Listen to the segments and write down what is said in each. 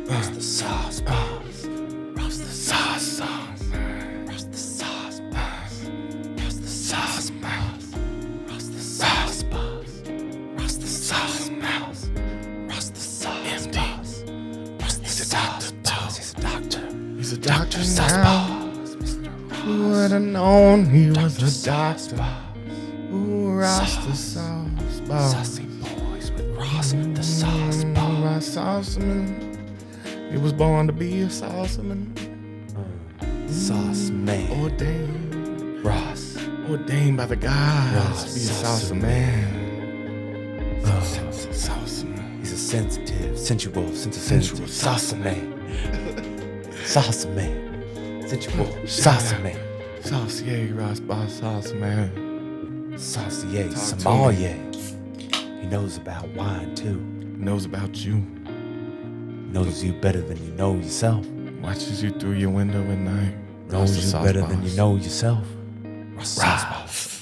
Roast the sauce balls. Roast the sauce balls. Roast the sauce balls. Roast the sauce balls. Roast the sauce balls. Roast the sauce balls. Roast the sauce balls. Roast the sauce balls. He's a doctor. He's a doctor Sauce now. balls. Mr. Who would have known he was a doctor? Ooh, Ross the sauce balls. Saucy boys with Ross the sauce balls. Ross Sauceman. He was born to be a sauceman. Sauce man. Ordained. Ross. Ordained by the gods Ross to be a sauce Sauceman. man. Sauceman. He's a sensitive, sensual Sensual sauce man. Sauce man. Sensual sauce man. Saucier, Ross Boss Sauce Man. Saucier, Talk to sommelier. He knows about wine too. Knows about you. Knows you better than you know yourself. Watches you through your window at night. Knows the you sauce better boss. than you know yourself. Ross the sauce boss.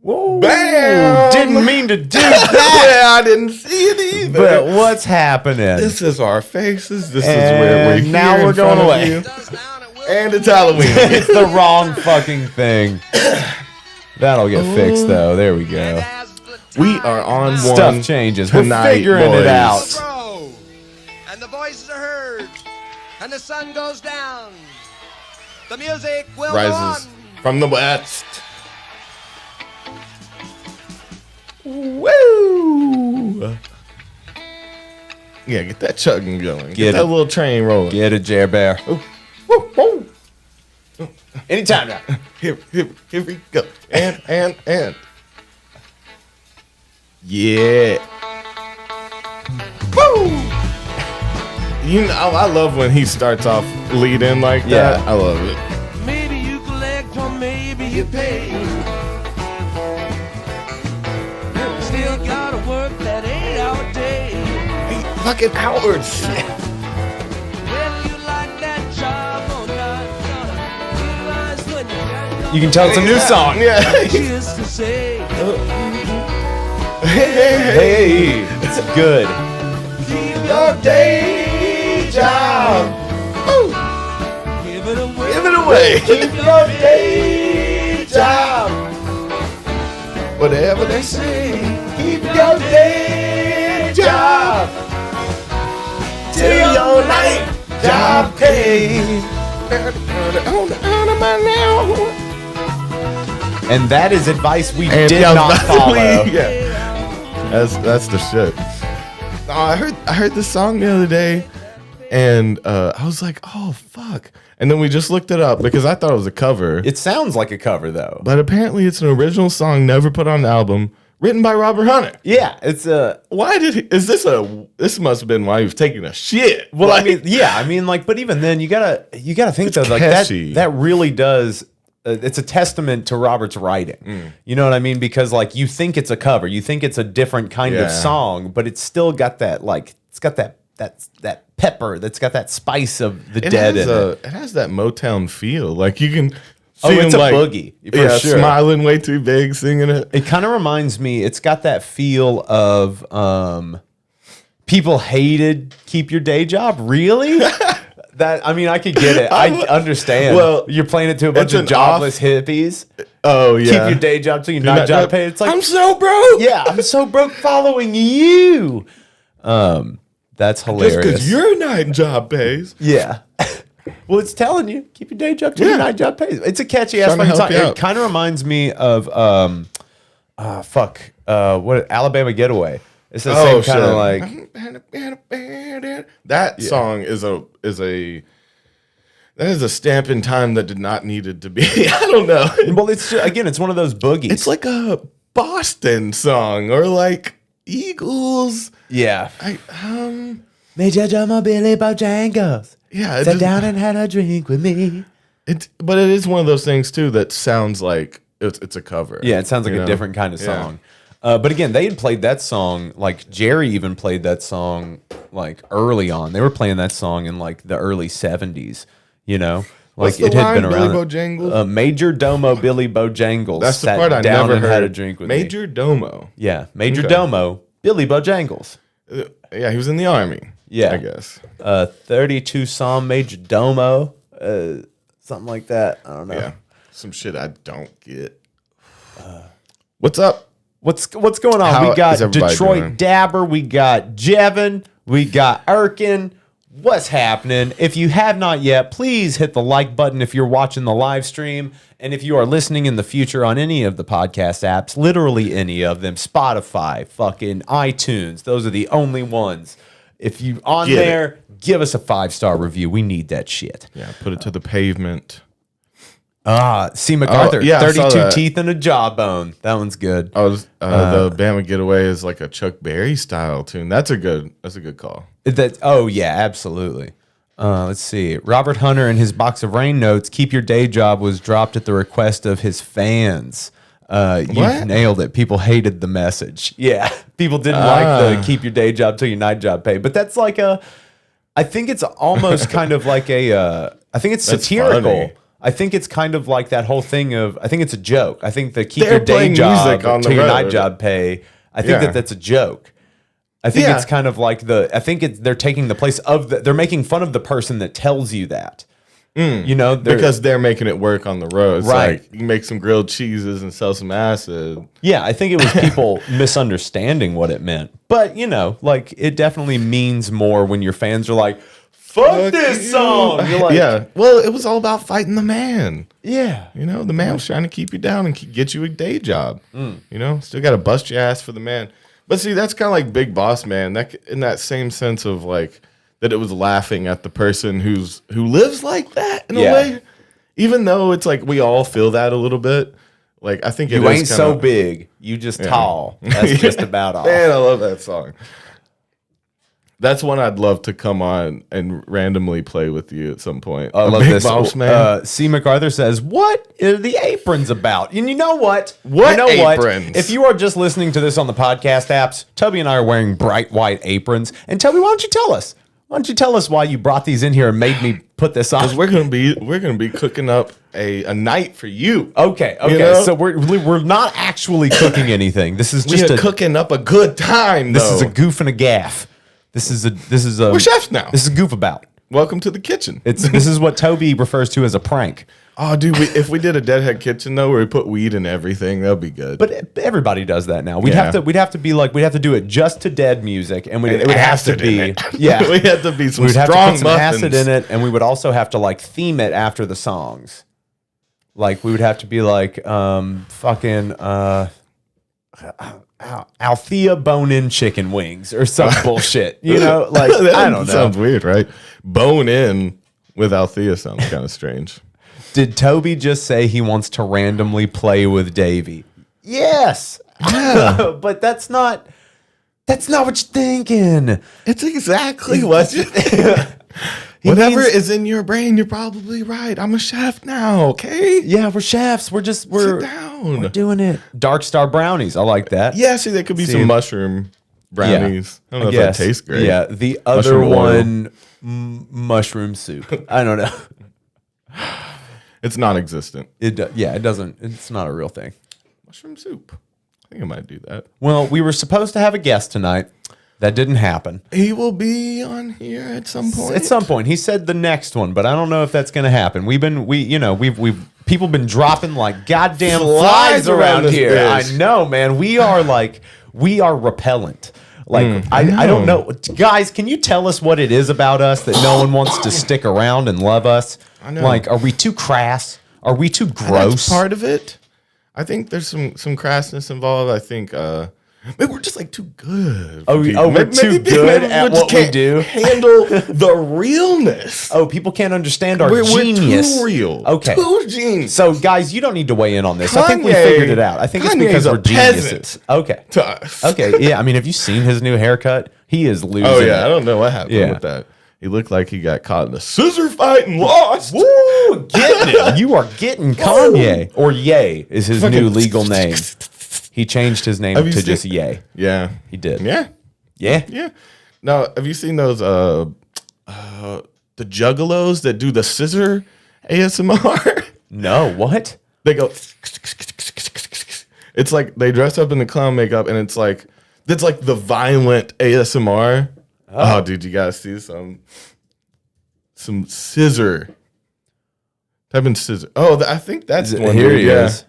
Whoa! Bam! Didn't mean to do that. Yeah, I didn't see it either. But what's happening? This is our faces. This is where we're And now here we're in going front of away. you. And it's Halloween. It's the wrong fucking thing. That'll get fixed though. There we go. We are on one Stuff changes. tonight, We're figuring boys. it out. Grow, and the voices are heard, and the sun goes down. The music will Rises go on. from the west. Woo! Yeah, get that chugging going. Get that it. little train rolling. Get it, Jer Bear. Woo, woo. Anytime now. Here we go. And. Yeah. Woo! You know, I love when he starts off leading like that. Yeah. I love it. Maybe you collect or maybe you pay. Still gotta work that 8-hour day. Hey, fucking hours. Whether you like that job or not, realize when you got You can tell it's a new song. Yeah. just to say, Hey, it's good. Your day job. Ooh, give it away. give it away. Keep your day job. Whatever they say, keep your day job. Till your night job pays. And that is advice we And did yeah, not follow. yeah. That's the shit. No, I heard this song the other day, and I was like, oh fuck. And then we just looked it up because I thought it was a cover. It sounds like a cover though. But apparently it's an original song never put on the album, written by Robert Hunter. Yeah, it's a. Why did he, this must have been why he was taking a shit. Well, Like, I mean, yeah, I mean, like, but even then, you gotta think It's though, like catchy. that really does. It's a testament to Robert's writing. You know what I mean? Because like you think it's a cover, you think it's a different kind of Yeah. song, but it's still got that like it's got that pepper that's got that spice of the dead in it. it has that Motown feel. Like you can see Oh, it's him a like, boogie for yeah, sure. smiling way too big, singing it. It kind of reminds me. It's got that feel of people hated "Keep Your Day Job." Really? That I mean, I could get it. I understand. Well, you're playing it to a bunch it's of an jobless hippies. Oh yeah. Keep your day job till you're not job paid. It's like I'm so broke. yeah, I'm so broke following you. That's Just hilarious. because your night job pays. Yeah. Well, it's telling you, keep your day job till your Yeah. night job pays. It's a catchy ass Trying to fucking help song. you It out. kind of reminds me of what Alabama Getaway. It's the same kind of like that song is a stamp in time that did not need it to be. I don't know. well, it's again, it's one of those boogies. It's like a Boston song or like Eagles. yeah. Major Drummer Billy Bojangles Yeah, it sat just- down and had a drink with me. but it is one of those things too that sounds like it's a cover. Yeah, it sounds like you a know? different kind of Yeah. song. But again, they had played that song, like Jerry even played that song like early on. They were playing that song in like the early 70s, you know? What's Like the it had been line, around. Billy Bojangles? Major Domo Billy Bojangles. That's the sat part I down never and heard. had a drink with me. Major Domo. Yeah, Major Okay. Domo Billy Bojangles. Yeah, he was in the army. Yeah. I guess. 32 Psalm Major Domo, something like that. I don't know. Yeah, some shit I don't get. What's up? What's going on? How We got is everybody Detroit doing? Dabber, we got Jevin, we got Erkin. What's happening? If you have not yet, please hit the like button if you're watching the live stream. And if you are listening in the future on any of the podcast apps, literally any of them, Spotify, fucking iTunes, those are the only ones. If you on Get it. there, give us a 5-star review. We need that shit. Yeah, put it to the pavement. C. MacArthur, yeah, I saw 32 that. teeth and a jawbone. That one's good. I was the Bama Getaway is like a Chuck Berry style tune. That's a good call. Oh yeah, absolutely. Let's see. Robert Hunter in his box of rain notes, "Keep your day job" was dropped at the request of his fans. You What? nailed it. People hated the message. Yeah, people didn't like the "keep your day job till your night job pay." But that's like I think it's almost kind of like I think it's That's satirical. funny. I think it's kind of like that whole thing of, I think it's a joke. I think the "keep They're your day playing job music on the till your night road. job pay," I think Yeah. that's a joke. I think Yeah. it's kind of like they're taking the place of they're making fun of the person that tells you that. You know, Because they're making it work on the road. It's Right. like you can make some grilled cheeses and sell some acid. yeah, I think it was people misunderstanding what it meant. But, you know, like it definitely means more when your fans are like, fuck this you. song. You're like, Yeah. Well, it was all about fighting the man. yeah. You know, the man was trying to keep you down and get you a day job. You know, still got to bust your ass for the man. But see, that's kind of like Big Boss Man. That in that same sense of like that it was laughing at the person who lives like that in Yeah. a way. Even though it's like we all feel that a little bit. Like I think You it is ain't so kinda- big. You just tall. That's just about all. Man, I love that song. That's one I'd love to come on and randomly play with you at some point. I A love Big this. Boss Man. C. MacArthur says, "What are the aprons about?" And you know what? What You know aprons? What? If you are just listening to this on the podcast apps, Toby and I are wearing bright white aprons. And Toby, why don't you tell us? Why don't you tell us why you brought these in here and made me put this on? We're gonna be cooking up a night for you. Okay. You know? So we're not actually cooking anything. This is We just are cooking up a good time. This though. is a goof and a gaff. This is a. We're chefs now. This is a goof about. Welcome to the kitchen. This is what Toby refers to as a prank. Oh, dude, if we did a Deadhead Kitchen though, where we put weed in everything, that'd be good. But everybody does that now. We'd Yeah. have to do it just to dead music, and it would have to acid in be it. yeah. we had to be some We'd have to strong put some muffins. acid in it, and we would also have to like theme it after the songs. Like we would have to be like fucking Althea bone-in chicken wings or some bullshit. You know, like That I don't know. Sounds weird, right? Bone in with Althea sounds kind of strange. Did Toby just say he wants to randomly play with Davey? Yes. But that's not what you're thinking. It's exactly what you Whatever means- is in your brain, you're probably right. I'm a chef now, okay? Yeah, we're chefs. We're Sit down. doing it. Dark Star brownies. I like that. Yeah, see, there could be See, some mushroom brownies. I don't know if Yes. that tastes great. Yeah, the other Mushroom oil. one, mushroom soup. I don't know. It's non-existent. It doesn't. It's not a real thing. Mushroom soup. I think I might do that. Well, we were supposed to have a guest tonight. That didn't happen. He will be on here at some point. At some point, he said the next one, but I don't know if that's going to happen. We've people been dropping like goddamn flies around this here. bitch. I know, man. We are repellent. Like I don't know, guys. Can you tell us what it is about us that no one wants to stick around and love us? I know. Like, are we too crass? Are we too That's gross? part of it. I think there's some crassness involved. I think maybe we're just like too good. for people. we're too good at just what we can't do. Handle the realness. Oh, people can't understand our we're genius. too real. Okay. Too genius. So, guys, you don't need to weigh in on this. I think we Kanye- figured it out. I think it's because Kanye's a we're geniuses. peasant. Okay. To us. Okay. Yeah. I mean, have you seen his new haircut? He is losing. Oh yeah, I it. don't know what happened Yeah. with that. He looked like he got caught in a scissor fight and lost. Woo! Getting it. You are getting Kanye. Or Ye is his new legal name. He changed his name Have you to seen- just Ye. Yeah, He did. yeah, Yeah. yeah. Now, have you seen those the juggalos that do the scissor ASMR? No, what? They go. It's like they dress up in the clown makeup, and it's like the violent ASMR. Oh, dude, you gotta see some scissor. Type in scissor. Oh, I think that's the one. Here he yeah. is.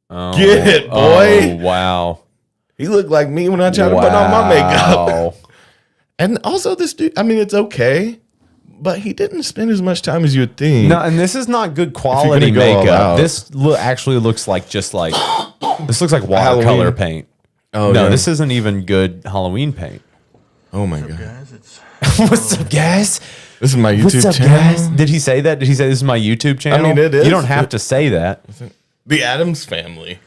Oh, Get it, boy. Oh, wow. He looked like me when I tried to put on my makeup. And also, this dude, I mean, it's okay, but he didn't spend as much time as you would think. No, and this is not good quality go all makeup. out. This actually looks like this looks like watercolor Halloween. paint. Oh, No, yeah. this isn't even good Halloween paint. Oh my god. Guys, it's What's up, guys? This is my YouTube What's up, channel. guys? Did he say that? Did he say this is my YouTube channel? mean, it is. You don't have to say that. The Addams Family.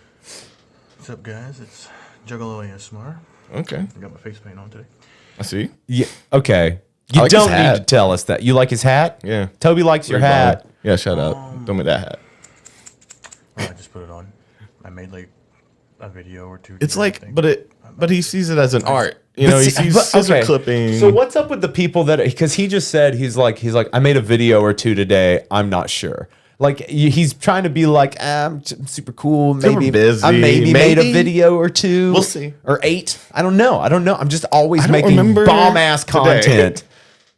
what's up, guys? It's Juggalo ASMR. Okay. I got my face paint on today. I see. Yeah. Okay. I You like don't his need hat. to tell us that. You like his hat? Yeah. Toby likes your hat. Yeah, shout out. Throw me that hat. Well, I just put it on. I made like a video or two. It's today, I like, think. but he sees it as an art. You But know, he see- sees but- scissor okay. clipping. So what's up with the people that? Because he just said he's like I made a video or two today. I'm not sure. Like he's trying to be like I'm super cool. Maybe busy. I maybe made a Maybe. video or two. We'll see. Or 8. I don't know. I'm just always I don't making remember bomb ass today. content.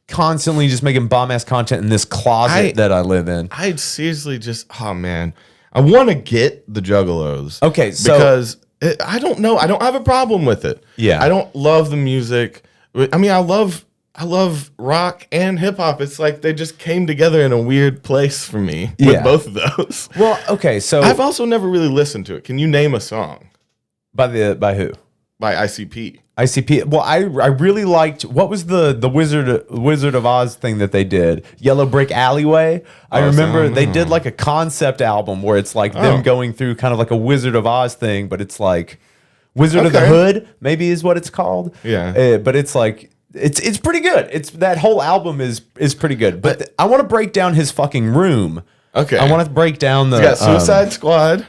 Constantly just making bomb ass content in this closet that I live in. I'd seriously just, oh man, I want to get the Juggalos. Okay, so- because I don't know, I don't have a problem with it. Yeah. I don't love the music. I mean, I love rock and hip hop. It's like they just came together in a weird place for me Yeah. with both of those. Well, okay, so I've also never really listened to it. Can you name a song by who? by ICP? ICP. Well, I really liked what was the Wizard of Oz thing that they did, Yellow Brick Alleyway. I remember they did like a concept album where it's like them going through kind of like a Wizard of Oz thing, but it's like Wizard of the Okay. Hood, maybe is what it's called. Yeah. But it's like it's pretty good. It's that whole album is pretty good. But I want to break down his fucking room. Okay. I want to break down the You got Suicide Squad.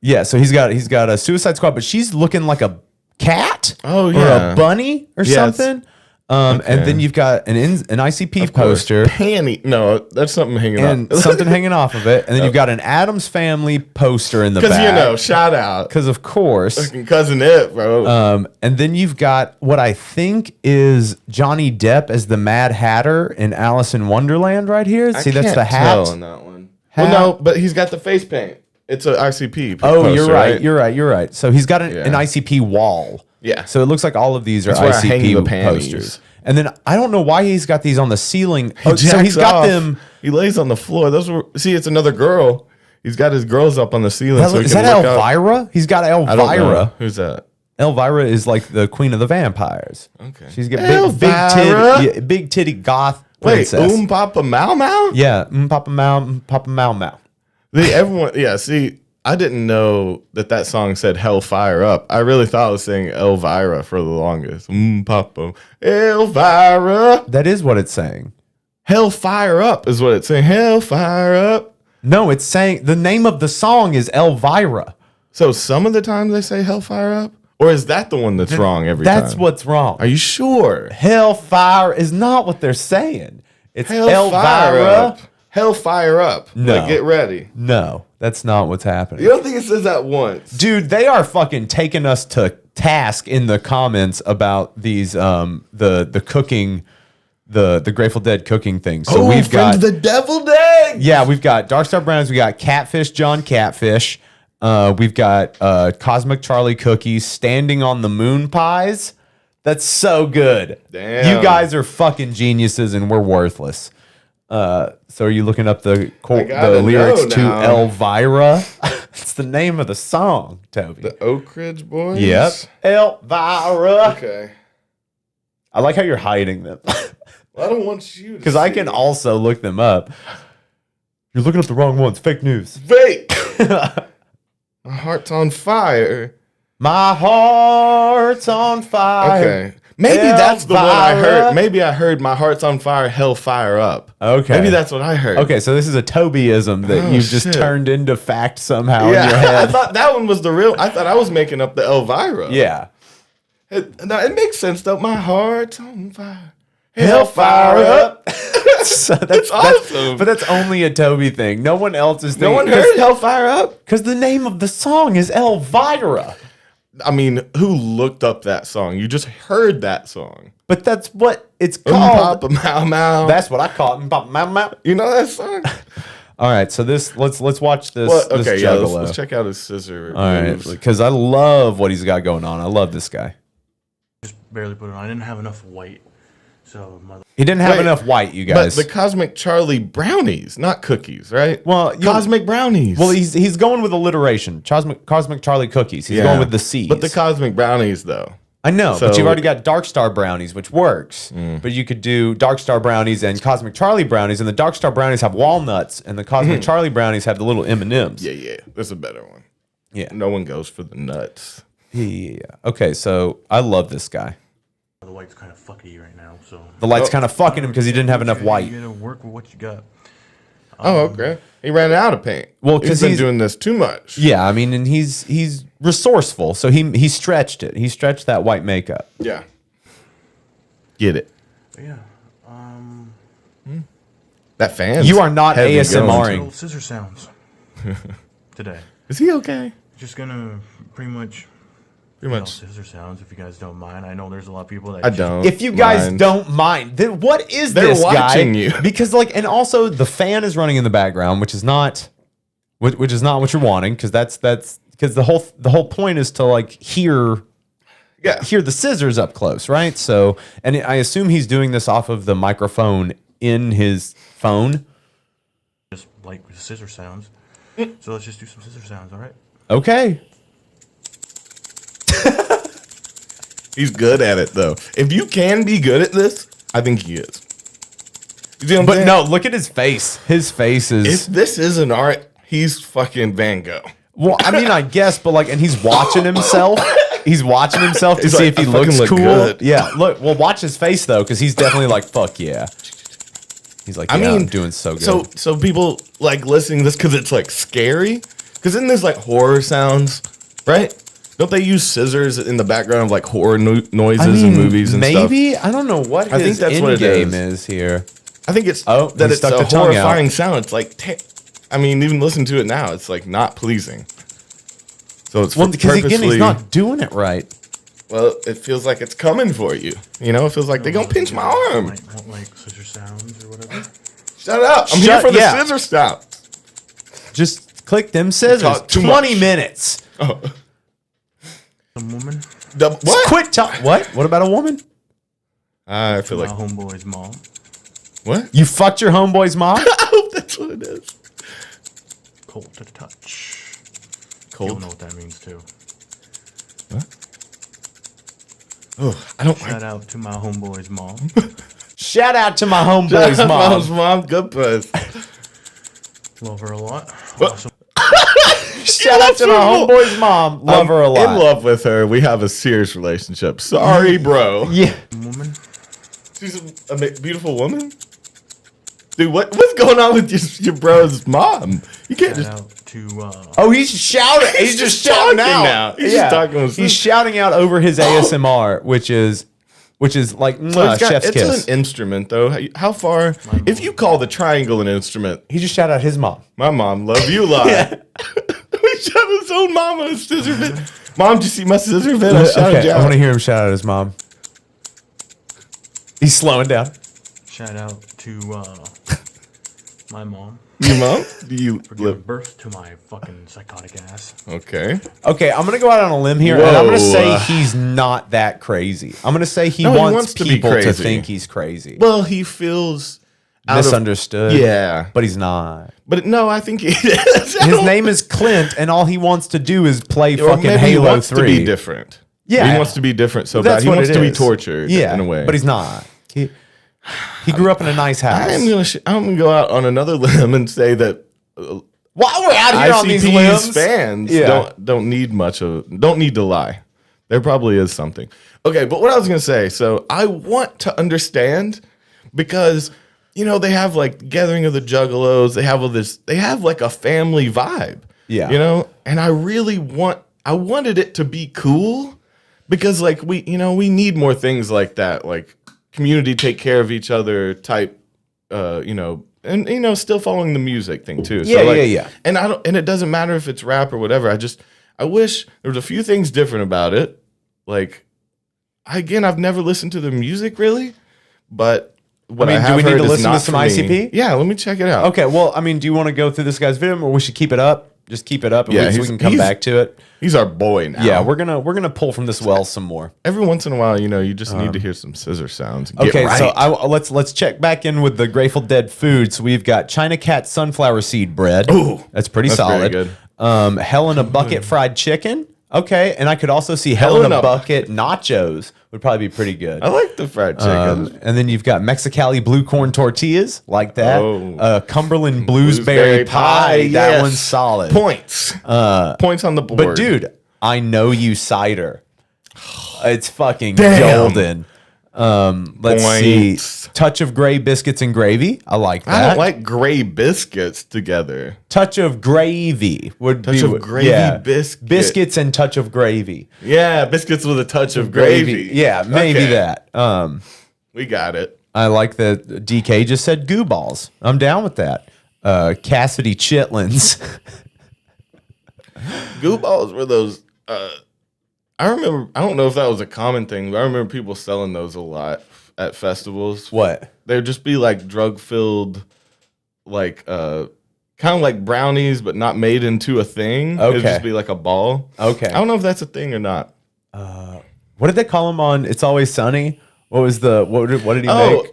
Yeah, so he's got a Suicide Squad, but she's looking like a cat. Oh, or yeah. a bunny or Yeah, it's- something. And then you've got an ICP Of course. poster Panty. No, that's something hanging and up. something hanging off of it, and then you've got an Addams Family poster in the Because, back. you know, shout out. Because of course. Fucking Cousin It, bro. And then you've got what I think is Johnny Depp as the Mad Hatter in Alice in Wonderland right here. See, that's the hat. Tell on that one. Well, no, but he's got the face paint. It's an ICP. Oh, poster, you're right. You're right. So he's got an Yeah. ICP wall. Yeah. So it looks like all of these are That's where I hang ICP the panties. posters. And then I don't know why he's got these on the ceiling. Oh, so Jacks he's got off. them. He lays on the floor. Those were. See, it's another girl. He's got his girls up on the ceiling. so he Is can that look out. Elvira? He's got I don't know. Elvira. Who's that? Elvira is like the queen of the vampires. Okay. She's got Elvira? big titty goth Wait, princess. Papa Mau Mau? Yeah, Papa Mau Mau. Everyone. Yeah. See, I didn't know that song said "Hellfire Up." I really thought it was saying Elvira for the longest. Papa Elvira. That is what it's saying. Hellfire Up is what it's saying. Hellfire Up. No, it's saying the name of the song is Elvira. So some of the times they say Hellfire Up, or is that the one that's wrong every time? That's what's wrong. Are you sure? Hellfire is not what they're saying. It's Hellfire Elvira. Up. Hellfire Up. No. Like, get ready. No, that's not what's happening. You don't think it says that once? Dude, they are fucking taking us to task in the comments about these the cooking the Grateful Dead cooking thing. So we've Friend got of the Devil Day. yeah, we've got Dark Star Browns, we got Catfish John Catfish, we've got Cosmic Charlie Cookies, Standing on the Moon Pies. That's so good. Damn. You guys are fucking geniuses and we're worthless. So are you looking up the gotta lyrics know to now. Elvira? It's the name of the song, Toby. The Oak Ridge Boys. Yep. Elvira. Okay. I like how you're hiding them. Well, I don't want you Because I can also look them up. You're looking up the wrong ones. Fake news. Wait. My heart's on fire. My heart's on fire. Okay. Maybe that's the one I Elvira. heard. Maybe I heard My Heart's on Fire, Hellfire Up. Okay. Maybe that's what I heard. Okay, so this is a Tobyism that Oh, you've just shit. turned into fact somehow in your Yeah, I head. thought that one was the real. I thought I was making up the Elvira. Yeah. Now, it makes sense though. My heart's on fire. Hellfire up. That's awesome. But that's only a Toby thing. No one else is. No one heard Hellfire Up? Because the name of the song is Elvira. I mean, who looked up that song? You just heard that song. But that's what it's called. Papa Mau Mau. That's what I call it. Papa Mau Mau. You know that song? All right, so let's watch this. Well, okay, this yeah, juggalo. let's check out his scissor. All right, moves. because I love what he's got going on. I love this guy. Just barely put it on. I didn't have enough white, so He didn't have Wait, enough white, you But guys. the Cosmic Charlie brownies, not cookies, right? Well, Cosmic brownies. well, he's going with alliteration. Cosmic Charlie cookies. He's going with the C's. But the Cosmic brownies, though. I know, but So- you've already got Dark Star brownies, which works. But you could do Dark Star brownies and Cosmic Charlie brownies, and the Dark Star brownies have walnuts, and the Cosmic Charlie brownies have the little M&Ms. Yeah. That's a better one. Yeah. No one goes for the nuts. Yeah. Okay, so I love this guy. the white's kind of fucky right now. So The light's kind of fucking him because he didn't have enough white. You gotta work with what you got. Oh, okay. He ran out of paint. Well, he's 'cause been he's- doing this too much. Yeah, I mean, and he's resourceful, so he stretched it. He stretched that white makeup. Yeah. Get it. But yeah. That fan. You are not ASMRing. Little scissor sounds today. Is he okay? Just gonna pretty much. Pretty you know, much. scissor sounds, if you guys don't mind. I know there's a lot of people that I just- don't. If you guys mind. don't mind, then what is They're this watching guy? you. Because and also the fan is running in the background, which is not what you're wanting, because that's because the whole point is to hear the scissors up close, right? So, and I assume he's doing this off of the microphone in his phone. just like scissor sounds. So let's just do some scissor sounds, all right? Okay. He's good at it though. If you can be good at this, I think he is. You see what I'm But saying? no, look at his face. His face If is this is an art, he's fucking Van Gogh. well. I mean, I guess, but and he's watching himself. He's watching himself to He's see like, if he "I fucking looks look cool. good." Yeah, look. Well, watch his face though, because he's definitely like, "Fuck yeah." He's like, "Yeah, I'm doing so good." So people listening to this because it's scary. Because then there's horror sounds, right? Don't they use scissors in the background of horror noises in movies and stuff? maybe I don't know what I think his that's end what it game is. is here. I think it's Oh, that he it's stuck a the tongue out. horrifying sound. It's even listen to it now. It's not pleasing. So it's Well, because again, he's purposely- not doing it right. Well, it feels like it's coming for you. You know, it feels like they're gonna pinch my arm. Don't like scissor sounds or whatever. Shut up! I'm here Shut- for the yeah. scissor stop. Just click them scissors. talk too 20 much. minutes. Oh, Some woman, what? Quit talking. What? What about a woman? I feel my like homeboy's mom. what? You fucked your homeboy's mom? I hope that's what it is. Cold to the touch. Cold. You'll know what that means too. Oh, I don't Shout out to my homeboy's mom. Shout out to my homeboy's Mom's mom. mom, good puss. Love her a lot. What? Awesome. Shout out to my homeboy's mom. Love her a lot. In love with her. We have a serious relationship. Sorry, bro. Yeah. Woman. She's a beautiful woman. Dude, what's going on with your bro's mom? You can't Shout just. out to Oh, he's shouting. He's just shouting talking out. now. He's just talking with He's his- shouting out over his ASMR, which is like So chef's it's kiss. an instrument, though. How far? If you call the triangle an instrument, He just shouted out his mom. my mom love you a lot. We shot his own mom on a scissor bit. Mom, did you see my scissor bit? I shouted Okay, you I out. want to hear him shout out his mom. He's slowing down. shout out to my mom Your mom? Do you for giving live? birth to my fucking psychotic ass. Okay. Okay, I'm gonna go out on a limb here, and I'm gonna Whoa. say he's not that crazy. I'm gonna say he No, he wants wants to be people to crazy. think he's crazy, Well, he feels out of- misunderstood. Yeah. but he's not. But no, I think he is. His name is Clint, and all he wants to do is play or fucking maybe he Halo wants 3. to be different. Yeah. He wants to be different so That's bad. He what wants it to be is. tortured in a way. but he's not. He grew up in a nice house. I'm gonna go out on another limb and say that While we're out here on these ICP's limbs, fans Yeah. don't need to lie. There probably is something. Okay, but what I was gonna say, so I want to understand because they have Gathering of the Juggalos, they have all this, they have a family vibe. Yeah. And I wanted it to be cool because we need more things like that, community take care of each other type and still following the music thing too. Yeah, so like, yeah. And it doesn't matter if it's rap or whatever. I wish there was a few things different about it. Like, I've never listened to the music really, but what I have do we need heard to is listen to not some for me. ICP? Yeah, let me check it out. Okay, well, do you want to go through this guy's video, or we should keep it up? Just keep it up, and Yeah, we can come back to it. He's our boy now. Yeah, we're gonna pull from this well some more. Every once in a while, you just need to hear some scissor sounds. And get Okay, right. so let's check back in with the Grateful Dead food. So we've got China Cat sunflower seed bread. Ooh, that's pretty that's solid. very good. Hell in a bucket fried chicken. Okay, and I could also see hell in a bucket nachos would probably be pretty good. I like the fried chicken. And then you've got Mexicali blue corn tortillas like that. Oh. Cumberland blueberry pie. That yes. one's solid. Points. Points on the board. But dude, I know you cider. It's fucking Damn. golden. Let's see. Touch of gray biscuits and gravy. I like that. I don't like gray biscuits together. Touch of gravy would Touch be of gravy biscuit. Biscuits and touch of gravy. Yeah, biscuits with a touch of gravy. Yeah, maybe Okay. that. We got it. I like that DK just said goo balls. I'm down with that. Cassidy chitlins. Goo balls were those. I remember. I don't know if that was a common thing, but I remember people selling those a lot at festivals. What? They'd just be like drug filled, like kind of like brownies, but not made into a thing. It'd Okay. just be like a ball. Okay. I don't know if that's a thing or not. What did they call him on It's Always Sunny? What was what did he Oh, make?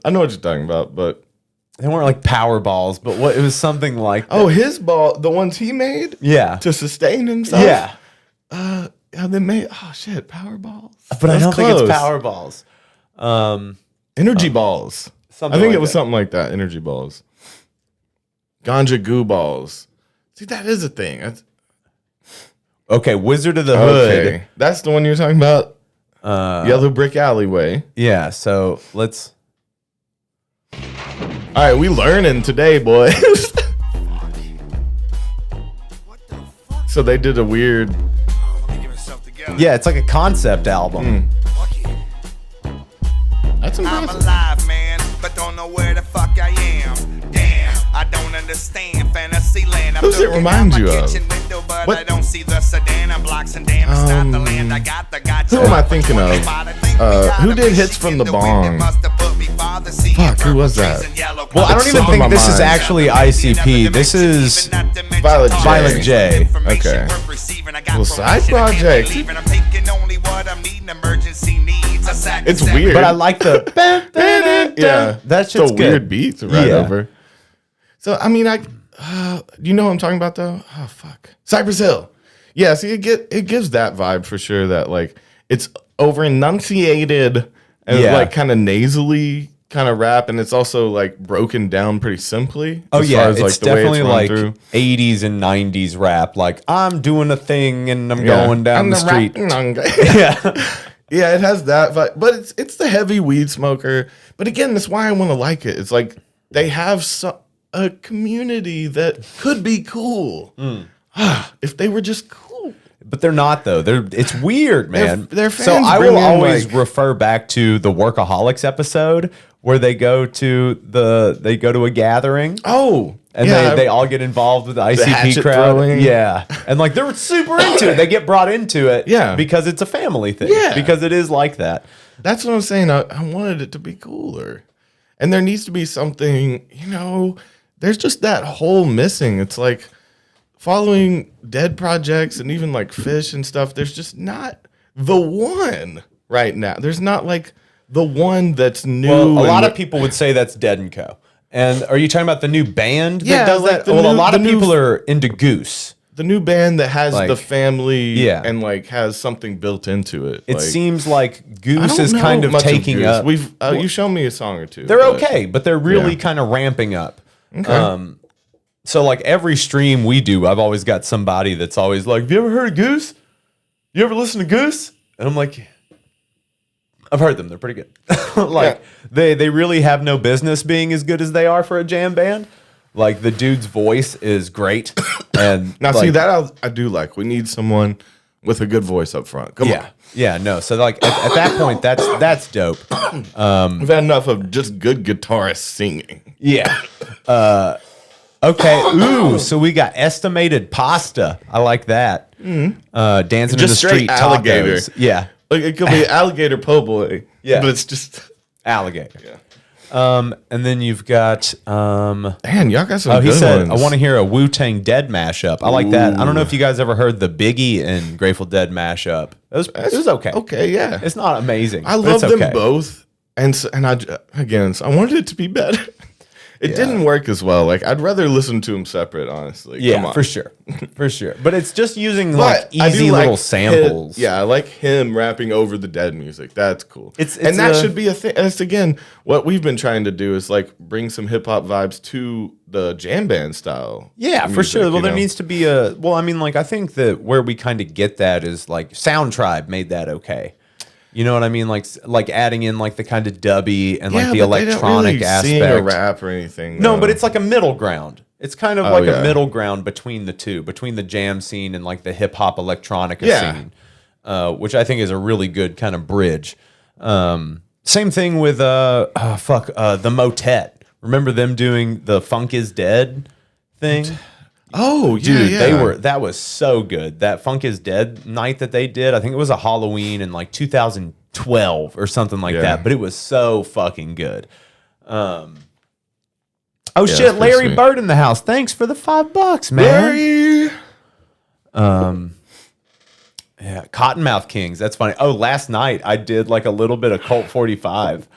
I know what you're talking about, but They weren't like power balls, but it was something like that. oh, his ball, the ones he made Yeah. to sustain himself. Yeah. Yeah, they made shit power balls, But I That's don't think it's close. power balls. Energy balls. something I think like it was that. something like that. Energy balls, ganja goo balls. See, that is a thing. Okay, Wizard of the Hood. Okay, that's the one you're talking about. Yellow brick alleyway. Yeah, so let's. All right, we learning today, boys. So they did a weird. Yeah, it's like a concept album. That's I'm impressive. alive, man, but don't know where the fuck I am. Damn, I don't understand fantasy land. I'm Who's it looking remind out my you of? kitchen window, but What? I don't see the sedan. I'm blocks and dams, stop the land. I got the gotcha. Who am I thinking of? Who did Hits from the Bong? Fuck, who was that? Well, I don't It's even slipping think my this is mind. actually ICP. This is Violet J. Violet J. Okay. Well, side project. It's weird. But I like the. Yeah, That shit's so good. weird beats right Yeah. over. So I mean, you know what I'm talking about though? Oh fuck, Cypress Hill. Yeah, see, it gives that vibe for sure. That like it's over enunciated and Yeah. like kind of nasally kind of rap, and it's also like broken down pretty simply. Oh as yeah, far as, it's the way definitely run like through. 80s and 90s rap. Like I'm doing a thing and I'm going down I'm the street. rapping on guy. Yeah. Yeah, it has that vibe, but it's the heavy weed smoker. But again, that's why I want to like it. It's like they have a community that could be cool if they were just cool. But they're not though. It's weird, man. Their so fans I bring will in, always like- refer back to the Workaholics episode where they go to a gathering. Oh, And yeah, they all get involved with the ICP hatchet crowd. throwing. Yeah. And like they're super into it. They get brought into it. Yeah. Because it's a family thing. Yeah. Because it is like that. that's what I'm saying. I wanted it to be cooler, and there needs to be something. There's just that hole missing. It's like following Dead projects and even like Fish and stuff. There's just not the one right now. There's not like the one that's new. Well, a and lot of people would say that's Dead and Co. And are you talking about the new band that Yeah, does like that? Well, a lot the of new- people are into Goose. the new band that has Like, the family, yeah. and like has something built into it. It like, seems like I Goose don't is know kind of much taking Goose. up. We've you shown me a song or two. They're but- okay, but they're really Yeah. kind of ramping up. Okay. So like every stream we do, I've always got somebody that's always like, "Have you ever heard of Goose? You ever listen to Goose?" And I'm like, "I've heard them. They're pretty good." Like they really have no business being as good as they are for a jam band. Like the dude's voice is great, and Now, like, see that I do like. We need someone with a good voice up front. Come on. Yeah, no. So like at that point, that's dope. We've had enough of just good guitarists singing. Yeah. Okay. Ooh, so we got estimated pasta. I like that. Dancing Just in the straight street alligator. tacos. Yeah. Like it could be alligator po' boy. Yeah. But it's just Alligator. Yeah. And then you've got man, y'all got some oh, good he said, ones. I want to hear a Wu-Tang Dead mashup. I like that. I don't know if you guys ever heard the Biggie and Grateful Dead mashup. It was okay. Okay, yeah. It's not amazing. I but love it's them okay. both. And I wanted it to be better. It didn't work as well. Like I'd rather listen to them separate, honestly. Come Yeah, on. for sure. For sure. But it's just using But like I do easy like little samples. I like him rapping over the Dead music. That's cool. It's and that should be a thing. That's again what we've been trying to do is like bring some hip hop vibes to the jam band style. Yeah, for music, sure. Well, you there know? needs to be I mean, like, I think that where we kind of get that is like Sound Tribe made that okay. You know what I mean? Like adding in like the kind of dubby and like the but they don't electronic really aspect. sing or rap or anything. No, though. but it's like a middle ground. It's kind of Oh, like yeah. a middle ground between the two, between the jam scene and like the hip hop electronica Yeah. scene, which I think is a really good kind of bridge. Same thing with the Motet. Remember them doing the Funk is Dead thing? oh, Dude, yeah. that was so good. That Funk is Dead night that they did, I think it was a Halloween in like 2012 or something like Yeah. that, but it was so fucking good. Oh that's shit, pretty Larry sweet. Bird in the house. Thanks for the $5, man. Larry. Yeah, Cottonmouth Kings. That's funny. Oh, last night I did like a little bit of Colt 45.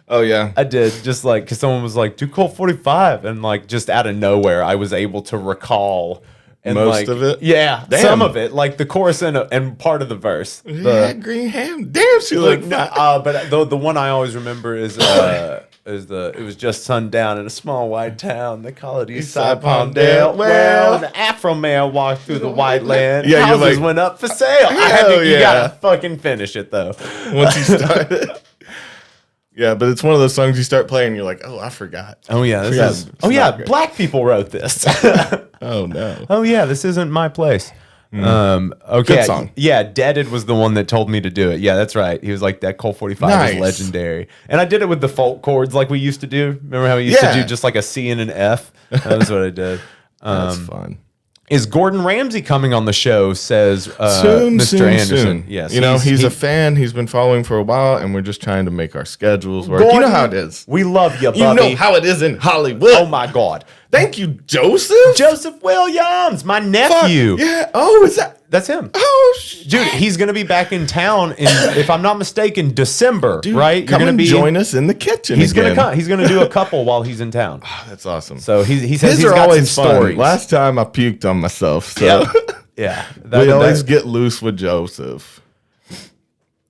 Oh yeah. I did just like because someone was like, "Do Colt 45," and like just out of nowhere, I was able to recall and Most like, of it? Yeah, Damn. some of it, like the chorus and part of the verse. Yeah, green ham. Damn, she looked But the one I always remember is it was just sundown in a small white town. They call it East Side Palmdale. Well, the Afro man walked through the white land. Yeah, you're houses like, went up for sale. hell You yeah. gotta fucking finish it though. once you started. Yeah, but it's one of those songs you start playing, you're like, oh, I forgot. Oh yeah, Forgot this is. it's Oh yeah, not good. black people wrote this. Oh no. Oh yeah, this isn't my place. Okay, Good song. Yeah, Deaded was the one that told me to do it. Yeah, that's right. He was like, that Colt 45 Nice. is legendary. And I did it with the folk chords like we used to do. Remember how we used to Yeah. do just like a C and an F? That was what I did. That's fun. Is Gordon Ramsay coming on the show? Says Soon, Mr. soon, Anderson. soon. Yes, you know, he's a fan. He's been following for a while, and we're just trying to make our schedules work. Gordon, you know how it is. We love you, Bubby. You know how it is in Hollywood. Oh my God, Thank you, Joseph. Joseph Williams, my Fuck, nephew. Yeah. Oh, is that? That's him. Oh, shit. Dude, he's gonna be back in town in, if I'm not mistaken, December. Dude, right? Come You're and gonna be join us in the kitchen. He's again. gonna come. He's gonna do a couple while he's in town. Oh, that's awesome. So he says His he's are got always some fun. stories. Last time I puked on myself. So yeah, yeah. we always get loose with Joseph.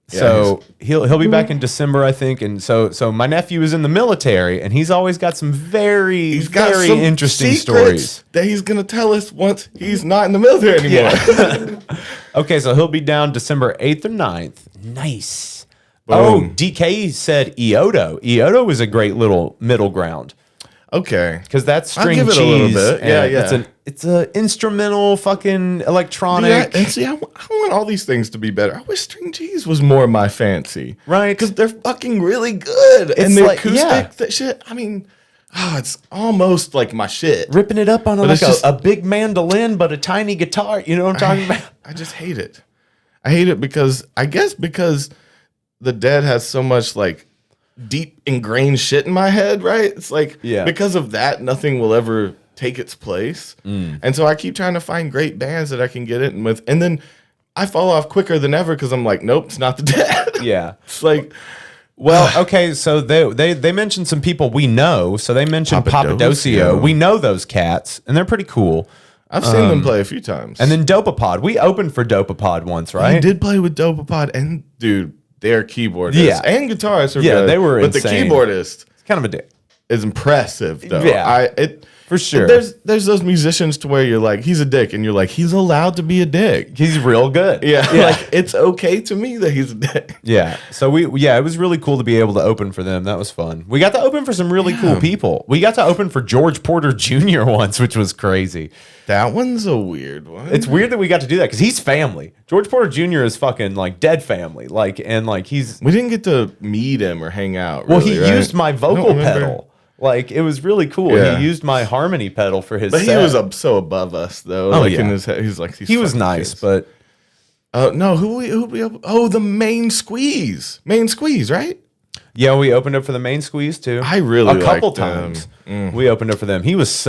So he'll be back in December, I think. And so my nephew is in the military, and he's always got some very some interesting secrets stories. that he's gonna tell us once he's not in the military anymore. Okay, so he'll be down December 8th or 9th. Nice. Boom. Oh, DK said Eodo. Eodo is a great little middle ground. Okay. Because that's I'll string give it cheese. a little bit. Yeah, and yeah. It's a instrumental fucking electronic. Yeah, and see, I want all these things to be better. I wish string cheese was more my fancy. Right. Because they're fucking really good. And It's the like- acoustic, yeah. that shit, I mean, it's almost like my shit. Ripping it up on But like it's just- a big mandolin, but a tiny guitar. You know what I'm talking about? I just hate it. I hate it because the Dead has so much like deep ingrained shit in my head, right? It's like Yeah. because of that, nothing will ever take its place. And so I keep trying to find great bands that I can get in with. And then I fall off quicker than ever because I'm like, nope, it's not the Dead. Yeah. It's like, Well, okay, so they mentioned some people we know. So they mentioned Papadocio. Papadocio. We know those cats, and they're pretty cool. I've seen them play a few times. And then Dopapod. We opened for Dopapod once, I right? did play with Dopapod, and dude, their keyboardist Yeah. and guitarists are Yeah, good. they were but insane. the keyboardist It's kind of a dick. is impressive though. Yeah. For sure. There's those musicians to where you're like, he's a dick, and you're like, he's allowed to be a dick. He's real good. Yeah, like it's okay to me that he's a dick. Yeah. So it was really cool to be able to open for them. That was fun. We got to open for some really cool people. We got to open for George Porter Jr. once, which was crazy. That one's a weird one. It's weird that we got to do that because he's family. George Porter Jr. is fucking like dead family. Like, and like he's. We didn't get to meet him or hang out. Well, really, he right? used my I don't vocal remember. pedal. Like, it was really cool. Yeah. He used my harmony pedal for his But set. he was so above us though. Oh, like yeah. in his head, he's like these He was fucking nice, kids. but No, who we the main squeeze, right? yeah, we opened up for the main squeeze too. I really a couple liked them. times we opened up for them. He was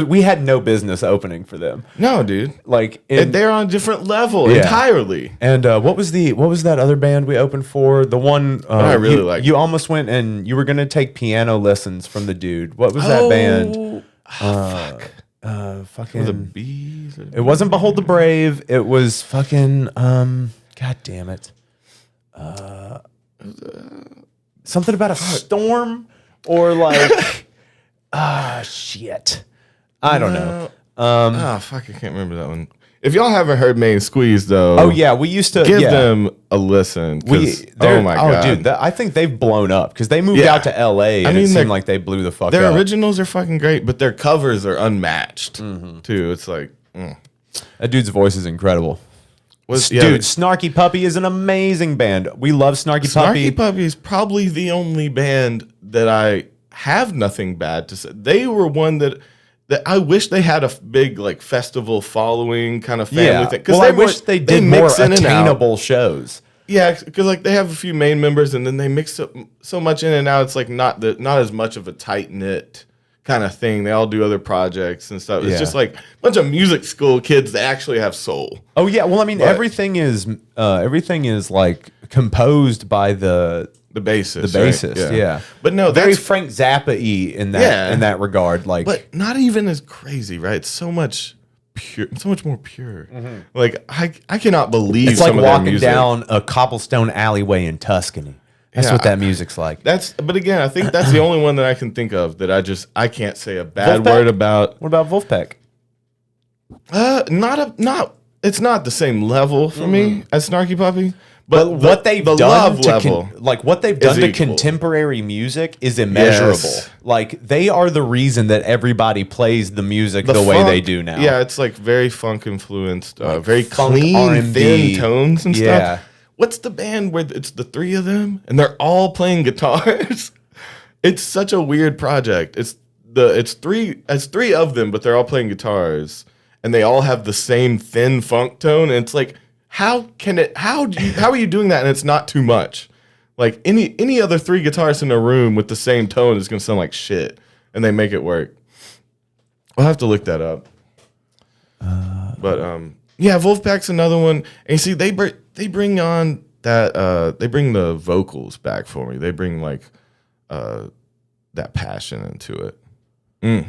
we had no business opening for them. No, dude, Like they're on a different level Yeah. entirely. And what was that other band we opened for? The one I really liked. You almost went and you were gonna take piano lessons from the dude. What was that band? Fucking The bees. It wasn't Behold the Brave. It was fucking God damn it. Something about a storm or like shit. I don't know. Fuck, I can't remember that one. If y'all haven't heard Main Squeeze though, Oh yeah, we used to give yeah. them a listen. 'Cause, oh my god, dude, I think they've blown up because they moved Yeah. out to LA and I mean, it their- seemed like they blew the fuck their up. originals are fucking great, but their covers are unmatched Mm-hmm. too. It's like, That dude's voice is incredible. yeah, Dude, Snarky Puppy is an amazing band. We love Snarky Puppy. Snarky Puppy is probably the only band that I have nothing bad to say. They were one that I wish they had a big like festival following kind of family Yeah. thing. Well, I wish they did more mix in and out. attainable shows. Yeah, because like they have a few main members, and then they mix up so much in and out. It's like not as much of a tight knit kind of thing. They all do other projects and stuff. It's Yeah. just like a bunch of music school kids that actually have soul. Oh yeah, well I mean But- everything is like composed by the bassist. The bassist, right? yeah. But no, very that's Frank Zappa-y in that Yeah. in that regard. Like but not even as crazy, right? It's so much pure, so much more pure. Like I cannot believe it's like some of their walking music. down a cobblestone alleyway in Tuscany. That's Yeah, what that music's like. But again, I think that's the only one that I can think of that I can't say a bad Wolfpack? word about. What about Wolfpack? It's not the same level for me as Snarky Puppy. But what they've the done love to level, what they've done to equal. contemporary music is immeasurable. Yes. Like they are the reason that everybody plays the music the way funk- they do now. Yeah, it's like very funk influenced, very funk, clean, R&B. thin tones and Yeah. stuff. What's the band where it's the three of them and they're all playing guitars? It's such a weird project. It's three of them, but they're all playing guitars and they all have the same thin funk tone. And it's like, how are you doing that? And it's not too much. Like any other three guitarists in a room with the same tone is gonna sound like shit, and they make it work. I'll have to look that up. Yeah, Wolfpack's another one. And you see, they bring on that they bring the vocals back for me. They bring like that passion into it.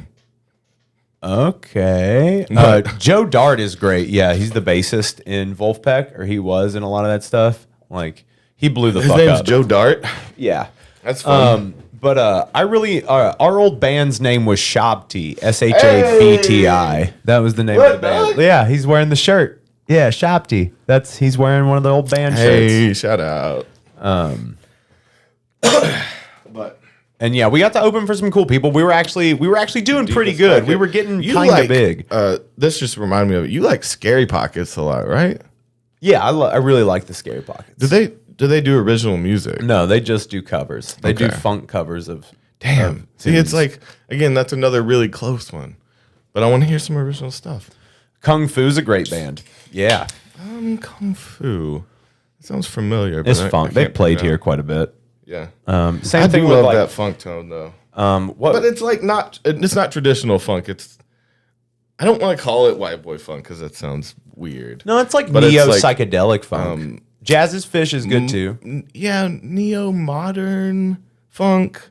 Okay. Joe Dart is great. Yeah, he's the bassist in Wolfpack, or he was in a lot of that stuff. Like he blew the His fuck name's up. Joe Dart. Yeah. That's fun. But I really our old band's name was Shabti, Shabti. That was the name of the band. Yeah, he's wearing the shirt. Yeah, Shabti. He's wearing one of the old band shirts. Hey, shout out. But And yeah, we got to open for some cool people. We were actually doing pretty good. We were getting kind of big. This just reminded me of it. You like Scary Pockets a lot, right? Yeah, I really like the Scary Pockets. Do they do original music? No, they just do covers. They do Okay. funk covers of. Damn. See, tunes. it's like, again, that's another really close one. But I want to hear some original stuff. Kung Fu's a great band. Yeah, Kung Fu. It sounds familiar. But it's I funk. They can't played pick it here up. quite a bit. Yeah. Same I thing do with love like that funk tone, though. what? But it's like it's not traditional funk. I don't want to call it white boy funk because that sounds weird. No, it's like But it's neo like, psychedelic funk. Jazz's Fish is good too. Yeah, neo modern funk.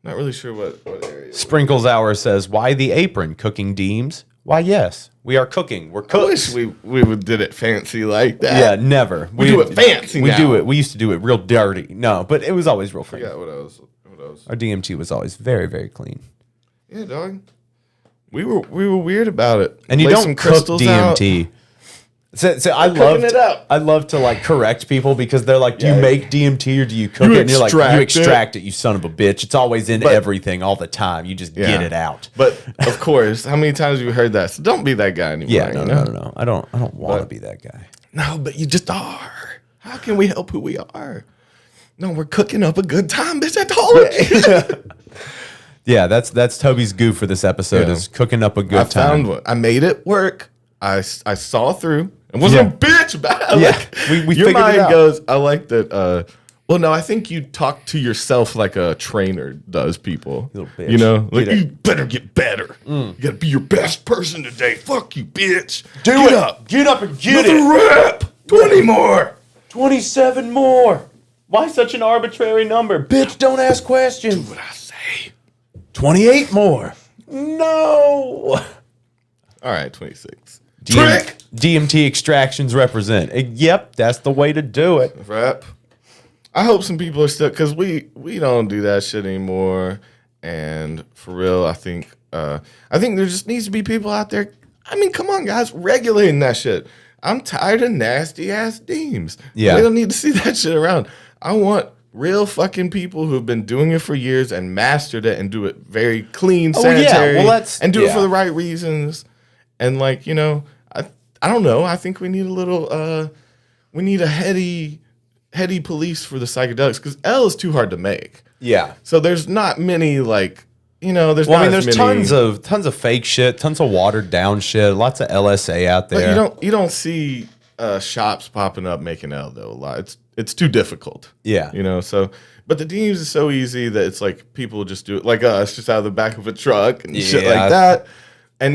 Not really sure what area. Sprinkles Hour says, "Why the apron? Cooking deems? Why yes, we are cooking. We're I cooks. wish we did it fancy like that. Yeah, never. We do it fancy We now. do it. We used to do it real dirty. No, but it was always real clean. Yeah, what else? Our DMT was always very, very clean. Yeah, dog. We were weird about it. And you Lay don't some cook crystals out. DMT. So I love to like correct people because they're like, do you make DMT or do you cook You it? And you're like, you extract extract it, you son of a bitch. It's always in everything all the time. You just get it out. But of course, how many times have you heard that? So don't be that guy anymore. Yeah, you no. know? I don't want to be that guy. No, but you just are. How can we help who we are? No, we're cooking up a good time, bitch. I told you. Yeah, that's Toby's goof for this episode is cooking up a good I time. found one. I made it work. I saw through and wasn't a bitch about it. Yeah, Like, we your figured it mind out. goes, I like that. Well, no, I think you talk to yourself like a trainer does people. Little bitch. You know, like Get it. you better get better. You gotta be your best person today. Fuck you, bitch. Do get it. up. Get up and get Another it. rep. 20 more. 27 more. Why such an arbitrary number? Bitch, don't ask questions. What I say. 28 more. No. All right, 26. Trick. DMT extractions represent. Yep, that's the way to do it. Rep. I hope some people are still, because we don't do that shit anymore. And for real, I think there just needs to be people out there. I mean, come on, guys, regulating that shit. I'm tired of nasty ass deems. Yeah. We don't need to see that shit around. I want real fucking people who have been doing it for years and mastered it and do it very clean, sanitary, and do it for the right reasons. And like, you know, I don't know. I think we need a little we need a heady police for the psychedelics because L is too hard to make. Yeah. So there's not many like, you know, there's Well, not I mean, as there's many, tons of fake shit, tons of watered down shit, lots of LSA out there. but you don't see shops popping up making L though a lot. It's too difficult. Yeah. You know, so but the DMs is so easy that it's like people just do it like us, just out of the back of a truck and shit like that.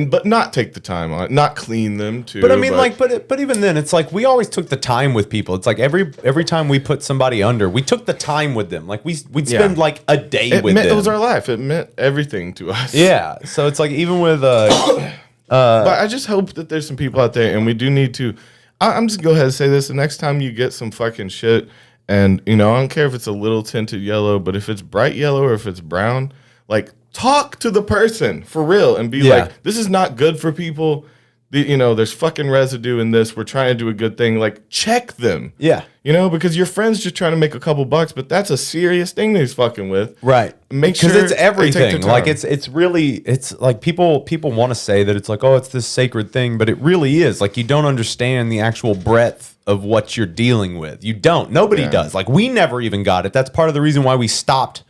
But not take the time on it, not clean them too. But I mean, but even then, it's like we always took the time with people. It's like every time we put somebody under, we took the time with them. Like we'd spend like a day with them. It was our life. It meant everything to us. Yeah. So it's like even with but I just hope that there's some people out there, and we do need to. I'm just gonna go ahead and say this: the next time you get some fucking shit, and you know, I don't care if it's a little tinted yellow, but if it's bright yellow or if it's brown, like talk to the person for real and be like, this is not good for people. You know, there's fucking residue in this. We're trying to do a good thing. Like, check them. Yeah. You know, because your friend's just trying to make a couple bucks, but that's a serious thing that he's fucking with. Right. Make sure because it's they take everything. the Like time. it's really it's like people want to say that it's like, oh, it's this sacred thing, but it really is. Like you don't understand the actual breadth of what you're dealing with. You don't. Nobody does. Like we never even got it. That's part of the reason why we stopped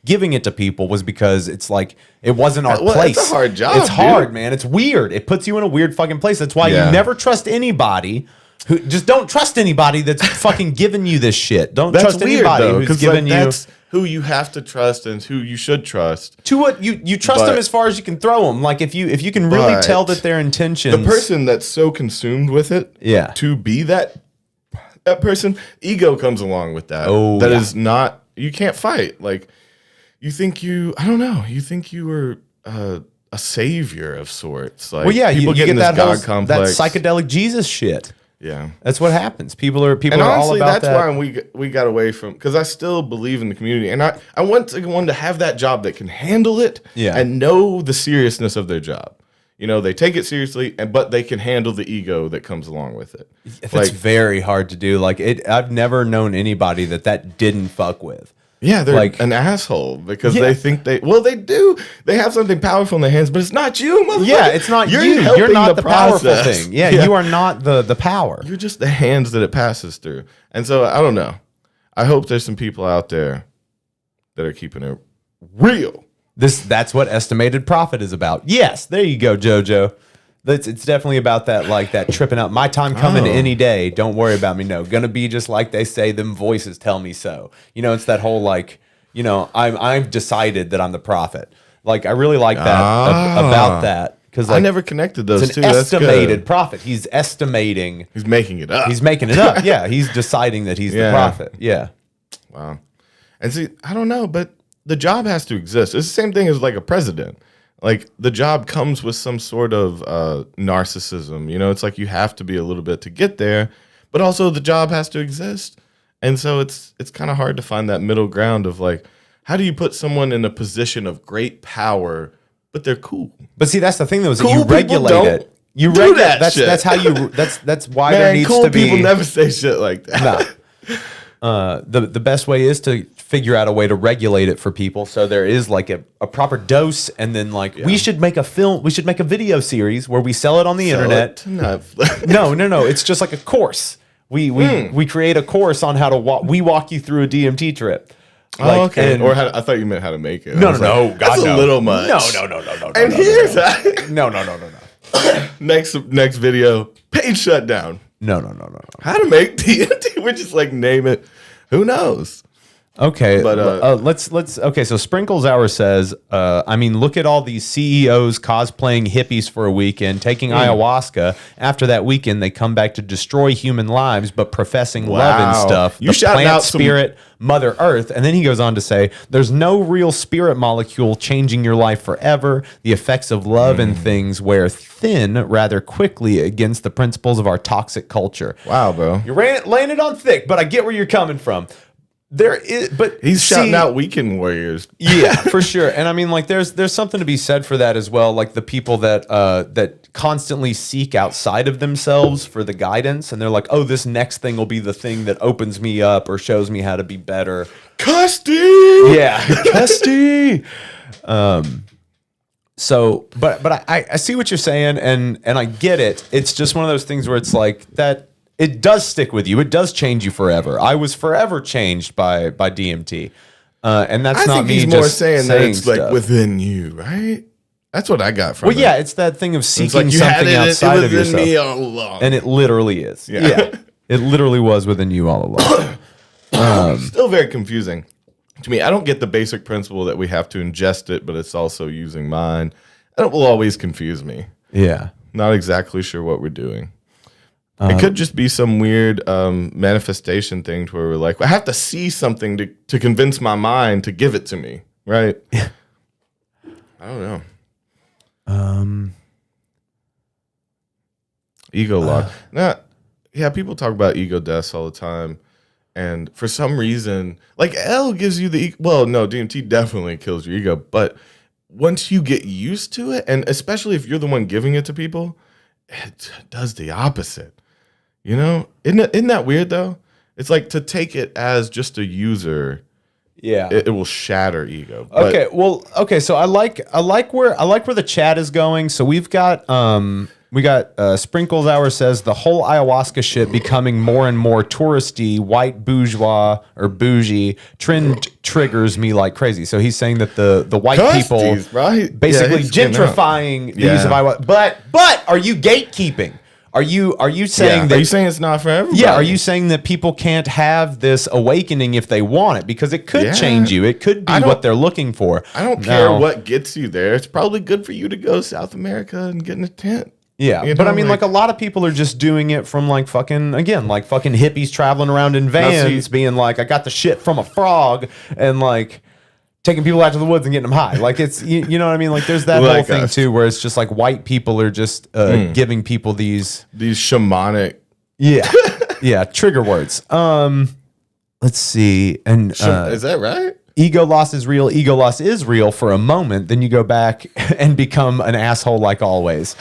giving it to people was because it's like it wasn't our place. It's a hard job. It's hard, man. It's weird. It puts you in a weird fucking place. That's why you never trust anybody. Who just don't trust anybody that's fucking giving you this shit. Don't trust anybody who's giving you. That's who you have to trust and who you should trust. To what you trust them as far as you can throw them. Like if you can really tell that their intentions. The person that's so consumed with it, to be that person, ego comes along with that. Oh, that is not. You can't fight. Like you think you. I don't know. You think you were a savior of sorts. Like, well, yeah, people you get in that this whole, God complex. that psychedelic Jesus shit. Yeah, that's what happens. People are and all honestly, about that's that. why we got away from, because I still believe in the community, and I want someone to have that job that can handle it, and know the seriousness of their job. You know, they take it seriously, but they can handle the ego that comes along with it. It's very hard to do. Like I've never known anybody that didn't fuck with. Yeah, they're like an asshole because they think they do. They have something powerful in their hands, but it's not you, motherfucker. Yeah, it's not you. You're helping not the powerful process. thing. Yeah, you are not the power. You're just the hands that it passes through. And so I don't know. I hope there's some people out there that are keeping it real. That's what estimated profit is about. Yes, there you go, JoJo. It's definitely about that, like that tripping out. My time coming any day. Don't worry about me. No, gonna be just like they say. Them voices tell me so. You know, it's that whole like, you know, I've decided that I'm the prophet. Like I really like that about that because like, I never connected those it's two. an That's estimated good. prophet. He's estimating. He's making it up. He's making it up. Yeah, he's deciding that he's the prophet. Yeah. Wow. And see, I don't know, but the job has to exist. It's the same thing as like a president. Like the job comes with some sort of narcissism. You know, it's like you have to be a little bit to get there, but also the job has to exist. And so it's kind of hard to find that middle ground of like, how do you put someone in a position of great power, but they're cool. But see, that's the thing though, is that Cool you people regulate don't it. You do regulate that shit. that's how you that's why there Man, needs cool to be people never say shit like that. Nah. The best way is to figure out a way to regulate it for people, so there is like a proper dose, and then like we should make a video series where we sell it on the internet. No, it's just like a course. We create a course on how to walk you through a DMT trip. Like, okay. Or I thought you meant how to make it. No, God, that's no. a little much. No. And here's that. No. Next video, page shut down. No. How to make DMT? We just like name it. Who knows? Okay, But, let's. Okay, so Sprinkles Hour says, I mean, look at all these CEOs cosplaying hippies for a weekend, taking ayahuasca. After that weekend, they come back to destroy human lives, but professing love and stuff. You the shouting plant out some- spirit, Mother Earth, and then he goes on to say, "There's no real spirit molecule changing your life forever. The effects of love and things wear thin rather quickly against the principles of our toxic culture." Wow, bro. You're laying it on thick, but I get where you're coming from. There is, but He's shouting out weekend warriors. yeah, for sure. And I mean, like, there's something to be said for that as well. Like the people that constantly seek outside of themselves for the guidance, and they're like, oh, this next thing will be the thing that opens me up or shows me how to be better. Custy. Yeah, custy. So, but I see what you're saying, and I get it. It's just one of those things where it's like that. It does stick with you. It does change you forever. I was forever changed by DMT, and that's I not think me he's just more saying that it's stuff. like within you, right? That's what I got from it. Well, yeah, it's that thing of It's seeking like you had something it outside of within yourself, me all along. and it literally is. Yeah. It literally was within you all along. Still very confusing to me. I don't get the basic principle that we have to ingest it, but it's also using mine. And it will always confuse me. Yeah. Not exactly sure what we're doing. It could just be some weird manifestation thing to where we're like, I have to see something to convince my mind to give it to me, right? I don't know. Ego lock. Yeah, people talk about ego deaths all the time. And for some reason, like L gives you the, well, no, DMT definitely kills your ego. But once you get used to it, and especially if you're the one giving it to people, it does the opposite. You know, isn't that weird though? It's like to take it as just a user. Yeah. It will shatter ego. Okay. So I like where the chat is going. So we got Sprinkles Hour says the whole ayahuasca shit becoming more and more touristy, white bourgeois or bougie trend triggers me like crazy. So he's saying that the white people right? basically he's getting out. gentrifying the use of ayahuasca. But are you gatekeeping? Are you saying that? Are you saying it's not for everybody? Yeah. Are you saying that people can't have this awakening if they want it? Because it could change you. It could be what they're looking for. I don't care what gets you there. It's probably good for you to go to South America and get in a tent. Yeah, You but know, I mean, like a lot of people are just doing it from like fucking hippies traveling around in vans, being like, I got the shit from a frog, and like taking people out to the woods and getting them high. Like it's you know what I mean? Like there's that Like whole thing us. too, where it's just like white people are just giving people these shamanic. yeah trigger words. Let's see, and Is that right? ego loss is real. Ego loss is real for a moment. Then you go back and become an asshole like always.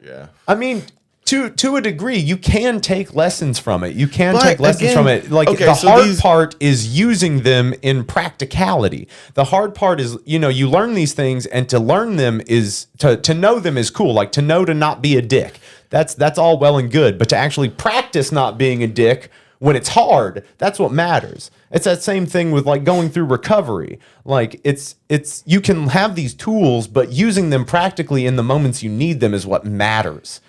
Yeah. I mean, to a degree, you can take lessons from it. You can But take lessons again, from it. Like okay, the so hard these- part is using them in practicality. The hard part is, you learn these things, and to learn them is to know them is cool. Like to know to not be a dick. That's all well and good. But to actually practice not being a dick when it's hard, that's what matters. It's that same thing with like going through recovery. Like it's you can have these tools, but using them practically in the moments you need them is what matters.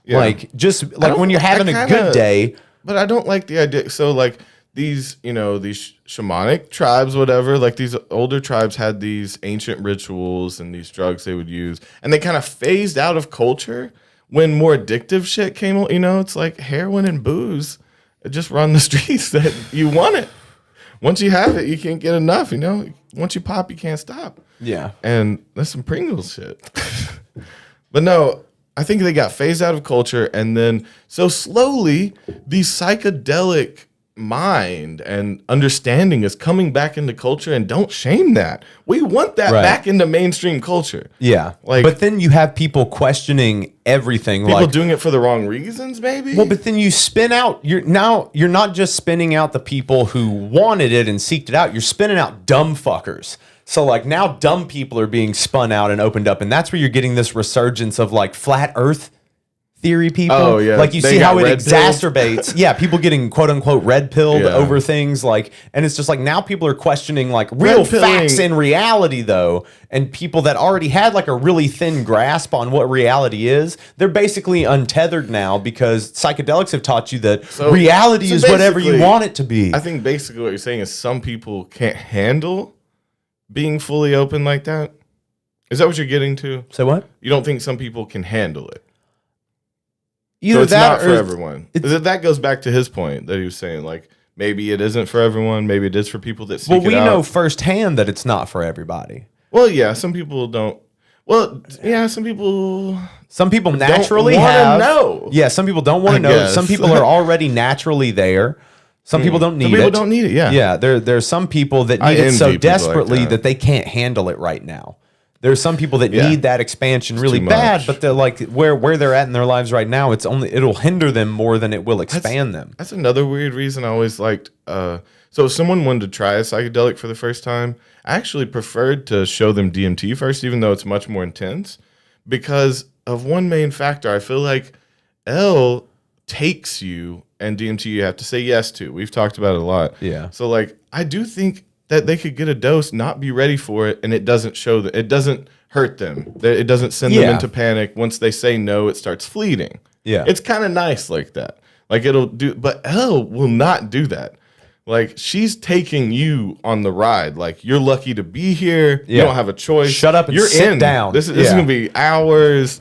Yeah. Like just like when you're having a good day. But I don't like the idea. So like these, these shamanic tribes, whatever, like these older tribes had these ancient rituals and these drugs they would use, and they kind of phased out of culture when more addictive shit came. It's like heroin and booze. Just run the streets that you want it. Once you have it, you can't get enough, Once you pop, you can't stop. Yeah. And that's some Pringles shit. But no, I think they got phased out of culture. And then, so slowly, these psychedelic mind and understanding is coming back into culture, and don't shame that. We want that Right. back into mainstream culture. Yeah. Like- but then you have people questioning everything. People like, doing it for the wrong reasons, maybe. well, but then you spin out. You're not just spinning out the people who wanted it and seeked it out. You're spinning out dumb fuckers. So like now, dumb people are being spun out and opened up, and that's where you're getting this resurgence of like flat Earth theory people. Oh, yeah. Like you They see how got it red exacerbates. Yeah, people getting quote unquote red pilled Yeah. over things like, and it's just like now people are questioning like real Red pilling- facts in reality though, and people that already had like a really thin grasp on what reality is, they're basically untethered now because psychedelics have taught you that reality is whatever you basically, want it to be. I think basically what you're saying is some people can't handle being fully open like that. Is that what you're getting to? Say what? You don't think some people can handle it? Either So it's that not for or everyone. That goes back to his point that he was saying, like, maybe it isn't for everyone. Maybe it is for people that seek well, it we out. know firsthand that it's not for everybody. Well, yeah, some people don't. Well, yeah, some people. Some people naturally wanna have. know. Yeah, some people don't want I to know. guess. Some people are already naturally there. Some people don't need Some people it. don't need it, yeah. Yeah, there's some people that I need it so envy people like desperately that. that they can't handle it right now. There's some people that Yeah. need that expansion really too bad, much. but they're like where they're at in their lives right now, it'll hinder them more than it will expand them. That's another weird reason I always liked. So if someone wanted to try a psychedelic for the first time, I actually preferred to show them DMT first, even though it's much more intense, because of one main factor. I feel like L takes you, and DMT you have to say yes to. We've talked about it a lot. Yeah. So like, I do think that they could get a dose, not be ready for it, and it doesn't show that it doesn't hurt them. That it doesn't send them Yeah. into panic. Once they say no, it starts fleeting. Yeah. It's kind of nice like that. Like it'll do, but Elle will not do that. Like she's taking you on the ride. Like you're lucky to be here. You Yeah. don't have a choice. Shut up and you're sit in. down. This is Yeah. gonna be hours.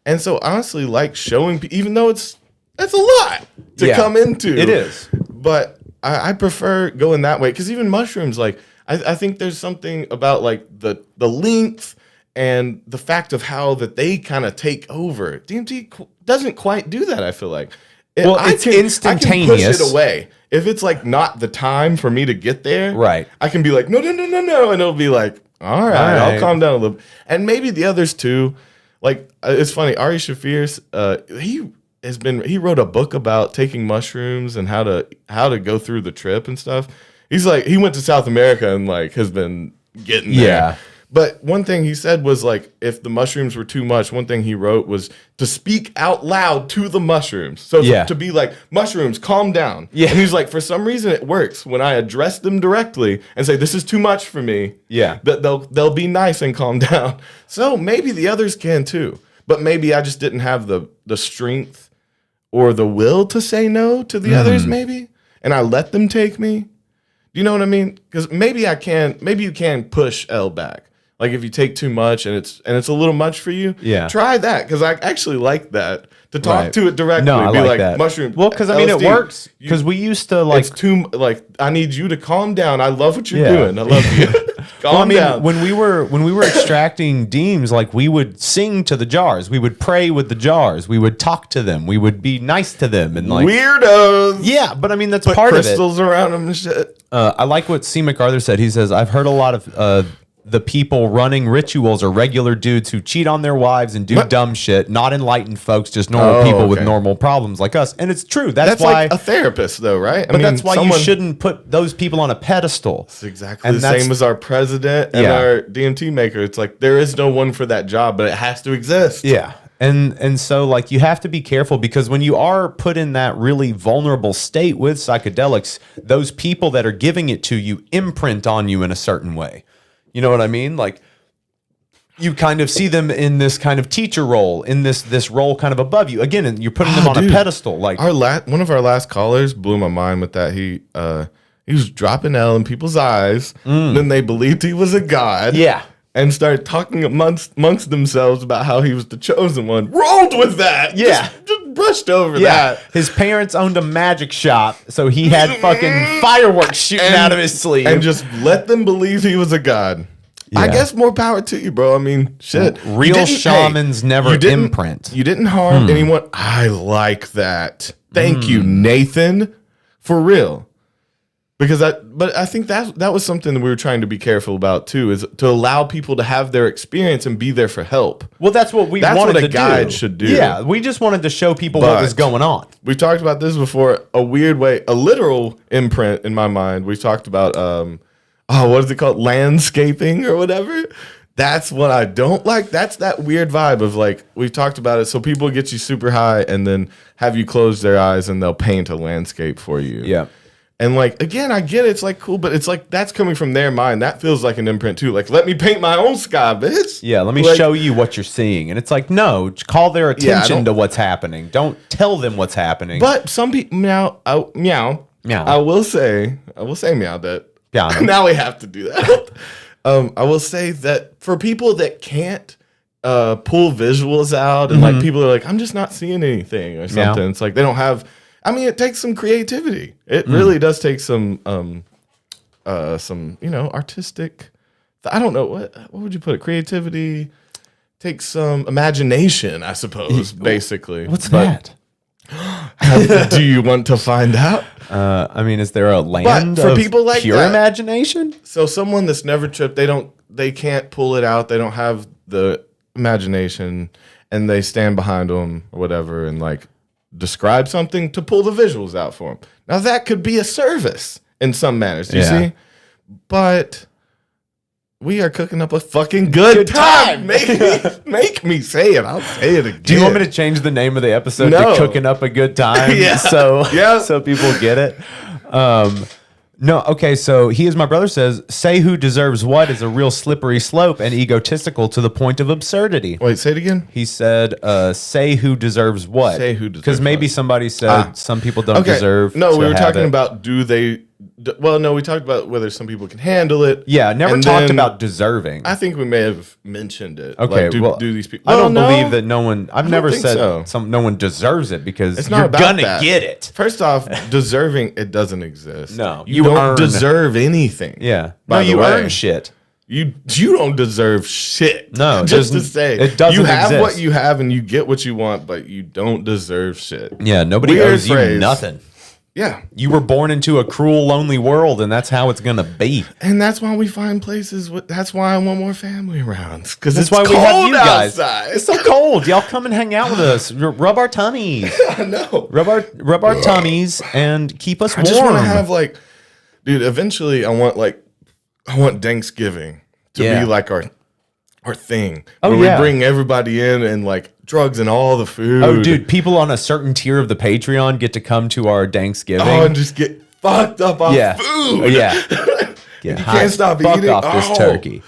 And so honestly, like showing, even though it's a lot to Yeah. come into. It is. But I prefer going that way because even mushrooms, like I think there's something about like the length and the fact of how that they kind of take over. DMT doesn't quite do that. I feel like. Well, it's I can instantaneous. push it away if it's like not the time for me to get there. Right. I can be like no, and it'll be like all right, I'll calm down a little, and maybe the others too. Like it's funny, Ari Shafir, he wrote a book about taking mushrooms and how to go through the trip and stuff. He's like he went to South America and like has been getting there. Yeah. But one thing he said was like if the mushrooms were too much, one thing he wrote was to speak out loud to the mushrooms. So Yeah. to be like, mushrooms, calm down. Yeah. And he's like, for some reason it works when I address them directly and say, this is too much for me. Yeah. That they'll be nice and calm down. So maybe the others can too. But maybe I just didn't have the strength or the will to say no to the others, maybe. And I let them take me. Do you know what I mean? Because maybe you can push L back. Like if you take too much and it's a little much for you, Yeah. try that. Because I actually like that to talk Right. to it directly. No, I be like that. mushroom. Well, because I mean, it LSD, works. you- Because we used to like it's too like I need you to calm down. I love what you're Yeah. doing. I love you. Calm Well, I mean, down. when we were extracting deems, like we would sing to the jars, we would pray with the jars, we would talk to them, we would be nice to them, and like Weirdos. yeah. But I mean, that's Put part of it. crystals around them and shit. I like what C. MacArthur said. He says, "I've heard a lot of the people running rituals are regular dudes who cheat on their wives and do What? dumb shit, not enlightened folks, just normal Oh, people with okay. normal problems like us." And it's true. That's why. like a therapist, though, right? but that's why you shouldn't put those people on a pedestal. It's exactly And the that's- same as our president and Yeah. our DMT maker. It's like there is no one for that job, but it has to exist. Yeah. And so like you have to be careful because when you are put in that really vulnerable state with psychedelics, those people that are giving it to you imprint on you in a certain way. You know what I mean? Like you kind of see them in this kind of teacher role, in this role kind of above you. Again, and you're putting them on dude. a pedestal. Like One of our last callers blew my mind with that. He was dropping L in people's eyes. Then they believed he was a god. Yeah. And started talking amongst themselves about how he was the chosen one. Rolled with that. Yeah. Just brushed over yeah, that. his parents owned a magic shop, so he had fucking fireworks shooting out of his sleeve. And just let them believe he was a god. I Yeah. guess more power to you, bro. I mean, shit. Real You didn't- shamans never you didn't- imprint. You didn't harm anyone. I like that. Thank you, Nathan. For real. Because but I think that was something that we were trying to be careful about too, is to allow people to have their experience and be there for help. Well, that's what we That's wanted what a to guide do. should do. Yeah, we just wanted to show people what was But- going on. We've talked about this before. A weird way, a literal imprint in my mind. We've talked about what is it called? Landscaping or whatever. That's what I don't like. That's that weird vibe of like, we've talked about it. So people get you super high and then have you close their eyes and they'll paint a landscape for you. Yeah. And like, again, I get it. It's like cool, but it's like, that's coming from their mind. That feels like an imprint too. Like, let me paint my own sky, bitch. Yeah, let me Like, show you what you're seeing. And it's like, no, call their attention don't- to what's happening. Don't tell them what's happening. But some people, meow. I will say meow that. Yeah. Now we have to do that. I will say that for people that can't pull visuals out and like people are like, I'm just not seeing anything or something. Meow. It's like they don't have. I mean, it takes some creativity. It really does take some artistic. I don't know what would you put it? Creativity takes some imagination, I suppose. Basically, What's that? do you want to find out? I mean, is there a land for of people like pure that- imagination? So someone that's never tripped, they can't pull it out. They don't have the imagination, and they stand behind them or whatever, and like describe something to pull the visuals out for them. Now that could be a service in some manners, you see? But we are cooking up a fucking good time. Make me say it. I'll say it again. Do you want me to change the name of the episode No. to Cooking Up a Good Time? Yeah. So people get it. No, okay, so he is my brother says, say who deserves what is a real slippery slope and egotistical to the point of absurdity. Wait, say it again. He said, say who deserves what. Say who deserves Because maybe what. somebody said some people don't deserve No, to we were have talking it. about we talked about whether some people can handle it. Yeah, never And talked then about deserving. I think we may have mentioned it. Okay, like, do these people? I don't know. believe that no one. I've don't never think said so. no one deserves it because It's not you're about gonna that. get it. First off, deserving it doesn't exist. No, you you don't earn- deserve anything. Yeah, By no, the you way. earn shit. You don't deserve shit. No, just to doesn't- say it doesn't you have exist. what you have and you get what you want, but you don't deserve shit. Yeah, nobody Weird owes you phrase. nothing. Yeah, You were born into a cruel, lonely world, and that's how it's gonna be. and that's why we find places. That's why I want more family around because That's it's why cold we have you guys. outside. It's so cold. Y'all come and hang out with us. Rub our tummies. I know. Rub our tummies and keep us I warm. just want to have like, dude. Eventually, I want Thanksgiving to Yeah. be like our thing. Oh, where yeah. we bring everybody in and like drugs and all the food. Oh, dude, people on a certain tier of the Patreon get to come to our Thanksgiving. Oh, and just get fucked up on yeah. food. Yeah. Get high can't stop fuck eating. off this Oh. turkey.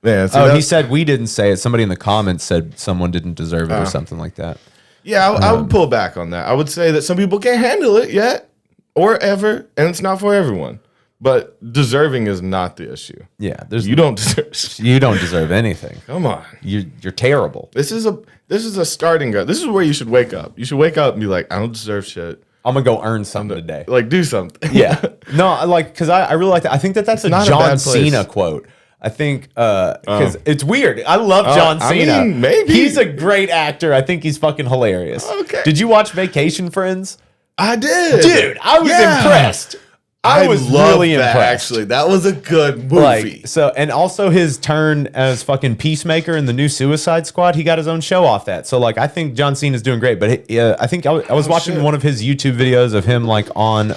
Man, so Oh, he that's- said we didn't say it. Somebody in the comments said someone didn't deserve it or something like that. yeah, I would pull back on that. I would say that some people can't handle it yet or ever, and it's not for everyone. But deserving is not the issue. Yeah, there's You don't deserve shit. you don't deserve anything. Come on. You're terrible. This is a starting gun. This is where you should wake up. You should wake up and be like, I don't deserve shit. I'm gonna go earn something today. Like, do something. Yeah. No, I like because I really like that. I think that's a not a John bad place. Cena quote. I think because it's weird. I love John I Cena. mean, maybe. He's a great actor. I think he's fucking hilarious. Okay. Did you watch Vacation Friends? I did. Dude, I was Yeah. impressed. I was loved really that, impressed. Actually, that was a good movie. Like so, and also his turn as fucking Peacemaker in the new Suicide Squad. He got his own show off that. So like, I think John Cena's doing great. But I think I was watching shit. one of his YouTube videos of him like on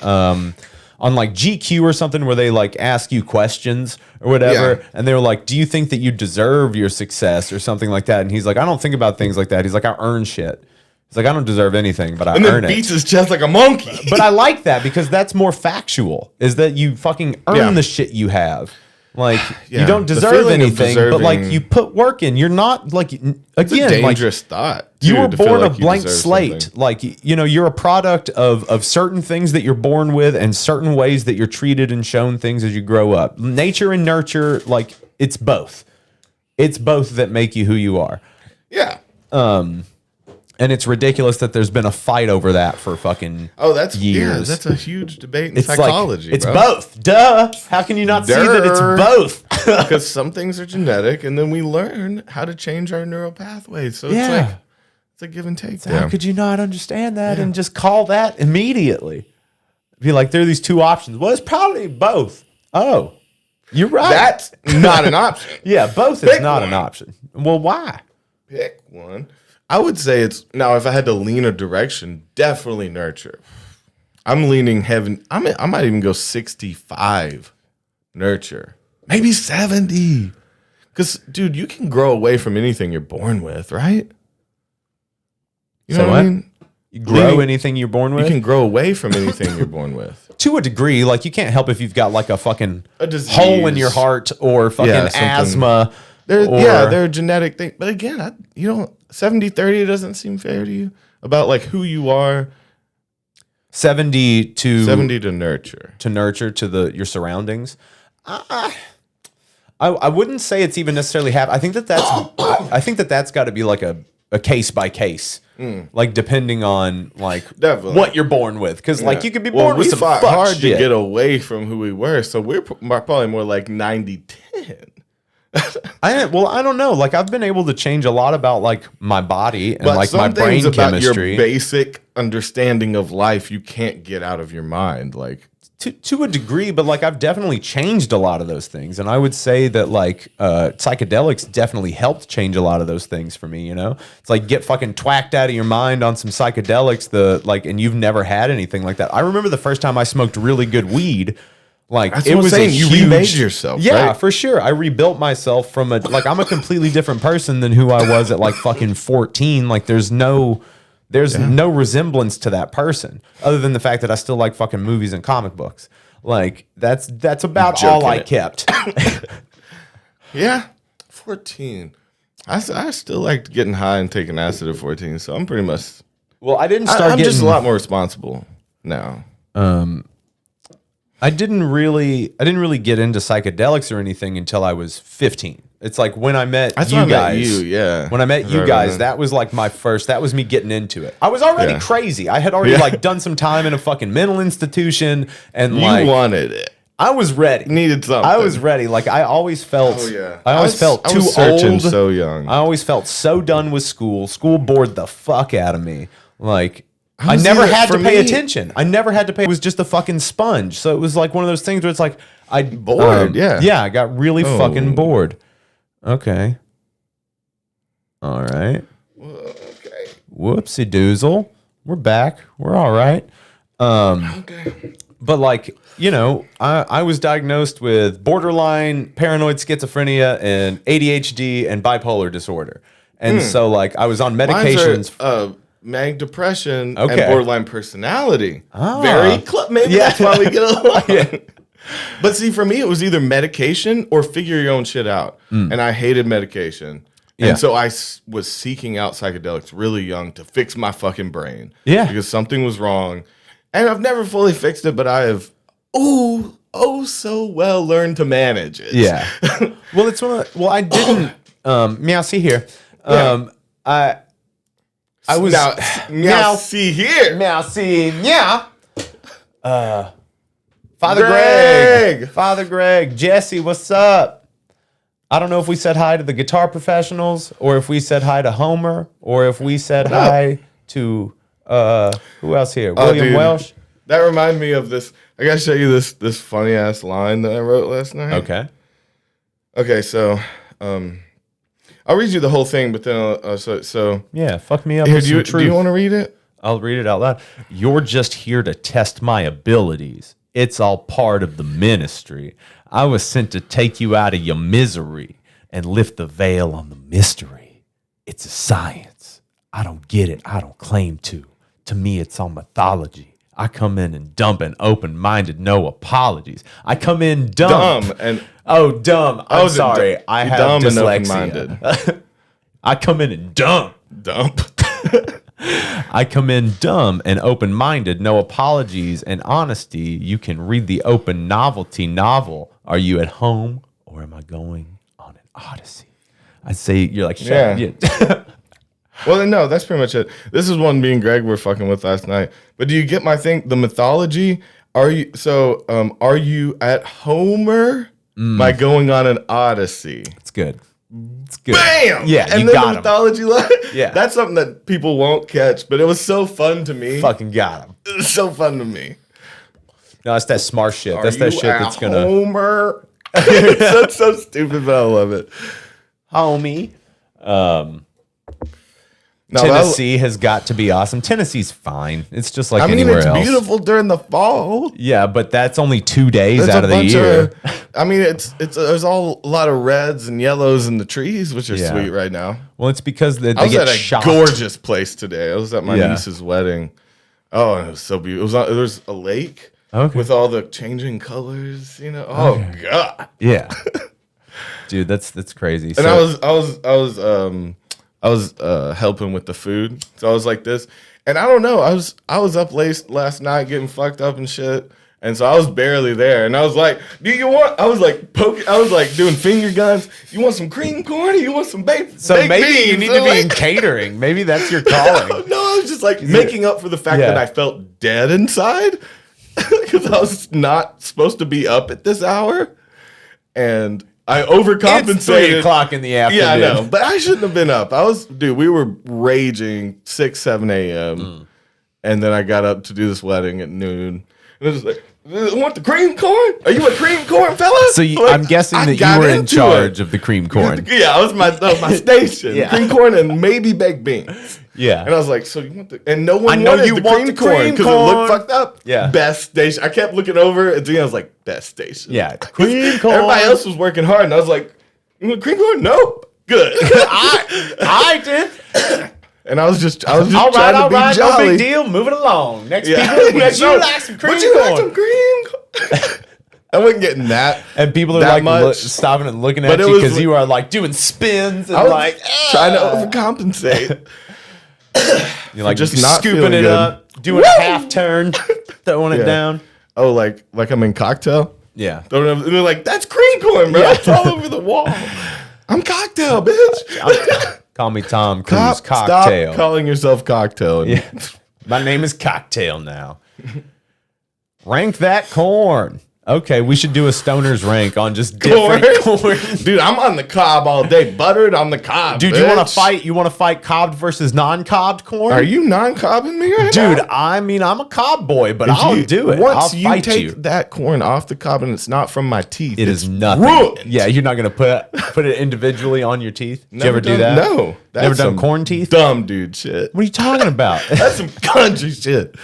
like GQ or something where they like ask you questions or whatever, Yeah. and they were like, "Do you think that you deserve your success or something like that?" And he's like, "I don't think about things like that." He's like, "I earn shit." He's like, "I don't deserve anything, but I and earn then it." beats his chest like a monkey. But I like that because that's more factual. Is that you fucking earn Yeah. the shit you have. Like Yeah. you don't The deserve feeling of anything, but like deserving- you put work in. You're not like it's again a like dangerous thought. you too, were to feel born like a you blank deserve slate. something. Like you know, you're a product of certain things that you're born with and certain ways that you're treated and shown things as you grow up. Nature and nurture, like it's both. It's both that make you who you are. Yeah. And it's ridiculous that there's been a fight over that for fucking Oh, that's years. Yeah, that's a huge debate in It's psychology. like, it's bro. both. Duh. How can you not see that it's Durr. both? Because some things are genetic, and then we learn how to change our neural pathways. So Yeah. it's like it's a give and take. How could you not understand that and just call that immediately? be like, there are these two options. Well, it's probably both. Oh, you're right. That's not an option. Yeah, both is not an option. Well, why? Pick one. I would say it's now. If I had to lean a direction, definitely nurture. I'm leaning heaven. I might even go 65 nurture, maybe 70. Because, dude, you can grow away from anything you're born with, right? You know what I mean? You grow anything you're born with? You can grow away from anything you're born with. To a degree. Like, you can't help if you've got, like, a fucking disease. hole in your heart or fucking asthma. They're genetic things. But again, 70-30 doesn't seem fair to you about, like, who you are. 70 to nurture. To nurture to your surroundings. I wouldn't say it's even necessarily I think that's got to be like a case by case, like depending on like what you're born with, because like you could be born with some fought fuck hard shit. to get away from who we were, so we're probably more like 90-10. I don't know. Like I've been able to change a lot about like my body and but like my brain about chemistry. Your basic understanding of life, you can't get out of your mind, like. To a degree, but like I've definitely changed a lot of those things, and I would say that like psychedelics definitely helped change a lot of those things for me. It's like get fucking twacked out of your mind on some psychedelics, and you've never had anything like that. I remember the first time I smoked really good weed. Like That's it what was I'm saying. You huge, remade yourself. Yeah, right? for sure. I rebuilt myself from I'm a completely different person than who I was at like fucking 14. Like there's no resemblance to that person other than the fact that I still like fucking movies and comic books. Like that's about all I kept. Yeah, 14. I still liked getting high and taking acid at 14, so I'm pretty much. Well, I didn't start. I'm getting, just a lot more responsible now. I didn't really get into psychedelics or anything until I was 15. It's like when I met you guys. When I met you guys, that was like my first. That was me getting into it. I was already crazy. I had already like done some time in a fucking mental institution, and you wanted it. I was ready. Needed something. I was ready. Like I always felt. Oh yeah. I always felt too searching old. So young. I always felt so done with school. School bored the fuck out of me. Like. I never had to pay attention. I never had to pay. It was just a fucking sponge. So it was like one of those things where it's like bored. Yeah, I got really fucking bored. Okay. All right. Okay. Whoopsie doozle. We're back. We're all right. Okay. But like, I was diagnosed with borderline paranoid schizophrenia and ADHD and bipolar disorder. And so like I was on medications. Manic depression and borderline personality. Very maybe Yeah. that's why we get along. Yeah. But see, for me, it was either medication or figure your own shit out. And I hated medication. And so I was seeking out psychedelics really young to fix my fucking brain. Yeah. Because something was wrong. And I've never fully fixed it, but I have, so well learned to manage it. Yeah. Well, it's one of the, I didn't, meow, see here. I was now see here. Now see meow. Father Greg, Jesse, what's up? I don't know if we said hi to the guitar professionals, or if we said hi to Homer, or if we said hi to who else here? William dude, Welsh. That reminded me of this. I gotta show you this funny ass line that I wrote last night. Okay, so I'll read you the whole thing, but then so yeah, fuck me up. Here, with some truth. do you want to read it? I'll read it out loud. You're just here to test my abilities. It's all part of the ministry. I was sent to take you out of your misery and lift the veil on the mystery. It's a science. I don't get it. I don't claim to. To me, it's all mythology. I come in and dump and open-minded, no apologies. I come in dumb. and dumb. I'm sorry. I have dumb dyslexia. And open-minded. I come in and dumb. I come in dumb and open-minded, no apologies and honesty. You can read the open novelty novel. Are you at home or am I going on an odyssey? I say you're like, shut up. Well, then, no, that's pretty much it. This is one me and Greg were fucking with last night. But do you get my thing? The mythology. Are you at Homer by going on an odyssey? It's good. It's good. Bam! Yeah, and you then got the mythology line. Yeah. That's something that people won't catch, but it was so fun to me. Fucking got him. It was so fun to me. No, that's that smart shit. Are That's that you shit a that's gonna Homer. That's so stupid, but I love it. homie. No, Tennessee has got to be awesome. Tennessee's fine. It's just like I mean, anywhere it's else. beautiful during the fall. Yeah, but that's only 2 days There's out a of the bunch year. I mean, there's all a lot of reds and yellows in the trees, which are Yeah. sweet right now. Well, it's because they I was get at a shot. gorgeous place today. I was at my Yeah. niece's wedding. Oh, and it was so beautiful. There's a lake with all the changing colors. You know. Oh God. Yeah, dude, that's crazy. And I was helping with the food, so I was like this, and I don't know. I was up late last night getting fucked up and shit, and so I was barely there. And I was like, "Do you want?" I was like poking. I was like doing finger guns. You want some cream corn? Or you want some baked? So baked maybe you beans? need And to be like- in catering. Maybe that's your calling. No, I was just like making up for the fact that I felt dead inside because I was not supposed to be up at this hour, and I overcompensated. It's 3 o'clock in the afternoon. Yeah, I know, but I shouldn't have been up. We were raging 6, 7 a.m. And then I got up to do this wedding at noon. And it was like, want the cream corn? Are you a cream corn fella? So I'm guessing I that got you were in into charge it. of the cream corn. Yeah, that was my station. Yeah. Cream corn and maybe baked beans. Yeah. And I was like, so you want the, and no one I know wanted you the want cream the corn cream because it corn. looked fucked up. Yeah. Best station. I kept looking over at the end. I was like, best station. Yeah. Cream corn. Everybody else was working hard. And I was like, you want cream corn? Nope. Good. I did. And I was just All trying right, to be no jolly. big deal. Moving along. Next Yeah. people, would Next you one. like some cream Would you like corn? some cream corn? I wasn't getting that. And people are that like much. stopping and looking But at it you was because like- you are like doing spins and I was like trying to overcompensate. you're like just not scooping feeling it good. up, doing a half turn, throwing it Yeah. down. Oh, like I'm in cocktail? Yeah. And they're like, that's cream corn, bro. Yeah. It's all over the wall. I'm cocktail, bitch. Call me Tom Cruise. Stop Cocktail. calling yourself cocktail. Yeah. My name is Cocktail now. Rank that corn. Okay, we should do a stoner's rank on just different corn. Dude, I'm on the cob all day. Buttered on the cob. Dude, bitch. you want to fight? You want to fight cobbed versus non-cobbed corn? Are you non-cobbing me right now? Dude, I mean, I'm a cob boy, but If I'll you- do it. Once I'll you fight take you. that corn off the cob and it's not from my teeth, It it's is nothing. ruined. Yeah, you're not gonna put it individually on your teeth. Did you ever do that? No. Never done some corn teeth? Dumb dude shit. What are you talking about? That's some country shit.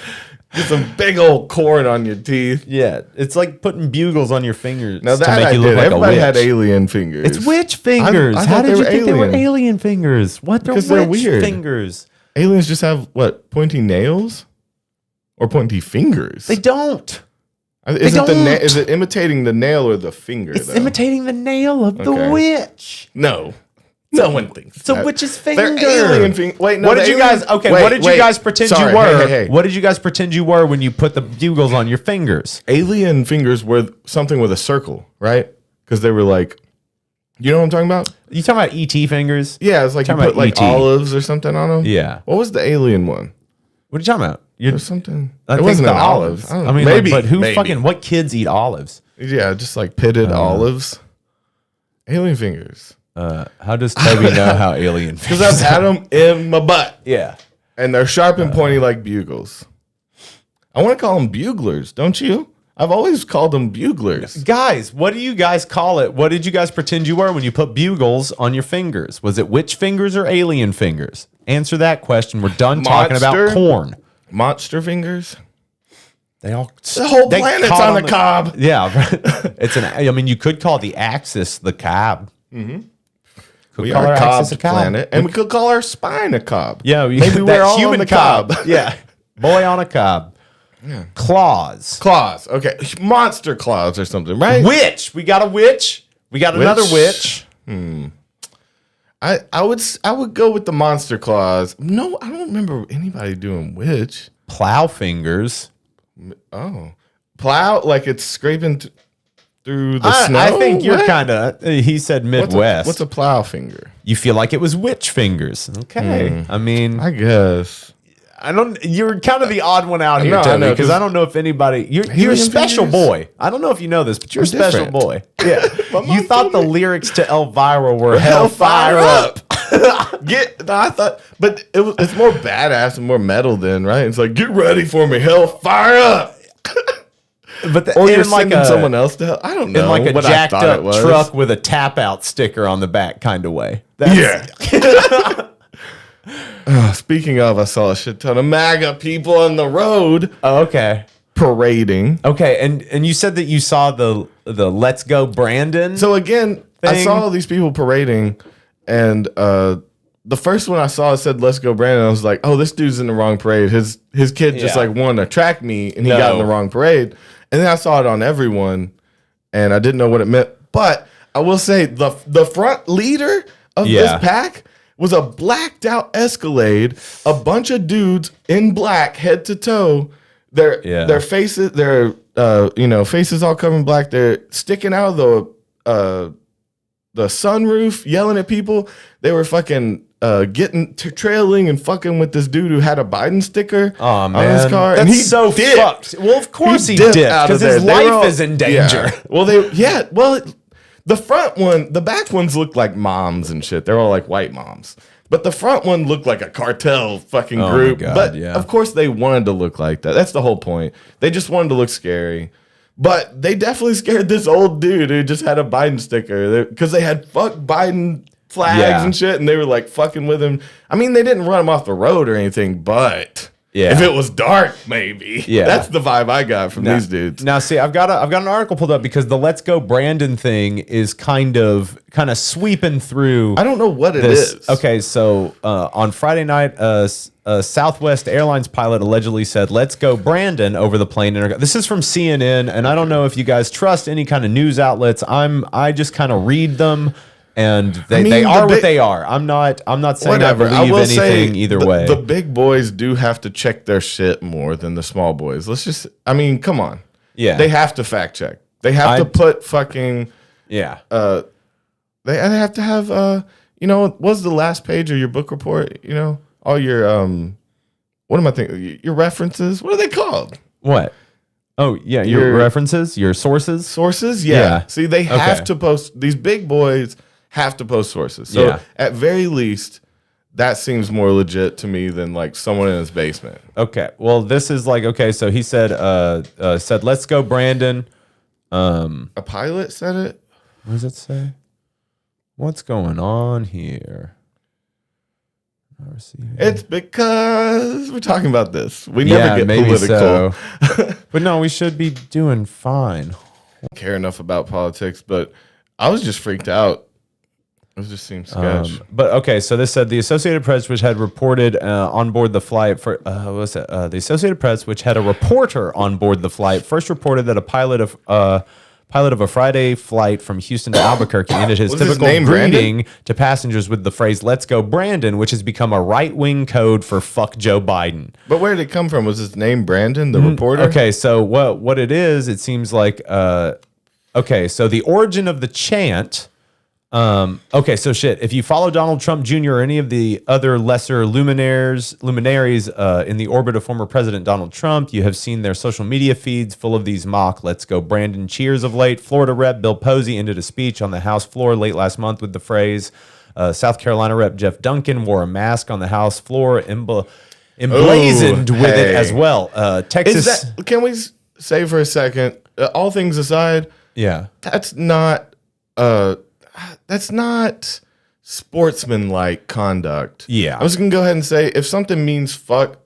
Get some big old corn on your teeth. Yeah, it's like putting bugles on your fingers Now to that make I you look did. like Everybody a witch. had alien fingers. It's witch fingers. I How thought did they you were think they were alien. alien fingers? What? They're Because they're witch weird. fingers. Aliens just have what? Pointy nails or pointy fingers? They don't. Is don't. it imitating the nail or the finger? It's though? imitating the nail of the Okay. witch. No. No one thinks It's a that. witch's They're finger. alien finger. Wait, no. What the did you alien- guys? Okay, Wait, what did you wait. guys pretend Sorry, you were? hey. What did you guys pretend you were when you put the bugles on your fingers? Alien fingers were something with a circle, right? Because they were like, you know what I'm talking about? You talking about ET fingers? Yeah, it's like you Talking put about like ET. olives or something on them. Yeah. What was the alien one? What are you talking about? It was something. I it think wasn't the an olive. olives. I don't know. I mean, maybe. but who maybe. fucking? What kids eat olives? Yeah, just like pitted olives. Alien fingers. How does Toby know how alien Because fingers? I've had them in my butt. Yeah. And they're sharp and pointy like bugles. I want to call them buglers, don't you? I've always called them buglers. Guys, what do you guys call it? What did you guys pretend you were when you put bugles on your fingers? Was it witch fingers or alien fingers? Answer that question. We're done talking about Monster? corn. Monster fingers? They all The whole they planet's caught on the cob. Yeah, it's an. I mean, you could call the axis the cob. Mm-hmm. Could We call are our a axis cob planet. And we could call our spine a cob. Yeah, Maybe that we're all human on the cob. Yeah, boy on a cob. Claws. Claws. Okay. Monster claws or something, right? Witch. We got a witch. We got another witch. I would go with the monster claws. No, I don't remember anybody doing witch. Plow fingers. Oh. Plow, like it's scraping through the snow? I think you're What? kind of. He said Midwest. What's a plow finger? You feel like it was witch fingers. Okay. I mean, I guess. I don't. You're kind of the odd one out here, No, I Toby, know, because 'cause I don't know if anybody. You're a alien special fingers? boy. I don't know if you know this, but you're a I'm special different. boy. Yeah. My mom You thought told the me. lyrics to Elvira were Hellfire hellfire up. I thought, but it's more badass and more metal then, right? It's like, get ready for me, hell, fire up. or you're in like sending a- someone else to help. I don't know in like a what jacked I thought up it was. truck with a tap out sticker on the back kind of way. That's, Speaking of, I saw a shit ton of MAGA people on the road Oh, okay. parading. Okay, and you said that you saw the Let's Go Brandon. So again, I Thing. saw all these people parading, and the first one I saw said "Let's go, Brandon." I was like, "Oh, this dude's in the wrong parade. His kid just Yeah. like wanted to track me, and he got in the wrong parade." And then I saw it on everyone, and I didn't know what it meant. But I will say the front leader of this pack was a blacked out Escalade, a bunch of dudes in black, head to toe. Their faces, faces all covered in black. They're sticking out of the sunroof, yelling at people. They were fucking trailing and fucking with this dude who had a Biden sticker on his car. That's and he so dipped. fucked. Well, of course he dipped dipped out of because his there. They were life all- is in danger. Yeah. Well, the front one, the back ones looked like moms and shit. They're all like white moms. But the front one looked like a cartel fucking my group. God, but yeah. of course they wanted to look like that. That's the whole point. They just wanted to look scary. But they definitely scared this old dude who just had a Biden sticker because they had fuck Biden flags and shit, and they were like fucking with him. I mean, they didn't run him off the road or anything, but if it was dark, maybe. Yeah. That's the vibe I got from these dudes. Now, see, I've got an article pulled up because the Let's Go Brandon thing is kind of sweeping through. I don't know what it this. is. Okay, so on Friday night, a Southwest Airlines pilot allegedly said, "Let's go, Brandon," over the plane. This is from CNN, and I don't know if you guys trust any kind of news outlets. I just kind of read them, and they are what they are. I'm not saying Whatever. I believe anything either way. The big boys do have to check their shit more than the small boys. Come on. Yeah. They have to fact check. They have to put fucking, yeah. they have to have, what's the last page of your book report? All your, what am I thinking? Your references? What are they called? What? Oh, yeah, your references, your sources? Sources? Yeah. See, they have to post, these big boys have to post sources. So at very least, that seems more legit to me than like someone in his basement. Okay. Well, this is like, okay, so he said, "Let's go, Brandon." A pilot said it? What does it say? What's going on here? It's because we're talking about this. We never get maybe political. so. But no, we should be doing fine. I don't care enough about politics, but I was just freaked out. It just seemed sketch. But okay, so this said the Associated Press, which had reported on board the flight for the Associated Press, which had a reporter on board the flight, first reported that a pilot of a Friday flight from Houston to Albuquerque ended his Was his typical name greeting to passengers with the phrase "Let's go, Brandon," which has become a right-wing code for "fuck Joe Biden." But where did it come from? Was his name Brandon, the reporter? Okay, so what it is, it seems like okay, so the origin of the chant. Okay, so shit. If you follow Donald Trump Jr. or any of the other lesser luminaries in the orbit of former President Donald Trump, you have seen their social media feeds full of these mock "Let's go, Brandon" cheers of late. Florida Rep Bill Posey ended a speech on the House floor late last month with the phrase. South Carolina Rep Jeff Duncan wore a mask on the House floor, emblazoned with it as well. Texas. Can we say for a second? All things aside, Yeah. that's not sportsman-like conduct. Yeah. I was gonna go ahead and say if something means fuck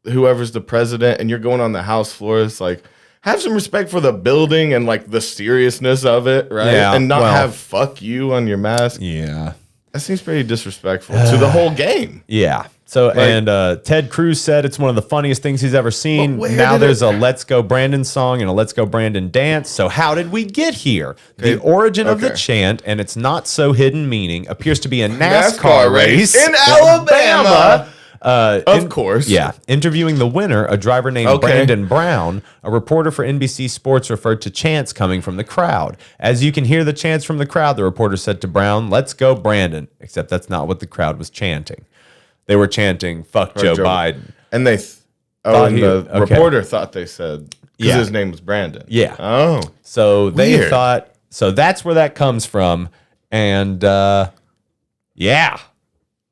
whoever's the president and you're going on the House floor, it's like have some respect for the building and like the seriousness of it, right? Yeah, And not well- have fuck you on your mask. Yeah. That seems pretty disrespectful to the whole game. Yeah. So and Ted Cruz said it's one of the funniest things he's ever seen. But where Now did there's a "Let's Go Brandon" song and a "Let's Go Brandon" dance. So how did we get here? The origin of the chant and its not so hidden meaning appears to be a NASCAR race in Alabama. Of course. Yeah. Interviewing the winner, a driver named Brandon Brown, a reporter for NBC Sports referred to chants coming from the crowd. As you can hear the chants from the crowd, the reporter said to Brown, "Let's go, Brandon." Except that's not what the crowd was chanting. They were chanting, "Fuck Joe Biden." And they, reporter thought they said, because his name was Brandon. Yeah. Oh. So they Weird. thought, so that's where that comes from. And yeah.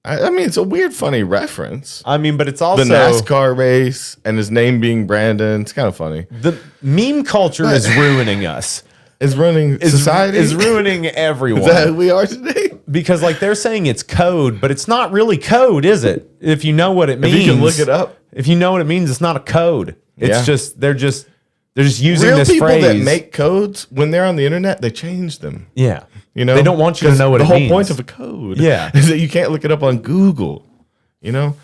I mean, it's a weird, funny reference. I mean, but it's also The NASCAR race and his name being Brandon. It's kind of funny. the meme culture is ruining us. It's ruining society. Is ruining everyone. Is that who we are today? Because like they're saying it's code, but it's not really code, is it? If you know what it means. If you can look it up. If you know what it means, it's not a code. It's Yeah. just they're just using Real this people phrase. that make codes, when they're on the internet, they change them. yeah. You know, They don't want you to 'Cause know what the it whole means. point of a code. Yeah. Is that you can't look it up on Google. You know,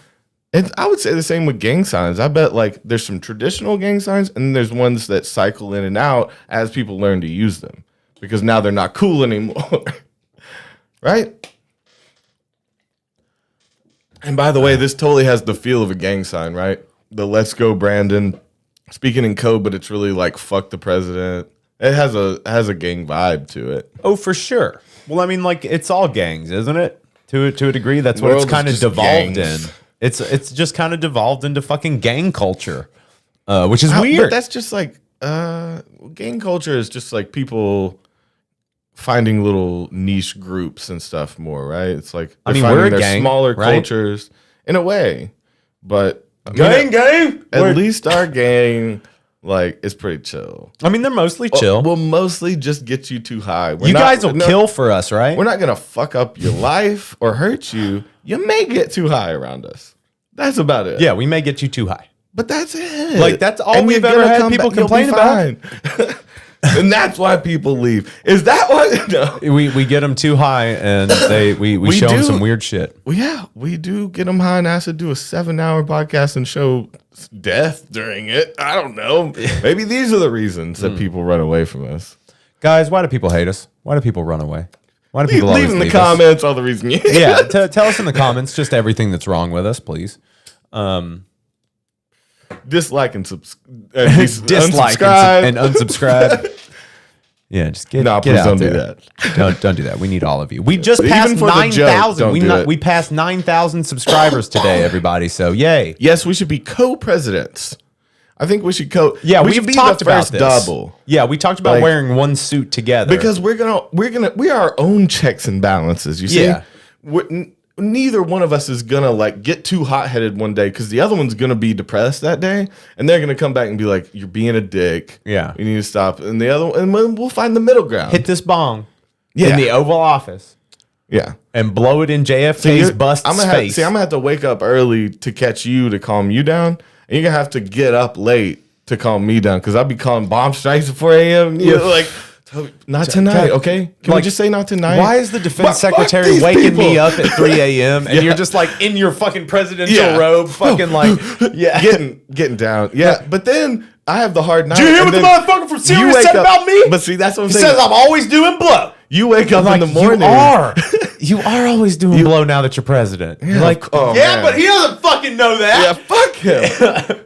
and I would say the same with gang signs. I bet like there's some traditional gang signs, and then there's ones that cycle in and out as people learn to use them because now they're not cool anymore. Right? And by the way, this totally has the feel of a gang sign, right? The "Let's Go Brandon," speaking in code, but it's really like "fuck the president." It has a gang vibe to it. Oh, for sure. Well, I mean, like it's all gangs, isn't it? To a degree, that's what World it's is kind of just devolved gangs. in. It's just kind of devolved into fucking gang culture, which is But weird. that's just like gang culture is just like people finding little niche groups and stuff more, right? It's like I they're mean, finding we're a their gang, smaller right? cultures in a way, but I mean, gang. At least our gang like is pretty chill. I mean, they're mostly chill. We'll mostly just get you too high. We're you not- guys will no, kill for us, right? We're not gonna fuck up your life or hurt you. You may get too high around us. That's about it. Yeah, we may get you too high. But that's it. Like, that's all And we've you're ever gonna had come people back, you'll complain be about. fine. And that's why people leave. Is that why? No. We get them too high, and we show them do. some weird shit. Well, yeah, we do get them high and acid, do a 7-hour podcast and show death during it. I don't know. Maybe these are the reasons that people run away from us. Guys, why do people hate us? Why do people run away? Why do people Leave always in the leave us? comments all the reason you Yeah, tell us in the comments just everything that's wrong with us, please. dislike and Dislike unsubscribe. and unsubscribe. Yeah, just get No, get please out don't do there. that. Don't do that. We need all of you. We just Even passed for the joke, 9,000. don't do it. We passed 9,000 subscribers today, everybody. So yay! Yes, we should be co-presidents. I think we should Yeah, we we've should be talked the about first this. double. Yeah, we talked about Like- wearing one suit together Because we are our own checks and balances. You see, Yeah. Neither one of us is gonna like get too hot headed one day because the other one's gonna be depressed that day, and they're gonna come back and be like, "You're being a dick. Yeah. you need to stop." And the other, and we'll find the middle ground. hit this bong Yeah. in the Oval Office Yeah, and blow it in So JFK's bust's I'm gonna face. I'm gonna have to wake up early to catch you to calm you down, and you're gonna have to get up late to calm me down because I'll be calling bomb strikes at 4 a.m. You're like, not tonight, okay? Can we like, just say not tonight? Why is the defense But fuck secretary these waking me people. up at 3 a.m. and Yeah. you're just like in your fucking presidential Yeah. robe, fucking like, yeah. getting down. Yeah, but then I have the hard night. Did you hear and what the then motherfucker from you Sirius wake said up- about me? But see, that's what I'm He saying. says I'm always doing blow. You wake up Like, in the morning. You are always doing blow now that you're president. You're like, oh, yeah, man. but he doesn't fucking know that. Yeah, fuck him.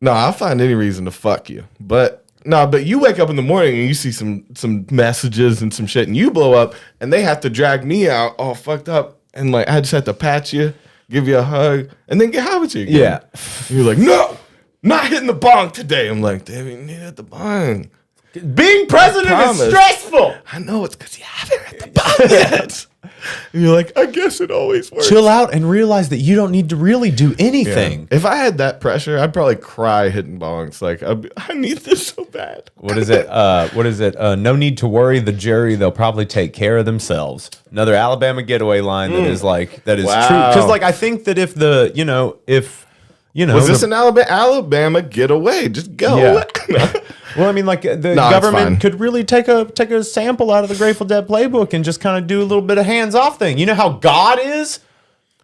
No, I'll find any reason to fuck you. But no, but you wake up in the morning and you see some messages and some shit, and you blow up, and they have to drag me out all fucked up, and like I just have to pat you, give you a hug, and then get high with you again. Yeah. And you're like, no, not hitting the bong today. I'm like, damn, you need to hit the bong. Being president is promise. stressful. I know it's because you haven't hit the bong yet. And you're like, I guess it always works. Chill out and realize that you don't need to really do Yeah. anything. If I had that pressure, I'd probably cry hitting bongs. Like, I need this so bad. What is it? No need to worry. The jury, they'll probably take care of themselves. Another Alabama getaway line that is Wow. true. Because like I think that if Was this an Alabama getaway? Just go. Yeah. Well, I mean, like the No, it's fine. government could really take a sample out of the Grateful Dead playbook and just kind of do a little bit of hands-off thing. You know how God is?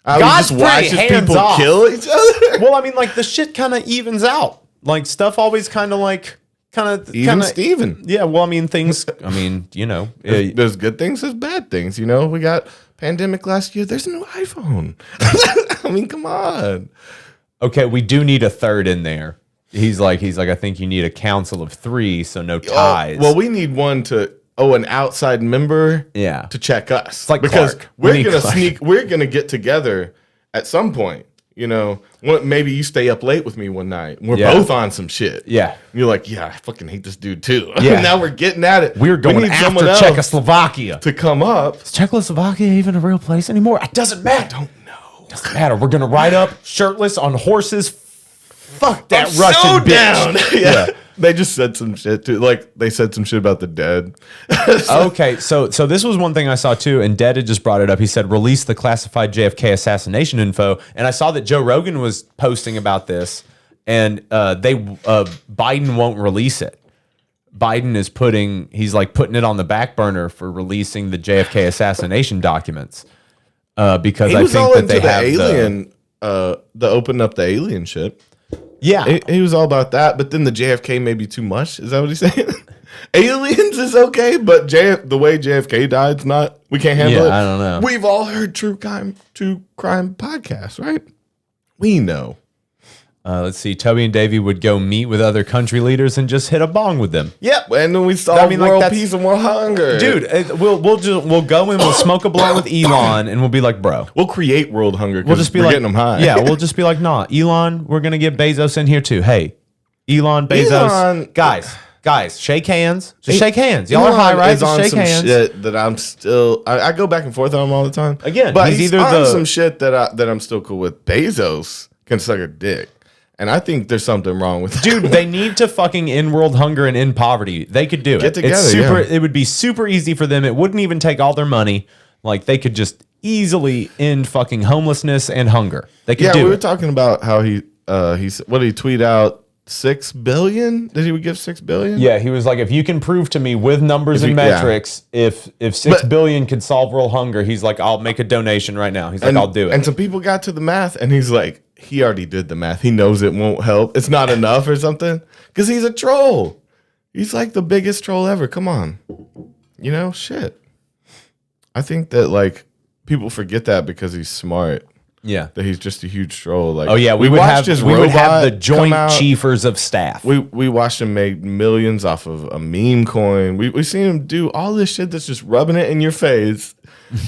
I would God's just watch pretty people hands-off. kill each other. Well, I mean, like the shit kind of evens out. Like stuff always kind of Even Steven. Yeah. Well, I mean, things. I mean, you know. There's good things, there's bad things. You know, we got pandemic last year. There's a new iPhone. I mean, come on. Okay, we do need a third in there. He's like, I think you need a council of 3, so no ties. Well, we need one an outside member Yeah. to check us. It's like because Clark. We need Clark. we're gonna get together at some point. You know, maybe you stay up late with me one night. We're Yeah. both on some shit. Yeah. And you're like, yeah, I fucking hate this dude too. Yeah. Now we're getting at it. We're We going need after someone else Czechoslovakia. to come up. Is Czechoslovakia even a real place anymore? It doesn't matter. Don't know. Doesn't matter. We're gonna ride up shirtless on horses. Fuck that I'm Russian so bitch. down. Yeah. They just said some shit too. Like they said some shit about the dead. Okay, so this was one thing I saw too, and Dead had just brought it up. He said, release the classified JFK assassination info. And I saw that Joe Rogan was posting about this, and Biden won't release it. Biden is putting it on the back burner for releasing the JFK assassination documents. Because He I was all think that into they have the alien, the open up the alien shit. Yeah. He was all about that, but then the JFK may be too much. Is that what he's saying? Aliens is okay, but the way JFK died's not. We can't handle it. I don't know. We've all heard true crime podcasts, right? We know. Let's see. Toby and Davey would go meet with other country leaders and just hit a bong with them. Yep, and then we solve world peace and world hunger, Dude. We'll go in, we'll smoke a blunt with Elon, and we'll be like, bro. We'll create world hunger. We'll just be we're like, getting them high. Yeah, we'll just be like, nah, Elon, we're gonna get Bezos in here too. Hey, Elon, Bezos, guys, shake hands. Just shake hands. Y'all are high, right? Is Just on shake some hands. shit that I'm still. I go back and forth on him all the time. Again, but he's he's either on the- some shit that I'm still cool with. Bezos can suck a dick, and I think there's something wrong with that. Dude, they need to fucking end world hunger and end poverty. They could do it. Get together, It's super. yeah. It would be super easy for them. It wouldn't even take all their money. Like they could just easily end fucking homelessness and hunger. They could Yeah, do we were it. talking about how what did he tweet out? 6 billion? Did he give 6 billion? Yeah, he was like, if you can prove to me with numbers and If you- yeah. metrics, if 6 billion could solve world hunger, he's like, I'll make a donation right now. He's like, I'll do it. And some people got to the math, and he's like, he already did the math. He knows it won't help. It's not enough or something. Because he's a troll. He's like the biggest troll ever. Come on. You know, shit. I think that like people forget that because he's smart. Yeah. That he's just a huge troll. Like, Oh yeah, we would watched have his we would have robot the joint come out. chiefers of staff. We watched him make millions off of a meme coin. We seen him do all this shit that's just rubbing it in your face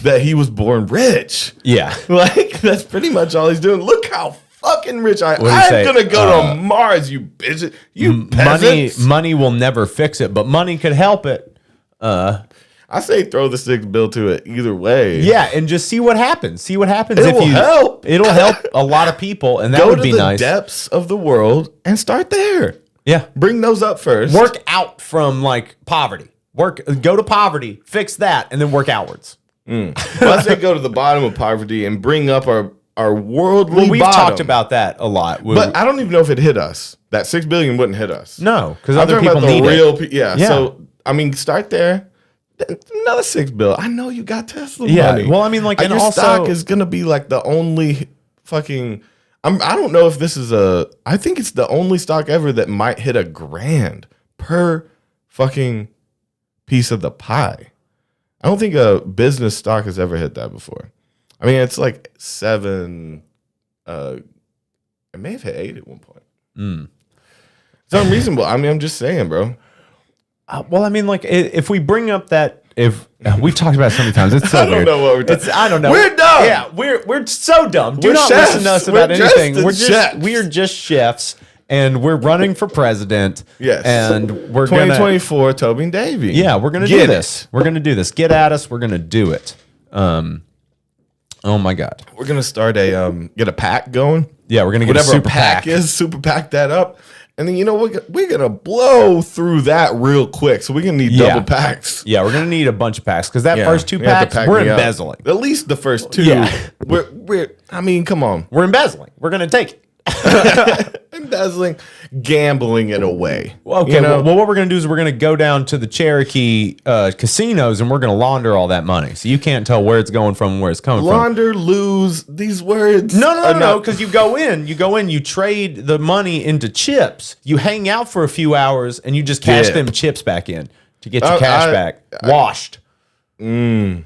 that he was born rich. Yeah. Like that's pretty much all he's doing. Look how fucking rich I am. What'd he say? I'm gonna go to Mars, you bitch. You peasants. Money will never fix it, but money could help it. I say throw the 6 bill to it either way. Yeah, and just see what happens. See what happens. It will help. It'll help a lot of people, and that Go would to be the nice. depths of the world and start there. Yeah. Bring those up first. Work out from like poverty. Go to poverty, fix that, and then work outwards. Well, I say go to the bottom of poverty and bring up our worldly Well, we've bottom. talked about that a lot. But I don't even know if it hit us. That 6 billion wouldn't hit us. No, because I'm other talking people about the need real it. yeah. Yeah. So I mean, start there. Then another 6 bill. I know you got Tesla Yeah, money. well, I mean, like, and your also- stock is gonna be like the only fucking. I don't know if this is I think it's the only stock ever that might hit $1,000 per fucking piece of the pie. I don't think a business stock has ever hit that before. I mean, it's like 7. It may have hit 8 at one point. It's unreasonable. I mean, I'm just saying, bro. Well, I mean, like if we bring up that, if we've talked about it so many times, it's so I don't weird. know what we're talking. I don't know. We're dumb. Yeah, we're so dumb. Do We're not chefs. listen to us We're about just anything. the chefs. We're just chefs, and we're running for president. Yes. and we're gonna 2024, Toby and Davey. yeah, we're gonna Get do it. this. We're gonna do this. Get at us. We're gonna do it. Oh my god. We're gonna start get a pack going. Yeah, we're gonna get Whatever a super pack is, super pack that up, and then we're gonna blow through that real quick. So we're gonna need Yeah. double packs. Yeah, we're gonna need a bunch of packs because that Yeah, first 2 you have to packs pack we're me up. embezzling. At least the first 2. Yeah. We're. I mean, come on, We're embezzling. We're gonna take it. embezzling, gambling it away. Okay, You know? well, what we're going to do is we're going to go down to the Cherokee casinos and we're going to launder all that money. So you can't tell where it's going from and where it's coming Launder, lose these words. from. No, are not- because you go in, you trade the money into chips. You hang out for a few hours and you just cash Dip. them chips back in to get your cash back. Washed. I'm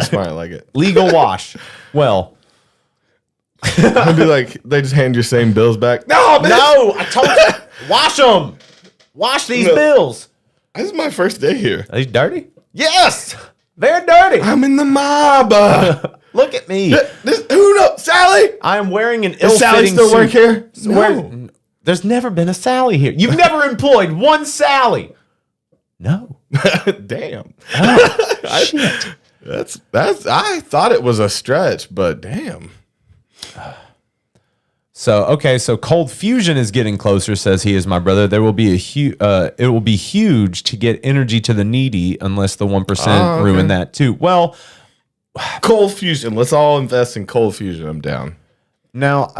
smart, I like it. Legal wash. Well, I'd be like, they just hand your same bills back. No, bitch! no, I told you. Wash them. Wash these No. bills. This is my first day here. Are these dirty? Yes. They're dirty. I'm in the mob. Look at me. Who knows? Sally? I am wearing an Does Sally ill-fitting still suit. work here? Where- there's never been a Sally here. You've never employed one Sally. No. Damn. Shit. That's I thought it was a stretch, but damn. So Cold Fusion is getting closer, says he is my brother. There will be it will be huge to get energy to the needy unless the 1% ruin that too. Well, Cold Fusion. Let's all invest in Cold Fusion. I'm down. now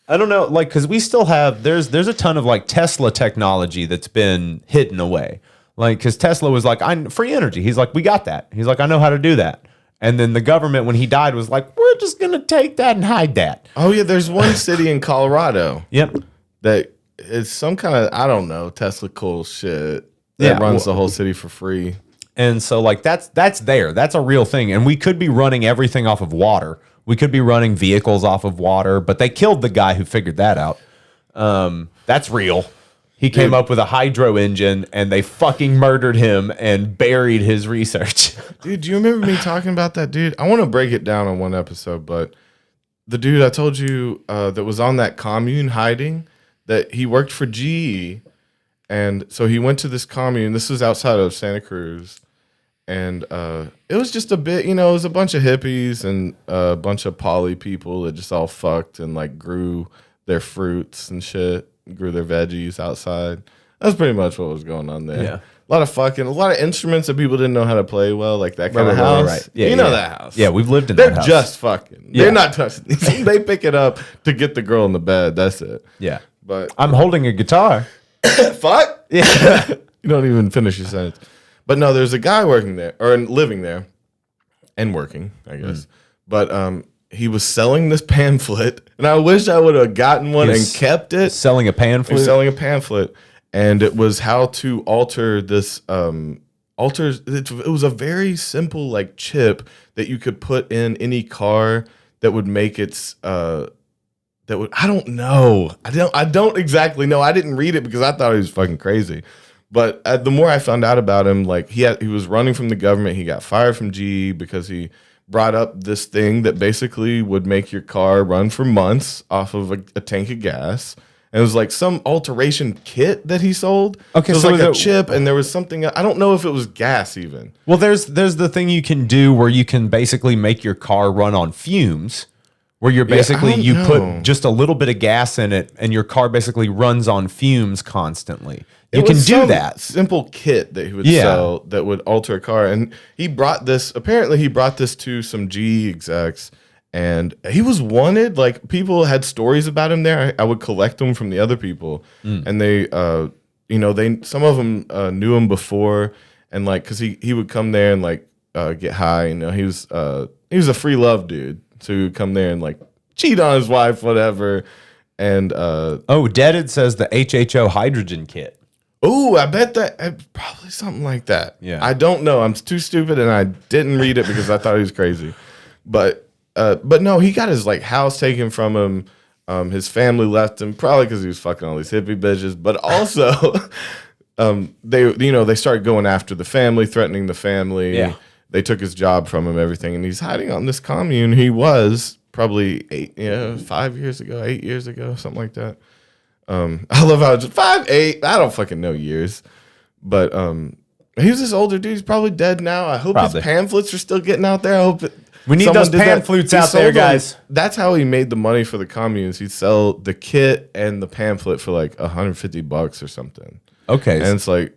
I don't know, like, because we still have there's a ton of like Tesla technology that's been hidden away. Like, because Tesla was like, I'm free energy. He's like, we got that. He's like, I know how to do that. And then the government, when he died, was like, we're just gonna take that and hide that. Oh yeah, there's one city in Colorado Yep. that is some kind of, I don't know, Tesla cool shit that runs the whole city for free. And so like that's there. That's a real thing. And we could be running everything off of water. We could be running vehicles off of water, but they killed the guy who figured that out. That's real. He came up with a hydro engine and they fucking murdered him and buried his research. Dude, do you remember me talking about that dude? I want to break it down on one episode, but the dude I told you that was on that commune hiding, that he worked for GE. And so he went to this commune. This was outside of Santa Cruz. And it was just a bit, it was a bunch of hippies and a bunch of poly people that just all fucked and like grew their fruits and shit, grew their veggies outside. That's pretty much what was going on there. Yeah. A lot of fucking, a lot of instruments that people didn't know how to play well, like that kind of house. Right. Yeah, you know that house. Yeah, we've lived in They're that house. just fucking. Yeah. They're not touching. They pick it up to get the girl in the bed. That's it. Yeah. But I'm holding a guitar. fuck. Yeah. You don't even finish your sentence. But no, there's a guy working there or living there and working, I guess. But he was selling this pamphlet, and I wish I would have gotten one and kept it. Selling a He pamphlet. was selling a pamphlet, and it was how to alter this. It was a very simple like chip that you could put in any car that would make its. I don't know. I don't exactly know. I didn't read it because I thought he was fucking crazy. But the more I found out about him, like he was running from the government. He got fired from GE because he brought up this thing that basically would make your car run for months off of a tank of gas. And it was like some alteration kit that he sold. Okay, so it was so like was a it- chip, and there was something. I don't know if it was gas even. Well, there's the thing you can do where you can basically make your car run on fumes, where you're basically don't you know. put just a little bit of gas in it, and your car basically runs on fumes constantly. You It can was do some that. simple kit that he would Yeah. sell that would alter a car, and he brought this. Apparently, he brought this to some GE execs, and he was wanted. Like people had stories about him there. I would collect them from the other people, and they, some of them knew him before, and like because he would come there and like get high. He was a free love dude, so he would come there and like cheat on his wife, whatever, and Oh, Deaded says the HHO hydrogen kit. oh, I bet that probably something like that. Yeah. I don't know. I'm too stupid, and I didn't read it because I thought he was crazy. But no, he got his like house taken from him. His family left him probably because he was fucking all these hippie bitches. But also, they started going after the family, threatening the family. Yeah. They took his job from him, everything, and he's hiding on this commune. He was probably 8 years ago, something like that. I love how it's 5, 8. I don't fucking know years, but he was this older dude. He's probably dead now. I hope Probably. his pamphlets are still getting out there. I hope We need someone those did that. pamphlets He out there, sold them. guys. That's how he made the money for the communes. He'd sell the kit and the pamphlet for like $150 or something. Okay. And it's like,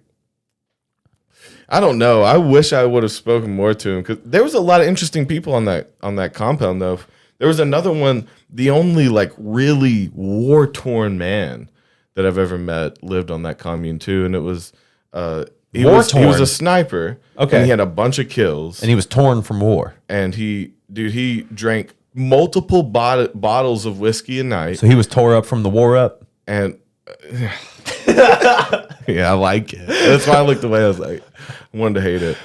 I don't know. I wish I would have spoken more to him because there was a lot of interesting people on that compound though. There was another one, the only like really war-torn man that I've ever met lived on that commune too, and it was he was War-torn? a sniper. Okay. And he had a bunch of kills, and he was torn from war. and he drank multiple bottles of whiskey a night, So he was tore up from the war up. and yeah, I like it. That's why I looked away. I was like, I wanted to hate it.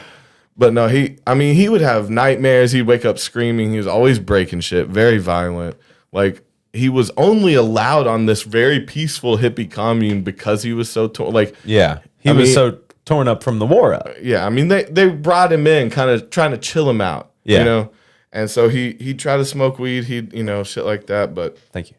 But no, he would have nightmares. He'd wake up screaming. He was always breaking shit, very violent. Like, he was only allowed on this very peaceful hippie commune because he was so torn. Like, Yeah. He I was mean- so torn up from the war up. yeah, I mean, they brought him in kind of trying to chill him out, Yeah. And so he tried to smoke weed, shit like that. But Thank you.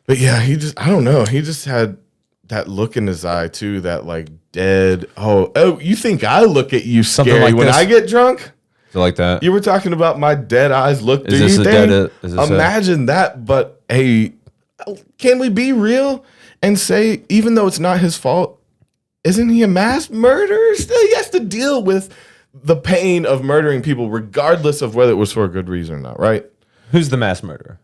yeah, I don't know. He just had that look in his eye too, that like dead. Oh, you think I look at you Something scary like when this. I get drunk? So like that. You were talking about my dead eyes look. Is this a dead? Is this Imagine that, but hey, can we be real and say, even though it's not his fault, isn't he a mass murderer? Still, he has to deal with the pain of murdering people, regardless of whether it was for a good reason or not, right? Who's the mass murderer?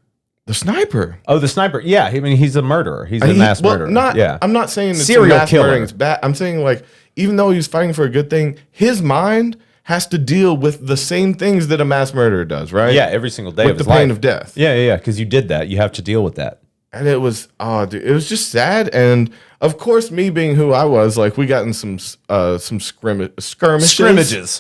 The sniper. Oh, the sniper. Yeah, I mean, he's a murderer. He's a mass murderer. Yeah. I'm not saying it's Serial mass killer. murdering. It's bad. I'm saying, like, even though he's fighting for a good thing, his mind has to deal with the same things that a mass murderer does, right? Yeah, every single day with of his the pain life. of death. Yeah, because you did that. You have to deal with that. And it was, dude, it was just sad. And of course, me being who I was, like, we got in some skirmishes.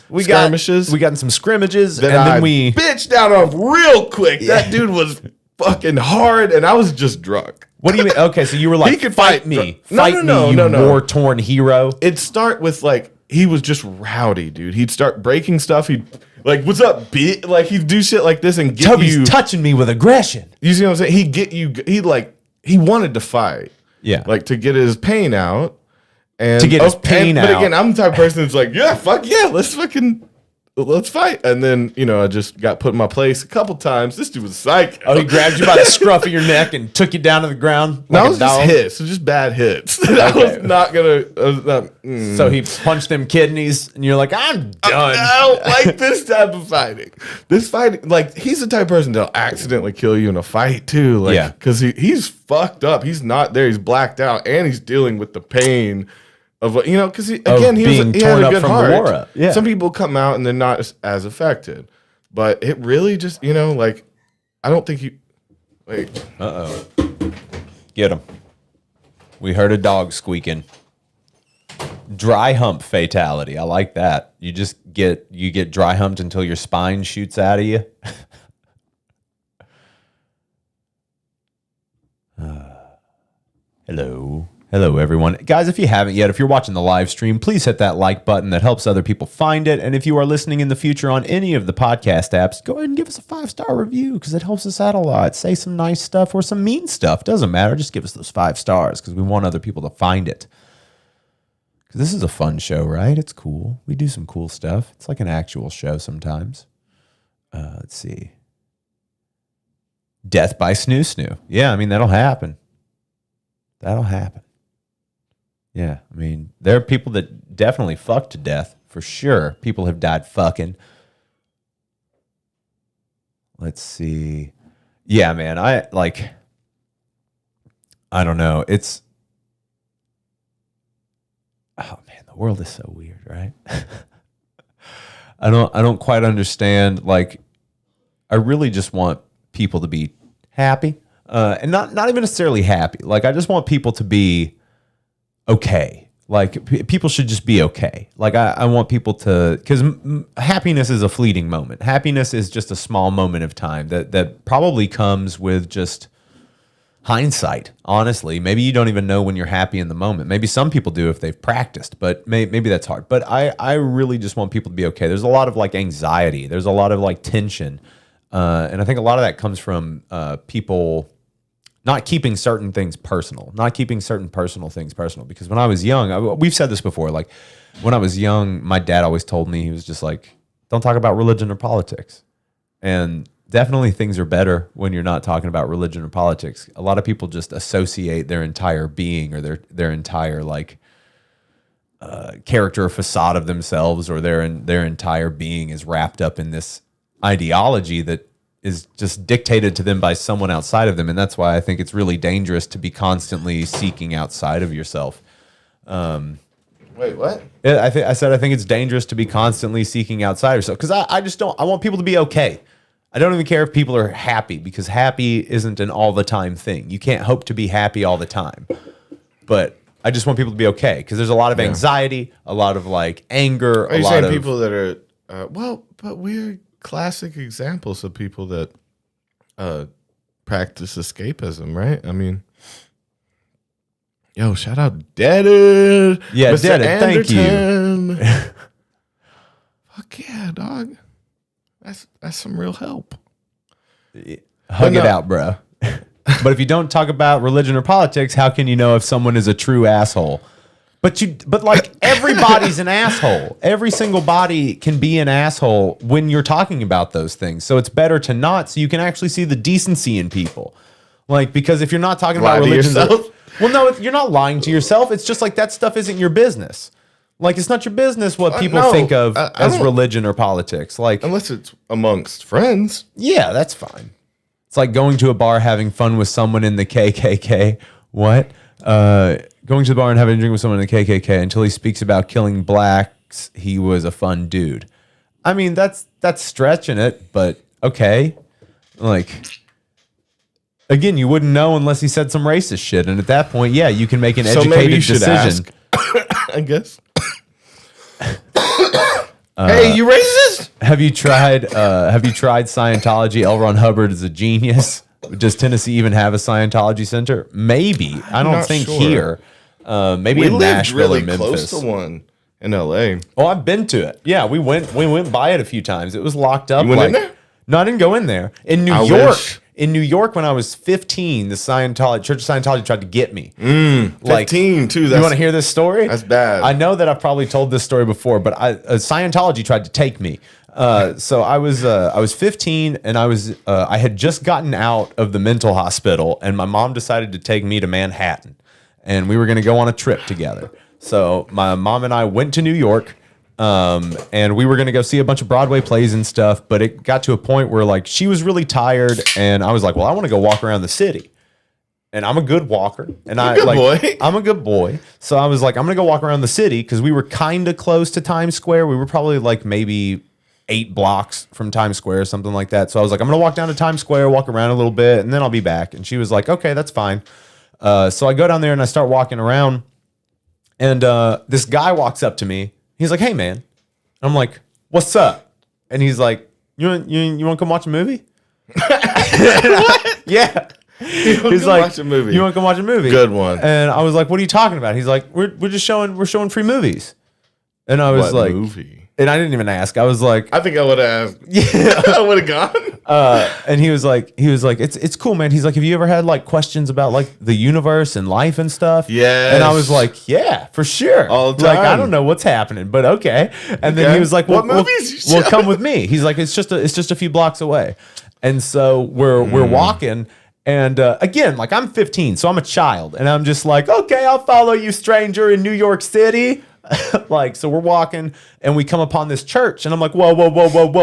We got in some scrimmages, That and then I we bitched out of real quick. That dude was fucking hard, and I was just drunk. What do you mean? Okay, so you were like, He could fight fight me. No, Fight no, me, no, you no. war-torn hero. It'd start with, like, he was just rowdy, dude. He'd start breaking stuff. He'd, like, what's up, bitch? Like, he'd do shit like this and get Toby's you. touching me with aggression. You see what I'm saying? He'd get you. He wanted to fight. Yeah. Like, to get his pain out. And To get his pain But out. again, I'm the type of person that's like, yeah, fuck yeah, let's fight. And then, I just got put in my place a couple times. This dude was psycho. Oh, he grabbed you by the scruff of your neck and took you down to the ground No, like it a was just dog. hits. It was just bad hits. I was not gonna. So he punched them kidneys, and you're like, I'm done. I don't like this type of fighting. This fight, like, he's the type of person that'll accidentally kill you in a fight too. Like, Yeah. because he's fucked up. He's not there. He's blacked out, and he's dealing with the pain of because he being he had torn a up good from the heart. war. Yeah. Some people come out and they're not as affected, but it really just like, I don't think he. Wait, Get him. We heard a dog squeaking. Dry hump fatality. I like that. You get dry humped until your spine shoots out of you. Hello, everyone. Guys, if you haven't yet, if you're watching the live stream, please hit that like button. That helps other people find it. And if you are listening in the future on any of the podcast apps, go ahead and give us a 5-star review because it helps us out a lot. Say some nice stuff or some mean stuff. Doesn't matter. Just give us those 5 stars because we want other people to find it. Because this is a fun show, right? It's cool. We do some cool stuff. It's like an actual show sometimes. Let's see. Death by snoo. Yeah, I mean, that'll happen. Yeah, I mean, there are people that definitely fuck to death, for sure. People have died fucking. Let's see. Yeah, man, I don't know. It's, oh man, the world is so weird, right? I don't quite understand. Like, I really just want people to be happy, and not even necessarily happy. Like, I just want people to be okay. Like, people should just be okay. Like, I want people to, because happiness is a fleeting moment. Happiness is just a small moment of time that probably comes with just hindsight. Honestly, maybe you don't even know when you're happy in the moment. Maybe some people do if they've practiced, but maybe that's hard. But I really just want people to be okay. There's a lot of like anxiety. There's a lot of like tension. And I think a lot of that comes from people not keeping certain things personal, not keeping certain personal things personal. Because when I was young, we've said this before, like when I was young, my dad always told me, he was just like, don't talk about religion or politics. And definitely things are better when you're not talking about religion or politics. A lot of people just associate their entire being or their entire like character or facade of themselves, or their entire being is wrapped up in this ideology that is just dictated to them by someone outside of them. And that's why I think it's really dangerous to be constantly seeking outside of yourself. wait, what? I think it's dangerous to be constantly seeking outside of yourself, because I want people to be okay. I don't even care if people are happy, because happy isn't an all the time thing. You can't hope to be happy all the time. But I just want people to be okay, because there's a lot of anxiety, a lot of like anger. Are you saying people that are but we're classic examples of people that practice escapism, right? I mean, yo, shout out Deaded. Yeah, Mr. Deaded, thank you. Anderton. Fuck yeah, dog. That's some real help. Hug it out, bro. But if you don't talk about religion or politics, how can you know if someone is a true asshole? But like everybody's an asshole. Every single body can be an asshole when you're talking about those things. So it's better to not, so you can actually see the decency in people. Like, because if you're not talking Lie about to religion, yourself? well, no, you're not lying to yourself. It's just like that stuff isn't your business. Like, it's not your business what people no, think of I as don't- religion or politics. Like, Unless it's amongst friends. yeah, that's fine. It's like going to a bar, having fun with someone in the KKK. What? Going to the bar and having a drink with someone in the KKK until he speaks about killing blacks. He was a fun dude. I mean, that's stretching it, but okay. Like, again, you wouldn't know unless he said some racist shit, and at that point, yeah, you can make an So maybe educated you should decision. ask. I guess. Hey, you racist? Have you tried Scientology? L. Ron Hubbard is a genius. Does Tennessee even have a Scientology center? Maybe. I don't not think sure. here. Maybe We in lived Nashville really or Memphis. close to one in L.A. Oh, I've been to it. Yeah, we went by it a few times. It was locked up. You went in there? No, I didn't go in there. In New I York. wish. In New York, when I was 15, the Church of Scientology tried to get me. 15 too. You want to hear this story? That's bad. I know that I've probably told this story before, but Scientology tried to take me. So I was 15, and I had just gotten out of the mental hospital, and my mom decided to take me to Manhattan, and we were going to go on a trip together. So my mom and I went to New York. And we were going to go see a bunch of Broadway plays and stuff, but it got to a point where like she was really tired, and I was like, well, I want to go walk around the city. And I'm a good walker, and I'm a good boy. So I was like, I'm going to go walk around the city, because we were kind of close to Times Square. We were probably like maybe 8 blocks from Times Square or something like that. So I was like, I'm going to walk down to Times Square, walk around a little bit, and then I'll be back. And she was like, okay, that's fine. So I go down there and I start walking around, and this guy walks up to me. He's like, hey, man. I'm like, what's up? And he's like, you want to come watch a movie? Yeah. He's like, watch a movie. You want to come watch a movie? Good one. And I was like, what are you talking about? He's like, we're showing free movies. And I was What like, movie? And I didn't even ask. I was like, I think I would have asked. yeah. I would have gone. And he was like, it's cool, man. He's like, have you ever had like questions about like the universe and life and stuff? Yes. And I was like, yeah, for sure. All the Like, I time. don't know what's happening, but okay. And then Okay. he was like, What well, movies you well, showing? come with me. He's like, it's just a few blocks away. And so we're walking. And again, like I'm 15, so I'm a child, and I'm just like, okay, I'll follow you, stranger, in New York City. Like, so we're walking, and we come upon this church, and I'm like, whoa,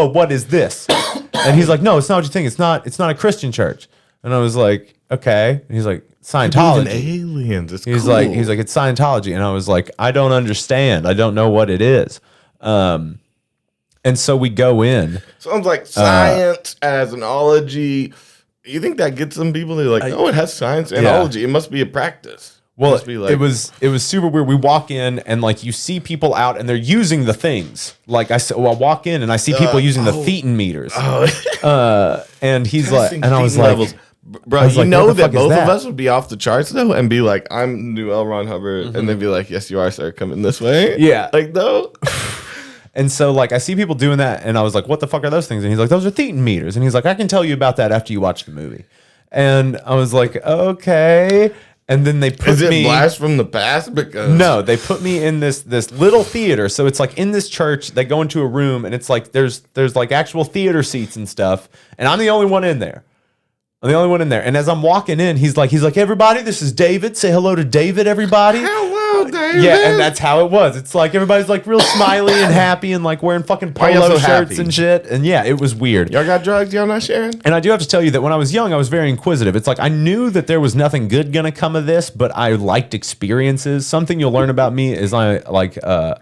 what is this? And he's like, no, it's not what you think. It's not a Christian church. And I was like, okay. And he's like, Believe in Scientology. aliens. It's He's cool. like, it's Scientology. And I was like, I don't understand. I don't know what it is. And so we go in. Sounds like science as an ology. You think that gets some people? They're like, oh, it has science and ology. It must be a practice. Well, must be like, it was super weird. We walk in, and like you see people out, and they're using the things. Like I walk in, and I see people using the thetan meters. And he's like, and I was like, levels. Bro, I was you like, know what the that fuck is both that? of us would be off the charts though, and be like, "I'm new L. Ron Hubbard," and they'd be like, "Yes, you are, sir. Coming this way." Yeah. like no. And so like I see people doing that, and I was like, what the fuck are those things? And he's like, those are thetan meters. And he's like, I can tell you about that after you watch the movie. And I was like, okay. And then they put Is it me. blast from the past? Because No, they put me in this little theater. So it's like in this church, they go into a room, and it's like there's like actual theater seats and stuff. And I'm the only one in there. I'm the only one in there. And as I'm walking in, he's like, everybody, this is David. Say hello to David, everybody. hello, David. Yeah, and that's how it was. It's like everybody's like real smiley and happy and like wearing fucking Why y'all polo so shirts happy? and shit. And yeah, it was weird. Y'all got drugs? Y'all not sharing? And I do have to tell you that when I was young, I was very inquisitive. It's like I knew that there was nothing good gonna come of this, but I liked experiences. Something you'll learn about me is I like I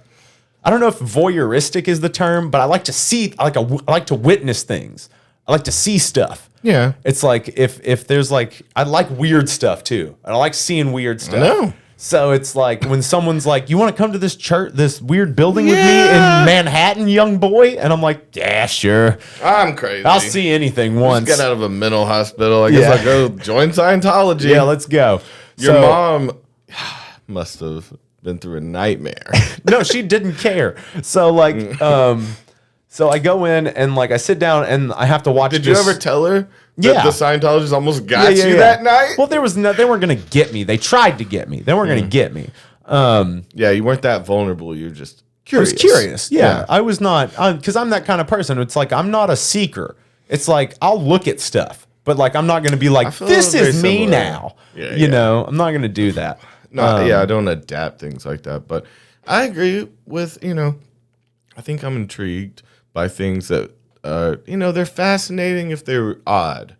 don't know if voyeuristic is the term, but I like to see. I like to witness things. I like to see stuff. Yeah. It's like if there's like I like weird stuff too. I like seeing weird stuff. know. So it's like when someone's like, "You want to come to this church, this weird building with me Yeah. in Manhattan, young boy?" And I'm like, "Yeah, sure. I'm crazy. I'll see anything once." Get out of a mental hospital. I guess Yeah. I'll go join Scientology. Yeah, let's go. Your So- mom must have been through a nightmare. No, she didn't care. So like, so I go in and like I sit down and I have to watch. Did you ever tell her that Yeah. the Scientologists almost got you that night? Well, they weren't gonna get me. They tried to get me. They weren't gonna get me. Yeah, you weren't that vulnerable. You're just curious. I was curious. Yeah. I was not, because I'm that kind of person. It's like, I'm not a seeker. It's like, I'll look at stuff, but like, I'm not going to be like, this very is me similar. now. Yeah, you yeah. know, I'm not going to do that. No, I don't adapt things like that. But I agree with, I think I'm intrigued by things that, they're fascinating if they're odd.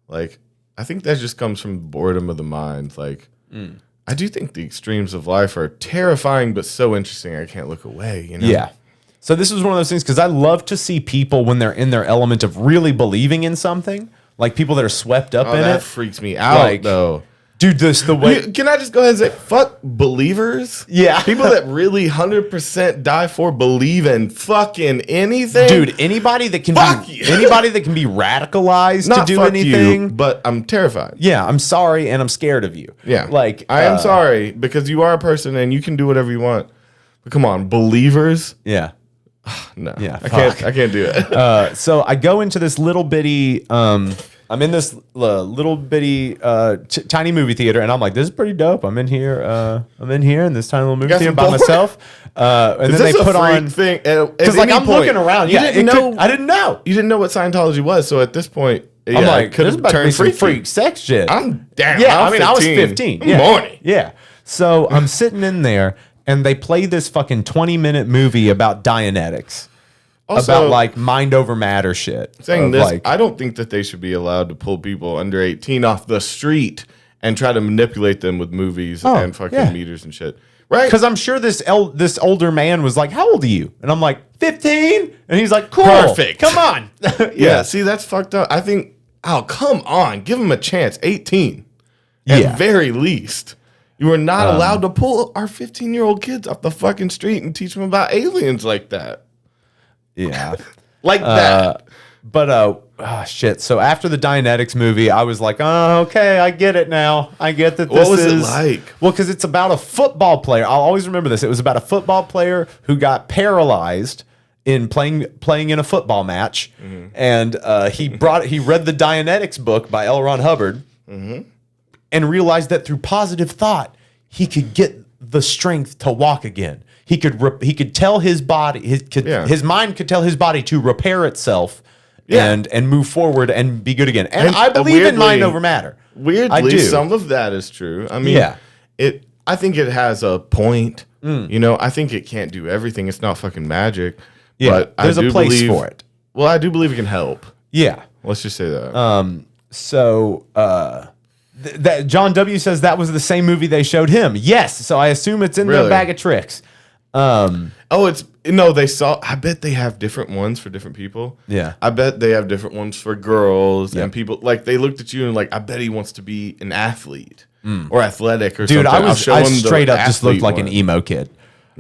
Like, I think that just comes from boredom of the mind. Like, I do think the extremes of life are terrifying, but so interesting I can't look away, Yeah. So this was one of those things because I love to see people when they're in their element of really believing in something, like people that are swept up in that it. freaks me out, Like, though. Dude, the way. Can I just go ahead and say, fuck believers? Yeah. People that really 100% die for believe in fucking anything. Dude, anybody that can Fuck be you. anybody that can be radicalized Not to do fuck anything. you, but I'm terrified. Yeah, I'm sorry and I'm scared of you. Yeah. Like I am sorry because you are a person and you can do whatever you want. But come on, believers? Yeah. No. Yeah, I fuck. can't do it. So I go into this little bitty I'm in this little bitty tiny movie theater, and I'm like, this is pretty dope. I'm in here in this tiny little movie got theater some by porn? myself. And Is then they this a put freak on thing? because like I'm looking around. You Yeah, didn't know. I didn't know. You didn't know what Scientology was. So at this point, I'm like, could this is have about to be turned some freaky. freak sex shit. I'm down. Yeah, I'm I was 15. 15. I'm Yeah. horny. Yeah. So I'm sitting in there, and they play this fucking 20-minute movie about Dianetics. Also, About like mind over matter shit. saying Of, this, like, I don't think that they should be allowed to pull people under 18 off the street and try to manipulate them with movies and fucking yeah. meters and shit. Right? because I'm sure this older man was like, "How old are you?" And I'm like, 15. And he's like, "Cool, Perfect. Come on." yeah. See, that's fucked up. I think, come on. Give them a chance. 18. At Yeah. very least. You are not allowed to pull our 15-year-old kids off the fucking street and teach them about aliens like that. Yeah. Like that. But shit. So after the Dianetics movie, I was like, "Oh, okay, I get it now. I get that this What was it is like? Well, because it's about a football player. I'll always remember this. It was about a football player who got paralyzed in playing in a football match, and he read the Dianetics book by L. Ron Hubbard, and realized that through positive thought, he could get the strength to walk again. He could tell his body, his mind could tell his body to repair itself and move forward and be good again. And I believe in mind over matter. Weirdly, I do. some of that is true. I mean, Yeah. I think it has a point. I think it can't do everything. It's not fucking magic. Yeah, but there's I a do place believe, for it. Well, I do believe it can help. Yeah. Let's just say that. So that John W. says that was the same movie they showed him. Yes. So I assume it's in their Really? bag of tricks. They saw. I bet they have different ones for different people. Yeah. I bet they have different ones for girls and people. Like they looked at you and like, I bet he wants to be an athlete or athletic or Dude, something. I straight up just looked like an emo kid.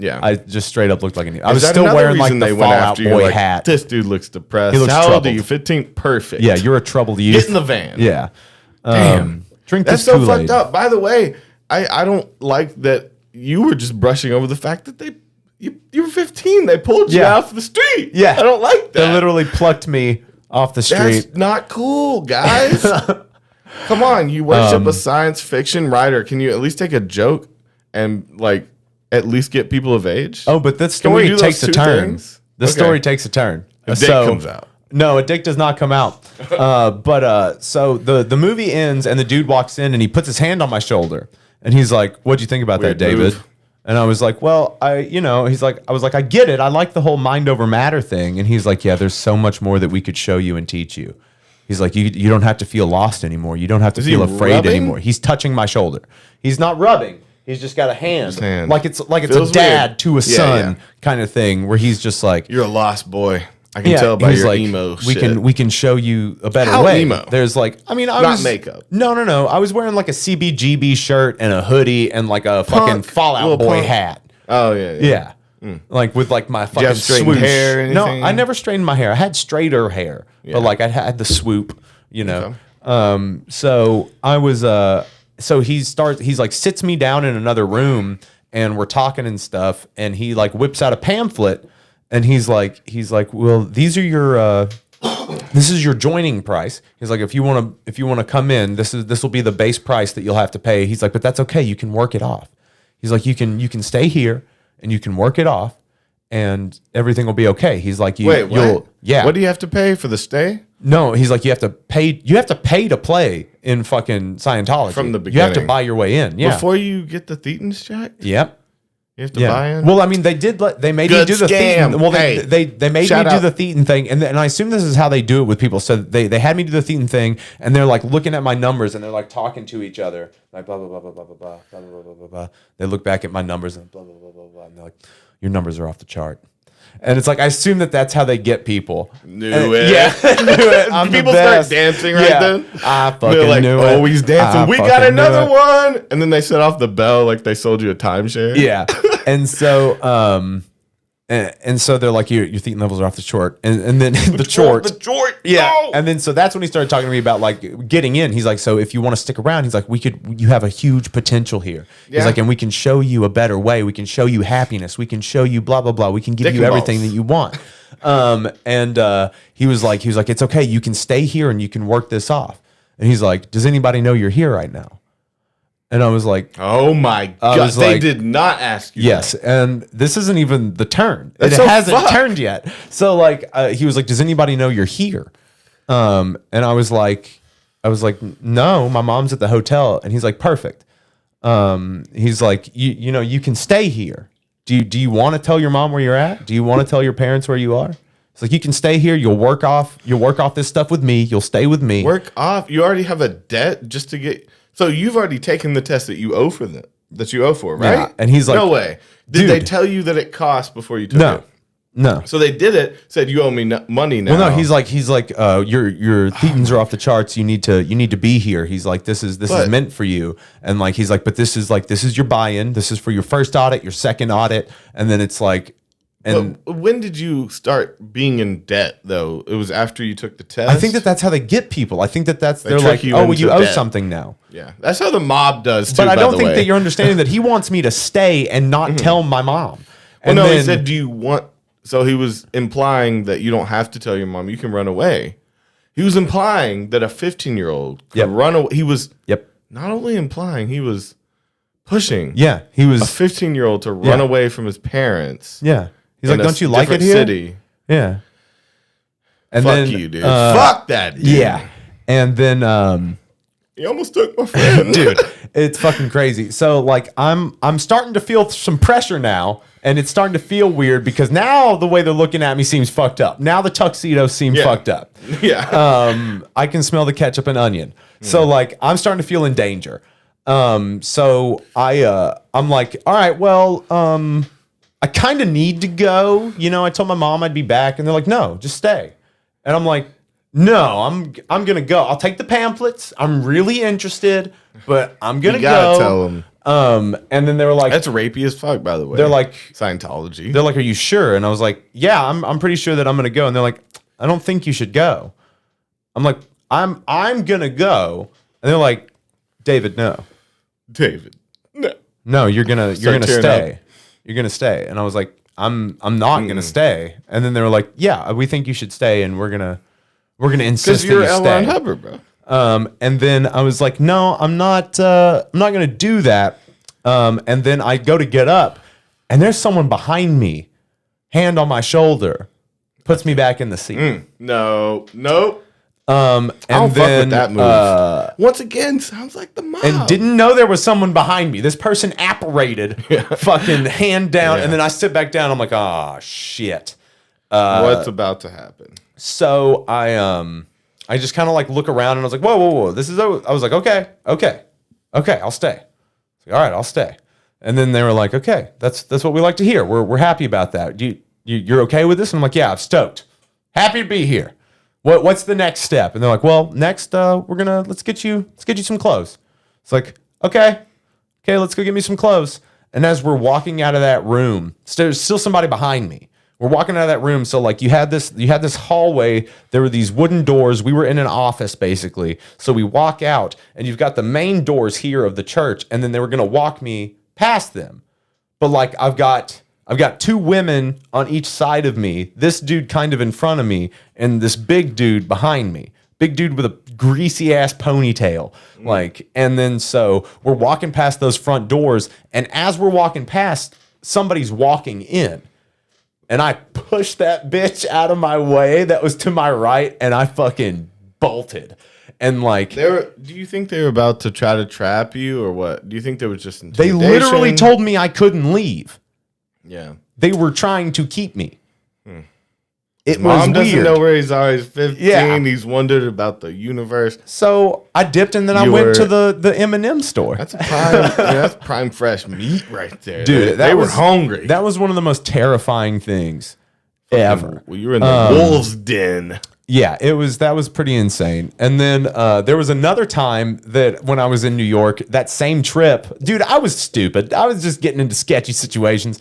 Yeah. I just straight up looked like an emo. I Is was that still another wearing like reason the they went Fallout after you? Boy Like, hat. This dude looks depressed. He looks How old are troubled. you? 15? Perfect. Yeah, you're a troubled youth. Get in the van. Yeah. Damn. Drink That's this so Kool-Aid. fucked up. By the way, I don't like that you were just brushing over the fact that you were 15. They pulled you Yeah. off the street. Yeah. I don't like that. They literally plucked me off the street. That's not cool, guys. Come on, you worship a science fiction writer. Can you at least take a joke and like at least get people of age? Oh, but this Can we story do those takes a two turn. things? The Okay. story takes a turn. A dick comes out. No, a dick does not come out. So the movie ends and the dude walks in and he puts his hand on my shoulder and he's like, "What'd you think about Weird that, David?" move. And I was like, "Well, I was like, I get it. I like the whole mind over matter thing." And he's like, "Yeah, there's so much more that we could show you and teach you." He's like, you don't have to feel lost anymore. You don't have to Is he feel afraid rubbing? anymore. He's touching my shoulder. He's not rubbing. He's just got a hand. hand. Like it's Feels a dad weird. to a Yeah, son yeah. kind of thing where he's just like, You're a lost boy. I can tell by he's your like, emo we shit. can show you a better How way. emo? There's like, I mean, I Not was makeup. No. I was wearing like a CBGB shirt and a hoodie and like a fucking Punk. Fallout Little Boy punk. hat. Oh yeah. Yeah. Like with like my you fucking have straightened swoosh. hair or No, anything? I never straightened my hair. I had straighter hair, but like I had the swoop, you know. So I was so he's like sits me down in another room and we're talking and stuff and he like whips out a pamphlet and he's like, "Well, these are your this is your joining price." He's like, if you want to come in, this will be the base price that you'll have to pay. He's like, "But that's okay. You can work it off." He's like, you can stay here and you can work it off and everything will be okay. He's like, Wait, what? Yeah. What do you have to pay for the stay? No, he's like, you have to pay to play in fucking Scientology. From the You have to beginning. buy your way in. Yeah. Before you get the thetans checked? Yep. You have to buy in? Well, I mean, they made me Good do the scam. thetan. Well, Hey, they made me shout do out. the thetan thing, and I assume this is how they do it with people. So they had me do the thetan thing, and they're like looking at my numbers, and they're like talking to each other, like blah blah blah blah blah blah blah blah blah blah blah blah. They look back at my numbers and blah blah blah blah blah, and they're like, your numbers are off the chart. And it's like I assume that's how they get people. Knew it. Yeah, knew it. I'm People the start best. dancing right then. I fucking They're like, knew oh, it. he's dancing. I We got fucking knew another it. one. And then they set off the bell like they sold you a timeshare. Yeah. And so and so they're like, your thetan levels are off the chart. And then the chart. The chart. Yeah. No. And then so that's when he started talking to me about like getting in. He's like, so if you want to stick around, he's like, you have a huge potential here. Yeah. He's like, and we can show you a better way. We can show you happiness. We can show you blah blah blah. We can give Dick you and everything balls. that you want. And he was like, it's okay. You can stay here and you can work this off. And he's like, does anybody know you're here right now? And I was like, Oh my I God. was They like- did not ask you. yes, and this isn't even the turn. That's it so hasn't fucked. turned yet. So like, he was like, "Does anybody know you're here?" And I was like, "No, my mom's at the hotel." And he's like, "Perfect." He's like, "You know, you can stay here. Do you want to tell your mom where you're at? Do you want to tell your parents where you are?" It's like, you can stay here. You'll work off this stuff with me. You'll stay with me. Work off. You already have a debt just to get. So you've already taken the test that you owe for them. That you owe for, right? Yeah, and he's like, no way. Did dude. they tell you that it cost before you took No, it? no. So they did it. Said you owe me money now. Well, no, he's like, your thetans are off the charts. You need to be here. He's like, this is But- meant for you. And like, he's like, but this is your buy-in. This is for your first audit, your second audit, and then it's like, and But when did you start being in debt, though? It was after you took the test? I think that's how they get people. I think that's They they're trick like, you oh, well, into you owe debt. something now. Yeah. That's how the mob does, too, But I by don't the think way. that you're understanding that he wants me to stay and not tell my mom. Well, And no, he then- said, do you want... So he was implying that you don't have to tell your mom. You can run away. He was implying that a 15-year-old could Yep. run away. He was Yep. not only implying, he was pushing Yeah, he a was. 15-year-old to run Yeah. away from his parents. Yeah, he's in like, a don't you like it different here? City. Yeah. And Fuck then, you, dude. Fuck that, dude. Yeah. And then, He almost took my friend. dude, it's fucking crazy. So like, I'm starting to feel some pressure now, and it's starting to feel weird because now the way they're looking at me seems fucked up. Now the tuxedo seems Yeah. fucked up. Yeah. I can smell the ketchup and onion. So like, I'm starting to feel in danger. So I'm like, all right, well, I kind of need to go. You know, I told my mom I'd be back, and they're like, no, just stay. And I'm like, no, I'm gonna go. I'll take the pamphlets. I'm really interested, but I'm gonna You gotta go. tell them. And then they were like, That's rapey as fuck, by the way. They're like- Scientology. they're like, are you sure? And I was like, yeah, I'm pretty sure that I'm gonna go. And they're like, I don't think you should go. I'm like, I'm gonna go. And they're like, David, no. David. No. No, you're gonna tearing stay. up. You're gonna stay. And I was like, I'm not gonna stay. And then they were like, yeah, we think you should stay, and we're gonna insist Because that you're you L. stay. Ron Hubbard, bro. And then I was like, no, I'm not gonna do that. And then I go to get up, and there's someone behind me, hand on my shoulder, puts me back in the seat. No. Nope. And I don't fuck then with that move. Once again, sounds like the mob. and didn't know there was someone behind me. This person apparated, fucking hand down, Yeah. and then I sit back down. I'm like, oh shit. What's about to happen? So I just kind of like look around, and I was like, whoa. This is. I was like, okay, I'll stay. I was like, all right, I'll stay. And then they were like, okay, that's what we like to hear. We're happy about that. You're okay with this? And I'm like, yeah, I'm stoked. Happy to be here. What's the next step? And they're like, well, next let's get you some clothes. It's like, okay, let's go get me some clothes. And as we're walking out of that room, there's still somebody behind me. We're walking out of that room. So like you had this hallway. There were these wooden doors. We were in an office basically. So we walk out, and you've got the main doors here of the church, and then they were gonna walk me past them. But like I've got two women on each side of me, this dude kind of in front of me, and this big dude behind me. big dude with a greasy ass ponytail. Like, and then so we're walking past those front doors, and as we're walking past, somebody's walking in. And I pushed that bitch out of my way that was to my right, and I fucking bolted. And like, Do you think they were about to try to trap you or what? Do you think there was just they intimidation? literally told me I couldn't leave. Yeah. They were trying to keep me. It Mom was doesn't weird. know where he's at. He's 15. Yeah. He's wondered about the universe. So I dipped, and then I You went were- to the M&M store. That's a prime. That's prime fresh meat right there, Dude, They were hungry. That was one of the most terrifying things ever. Well, you were in the wolves' den. Yeah, that was pretty insane. And then there was another time that when I was in New York, that same trip, dude, I was stupid. I was just getting into sketchy situations.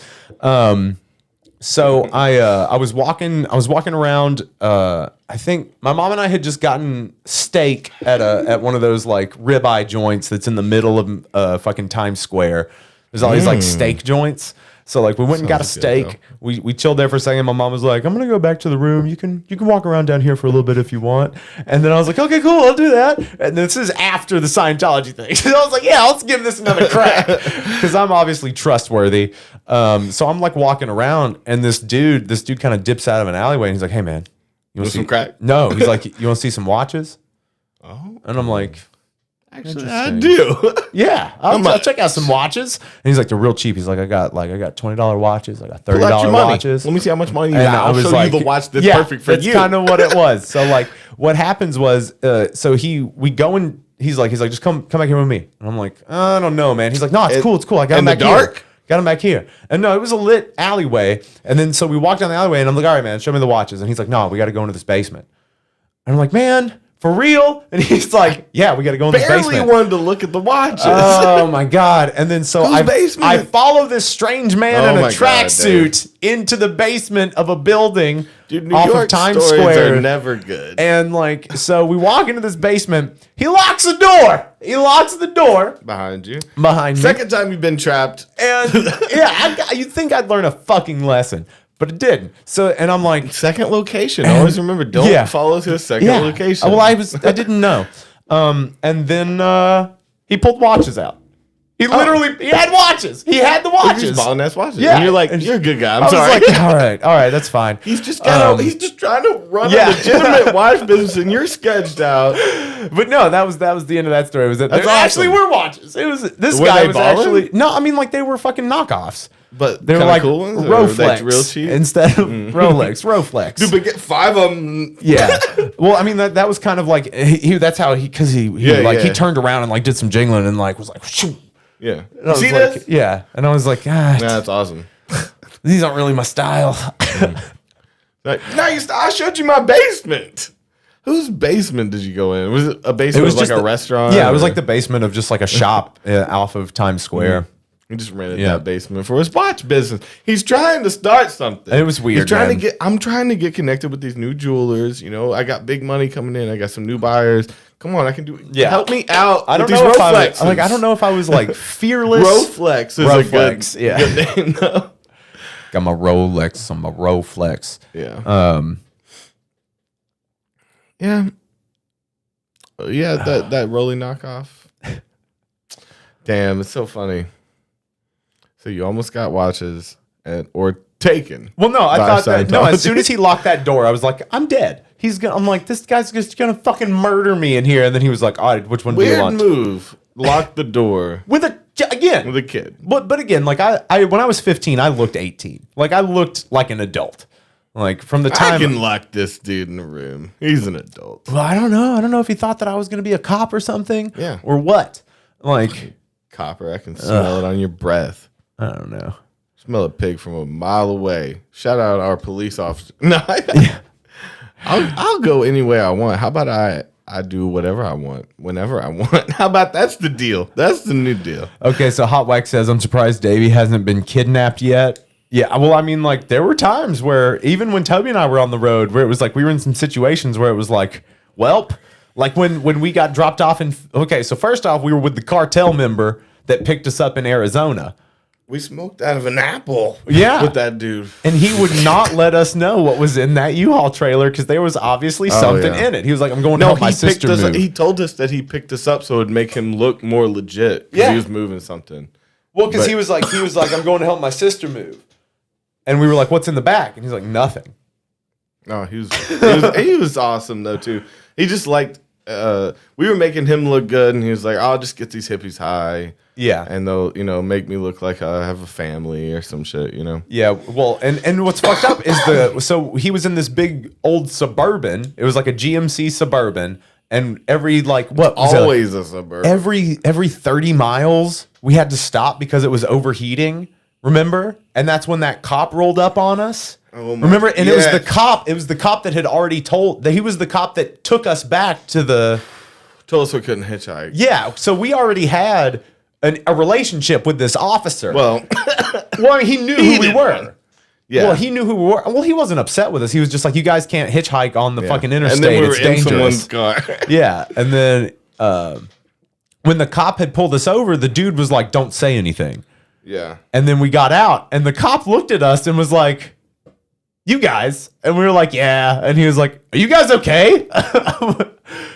So I was walking around. I think my mom and I had just gotten steak at one of those like ribeye joints that's in the middle of fucking Times Square. There's all these like steak joints. So like we went and got a Sounds good, steak. We chilled there for a second. My mom was like, "I'm gonna go back to the room. You can walk around down here for a little bit if you want." And then I was like, "Okay, cool, I'll do that." And this is after the Scientology thing. So I was like, "Yeah, let's give this another crack," because I'm obviously trustworthy. So I'm like walking around, and this dude kind of dips out of an alleyway, and he's like, "Hey man, you want some crack?" No, he's like, "You want to see some watches?" Oh, And I'm like, actually, I do. "Yeah, I'll check out some watches." And he's like, "They're real cheap." He's like, I got $20 watches. I got $30 Pull out your money. watches. Let me see how much money you And got. I I'll was show like, you the watch that's yeah, perfect for that's you. kind of what it was. So like, what happens was, we go and he's like, just come back here with me. And I'm like, I don't know, man. He's like, no, it's cool. I got him in the back dark? here. Got him back here. And no, it was a lit alleyway. And then so we walked down the alleyway, and I'm like, all right, man, show me the watches. And he's like, no, we got to go into this basement. And I'm like, man, for real? And he's like, yeah, we got to go in this Barely basement. wanted to look at the watches. Oh my god! And then so Whose basement? I follow this strange man Oh in a my God, tracksuit into the basement of a building Dude, New off York of Times stories Square. are never good. And like, so we walk into this basement. He locks the door. He locks the door Behind you. behind me. Second time you've been trapped. And yeah, you'd think I'd learn a fucking lesson, but it didn't. So, and I'm like, Second location. Always remember, don't Yeah. follow to a second location. Well, I didn't know. And then he pulled watches out. He literally he had watches. He had the He's watches. balling ass watches. Yeah. And you're like, And you're a good guy. I'm I was sorry. like, all right, that's fine. he's just trying to run Yeah. a legitimate watch business, and you're sketched out. But no, that was the end of that story. Was that That's there actually awesome. were watches? It was this Were guy they was balling? actually no. I mean, like they were fucking knockoffs. But They were kinda like cool ones, or were they Roflex real cheap. instead of Rolex. Roflex. Dude, but get 5 of them. Yeah. Well, I mean that was kind of like that's how he Yeah. turned around and like did some jingling and like was like shoo. Yeah. And I was See like, this? yeah. And I was like, Nah, that's awesome. these aren't really my style. Like, I showed you my basement. Whose basement did you go in? Was it a basement of like a restaurant? Yeah, it was or- like the basement of just like a shop off of Times Square. He just rented Yeah. that basement for his watch business. He's trying to start something. It was weird, He's trying man. to I'm trying to get connected with these new jewelers. You know, I got big money coming in. I got some new buyers. Come on, I can do it. Yeah. Help me out. I don't with know these if I Roflexes. was, I don't know if I was like fearless. Roflex is a Roflex, good, yeah. good name though. Got my Rolex on my Roflex. Yeah. Yeah. Yeah, that rolling knockoff. Damn, it's so funny. So you almost got watches or taken. Well, no, I by thought that no. As Scientology. soon as he locked that door, I was like, I'm dead. I'm like, this guy's just gonna fucking murder me in here. And then he was like, all right, which one do you Weird want? move. Lock the door With a kid. But again, like I when I was 15, I looked 18. Like I looked like an adult. Like from the I time. can lock this dude in the room. He's an adult. Well, I don't know. I don't know if he thought that I was gonna be a cop or something. Yeah. Or what. Like Copper, I can smell it on your breath. I don't know. Smell a pig from a mile away. Shout out our police officer. No, I'll go any way I want. How about I do whatever I want, whenever I want. How about that's the deal? That's the new deal. Okay, so Hot Wax says, I'm surprised Davey hasn't been kidnapped yet. Yeah, well, I mean, like, there were times where, even when Toby and I were on the road, where it was like, we were in some situations where it was like, welp, like when we got dropped off in, okay, so first off, we were with the cartel member that picked us up in Arizona. We smoked out of an apple. Yeah. With that dude. And he would not let us know what was in that U-Haul trailer because there was obviously something in it. He was like, I'm going to help my sister move. He told us that he picked us up so it would make him look more legit. Yeah. He was moving something. Well, because he was like, I'm going to help my sister move. And we were like, what's in the back? And he's like, nothing. No, he was awesome though too. He just liked we were making him look good, and he was like, I'll just get these hippies high. Yeah. And they'll, make me look like I have a family or some shit, Yeah. Well, and what's fucked up is so he was in this big old Suburban. It was like a GMC Suburban. And every always a Suburban. Every 30 miles we had to stop because it was overheating. Remember? And that's when that cop rolled up on us. Remember? And it was the cop. It was the cop that had already told that he was the cop that took us back to the. Told us we couldn't hitchhike. Yeah. So we already had a relationship with this officer. Well, he knew who we were. Yeah. Well, he knew who we were. Well, he wasn't upset with us. He was just like, you guys can't hitchhike on the fucking interstate. And then we were it's in dangerous. someone's car. Yeah. And then when the cop had pulled us over, the dude was like, don't say anything. Yeah. And then we got out, and the cop looked at us and was like, you guys. And we were like, yeah. And he was like, are you guys okay?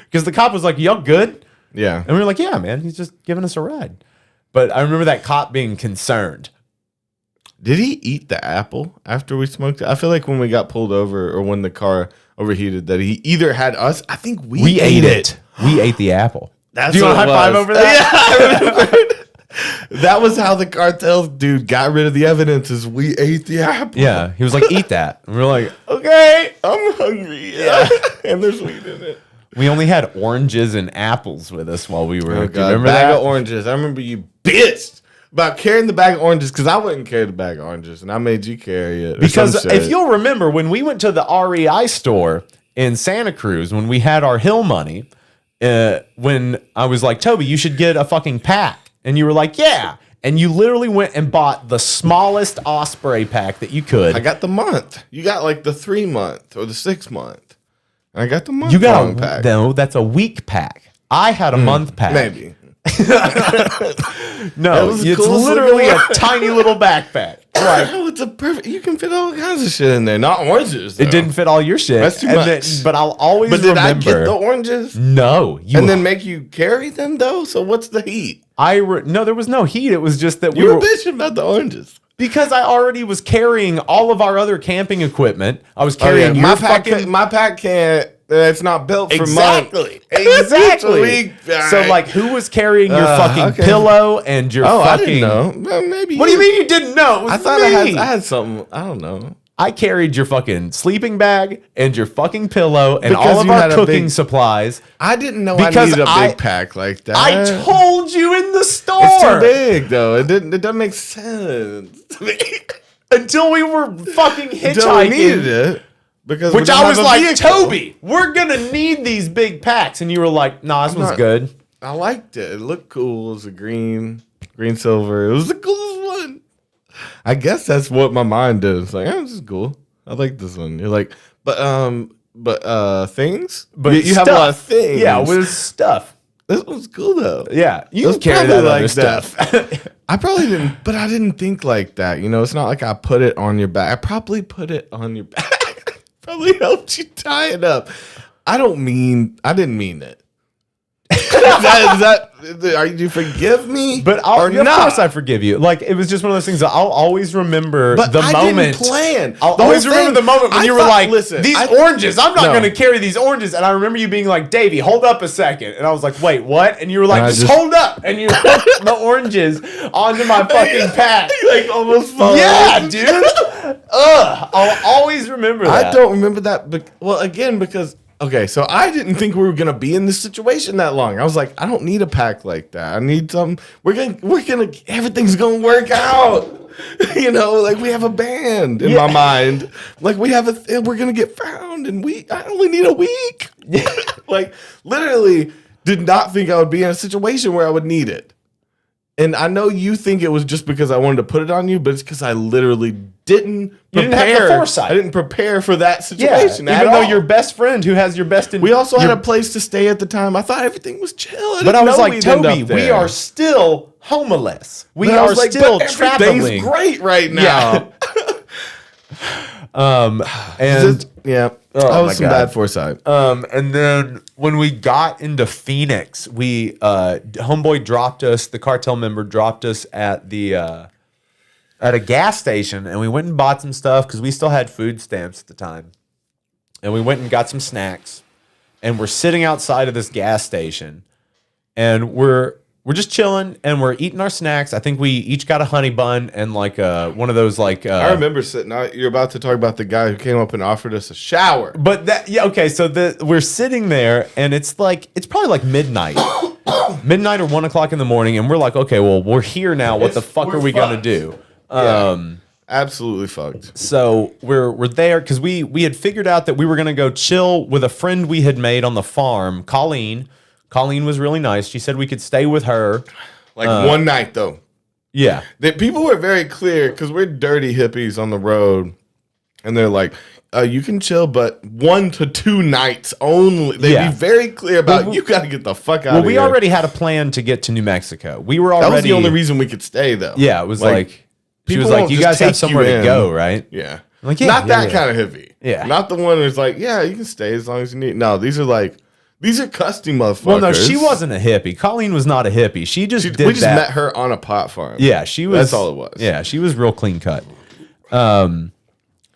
Because the cop was like, y'all good? Yeah. And we were like, yeah, man. He's just giving us a ride. But I remember that cop being concerned. Did he eat the apple after we smoked it? I feel like when we got pulled over or when the car overheated that he either had us. I think we ate it. We ate the apple. That's Do you want a high five over that? Yeah, I remember. That was how the cartel dude got rid of the evidence is we ate the apple. Yeah. He was like, eat that. And we were like, okay. I'm hungry. Yeah. And there's weed in it. We only had oranges and apples with us while we were. Oh, do you remember bag that? of oranges. I remember you bitched about carrying the bag of oranges because I wouldn't carry the bag of oranges and I made you carry it. Because if you'll remember, when we went to the REI store in Santa Cruz, when we had our Hill money, when I was like, Toby, you should get a fucking pack. And you were like, yeah. And you literally went and bought the smallest Osprey pack that you could. I got the month. You got like the 3 month or the 6 month. I got the month. You got pack. No, that's a week pack. I had a month pack. Maybe. No, it's literally a tiny little backpack. Right. Oh, it's a perfect. You can fit all kinds of shit in there. Not oranges. Though. It didn't fit all your shit. That's too much. But I'll always remember. But did I get remember. the oranges? No. And then make you carry them though? So what's the heat? No, there was no heat. It was just that you were bitching about the oranges. Because I already was carrying all of our other camping equipment. I was carrying your my pack can't. It's not built for exactly. Exactly. So like, who was carrying your fucking pillow and your fucking? I didn't know. Well, maybe. What do you mean you didn't know? It was I thought me. I had something. I don't know. I carried your fucking sleeping bag and your fucking pillow and Because all of you our had a cooking big- supplies. I didn't know Because I needed a big pack like that. I told you in the store. It's too big though. It doesn't make sense to me. Until we were fucking hitchhiking. Until we needed it. Because Which I was like, Toby, we're going to need these big packs. And you were like, nah, this one's good. I liked it. It looked cool. It was a green silver. It was the coolest one. I guess that's what my mind did. It's like, oh, this is cool. I like this one. You're like, but things? But you have a lot of things. Yeah, with stuff. This one's cool though. Yeah, you can carry that like other stuff. I probably didn't, but I didn't think like that. It's not like I put it on your back. I probably put it on your back. Probably helped you tie it up. I didn't mean it. You forgive me? But of course I forgive you. Like, it was just one of those things that I'll always remember the moment. Didn't plan. I'll always remember the moment when you were like, listen, these oranges, I'm not going to carry these oranges. And I remember you being like, Davey, hold up a second. And I was like, wait, what? And you were like, just hold up. And you put the oranges onto my fucking pack. Like, almost falling. Yeah, dude. I'll always remember that. I don't remember that. Because okay, so I didn't think we were gonna be in this situation that long. I was like, I don't need a pack like that. I need some. Everything's gonna work out. Like we have a band in my mind. Like we're gonna get found, and I only need a week. Like literally, did not think I would be in a situation where I would need it. And I know you think it was just because I wanted to put it on you, but it's because I literally didn't prepare. You didn't have the foresight. I didn't prepare for that Yeah, situation. even though your best friend who has your best in we also had a place to stay at the time. I thought everything was chill. But I was know like, we'd end Toby, up we there. are still homeless. We But I are was like, still but traveling. everything's great right now. And that my was some God. bad foresight. and then when we got into Phoenix, we homeboy dropped us. The cartel member dropped us at the at a gas station, and we went and bought some stuff because we still had food stamps at the time. And we went and got some snacks, and we're sitting outside of this gas station, and we're just chilling, and we're eating our snacks. I think we each got a honey bun and like one of those like. I remember sitting out. You're about to talk about the guy who came up and offered us a shower. But okay. So we're sitting there, and it's probably like midnight, midnight or 1 o'clock in the morning, and we're like, okay, well, we're here now. What the fuck we're are we gonna fucked. do? Absolutely fucked. So we're there because we had figured out that we were gonna go chill with a friend we had made on the farm, Colleen. Colleen was really nice. She said we could stay with her. Like one night though. Yeah. People were very clear because we're dirty hippies on the road, and they're like, "You can chill, but 1 to 2 nights only." They'd Yeah. be very clear about you. Got to get the fuck out. Well, of we here. already had a plan to get to New Mexico. We were already. That was the only reason we could stay, though. Yeah, it was like she people was like, won't "You just guys have take somewhere you to in." go, right?" Yeah. Like, yeah, not that yeah. kind of hippie. Yeah. Not the one who's like, yeah, you can stay as long as you need. No, these are custy motherfuckers. Well, no, she wasn't a hippie. Colleen was not a hippie. She just did we just that. met her on a pot farm. Yeah, she was. That's all it was. Yeah, she was real clean cut.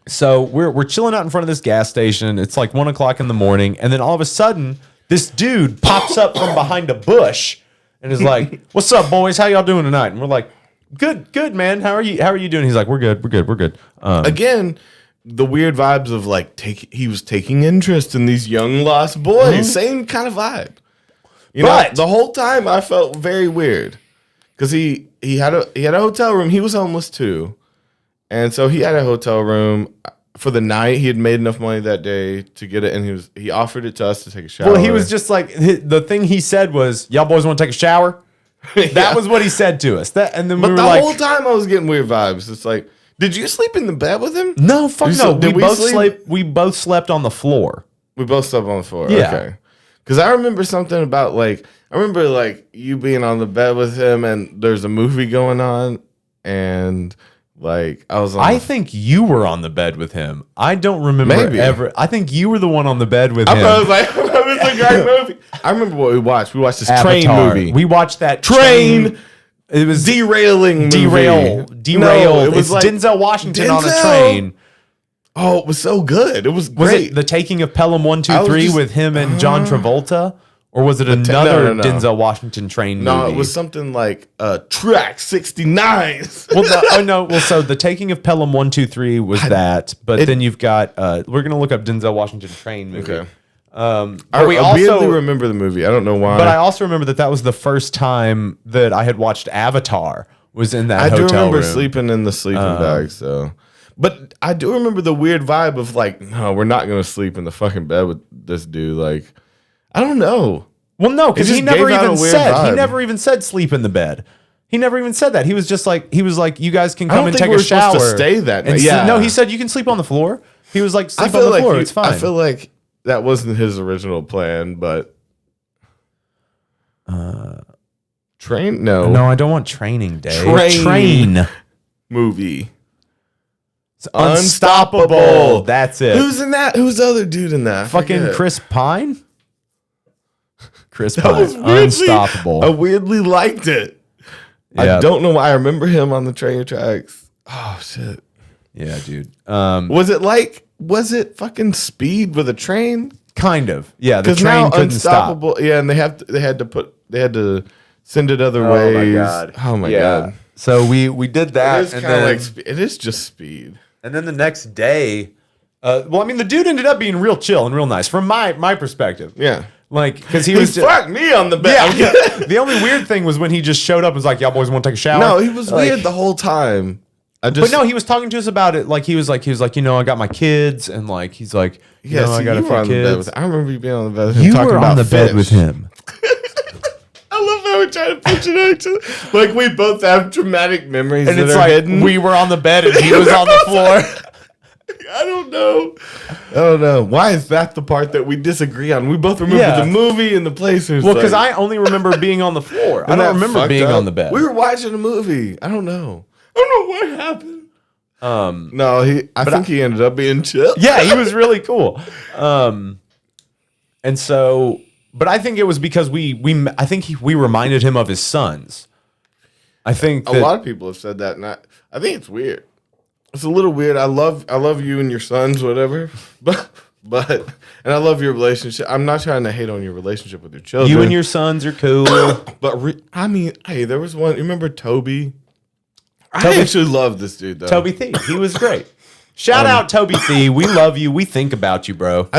So we're chilling out in front of this gas station. It's like 1 o'clock in the morning, and then all of a sudden, this dude pops up from behind a bush and is like, "What's up, boys? How y'all doing tonight?" And we're like, "Good, man. How are you doing?" He's like, "We're good." Again, the weird vibes of like he was taking interest in these young lost boys. Same kind of vibe. You know, But- the whole time I felt very weird because he had a hotel room. He was homeless too, and so he had a hotel room for the night. He had made enough money that day to get it, and he offered it to us to take a shower. Well, he was just like the thing he said was, "Y'all boys want to take a shower?" That was what he said to us. And then we But were the like, whole time I was getting weird vibes. It's like, did you sleep in the bed with him? "No, fuck You no." s- did We we both sleep? slept. We both slept on the floor. We both slept on the floor. Yeah. Okay. Because I remember something about I remember you being on the bed with him and there's a movie going on and I was on I think you were on the bed with him. I don't remember Maybe. ever. I think you were the one on the bed with I him. was like, it's a great movie. I remember what we watched. We watched this train Avatar. movie. We watched that Train. It was Derailing movie. derail. No, it was It's Denzel Washington on a Denzel. train. Oh, it was so good. It was Was great. it The Taking of Pelham 1, 2, I was 3 just- with him and John Travolta? Or was it another no. Denzel Washington train movie? No, it was something like Track 69. So The Taking of Pelham 1, 2, 3 was that. But then you've got, we're going to look up Denzel Washington train movie. Okay. But we I weirdly also, remember the movie. I don't know why. but I also remember that was the first time that I had watched Avatar was in that I hotel do remember room. sleeping in the sleeping bags, though. But I do remember the weird vibe of no, we're not going to sleep in the fucking bed with this dude. I don't know. Well, no, because It he just never gave out a even weird said. He vibe. never even said sleep in the bed. He never even said that. He was just like, you guys can I come don't and think take we a were supposed shower. to stay that And night. so- Yeah. No, he said you can sleep on the floor. He was like, I sleep on feel the floor. like It's fine. I feel like that wasn't his original plan, but train? no, I don't want training, Dave. Train. Movie. It's Unstoppable. That's it. Who's in that? Who's the other dude in that? I fucking forget. Chris Pine? Chris That was Pine. weirdly- Unstoppable. I weirdly liked it. Yeah. I don't know why I remember him on the train tracks. Oh shit. Yeah, dude. Was it fucking Speed with a train? Kind of. Yeah, the Because train now couldn't stop. Unstoppable. Yeah, and they had to send it other Oh my ways. god. Oh my Yeah. god. So we did that. It is and kind of then- like it is just Speed. And then the next day, the dude ended up being real chill and real nice from my perspective. Yeah. Because he He was fucked me on the bed. yeah. The only weird thing was when he just showed up and was like, "Y'all boys want to take a shower?" No, he was Like- weird the whole time. But no, he was talking to us about it. He was like, I got my kids, and he's like, yeah, I see, got a you were few on the bed kids. with. I remember you being on the bed with him. You talking were about on the bed fish. with him. I love why we're trying to pitch it actually. Like we both have traumatic memories, And that it's are like hidden. we were on the bed and he was on the floor. I don't know. Why is that the part that we disagree on? We both remember the movie and the place. Well, because I only remember being on the floor. I don't remember being on the bed. We were watching a movie. I don't know. I don't know what happened. No, I think he ended up being chill. Yeah, he was really cool. And so, but I think it was because we reminded him of his sons. I think A lot of people have said that, and I think it's weird. It's a little weird. I love you and your sons, whatever. But and I love your relationship. I'm not trying to hate on your relationship with your children. you and your sons are cool. But hey, there was one. You remember Toby? I actually love this dude though. Toby Thee, he was great. Shout out Toby Thee. We love you. We think about you, bro.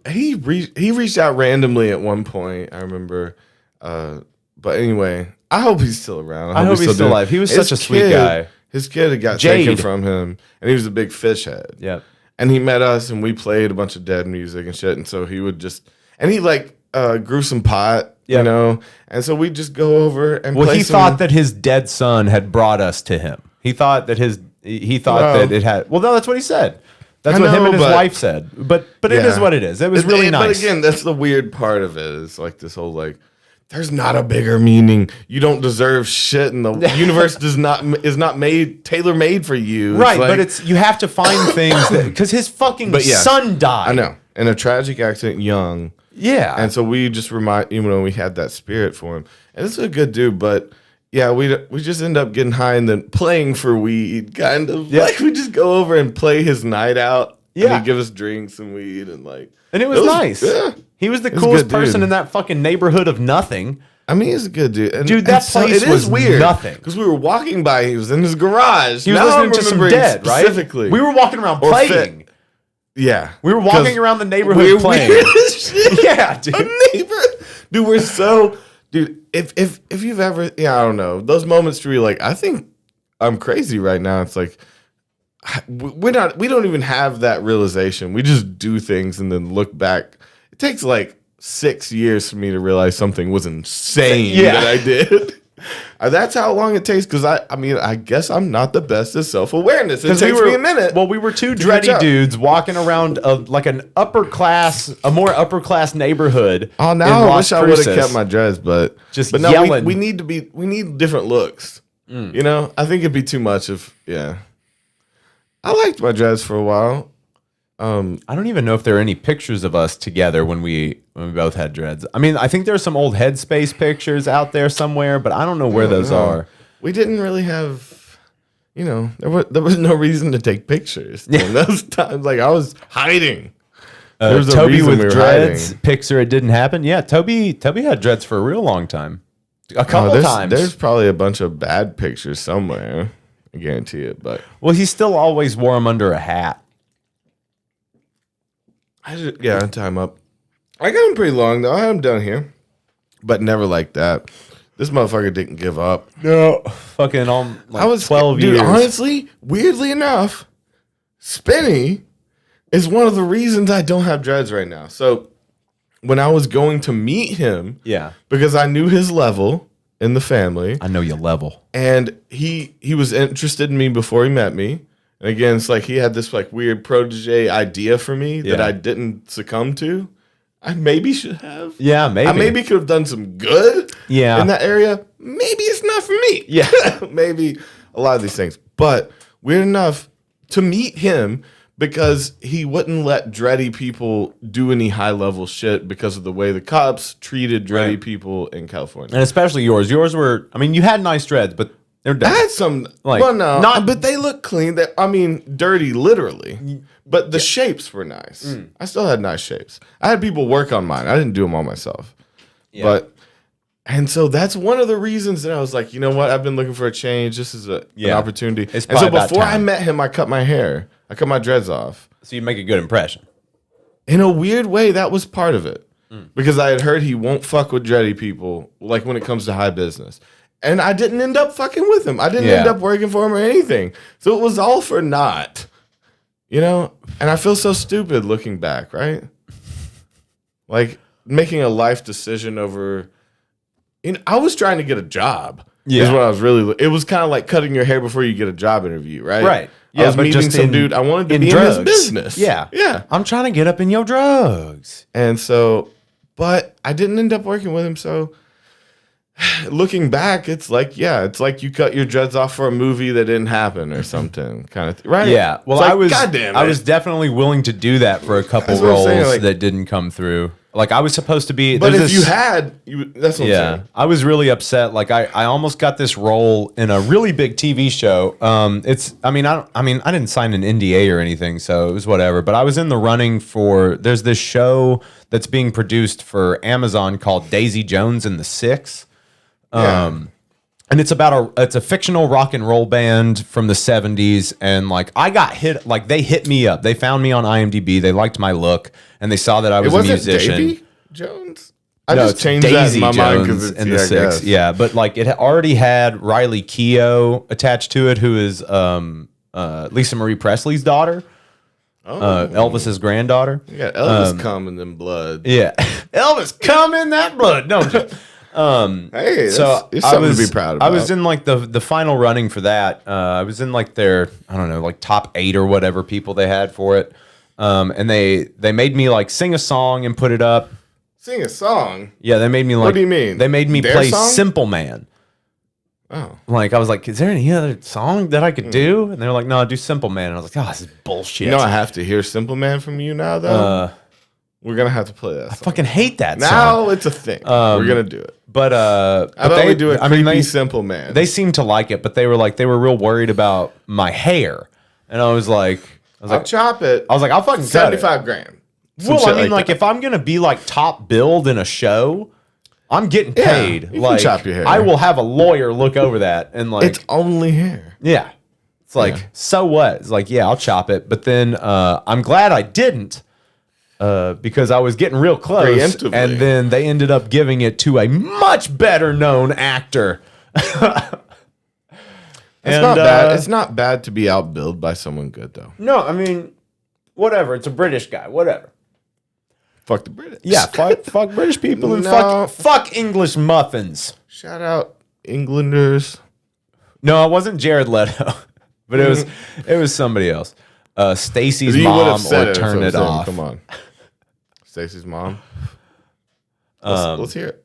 He reached out randomly at one point. I remember. But anyway, I hope he's still around. I hope he's still alive. He was such a sweet guy. His kid had got Jade. taken from him, and he was a big fish head. Yeah. And he met us, and we played a bunch of dead music and shit. And so he would he grew some pot, Yeah. you know. And so we'd just go over and Well, play he some, thought that his dead son had brought us to him. He thought that that it had. Well, no, that's what he said. That's what him know, and his but- wife said. But it Yeah. is what it is. It was really nice. But again, that's the weird part of it. Is like this whole there's not a bigger meaning. You don't deserve shit, and the universe is not made tailor made for you. Right, but you have to find things because his fucking son died. I know, in a tragic accident, young. Yeah, And so we just we had that spirit for him, and this is a good dude. But yeah, we just end up getting high and then playing for weed, kind of. Yeah. Like we just go over and play his night out. Yeah. and he'd give us drinks and weed and and it was nice. Yeah. He was the He was a coolest good dude. person in that fucking neighborhood of nothing. I mean, he's a good dude. And, Dude, that place it was is weird nothing. because we were walking by. He was in his garage. He was Now listening I'm to some remembering Dead, right? specifically. We were walking around Or playing. Yeah, We were walking around the neighborhood we're playing. weird as shit. Yeah, dude. A neighbor, dude. We're so, dude. If you've ever, I don't know, those moments where you're like, I think I'm crazy right now. It's like we don't even have that realization. We just do things and then look back. It takes like 6 years for me to realize something was insane that I did. That's how long it takes. Because I guess I'm not the best at self-awareness. It takes me a minute. Well, we were two to catch dready up. dudes walking around a more upper class neighborhood. Oh, now in I Las wish I would have Cruces. kept my dreads, but no, yelling. we need different looks. You know, I think it'd be too much I liked my dreads for a while. I don't even know if there are any pictures of us together when we both had dreads. I mean, I think there's some old Headspace pictures out there somewhere, but I don't know where those are. We didn't really have, there was no reason to take pictures in those times. Like I was hiding. There was a Toby reason with we were dreads, hiding. picture it didn't happen. Yeah, Toby had dreads for a real long time. A couple times. There's probably a bunch of bad pictures somewhere. I guarantee it. But Well, he still always wore them under a hat. I tie them up. I got them pretty long though. I had them down here, but never like that. This motherfucker didn't give up. No, fucking on. I was 12 dude, years. honestly, weirdly enough, Spinny is one of the reasons I don't have dreads right now. So when I was going to meet him, Yeah, because I knew his level in the family, I know your level. and he was interested in me before he met me. And again, it's like he had this like weird protege idea for me that Yeah. I didn't succumb to. I maybe should have. Yeah, maybe. I maybe could have done some good Yeah. in that area. Maybe it's not for me. Yeah. Maybe a lot of these things. But weird enough to meet him because he wouldn't let dready people do any high level shit because of the way the cops treated dready Right. people in California. And especially yours. Yours were. I mean, you had nice dreads, but they're I done. had some, Like, well, no, not- but they look clean. Dirty, literally. But the shapes were nice. I still had nice shapes. I had people work on mine. I didn't do them all myself. And so that's one of the reasons that I was like, you know what? I've been looking for a change. This is an Yeah. opportunity. It's And so probably about before I time. met him, I cut my hair. I cut my dreads off. So you make a good impression. In a weird way, that was part of it. Because I had heard he won't fuck with dready people, like when it comes to high business. And I didn't end up fucking with him. I didn't Yeah. end up working for him or anything. So it was all for naught. And I feel so stupid looking back, right? Like making a life decision over I was trying to get a job. Yeah. Is what I was really. It was kind of like cutting your hair before you get a job interview, right? Right. I was but meeting just some dude. I wanted to be drugs. in his business. Yeah. Yeah. I'm trying to get up in your drugs. And so, but I didn't end up working with him. So looking back, it's like you cut your dreads off for a movie that didn't happen or something kind of thing. Right. Yeah. Well, It's like, I was goddamn it. I was definitely willing to do that for a couple That's what I'm roles saying, like- that didn't come through. Like I was supposed to be. But there's if this- you had, that's what I'm yeah, saying. I was really upset. Like I almost got this role in a really big TV show. I didn't sign an NDA or anything, so it was whatever. But I was in the running for. There's this show that's being produced for Amazon called Daisy Jones and the Six. And it's it's a fictional rock and roll band from the 70s. And like I got hit, like they hit me up. They found me on IMDb. They liked my look and they saw that I It was a wasn't musician. Davy Jones. I No, just it's changed Daisy that in my mind Jones because it's in the I Six. guess. Yeah, but like it already had Riley Keough attached to it, who is Lisa Marie Presley's daughter, Elvis's granddaughter. You got Elvis cum in them blood. Yeah, Elvis, come in that blood, don't you? Hey, So it's I something was to be proud about. I was in like the final running for that. I was in like their I don't know like top 8 or whatever people they had for it. And they made me like sing a song and put it up. Sing a song. Yeah, they made me like. What do you mean? They made me Their play song? Simple Man. Oh, Like I was like, is there any other song that I could do? And they were like, no, do Simple Man. And I was like, oh, this is bullshit. you know I have to hear "Simple Man" from you now, though. We're gonna have to play that. I Song. fucking hate that Now song. it's a thing. We're gonna do it. But How about we do a creepy "Simple Man"? They seemed to like it, but they were real worried about my hair. And I was like, I'll chop it. I was like, I'll fucking cut it. $75 grand. Some Well, shit I mean, like that. if I'm gonna be like top billed in a show, I'm getting Yeah, paid. you can Like chop your hair. I will have a lawyer look over that and like It's only hair. yeah. It's like, so what? It's like, yeah, I'll chop it. But then I'm glad I didn't because I was getting real close. Preemptively. And then they ended up giving it to a much better known actor. It's not bad. It's not bad to be outbilled by someone good, though. No, I mean, whatever. It's a British guy. Whatever. Fuck the British. Yeah, fuck British people and No. fuck English muffins. Shout out Englanders. No, it wasn't Jared Leto, but it was somebody else. Stacy's You would mom have said or it. Turn that's It what I'm saying. Off. Come on. Stacey's mom. Let's hear it.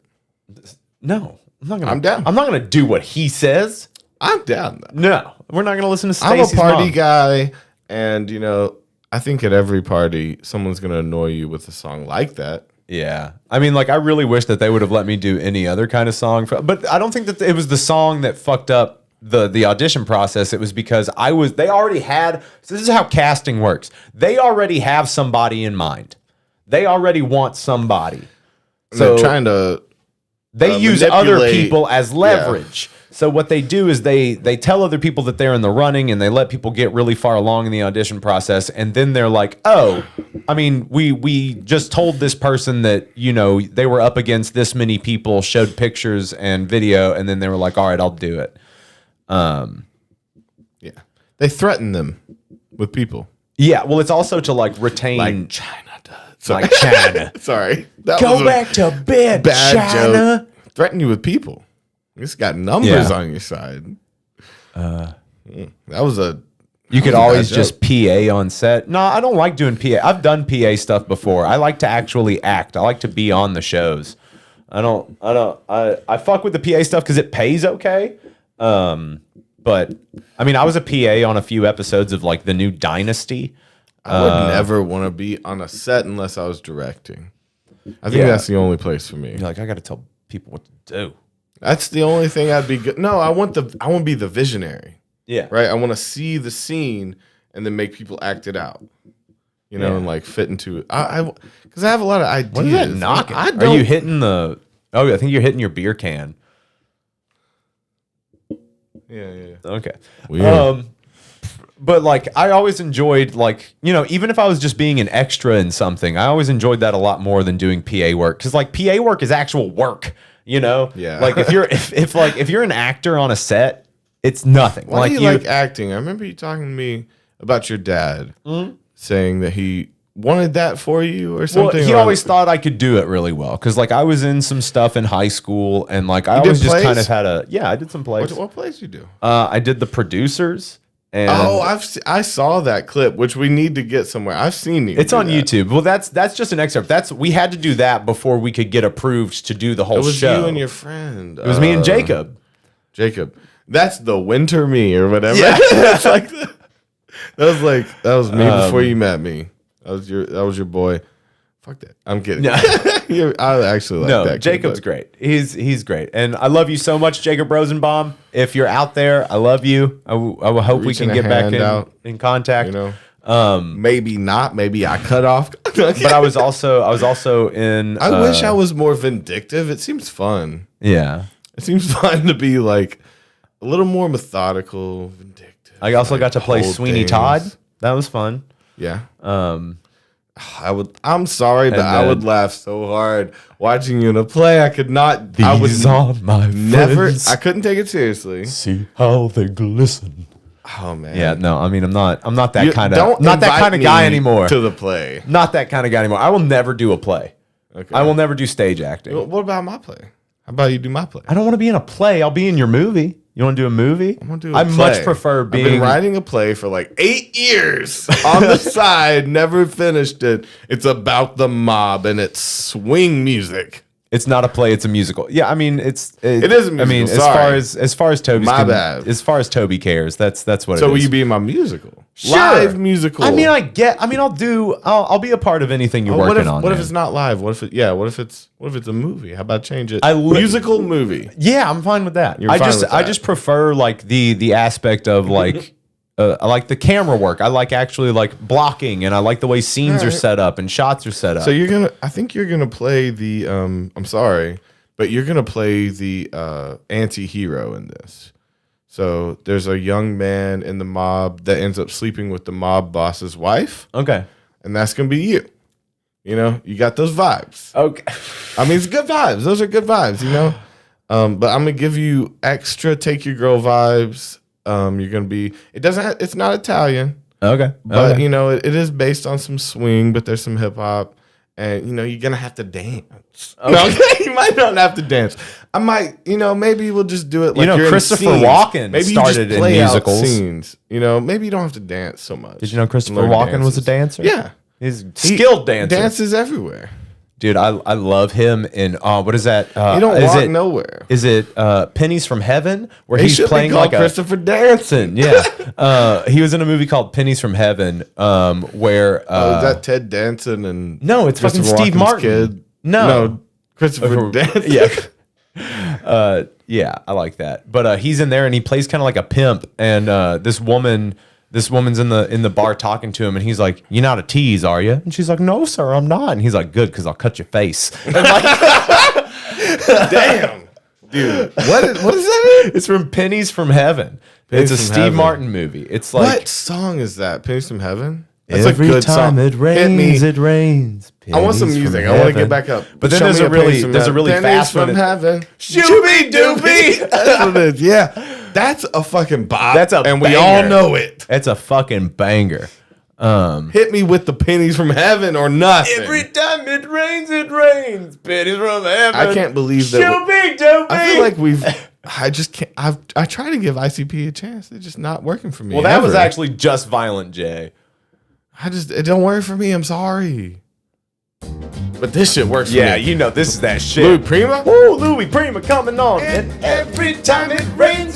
No, I'm not gonna. I'm down. I'm not gonna do what he says. I'm down, though. No, we're not gonna listen to I'm a Stacy's party mom. guy, and, I think at every party, someone's going to annoy you with a song like that. Yeah, I mean, like, I really wish that they would have let me do any other kind of song, but I don't think that it was the song that fucked up the audition process. It was because they already had. So this is how casting works. They already have somebody in mind. They already want somebody. So they're trying to. They use other manipulate- people as leverage. So what they do is they tell other people that they're in the running and they let people get really far along in the audition process. And then they're like, oh, I mean, we just told this person that, they were up against this many people, showed pictures and video. And then they were like, all right, I'll do it. Yeah. They threaten them with people. Yeah. Well, it's also to like retain. Like China does. Sorry. Like China. Sorry. That Go was a back to bed, bad China. joke. Threaten you with people. It's got numbers Yeah. on your side. That was a. You could That was a always bad just PA on set. No, I don't like doing PA. I've done PA stuff before. I like to actually act. I like to be on the shows. I fuck with the PA stuff because it pays okay. But I mean, I was a PA on a few episodes of like the new Dynasty. I would never want to be on a set unless I was directing. I think Yeah. that's the only place for me. You're like, I got to tell people what to do. That's the only thing I'd be good. No, I want to be the visionary, Yeah. right? I want to see the scene and then make people act it out, and like fit into it. Because I have a lot of ideas. What is that knocking? I Are don't. you hitting the? Oh, I think you're hitting your beer can. Yeah. Okay. Weird. But like I always enjoyed like, even if I was just being an extra in something, I always enjoyed that a lot more than doing PA work. Cause like PA work is actual work, Yeah. Like if you're an actor on a set, it's nothing. Why do you like acting? I remember you talking to me about your dad saying that he wanted that for you or Well, something? he or- always thought I could do it really well because, like, I was in some stuff in high school, and like I You always did just plays? kind of had I did some plays. What plays you do? I did the producers, and I saw that clip, which we need to get somewhere. I've seen you. it's do on that. YouTube. Well, that's just an excerpt. We had to do that before we could get approved to do the whole It was show. you and your friend. It was me and Jacob. Jacob. That's the winter me or whatever. Yeah. It's like that was me before you met me. That was your boy. Fuck that. I'm kidding. No. I actually like that. Jacob's great. He's great, and I love you so much, Jacob Rosenbaum. If you're out there, I love you. I will hope we Reaching can a get back hand in contact. You know, maybe not. Maybe I cut off. But I was also in. I wish I was more vindictive. It seems fun. Yeah. It seems fun to be like a little more methodical, vindictive. I also like, got to play hold Sweeney things. Todd. That was fun. Yeah. I'm sorry, but I would laugh so hard watching you in a play. I could not. I would my never. I couldn't take it seriously. See how they glisten. Oh man. Yeah, no, I mean, I'm not that You- kind don't of not that invite kind of guy me anymore. To the play. Not that kind of guy anymore. I will never do a play. Okay. I will never do stage acting. What about my play? How about you do my play? I don't want to be in a play. I'll be in your movie. You want to do a movie? I want to do. I a much play. prefer being. I've been writing a play for like 8 years on the side. Never finished it. It's about the mob and it's swing music. It's not a play. It's a musical. Yeah, I mean, it is a musical. I mean, Sorry. as far as Toby's My bad. as far as Toby cares, that's what it is. So will you be in my musical? Sure. Live musical. I mean, I'll be a part of anything you're working on. What if man. it's not live? What if it's a movie? How about change it? I li- musical movie. Yeah, I'm fine with that. You're I fine just with I that. just prefer like the aspect of like I like the camera work. I like actually like blocking, and I like the way scenes are Alright. set up and shots are set up. So I think you're gonna play the I'm sorry, but you're gonna play the anti-hero in this. So there's a young man in the mob that ends up sleeping with the mob boss's wife, Okay. and that's gonna be you. You know, you got those vibes. Okay. I mean, it's good vibes. Those are good vibes, you know. But I'm gonna give you extra take your girl vibes. You're gonna be. It's not Italian, Okay. but Okay. you know it is based on some swing. But there's some hip hop, and you know you're gonna have to dance. Okay. You might not have to dance. I might. You know, maybe we'll just do it. Like know, you're in Christopher scenes. Walken maybe started you just in play out musicals. scenes. You know, maybe you don't have to dance so much. Did you know Christopher Learn Walken was a dances. dancer? Yeah, He's a skilled dancer. Dances everywhere. Dude, I love him in what is that? You don't is walk it, nowhere. Is it Pennies from Heaven where He he's should playing be called like Christopher Dancing. Yeah. He was in a movie called Pennies from Heaven where Is that Ted Danson and no, it's fucking Christopher Steve Walken's Martin. kid? No. Christopher Danson. Yeah. Yeah, I like that. But he's in there and he plays kind of like a pimp, and this woman's in the bar talking to him, and he's like, "You're not a tease, are you?" And she's like, "No, sir, I'm not." And he's like, "Good, because I'll cut your face." And like, Damn, dude. What is that? it's from Pennies from Heaven. Pennies It's a from Steve Heaven. Martin movie. It's like What song is that? Pennies from Heaven. Every time it Hit me. rains, it rains. I want some Pennies music. from I want to heaven. get back up. But then Show there's me a really- Pennies from there's a Heaven. really Pennies fast from one. heaven. Shooby Doobie. That's what it is. Yeah, that's a fucking bop. That's a and we banger. all know it. It's a fucking banger. Hit me with the pennies from heaven or nothing. Every time it rains, pennies from heaven. I can't believe that. Shooby Doobie. I feel like we've. I just can't. I try to give ICP a chance. It's just not working for me. Well, that was ever. actually just Violent J. It don't work for me. I'm sorry. But this shit works Yeah, for me. you know this is that Louis shit. Prima? Woo, Louis Prima coming on. And every time it rains,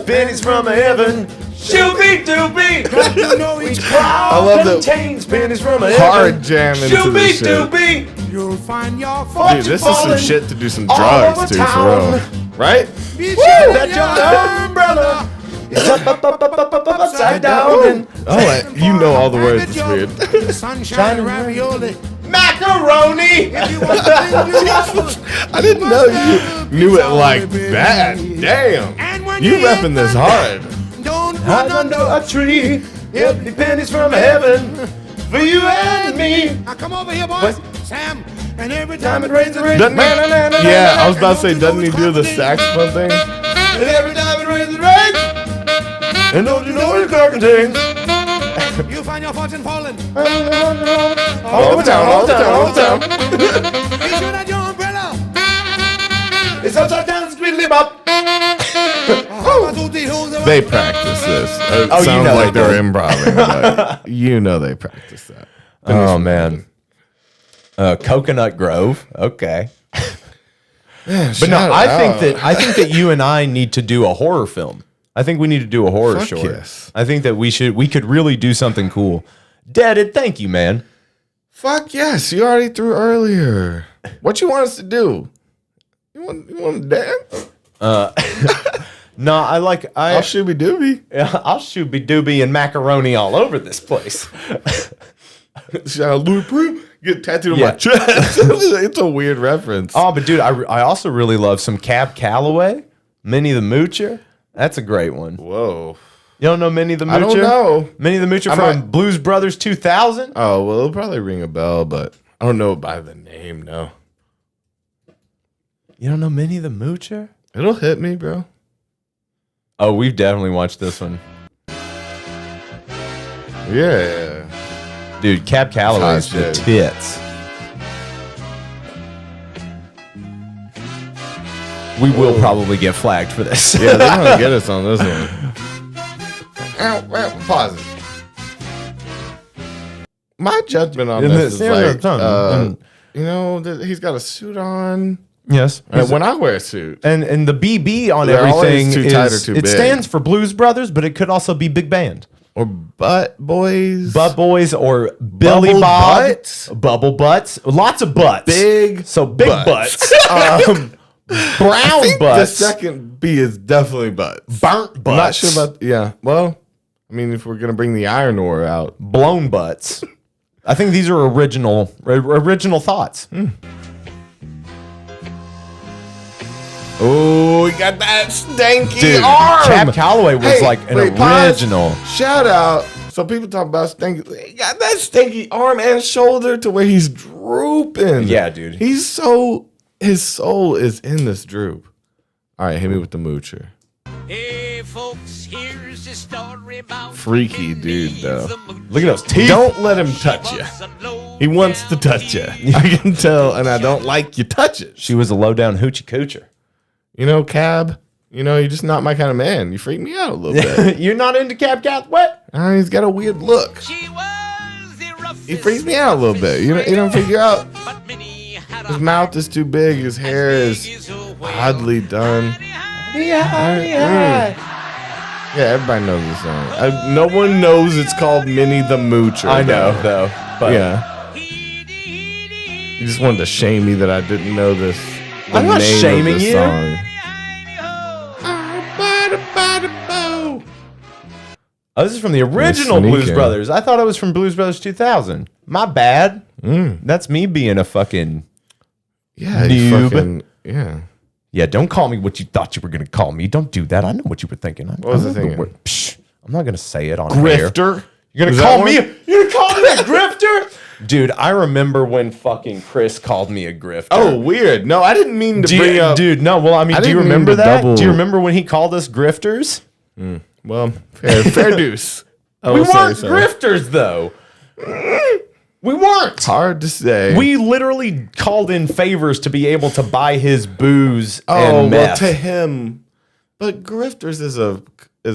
pennies from heaven. Shooby Doobie. You know each I love that Contains pennies from heaven. hard jam into Shooby this shit. Doobie. You'll find your Dude, this is some shit to do some all drugs over to, for town. real. Right? That your umbrella is up, upside down. And You know all the words. It's weird. Sunshine ravioli. macaroni. If you want the thing I didn't know you knew it like that. Damn. And when You you repping this hard. don't Hide run under a tree, empty pennies from heaven for you and me. Now come over here, boys. Sam. And every time it rains, Doesn't he? Yeah, I was about to say, doesn't he do the saxophone thing? And every time it rains, and don't you know it's curtain things? You find your fortune falling. All the time. Be sure that your umbrella. It's upside down, squeedly bop. They practice this. It Oh, you sounds know like they they're improvising, but you know they practice that. Oh man. Coconut Grove. Okay. But no, I think that you and I need to do a horror film. I think we need to do a horror Fuck short. yes. I think that we could really do something cool. Deaded, thank you, man. Fuck yes, you already threw earlier. What you want us to do? You want to dance? No, I'll shooby dooby. I'll shooby dooby and macaroni all over this place. Shout out Louis Prue. Get tattooed on Yeah. my chest. It's a weird reference. Oh, but dude, I also really love some Cab Calloway, Minnie the Moocher. That's a great one. Whoa. You don't know Minnie the Moocher? I don't know. Minnie the Moocher I'm from not- Blues Brothers 2000? Oh, well, it'll probably ring a bell, but I don't know it by the name, no. You don't know Minnie the Moocher? It'll hit me, bro. Oh, we've definitely watched this one. Yeah. Dude, Cab Calloway's Hot the shit. tits. We will probably get flagged for this. Yeah, they're going to get us on this one. Ow, pause it. My judgment on this is like, he's got a suit on. Yes. And when I wear a suit, And the BB on They're everything always too tight or too it big. stands for Blues Brothers, but it could also be Big Band. or butt boys, Butt Boys or Billy Bubble Bob. butts? Bubble butts. Lots of butts. big, So big butts. butts. Brown The butts. second B is definitely butts. Burnt butts. I'm not sure about, yeah. Well, I mean, if we're going to bring the iron ore out. blown butts. I think these are original thoughts. Oh, he got that stanky Dude, arm. Cab Calloway was Hey, like an wait, pause. original. Shout out. So people talk about stanky. He got that stanky arm and shoulder to where he's drooping. Yeah, dude. His soul is in this droop. All right, hit me with the moocher. Hey, folks, here's a story about Freaky dude, though. Look at those teeth. Don't let him touch you. He wants to touch you. I can tell, and I don't like you touch it. She was a low down hoochie coocher. You know, Cab, you're just not my kind of man. You freak me out a little bit. You're not into Cab Calloway? He's got a weird look. He freaks me out a little bit. You don't figure out his mouth is too big, his hair is oddly done. Yeah, everybody knows this song. No one knows it's called Minnie the Moocher. I know, though. But Yeah. You just wanted to shame me that I didn't know this. The I'm not name of shaming this you. Song. Oh, this is from the original Sneaking. Blues Brothers. I thought it was from Blues Brothers 2000. My bad. That's me being a fucking... Yeah, you Noob. fucking, yeah. Yeah, don't call me what you thought you were going to call me. Don't do that. I know what you were thinking. What was I thinking? I'm not going to say it on air. Grifter. You're Is gonna that call one? me? You're gonna call me a grifter? Dude, I remember when fucking Chris called me a grifter. Oh, weird. No, I didn't mean to bring up. Dude, no. Well, I mean, I do you didn't mean remember to that? double- Do you remember when he called us grifters? Well, fair deuce. I We will say weren't so. grifters, though. We weren't. Hard to say. We literally called in favors to be able to buy his booze Oh, and well, meth. to him, but grifters is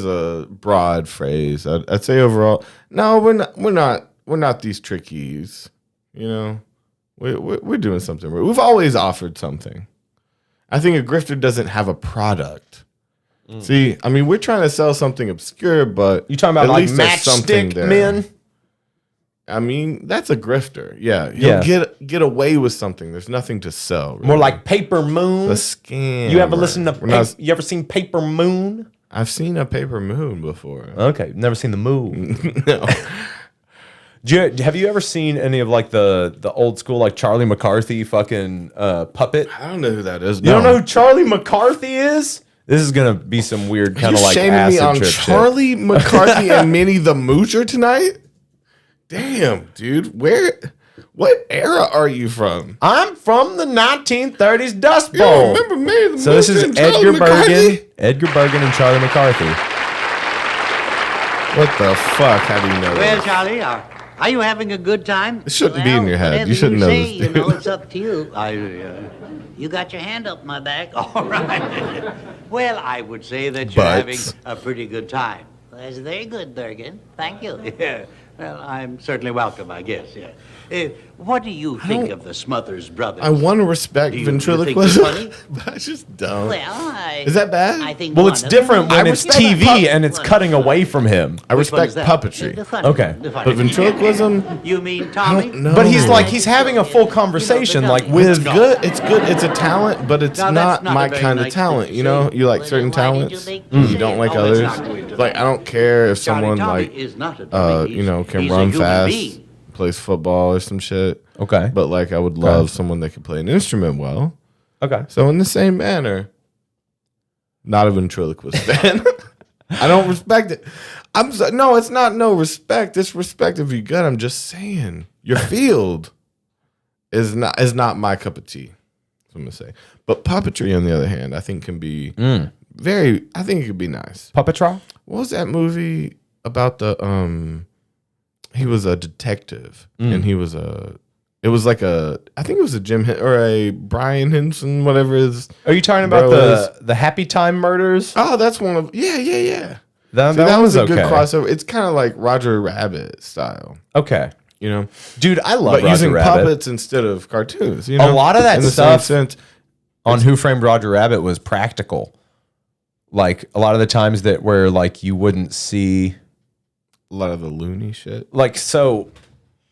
a broad phrase. I'd say overall, no, we're not these trickies. You know, we're doing something. We've always offered something. I think a grifter doesn't have a product. See, I mean, we're trying to sell something obscure, but You talking about at like least there's something matchstick there. men? I mean, that's a grifter. Yeah, you'll Yeah. get away with something. There's nothing to sell. Really. More like Paper Moon. the scam. You ever listened to? We're not- You ever seen Paper Moon? I've seen a paper moon before. Okay, never seen the moon. No. Have you ever seen any of like the old school like Charlie McCarthy fucking puppet? I don't know who that is. You don't know who Charlie McCarthy is? This is gonna be some weird kind of like shaming acid me on trip shit. Charlie McCarthy and Minnie the Moocher tonight? Damn, dude. What era are you from? I'm from the 1930s Dust You Bowl. don't remember Minnie the So this Moocher is and Charlie Edgar McCarthy? Bergen and Charlie McCarthy. What the fuck? How do you know Well, that? Charlie, are you having a good time? It shouldn't be in your head. Whatever You shouldn't know say, this, You know, dude. it's up to you. You got your hand up my back. All right. Well, I would say that you're having Butts. a pretty good time. That's very good, Bergen. Thank you. Yeah. Well, I'm certainly welcome, I guess. Yeah. What do you think of the Smothers Brothers? I want to respect Do you think ventriloquism, they're funny? but I just don't. Well, Is that bad? I think Well, one it's of them different is- when it's respect TV pup- and it's cutting away from him. I Which one respect is that? puppetry. The funny Okay. one, the funny But one. ventriloquism, You mean I Tommy? don't know. But he's having a full conversation, like It's with. good. It's good. It's a talent, but it's Now, not that's not my a very kind of nice talent. thing You to know, say. you like Well, certain then why did talents. you make me You say don't it? like Oh, let's others. not go into Like that. I don't care if Charlie, someone Tommy like is not a dummy. you know, can He's a run human fast, being. plays football or some shit. Okay. But like I would love someone that could play an instrument well. Okay. So in the same manner, not a ventriloquist fan. I don't respect it. No, it's not no respect. It's respect if you're good. I'm just saying your field is not my cup of tea. That's what I'm gonna say. But puppetry, on the other hand, I think can be very. I think it could be nice. Puppet trial? What was that movie about the he was a detective and he was it was like I think it was a or a Brian Henson, whatever it is. Are you talking about Bro, the Happy Time murders? Oh, that's one of yeah. That, See, that that was was a good okay. crossover. It's kind of like Roger Rabbit style, Okay. you know, Dude, I love but Roger using Rabbit. puppets instead of cartoons. You know, A lot of that in the stuff same sense. on Who Framed Roger Rabbit was practical. Like a lot of the times that where like you wouldn't see A lot of the loony shit. like so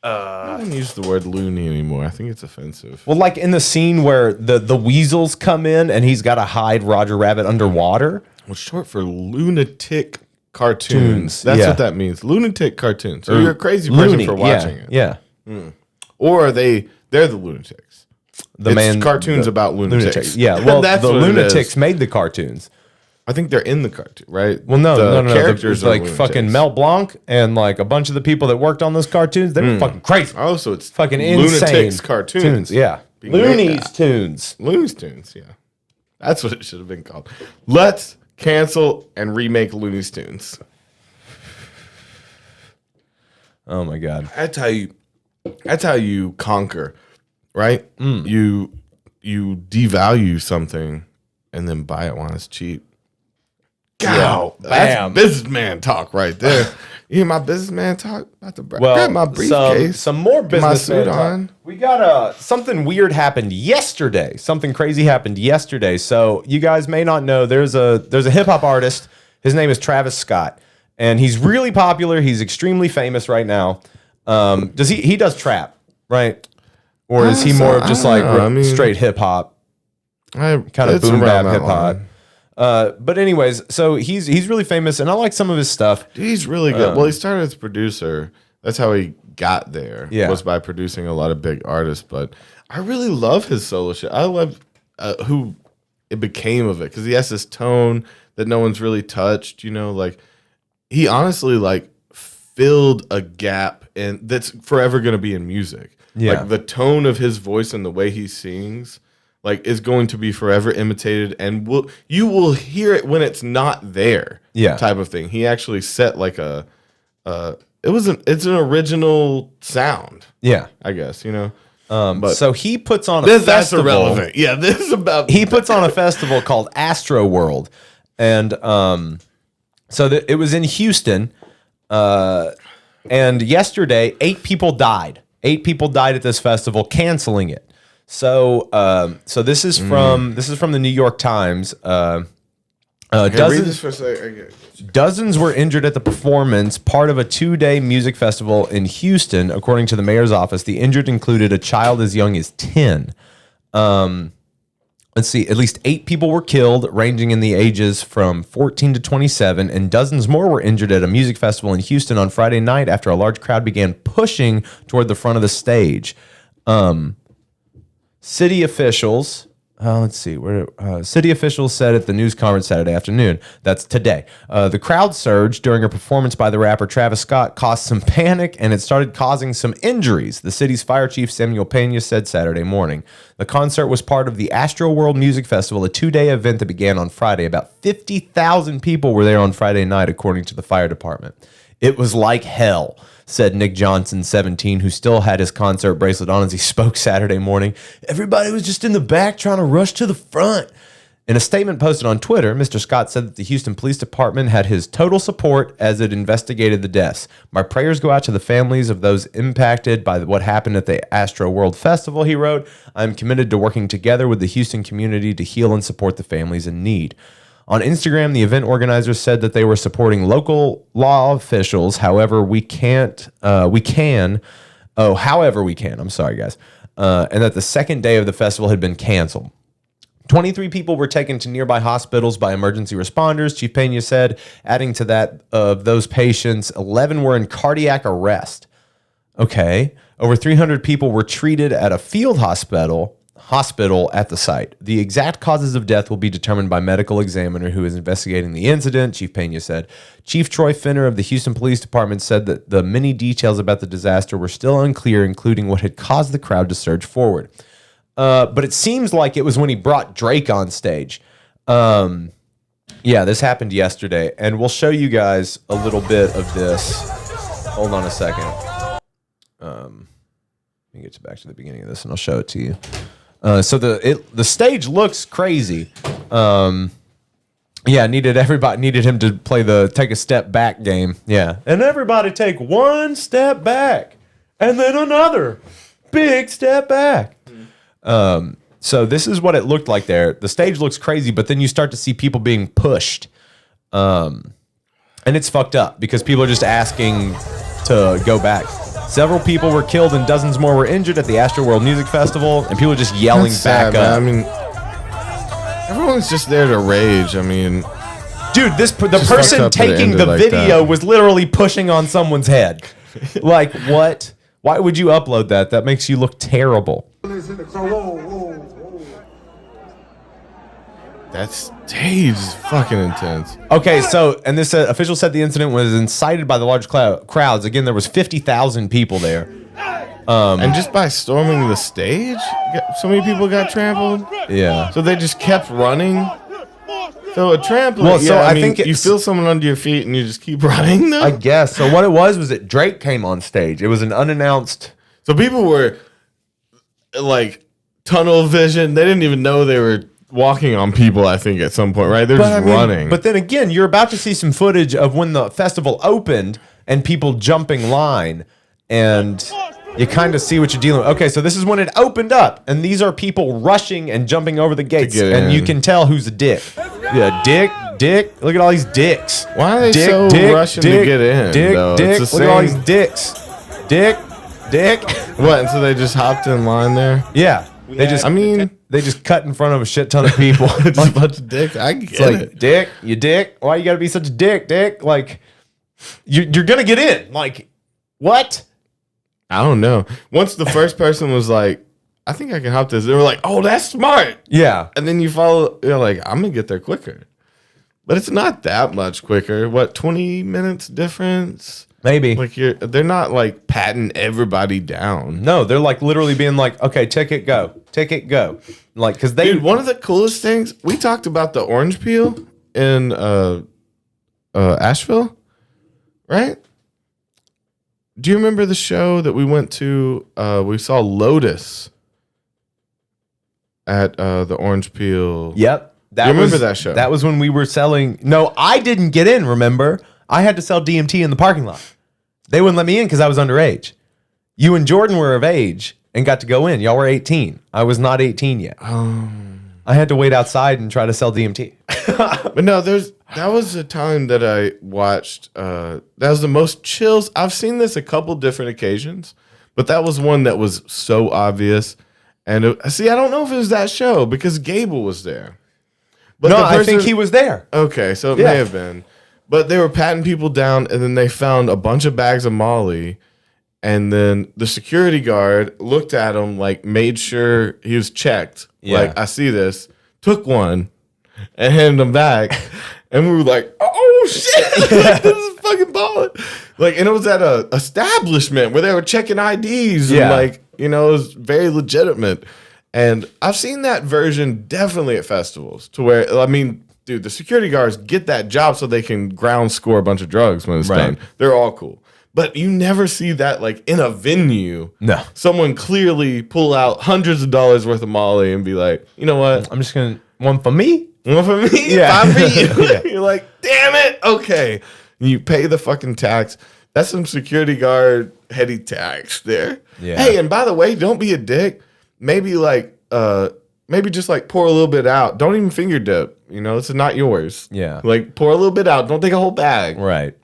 I don't use the word loony anymore. I think it's offensive. well like in the scene where the weasels come in and he's got to hide Roger Rabbit underwater. What's short for lunatic cartoons? Tunes, That's yeah. what that means. Lunatic cartoons. So Or you're a crazy person Loony, for watching it. Yeah. Or they're the lunatics. It's cartoons about lunatics. Yeah, well, That's the what it lunatics is. made the cartoons. I think they're in the cartoon, right? Well, no, The no. characters The, are like lunatics. fucking Mel Blanc and like a bunch of the people that worked on those cartoons. They were fucking crazy. Oh, so it's Fucking lunatics insane cartoons. Yeah, Being made Looney's that. Tunes. Looney Tunes, yeah. That's what it should have been called. Let's cancel and remake Looney Tunes. Oh my god. That's how you conquer, right? You devalue something and then buy it when it's cheap. Gow. Bam. That's businessman talk right there. You hear my businessman talk? About to grab Well, my briefcase. some more get my business suit talk. on. We got something weird happened yesterday. Something crazy happened yesterday. So you guys may not know there's a hip hop artist. His name is Travis Scott, and he's really popular. He's extremely famous right now. Does he does trap, right? Or is he more of just I like don't know. I mean, straight hip hop, kind of It's boom bap around that hip hop? line. But anyways, so he's really famous, and I like some of his stuff. Dude, he's really good. Well, he started as a producer. That's how he got there. Yeah. Was by producing a lot of big artists. But I really love his solo shit. I love who it became of it because he has this tone that no one's really touched. You know, like he honestly like filled a gap and that's forever going to be in music. Yeah. Like the tone of his voice and the way he sings like is going to be forever imitated and you will hear it when it's not there. Yeah. Type of thing. He actually set like it's an original sound, Yeah. I guess, you know. But so he puts on a That's festival. irrelevant. Yeah, this is about He puts on a festival called Astro World, and it was in Houston. And yesterday, 8 people died. 8 people died at this festival, canceling it. So this is from the New York Times. Read this for a second. Dozens were injured at the performance, part of a 2-day music festival in Houston, according to the mayor's office. The injured included a child as young as 10. Let's see, at least 8 people were killed, ranging in the ages from 14 to 27, and dozens more were injured at a music festival in Houston on Friday night after a large crowd began pushing toward the front of the stage. City officials... city officials said at the news conference Saturday afternoon, that's today, the crowd surge during a performance by the rapper Travis Scott caused some panic and it started causing some injuries, the city's fire chief Samuel Pena said Saturday morning. The concert was part of the Astro World Music Festival, a 2-day event that began on Friday. About 50,000 people were there on Friday night, according to the fire department. It was like hell, said Nick Johnson, 17, who still had his concert bracelet on as he spoke Saturday morning. Everybody was just in the back trying to rush to the front. In a statement posted on Twitter, Mr. Scott said that the Houston Police Department had his total support as it investigated the deaths. My prayers go out to the families of those impacted by what happened at the Astro World Festival, he wrote. I'm committed to working together with the Houston community to heal and support the families in need. On Instagram, the event organizers said that they were supporting local law officials. However, we can. I'm sorry, guys. And that the second day of the festival had been canceled. 23 people were taken to nearby hospitals by emergency responders, Chief Pena said. Adding to that, of those patients, 11 were in cardiac arrest. Okay. Over 300 people were treated at a field hospital at the site. The exact causes of death will be determined by medical examiner who is investigating the incident, Chief Pena said. Chief Troy Finner of the Houston Police Department said that the many details about the disaster were still unclear, including what had caused the crowd to surge forward. But it seems like it was when he brought Drake on stage. Yeah, this happened yesterday, and we'll show you guys a little bit of this. Hold on a second. Let me get you back to the beginning of this, and I'll show it to you. So the stage looks crazy. Yeah, needed him to play the take a step back game. Yeah, and everybody take one step back, and then another big step back. So this is what it looked like there. The stage looks crazy, but then you start to see people being pushed. And it's fucked up because people are just asking to go back. Several people were killed and dozens more were injured at the Astroworld Music Festival, and people are just yelling That's back sad, up. man. I mean, everyone's just there to rage. I mean, dude, the fucked person up that it taking ended the like video that. was literally pushing on someone's head. Like, what? Why would you upload that? That makes you look terrible. that stage is fucking intense. Okay, so, and this official said the incident was incited by the large crowds. Again, there was 50,000 people there. And just by storming the stage, so many people got trampled. Yeah. So they just kept running. So a trample. Well, so I mean, think you it's- feel someone under your feet and you just keep running. Though. I guess. So what it was that Drake came on stage. It was an unannounced. So people were like tunnel vision. They didn't even know they were walking on people, I think, at some point, right? They're just running. But then again, you're about to see some footage of when the festival opened and people jumping line, and you kind of see what you're dealing with. Okay, so this is when it opened up, and these are people rushing and jumping over the gates, get and you in. can tell who's a dick. Yeah, dick. Look at all these dicks. Why are they so rushing to get in, though? Dick. It's the Look at all same- these dicks. Dick. What? And so they just hopped in line there? Yeah. They just cut in front of a shit ton of people. Just a bunch of dicks. I get It's like, it. dick, you dick. Why you gotta be such a dick? Like, you're gonna get in. Like, what? I don't know. Once the first person was like, I think I can hop this, they were like, oh, that's smart. Yeah. And then you're like, I'm going to get there quicker. But it's not that much quicker. What, 20 minutes difference? Maybe. Like they're not like patting everybody down. No, they're like literally being like, okay, ticket, go. Like, because they. Dude, one of the coolest things, we talked about the orange peel in Asheville, right? Do you remember the show that we went to? We saw Lotus at the Orange Peel. Yep. You remember that show? That was when we were selling. No, I didn't get in, remember? I had to sell DMT in the parking lot. They wouldn't let me in because I was underage. You and Jordan were of age and got to go in. Y'all were 18. I was not 18 yet. I had to wait outside and try to sell DMT. But no, that was the time that I watched. That was the most chills. I've seen this a couple different occasions, but that was one that was so obvious. And I don't know if it was that show because Gable was there. But No, the I think person- he was there. Okay, so it Yeah. may have been. But they were patting people down, and then they found a bunch of bags of Molly. And then the security guard looked at him, like, made sure he was checked. Yeah. Like, I see this. Took one and handed him back. And we were like, oh, shit. Like, this is fucking balling. Like, and it was at a establishment where they were checking IDs. Yeah. And, like, you know, it was very legitimate. And I've seen that version definitely at festivals to where, I mean, dude, the security guards get that job so they can ground score a bunch of drugs when it's Right. done. They're all cool. But you never see that like in a venue. No. Someone clearly pull out hundreds of dollars worth of Molly and be like, you know what? I'm just gonna one for me. One for me, Yeah. 5 for you. Yeah. You're like, damn it. Okay. You pay the fucking tax. That's some security guard heady tax there. Yeah. Hey, and by the way, don't be a dick. Maybe just like pour a little bit out. Don't even finger dip. You know, it's not yours. Yeah. Like pour a little bit out. Don't take a whole bag. Right.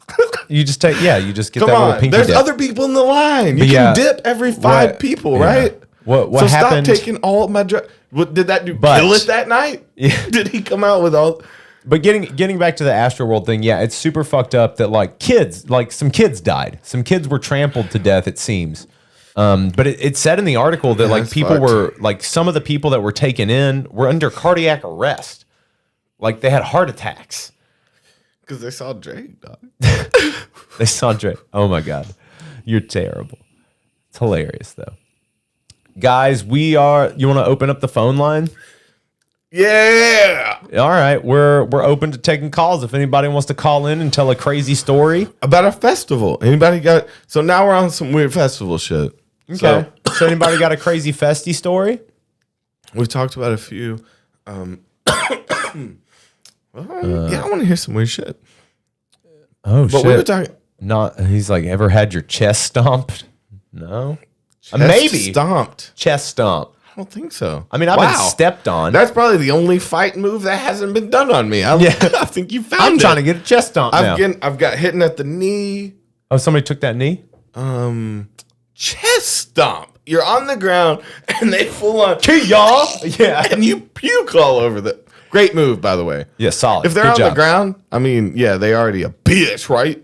You just get Come that little on. pinky There's dip. other people in the line. You But can yeah. dip every 5 Right. people, Yeah. right? What so happened? stop taking all my drugs. Did that dude But- kill it that night? Yeah. Did he come out with all? But getting back to the Astroworld thing, yeah, it's super fucked up that like some kids died. Some kids were trampled to death, it seems. But it said in the article that like that's people fucked. were like some of the people that were taken in were under cardiac arrest. Like they had heart attacks. Because they saw Drake, dog. They saw Drake. Oh my God. You're terrible. It's hilarious though. Guys, you want to open up the phone line? Yeah. All right, we're open to taking calls. If anybody wants to call in and tell a crazy story, About a festival. Anybody got? So now we're on some weird festival shit. okay. So anybody got a crazy festy story? We've talked about a few. Yeah, I want to hear some weird shit. Oh But shit! we were talking. He's like, ever had your chest stomped? No. Chest Maybe stomped. chest stomp. I don't think so. I mean, I've been stepped on. That's probably the only fight move that hasn't been done on me. I think you found I'm it. trying to get a chest stomp now. I've got hitting at the knee. Oh, somebody took that knee. Chest stomp. You're on the ground and they full on y'all. Yeah. and you puke all over the. Great move, by the way. Yeah, solid. If they're Good on job. the ground, I mean, yeah, they already a bitch, right?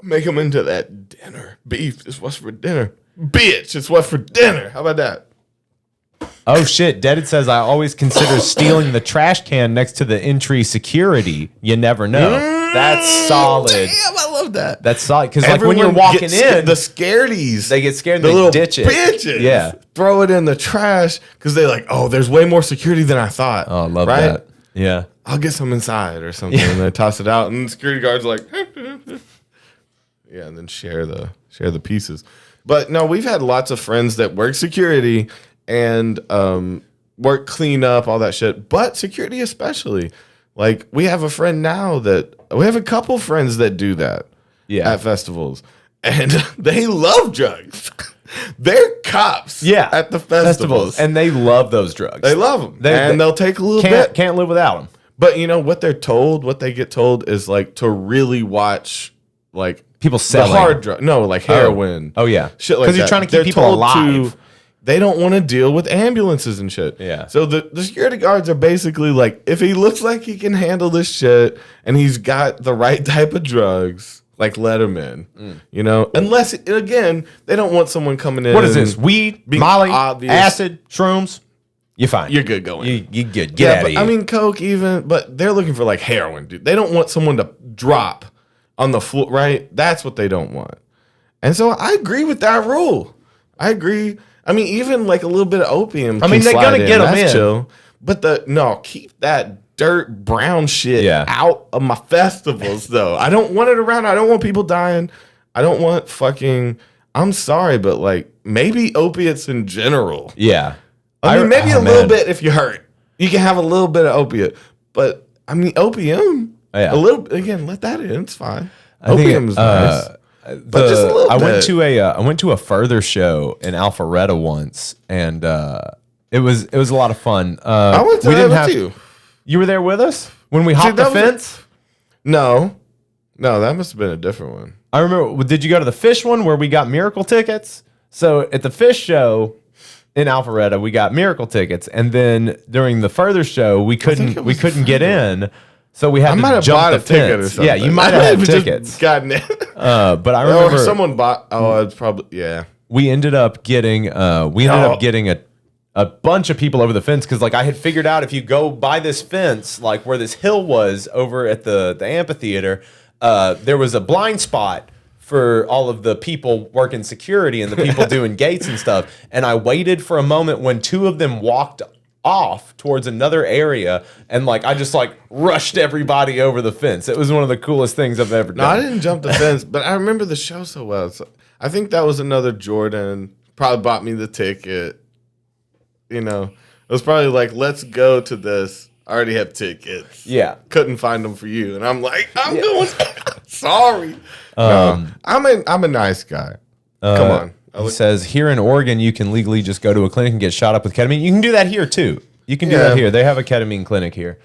Make them into that dinner. Beef is what's for dinner. Bitch, it's what's for dinner. How about that? Oh shit! Deaded says I always consider stealing the trash can next to the entry security. You never know. That's solid. Damn, I love that. That's solid because like when Everyone you're walking gets in, the scaredies, they get scared and the they little ditch it. bitches, Yeah. throw it in the trash because they're like, oh, there's way more security than I thought. Oh, I love right? that. Yeah. I'll get some inside or something, and they toss it out, and the security guard's like, yeah, and then share the pieces. But no, we've had lots of friends that work security and work cleanup, all that shit. But security especially, like we have a couple friends that do that at festivals, and they love drugs. They're cops, at the festivals, and they love those drugs. they love them, and they'll take a little bit. Can't live without them. But you know what what they get told is like to really watch like People the selling. hard drug. No, like heroin. Oh yeah, Shit like that. because you're trying to keep They're people told alive. they don't want to deal with ambulances and shit. Yeah. So the security guards are basically like, if he looks like he can handle this shit and he's got the right type of drugs, like let him in. You know, unless again they don't want someone coming in. What is this? Weed, being Molly, obvious. acid, shrooms. You're fine. You're good going. You good. Get Yeah, out of but here. I mean coke even, but they're looking for like heroin, dude. They don't want someone to drop on the floor, right? That's what they don't want. And so I agree with that rule. I agree. I mean, even like a little bit of opium. I mean, they're gonna get 'em That's in. chill. But keep that dirt brown shit out of my festivals, though. I don't want it around. I don't want people dying. I don't want fucking. I'm sorry, but like maybe opiates in general. yeah. I mean, maybe a little bit if you hurt. You can have a little bit of opiate, but I mean, opium. Yeah. A little again. Let that in. It's fine. I think, Opium's nice. But just a little I bit. I went to a further show in Alpharetta once, and it was a lot of fun. I went to we that didn't with have you. You were there with us when we hopped the that was a- fence. No, that must have been a different one. I remember. Did you go to the fish one where we got miracle tickets? So at the fish show in Alpharetta, we got miracle tickets, and then during the further show, we couldn't get in. So we had I to might have jump bought the a ticket or fence. something. Yeah, you might have had tickets. Gotten it. But I remember Or someone bought. Oh, it's probably we ended up getting a bunch of people over the fence because like I had figured out if you go by this fence, like where this hill was over at the amphitheater, there was a blind spot for all of the people working security and the people doing gates and stuff. And I waited for a moment when two of them walked off towards another area, and like I just like rushed everybody over the fence. It was one of the coolest things I've ever No, I done. didn't jump the fence, but I remember the show so well. So I think that was another Jordan. Probably bought me the ticket. You know, it was probably like, let's go to this. I already have tickets. Yeah. Couldn't find them for you. And I'm like, I'm going. Sorry. No, I'm a nice guy. Come on. He says here in Oregon, you can legally just go to a clinic and get shot up with ketamine. You can do that here too. You can do that here. They have a ketamine clinic here,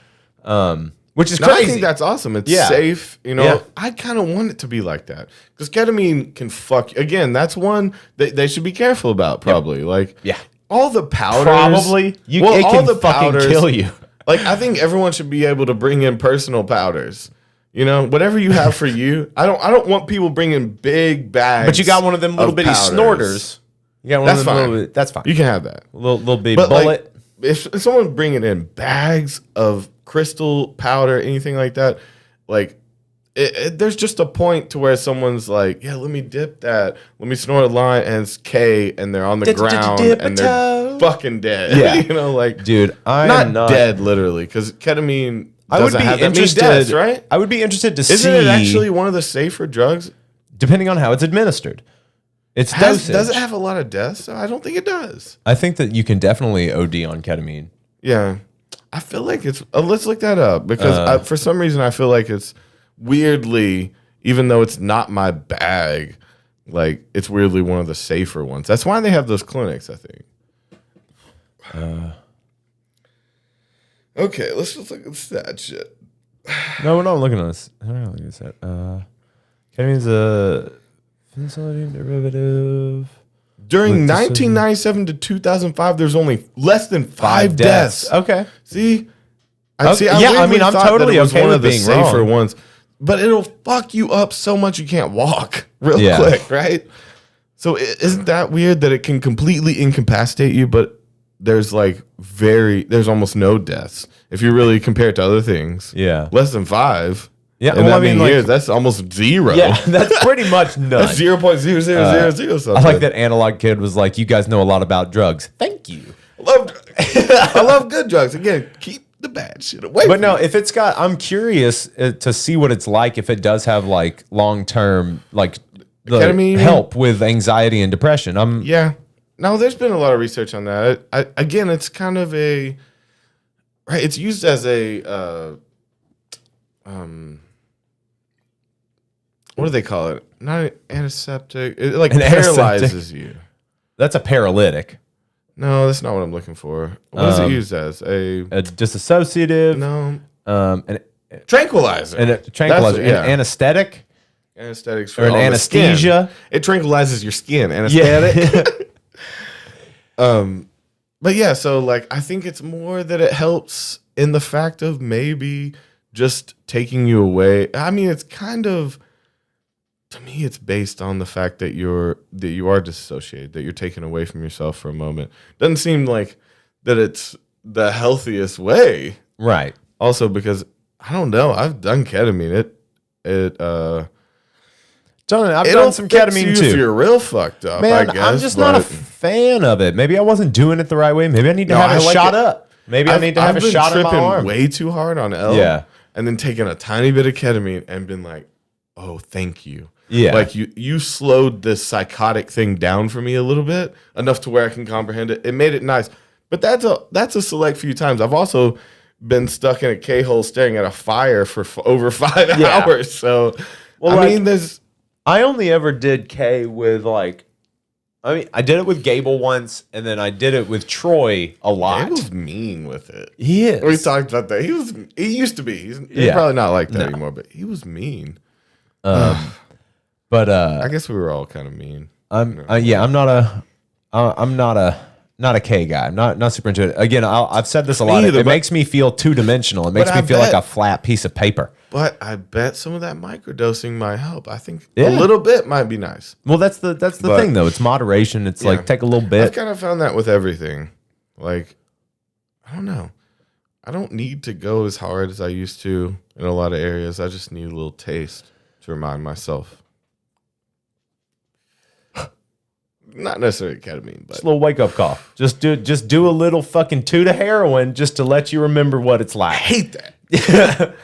which is No, crazy. I think that's awesome. It's Yeah. safe. You know, Yeah. I kind of want it to be like that because ketamine can fuck. Again, that's one that they should be careful about. Probably like all the powders. Probably. It all can the fucking powders, kill you. Like I think everyone should be able to bring in personal powders. You know, whatever you have for you. I don't want people bringing big bags. But you got one of them little bitty powders. snorters. You got one That's of them fine. little, that's fine. You can have that. Little bitty But bullet. like, if someone bringing in bags of crystal powder, anything like that, like there's just a point to where someone's like, yeah, let me dip that, let me snort a line, and it's K, and they're on the ground and they're fucking dead. Yeah. You know, like, Dude, I'm not dead literally because ketamine I would doesn't be have that many interested, deaths, right? I would be interested to Isn't see. it actually one of the safer drugs? Depending on how it's administered, it's dosage. Does it have a lot of deaths? I don't think it does. I think that you can definitely OD on ketamine. Yeah. I feel like it's. Let's look that up because for some reason I feel like it's weirdly, even though it's not my bag, like it's weirdly one of the safer ones. That's why they have those clinics, I think. Okay, let's just look at that shit. No, we're not looking at this. I don't know what you said. Ketamine's a phencyl derivative. During With the 1997 to 2005, there's only less than 5 deaths. Okay. See? Okay. I Yeah, I weirdly mean, I'm thought that totally it was okay one with of the being safer wrong. ones. But it'll fuck you up so much you can't walk real Yeah. quick, right? So isn't that weird that it can completely incapacitate you, but there's there's almost no deaths if you really compare it to other things. Yeah. Less than 5. Yeah, And well, that I mean, many like- years, that's almost 0. Yeah, that's pretty much none. That's 0.0000 something. I like that Analog Kid was like, you guys know a lot about drugs. Thank you. I love good drugs. Again, keep the bad shit away But from no, me. if it's got, I'm curious to see what it's like if it does have like long-term, like the Ketamine? help with anxiety and depression. Yeah. No, there's been a lot of research on that. Again, it's kind of right. It's used as a what do they call it? Not an antiseptic. It like An paralyzes you. That's a paralytic, No, that's not what I'm looking for. What is it used as? a disassociative, No, an tranquilizer. a tranquilizer, That's- an anesthetic, Anesthetics for or an all the skin. anesthesia. It tranquilizes your skin. Anesthetic. But yeah, so like I think it's more that it helps in the fact of maybe just taking you away. I mean, it's kind of, to me, it's based on the fact that you are disassociated, that you're taken away from yourself for a moment. Doesn't seem like that it's the healthiest way. Right. Also, because I don't know, I've done ketamine. It'll I've done some fix ketamine you too. If you're real fucked up, Man, I guess. I'm just not a but fan of it. Maybe I wasn't doing it the right way. Maybe I need to No, have I it like shot it. up. Maybe I need to have I've a been shot in my tripping arm. way too hard on L. Yeah. And then taking a tiny bit of ketamine and been like, oh, thank you. Yeah. Like you slowed this psychotic thing down for me a little bit, enough to where I can comprehend it. It made it nice. But that's a select few times. I've also been stuck in a K-hole staring at a fire for over 5 hours. So, Well, I mean, there's... I only ever did K with I did it with Gable once, and then I did it with Troy a lot. He was mean with it. He is. We talked about that. He used to be. He's Yeah. probably not like that No. anymore, but he was mean. But I guess we were all kind of mean. I'm not a K guy. I'm not super into it. Again, I've said this a lot. either, It but- makes me feel too dimensional. It makes But me I feel like bet- a flat piece of paper. But I bet some of that microdosing might help. I think Yeah. a little bit might be nice. Well, that's the But- thing though. It's moderation. It's Yeah. like take a little I've bit. kind of found that with everything. Like, I don't know. I don't need to go as hard as I used to in a lot of areas. I just need a little taste to remind myself. not necessarily ketamine, but Just a little wake up call. Just do a little fucking toot of heroin just to let you remember what it's like. I hate that.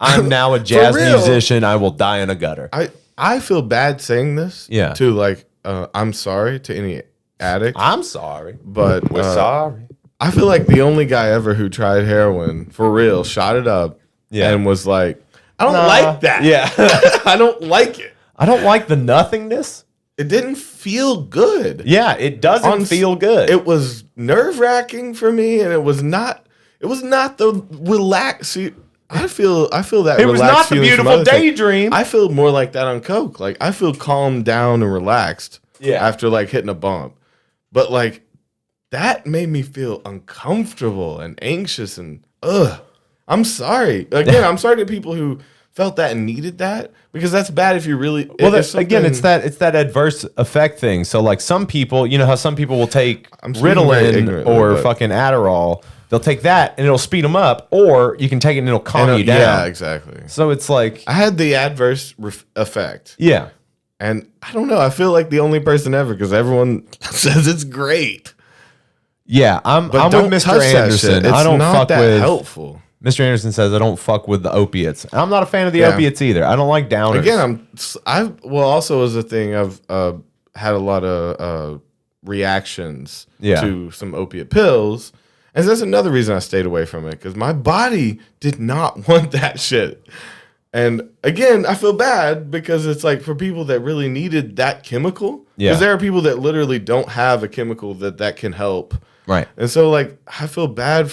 I'm now a jazz real. musician. I will die in a gutter. I feel bad saying this. Yeah. To like, I'm sorry to any addict, I'm sorry, but we're sorry. I feel like the only guy ever who tried heroin for real, shot it up, Yeah. and was like, I don't like that. Yeah. I don't like it. I don't like the nothingness. It didn't feel good. Yeah, it doesn't feel good. It was nerve wracking for me, and it was not the relax. See, I feel that It was relaxed not the feeling from beautiful other things. daydream. I feel more like that on coke. Like I feel calmed down and relaxed. Yeah. After like hitting a bump, but like that made me feel uncomfortable and anxious and I'm sorry. Again, I'm sorry to people who felt that and needed that because that's bad if you really. Well, if again, it's something- that adverse effect thing. So, like some people, you know how some people will take I'm speaking very Ritalin ignorantly, or but- fucking Adderall. They'll take that and it'll speed them up, or you can take it and it'll calm you down. Yeah, exactly. So it's like, I had the adverse effect, yeah, and I don't know. I feel like the only person ever because everyone says it's great. yeah. I'm But don't with Mr. touch that Anderson. shit. It's I don't not fuck that with. helpful. Mr. Anderson says I don't fuck with the opiates. I'm not a fan of the Yeah. opiates either. I don't like downers. Again, also as a thing, I've had a lot of reactions Yeah. to some opiate pills, and that's another reason I stayed away from it because my body did not want that shit. And again, I feel bad because it's like for people that really needed that chemical, Yeah. because there are people that literally don't have a chemical that can help, right. and so like I feel bad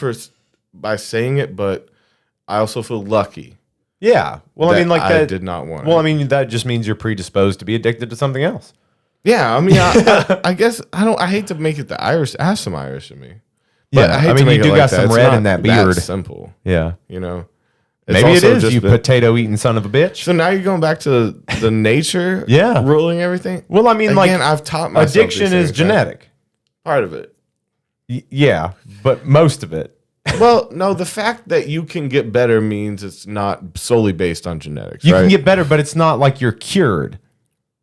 by saying it, but I also feel lucky. Yeah. Well, I mean, like I that. did not want. Well, it. I mean, that just means you're predisposed to be addicted to something else. Yeah, I mean, I guess I hate to make it the Irish. Have some Irish in me. But Yeah, hate I to mean, make you it do like got that. some It's red not in that that beard. simple, Yeah. you know. It's Maybe it also is, just you potato eating son of a bitch. So now you're going back to the nature, Yeah. ruling everything. Well, I mean, Again, like, I've taught myself these addiction is things, right? genetic. Part of it. Yeah, but most of it. Well, no, the fact that you can get better means it's not solely based on genetics. You right? can get better, but it's not like you're cured.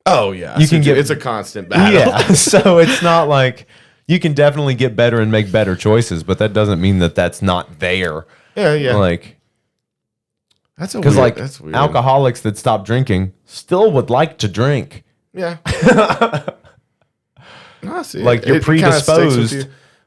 Oh yeah, You can get- It's a constant battle. Yeah, so it's not like you can definitely get better and make better choices, but that doesn't mean that that's not there. yeah. Like, That's because like that's weird. alcoholics that stop drinking still would like to drink. Yeah. No, I see it. Like you're It kinda sticks with predisposed. you.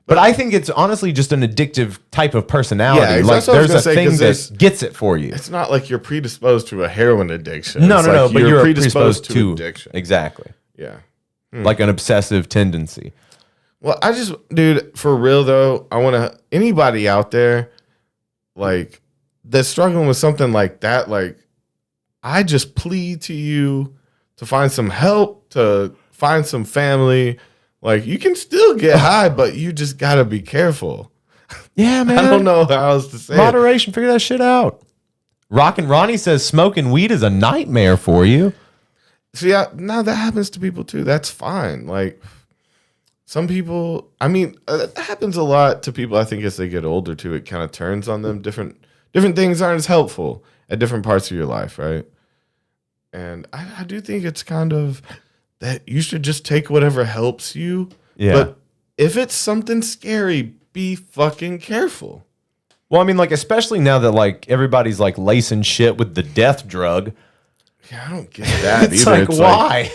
But I think it's honestly just an addictive type of personality. Yeah, like that's what I was there's a gonna say, thing 'cause there's- that gets it for you. It's not like you're predisposed to a heroin addiction. No, It's no, like no. But you're predisposed to addiction. Exactly. Yeah. Like an obsessive tendency. Well, dude, for real though, I want to anybody out there like that's struggling with something like that. Like, I just plead to you to find some help, to find some family. Like, you can still get high, but you just gotta be careful. Yeah, man. I don't know how else to say it. Moderation. Figure that shit out. Rockin' Ronnie says smoking weed is a nightmare for you. See, now that happens to people too. That's fine. Like, some people, I mean, that happens a lot to people. I think as they get older too, it kind of turns on them. Different things aren't as helpful at different parts of your life, right? And I do think it's kind of that you should just take whatever helps you. Yeah. But if it's something scary, be fucking careful. Well, I mean, like, especially now that like everybody's like lacing shit with the death drug. Yeah, I don't get that It's either. like, why?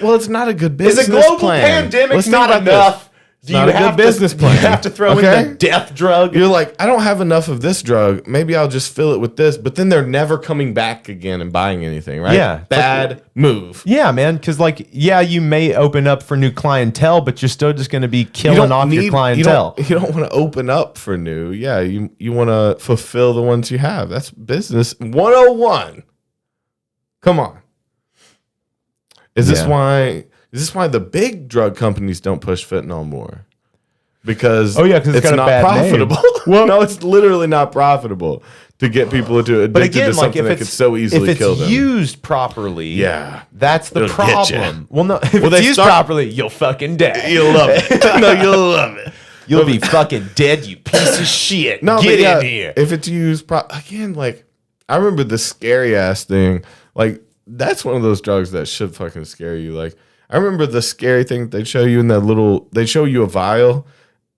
Well, it's not a good Is business a global plan. pandemic Let's think not about this. enough? It's not a good business plan. You have to throw in Okay? the death drug. You're like, I don't have enough of this drug. Maybe I'll just fill it with this. But then they're never coming back again and buying anything, right? Yeah. Bad move. Yeah, man. Because like, yeah, you may open up for new clientele, but you're still just going to be killing off your clientele. You don't want to open up for new. Yeah, you want to fulfill the ones you have. That's business 101. Come on. Is this why the big drug companies don't push fentanyl more? Because Oh, yeah, 'cause it's got a not bad name. profitable. No, it's literally not profitable to get people into addicted But again, to like something if that it's could so easily if kill it's them. used properly, Yeah. that's the It'll get ya. problem. Well, no, if Well, it's they used start- properly, you'll fucking die. You'll love it. No, you'll love it. You'll be fucking dead, you piece of shit. No, Get but yeah, in here. If it's used again, like I remember the scary ass thing. Like that's one of those drugs that should fucking scare you. Like I remember the scary thing they'd show you they'd show you a vial,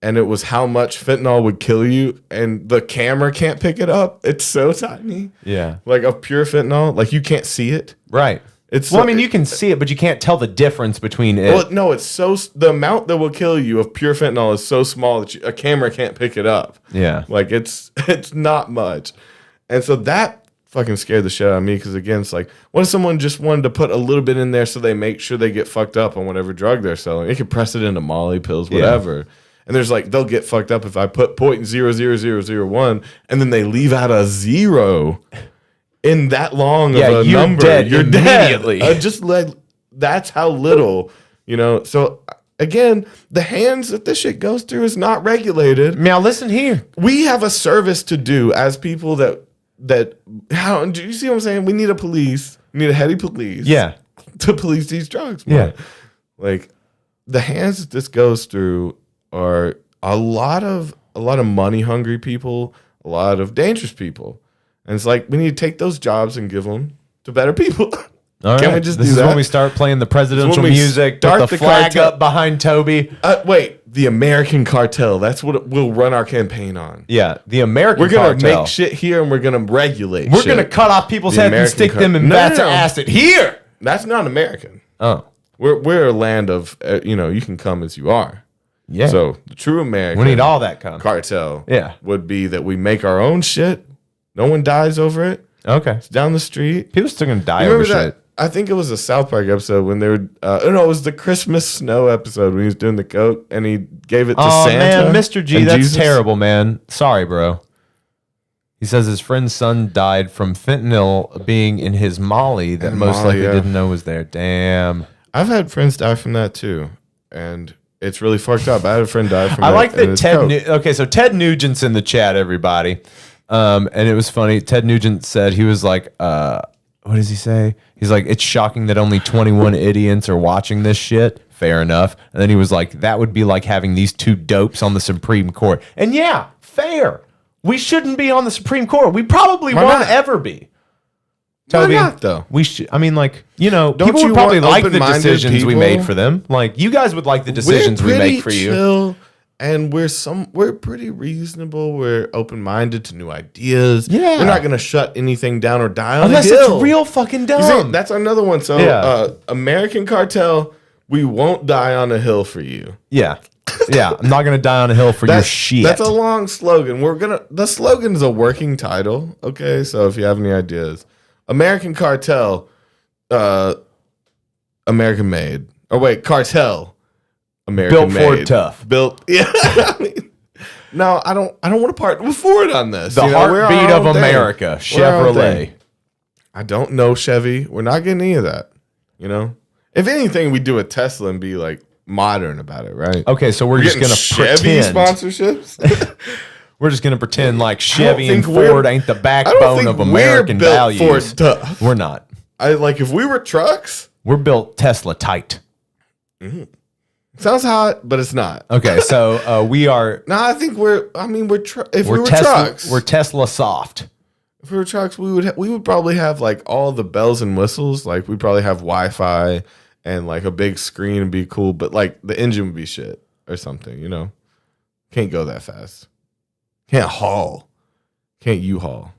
and it was how much fentanyl would kill you, and the camera can't pick it up. It's so tiny. Yeah. Like of pure fentanyl, like you can't see it. Right. Well, I mean, you can see it, but you can't tell the difference between it. Well, no, the amount that will kill you of pure fentanyl is so small that a camera can't pick it up. Yeah. Like it's not much. And so that fucking scared the shit out of me because, again, it's like, what if someone just wanted to put a little bit in there so they make sure they get fucked up on whatever drug they're selling? They could press it into Molly pills, whatever. Yeah. And there's like, they'll get fucked up if I put 0.00001 and then they leave out a 0 in that long of a number. You're immediately. Dead. That's how little, So again, the hands that this shit goes through is not regulated. Now listen here. We have a service to do as people do you see what I'm saying? We need a police. We need a heady police. Yeah. To police these drugs. Man. Yeah. Like the hands that this goes through are a lot of money hungry people, a lot of dangerous people. And it's like we need to take those jobs and give them to better people. All Can right. we just this do is that? when we start playing the presidential music, start put the the flag cartel. up behind Toby. Wait, the American cartel. That's what we'll run our campaign on. Yeah, the American We're going to cartel. make shit here and we're going to regulate We're shit. going to cut off people's The heads and American stick them in No, vats no, of no. acid. Here! That's not American. Oh. We're a land of, you can come as you are. Yeah. So the true American We need all that kind. cartel Yeah. would be that we make our own shit. No one dies over it. Okay. It's down the street. People still going to die Remember over that? shit. I think it was a South Park episode when they were, it was the Christmas snow episode when he was doing the coke and he gave it to Santa. Man, Mr. G, and that's Jesus. terrible, man. Sorry, bro. He says his friend's son died from fentanyl being in his Molly that And most Molly, likely yeah. didn't know was there. Damn. I've had friends die from that too. And it's really fucked up. I had a friend die from I that. like and that it's Ted. coke. Okay, so Ted Nugent's in the chat, everybody, and it was funny. Ted Nugent said he was like, "What does he say?" He's like, "It's shocking that only 21 idiots are watching this shit." Fair enough. And then he was like, "That would be like having these two dopes on the Supreme Court." And yeah, fair. We shouldn't be on the Supreme Court. We probably Why won't not? ever be. Why not, though? We should. I mean, like, people you would probably want like the open-minded decisions we people? made for them. Like, you guys would like the decisions we make for you. Chill, and we're pretty reasonable. We're open minded to new ideas. Yeah. We're not gonna shut anything down or die on Unless a hill. it's real fucking dumb. You see, that's another one. So Yeah. American cartel, we won't die on a hill for you. Yeah. Yeah. I'm not going to die on a hill for your shit. That's a long slogan. The slogan is a working title. Okay, so if you have any ideas, American cartel, American made. Or wait, cartel, American Built made. Ford tough. Built. Yeah. No, I don't want to partner with Ford on this. The we're our heartbeat of own thing. America, We're our own Chevrolet. thing. I don't know Chevy. We're not getting any of that. If anything, we do a Tesla and be like modern about it, right? Okay, so we're just Getting going to Chevy pretend. sponsorships. We're just going to pretend like Chevy and think we're- Ford ain't the I don't backbone think of we're American built values. for stuff. We're not. If we were trucks, We're built Tesla tight. sounds hot, but it's not. Okay, so we are. No, I think if we We're were Tesla. trucks, We're Tesla soft. if we were trucks, we would probably have like all the bells and whistles. Like we'd probably have Wi-Fi and like a big screen and be cool, but like the engine would be shit or something. Can't go that fast. Can't haul. Can't U-Haul.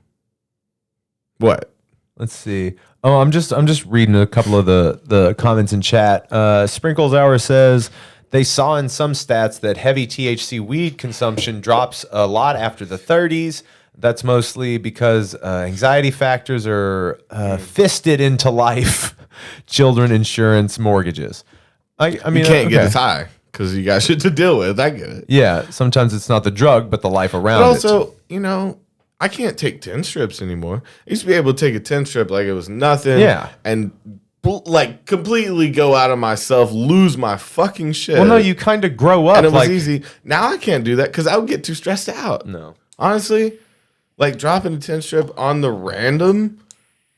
What? Let's see. Oh, I'm just reading a couple of the comments in chat. Sprinkles Hour says they saw in some stats that heavy THC weed consumption drops a lot after the 30s. That's mostly because anxiety factors are fisted into life. Children, insurance, mortgages. I mean, You can't get okay. as high because you got shit to deal with. I get it. Yeah, sometimes it's not the drug, but the life around But it. also, I can't take 10 strips anymore. I used to be able to take a 10 strip like it was nothing. Yeah. And like completely go out of myself, lose my fucking shit. Well, no, you kind of grow up. And it was like, easy. Now I can't do that because I would get too stressed out. No. Honestly, like dropping a 10 strip on the random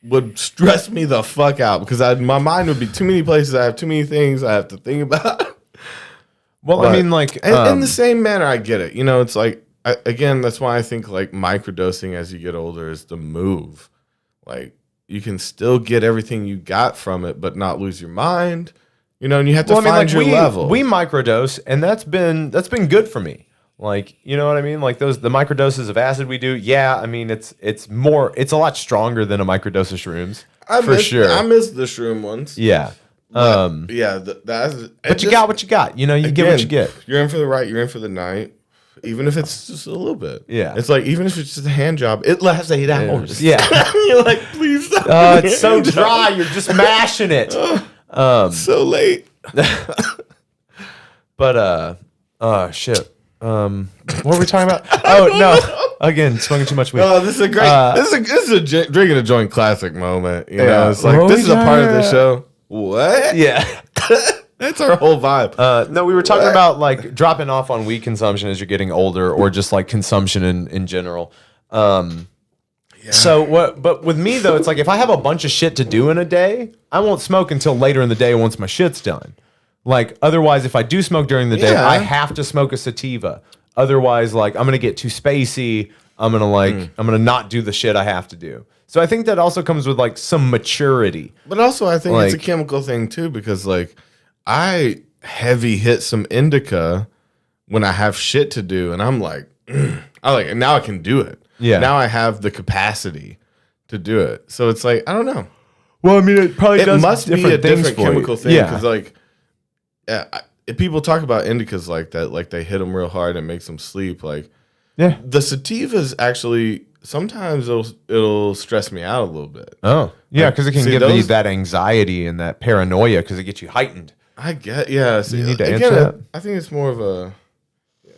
would stress me the fuck out because my mind would be too many places. I have too many things I have to think about. Well, But- I mean, like, and in the same manner, I get it. It's like, again, that's why I think like microdosing as you get older is the move. Like you can still get everything you got from it, but not lose your mind You know, and you have to find your level. We microdose, and that's been good for me. Like, you know what I mean? Like the microdoses of acid we do. Yeah, I mean it's a lot stronger than a microdose of shrooms. For sure. I miss the shroom ones. Yeah. Yeah, but you got what you got. You know, you get what you get. You're in for the right. You're in for the night. Even if it's just a little bit. Yeah. It's like, even if it's just a hand job, it lasts 8 hours. Yeah. You're like, please stop. It's so dry. You're just mashing it. So late. But, shit. What were we talking about? Oh, no. Again, smoking too much weed. Oh, this is a great, this is a drinking a joint classic moment. You know, it's like, Oh, this is a part of the show. What? Yeah. That's our whole vibe. No, we were talking about like dropping off on weed consumption as you're getting older, or just like consumption in general. So what? But with me though, it's like if I have a bunch of shit to do in a day, I won't smoke until later in the day once my shit's done. Like otherwise, if I do smoke during the day, Yeah. I have to smoke a sativa. Otherwise, like I'm gonna get too spacey. I'm gonna not do the shit I have to do. So I think that also comes with like some maturity. But also, I think it's a Like- chemical thing too, because like I heavy hit some indica when I have shit to do, and I'm like, and now I can do it. Yeah. Now I have the capacity to do it. So it's like, I don't know. Well, I mean, it probably It must be a different chemical thing, Yeah. because like, if people talk about indicas like that, like they hit them real hard and makes them sleep. Like, Yeah. the sativas actually sometimes it'll stress me out a little bit. Oh, yeah, because it can See, give you those- that anxiety and that paranoia because it gets you heightened. I get, yeah. See, You need to again, answer that? I think it's more of a. Yeah.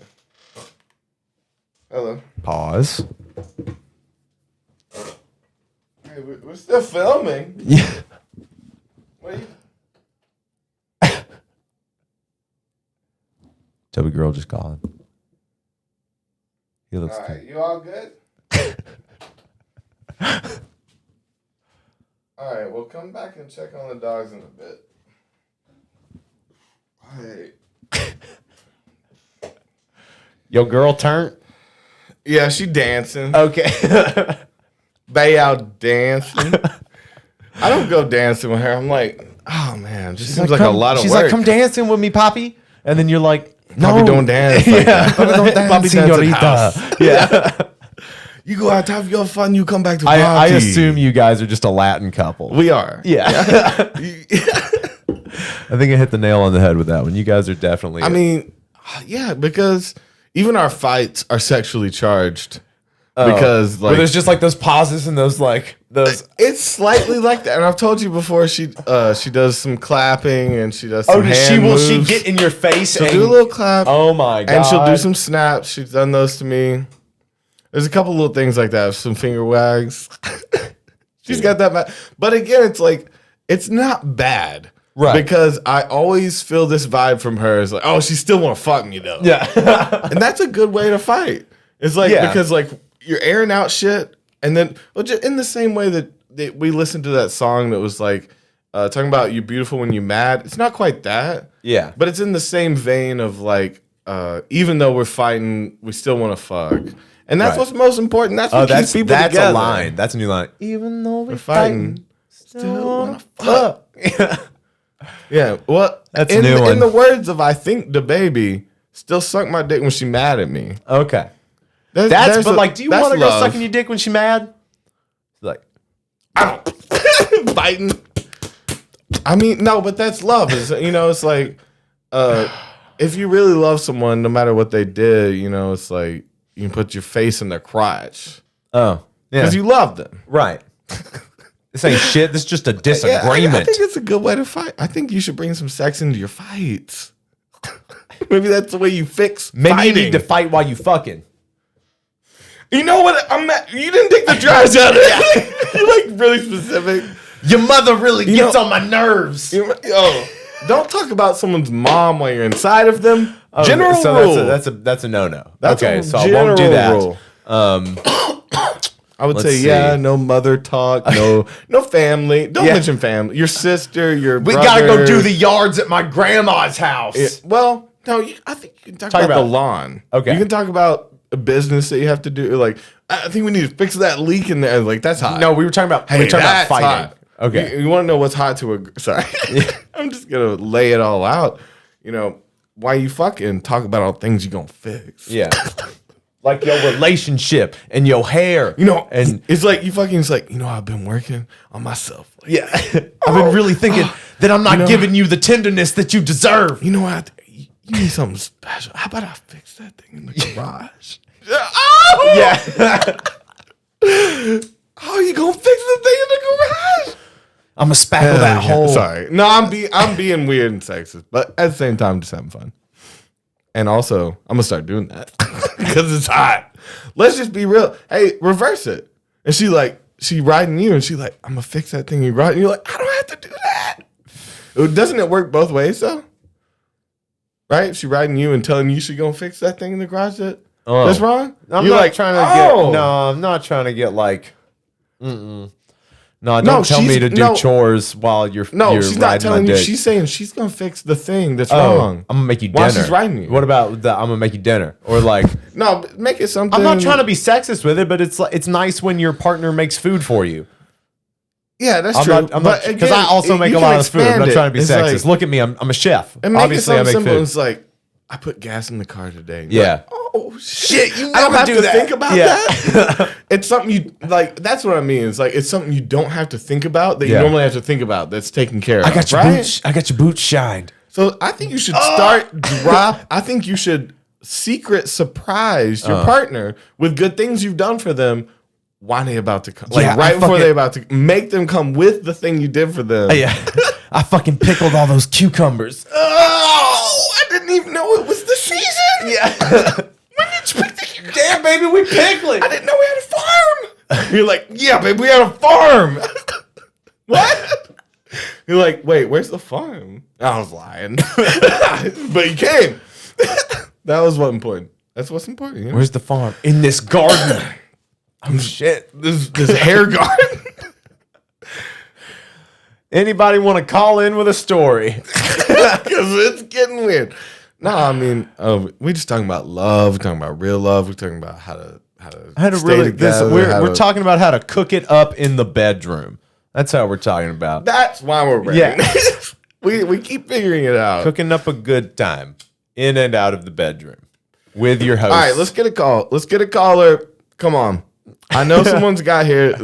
Hello. Pause. Hey, we're still filming. Yeah. What are you? Toby girl just called. He looks. All right, you all good? All right, we'll come back and check on the dogs in a bit. Hey. Yo, girl turned. Yeah, she dancing. Okay. Bay out dancing. I don't go dancing with her. I'm like, oh man, just seems like a lot of She's work. like, come dancing with me, Poppy. And then you're like, no. Poppy don't dance like that. Poppy don't dance. Poppy Dance in señorita. house. Yeah. You go out, have your fun, you come back to I party. assume you guys are just a Latin couple. We are. Yeah. I think I hit the nail on the head with that one. You guys are definitely. I mean, yeah, because even our fights are sexually charged. Because where like there's just like those pauses and those like those. it's slightly like that, and I've told you before. She does some clapping and she does. Oh, Some hand moves. she get in your face She'll and do a little clap. Oh my god! And she'll do some snaps. She's done those to me. There's a couple little things like that. Some finger wags. She's got that. But again, it's like it's not bad. Right. Because I always feel this vibe from her. It's like, oh, she still want to fuck me though. Yeah. And that's a good way to fight. It's like, Yeah. because like you're airing out shit. And then just in the same way that we listened to that song that was like talking about you're beautiful when you're mad. It's not quite that. Yeah. But it's in the same vein of like, even though we're fighting, we still want to fuck. And that's Right. what's most important. That's what keeps people that's together. a line. That's a new line. Even though we're Fighting. Still want to fuck. Yeah. Well, That's a in, new one. in the words of I think the baby, still suck my dick when she mad at me. Okay. There's But like, do you that's want to go love. sucking your dick when she's mad? Like, Fighting. I mean, no, but that's love. It's like, if you really love someone, no matter what they did, it's like you can put your face in their crotch oh, yeah. because you love them. Right. This ain't shit. This is just a Yeah, disagreement. I think it's a good way to fight. I think you should bring some sex into your fights. Maybe that's the way you fix Maybe fighting. you need to fight while you fucking. You know what? You didn't take the drives out of it. You're like really specific. Your mother really You gets know- on my nerves. Don't talk about someone's mom while you're inside of them. Oh, General so rule. that's a no-no. That's Okay, a so I won't do general that. rule. I would Let's say, see. no mother talk, no family. Don't Yeah. mention family. Your sister, your We brother. gotta go do the yards at my grandma's house. Yeah, well, no, I think you can talk about the lawn. Okay. You can talk about a business that you have to do. Like, I think we need to fix that leak in there. Like, that's hot. No, we were talking about Hey, we were talking about that's fighting. hot. Okay. You want to know what's hot to a... Sorry. I'm just going to lay it all out. You know, why you fucking talk about all things you going to fix. Yeah. Like your relationship and your hair. You know, and it's like you fucking... It's like, you know, I've been working on myself. Like, yeah. I've been really thinking that I'm not giving you the tenderness that you deserve. you know what? You need something special. How about I fix that thing in the garage? Yeah. How are you going to fix the thing in the garage? I'm going to spackle that hole. Sorry. No, I'm being weird and sexist, but at the same time, just having fun. And also, I'm going to start doing that because it's hot. Let's just be real. Hey, reverse it. And she riding you and she like, I'm going to fix that thing you brought. And you're like, I don't have to do that. Doesn't it work both ways though? Right? She riding you and telling you she going to fix that thing in the garage that's wrong? I'm You're not like, trying to get... No, I'm not trying to get like... No, don't tell me to do chores while you're she's not telling my you. dick. She's saying she's gonna fix the thing that's wrong. I'm gonna make you While dinner. she's riding you. What about that? I'm gonna make you dinner, or like No, make it something. I'm not trying to be sexist with it, but it's nice when your partner makes food for you. Yeah, that's I'm true. not because I also make a lot of food. I'm not trying to be sexist. Look at me, I'm a chef. And make Obviously, it I make simple. food. It's like I put gas in the car today. And Yeah. like, oh shit! You I don't never have do to that. Think about Yeah. that. It's something you like. That's what I mean. It's like it's something you don't have to think about that you Yeah. normally have to think about. That's taken care of. I got your right? boots. I got your boots shined. So I think you should drop. I think you should secret surprise your partner with good things you've done for them. Why they about to come? Like Yeah, right before they about to make them come with the thing you did for them. Yeah, I fucking pickled all those cucumbers. Oh, I didn't even know it was the season. Yeah. When did you pick the cucumber? Damn, baby, we pickling. I didn't know we had a farm. You're like, yeah, babe, we had a farm. What? You're like, wait, where's the farm? I was lying. But you came. That was what's important. That's what's important. You know? Where's the farm? In this garden. Oh shit. This hair garden? Anybody want to call in with a story? Because it's getting weird. No, I mean, we're just talking about love. We're talking about real love. We're talking about how to stay together. We're talking about how to cook it up in the bedroom. That's how we're talking about. That's why we're ready. Yeah. we keep figuring it out. Cooking up a good time in and out of the bedroom with your host. All right, let's get a call. Let's get a caller. Come on. I know someone's got here.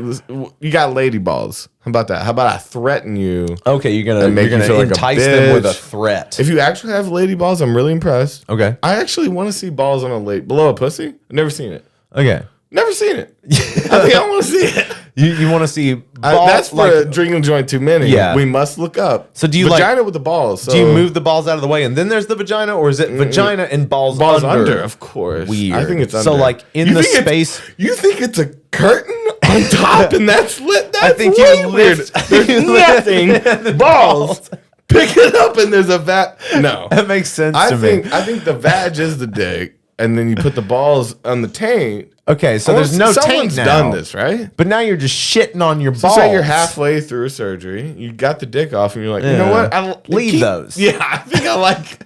You got lady balls. How about that? How about I threaten you? Okay, you're gonna make you feel like a entice them with a bitch. threat. If you actually have lady balls, I'm really impressed. Okay. I actually want to see balls on a lady below a pussy. I've never seen it. Okay. Never seen it. I think I want to see it. You want to see balls? That's for drinking joint too many. Yeah. We must look up. So do you vagina with the balls? So do you move the balls out of the way and then there's the vagina, or is it vagina and balls under? Of course. Weird. I think it's under. So like in You the think it's- space. You think it's a curtain on top and that's lit? That's I think way you weird. lift- There's you lift nothing. Balls. Pick it up and there's a vat. No. That makes sense I to me. think the vag is the dick, and then you put the balls on the taint. Okay, so there's no taint Someone's now. done this, right? But now you're just shitting on your So balls. say you're halfway through surgery, you got the dick off, and you're like, you know what? Leave those. Yeah, I think I like.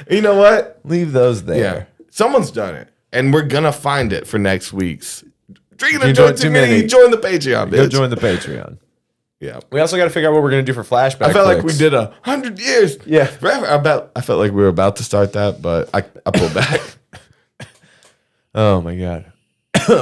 You know what? Leave those there. Yeah, someone's done it, and we're gonna find it for next week's. Drinking You and join join too too many. many. Join the Patreon, bitch. Go join the Patreon. Yeah. We also got to figure out what we're going to do for flashback. I felt like we clicks. did 100 years. Yeah. Forever. I felt like we were about to start that, but I pulled back. Oh my god.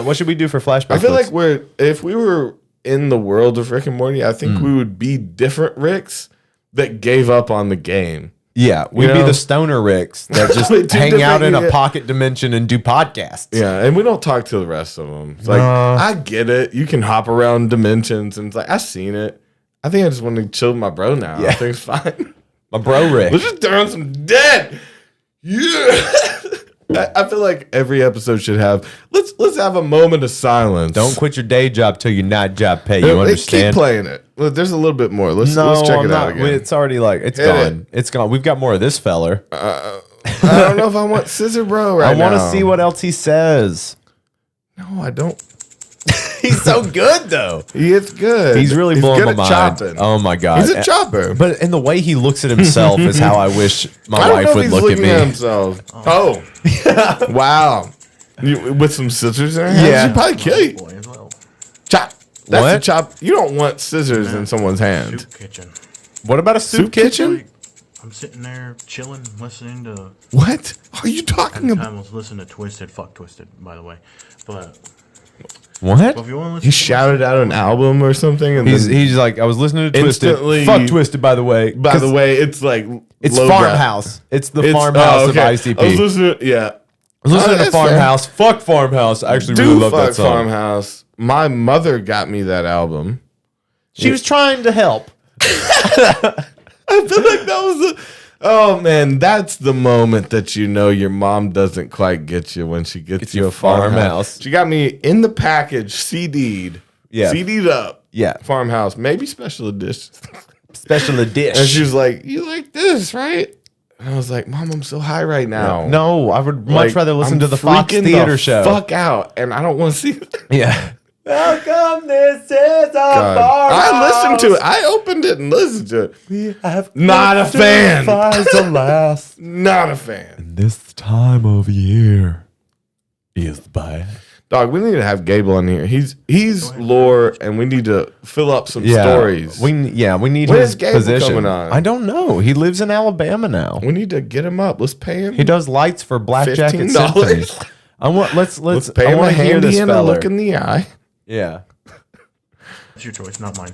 What should we do for flashback? I feel clicks? like if we were in the world of Rick and Morty, I think we would be different Ricks that gave up on the game. yeah, we'd be know? the stoner Ricks that just Like, two hang out in different- a yeah. pocket dimension and do podcasts. Yeah, and we don't talk to the rest of them. It's like, I get it. You can hop around dimensions, and it's like, I've seen it. I think I just want to chill with my bro now. Yeah. I think it's fine. My bro Rick. Let's just throw in some dead. Yeah. I feel like every episode should have. Let's have a moment of silence. Don't quit your day job till your night job pay. You Keep understand? playing it. Look, there's a little bit more. Let's check I'm it not. out again. It's already like it's Hit gone. It's gone. We've got more of this feller. I don't know if I want Scissor Bro right I now. want to see what else he says. No, I don't. He's so good though. He is good. He's really blowing good my at mind. chopping. Oh my god. He's a chopper. But in the way he looks at himself is how I wish my I don't wife know if would he's look at looking me. at himself. Oh. Wow. With some scissors in her hands, Yeah. she'd probably kill you. Boy as well. Chop. That's What? the chop. You don't want scissors in someone's hand. Soup kitchen. What about a soup kitchen? Like, I'm sitting there chilling, listening to. What are you At talking the about? time, I was listening to Twisted. Fuck Twisted, by the way. But What? if you want to listen, He shouted out an album or something, and He's then, he's like, I was listening to Twisted. Instantly- Fuck Twisted, by the way. by the way, it's like it's lowbrow. Farmhouse. It's the It's- Farmhouse oh, okay. of ICP. I was listening. Yeah, I was listening to that's fair. Farmhouse. Fuck Farmhouse. I actually really Do love that fuck song. Farmhouse. My mother got me that album. She was trying to help. I feel like that was the. Oh man, that's the moment that you know your mom doesn't quite get you when she gets you a farmhouse. She got me in the package, CD'd, Yeah. CD'd up. Yeah. Farmhouse, maybe special edition. Special edition. And she was like, "You like this, right?" And I was like, "Mom, I'm so high right now. No, I would much Like, rather listen I'm to the Fox freaking Theater the show. Fuck out, and I don't want to see it." Yeah. Welcome, this is a God. I listened to it. I opened it and listened to it. We have Not a fan. alas. Not a fan. This time of year is bad. Dog, we need to have Gable on here. He's lore, and we need to fill up some stories. We need When his is Gable position. coming on? I don't know. He lives in Alabama now. We need to get him up. Let's pay him. He does lights for Blackjack at $15. Symphony. I want let's pay I him a want to hear handy this and a feller. look in the eye. Yeah. it's your choice, not mine.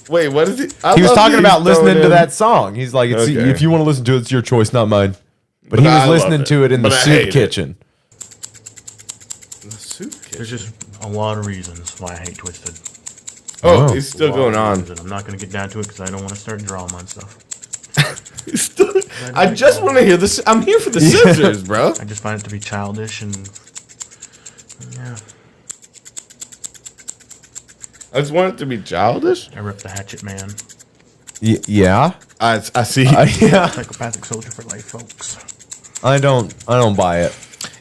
Wait, what is he? He was talking about listening to that song. He's like, it's, Okay. if you want to listen to it, it's your choice, not mine. But But he I was love listening it. to it in the But I soup hate it. kitchen. There's just a lot of reasons why I hate Twisted. Oh, Oh. he's still A lot going of on. reasons, and I'm not going to get down to it because I don't want to start drawing on stuff. I just want to hear this. I'm here for the scissors, bro. I just find it to be childish and yeah. I just want it to be childish. I rip the hatchet man. Yeah. I see. Yeah. Psychopathic soldier for life, folks. I don't buy it.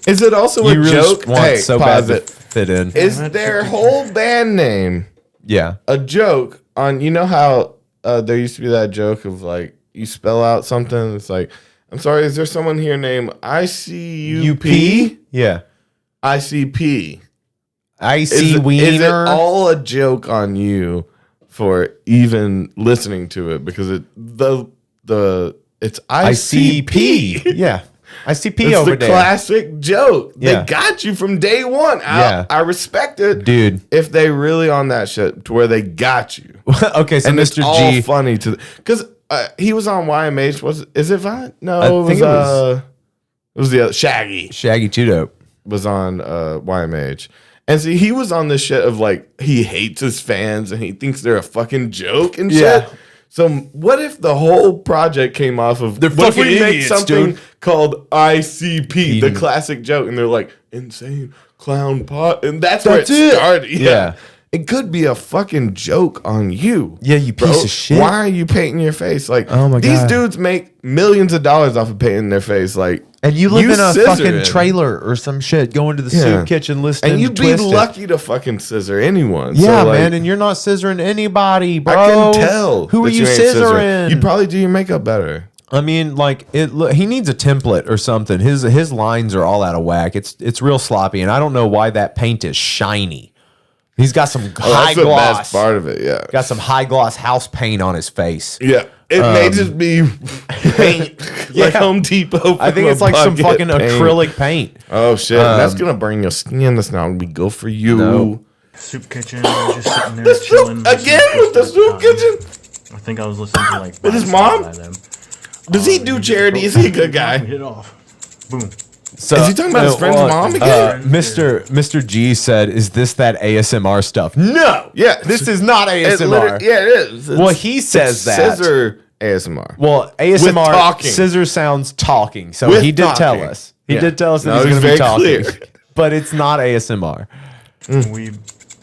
Is it also a You really joke? want Hey, so pause bad it. to fit in. Is their whole band name Yeah. a joke on? You know how there used to be that joke of like you spell out something. It's like, I'm sorry. Is there someone here named ICUP? Yeah. ICP. Icy Is it wiener. all a joke on you for even listening to it because it's ICP. ICP. Yeah. ICP It's over the there. classic joke. Yeah. They got you from day one. Yeah. I respect it, Dude. If they really on that shit to where they got you, Okay, so and it's Mr. all G. funny to because he was on YMH. Is it Vine? No, I it think was it was the other Shaggy Shaggy Too Dope. was on YMH. And see, he was on this shit of like he hates his fans and he thinks they're a fucking joke and shit. Yeah. So what if the whole project came off of They're what if we fucking make idiots, something dude. called ICP, the Mm. classic joke, and they're like insane clown pot, and that's That's where it it. started. Yeah. It could be a fucking joke on you. Yeah, you bro. piece of shit. Why are you painting your face? Like, Oh my these God. dudes make millions of dollars off of painting their face. Like, And you live in a scissor fucking it. trailer or some shit, going to the Yeah. soup kitchen listening And you'd to be Twisted. lucky to fucking scissor anyone. Yeah, So, like, man, and you're not scissoring anybody, bro. I can tell. Who are that you ain't scissoring? You'd probably do your makeup better. I mean, like it. Look, he needs a template or something. His lines are all out of whack. It's real sloppy, and I don't know why that paint is shiny. He's got some Oh, high that's the gloss. best part of it. Yeah. Got some high gloss house paint on his face. Yeah. It may just be paint, like Yeah. Home Depot. I think from it's a like some bucket fucking paint. acrylic paint. Oh shit! That's gonna burn your skin. That's not gonna be good for you. No. Soup kitchen, just sitting there The chilling. soup again with the soup kitchen. I think I was listening to like With his Bad mom? by them. Does he do charity? Is he a good guy? Hit off. Boom. So, Is he talking about his friend's mom again? Mr. G said, "Is this that ASMR stuff?" No. Yeah. This is not It ASMR. yeah, it is. Well, he says it's that. Scissor ASMR. Well, ASMR talking. scissor sounds talking. So With he did tell talking. us. He Yeah. did tell us that No, he's it was going to be very talking. clear. But it's not ASMR. We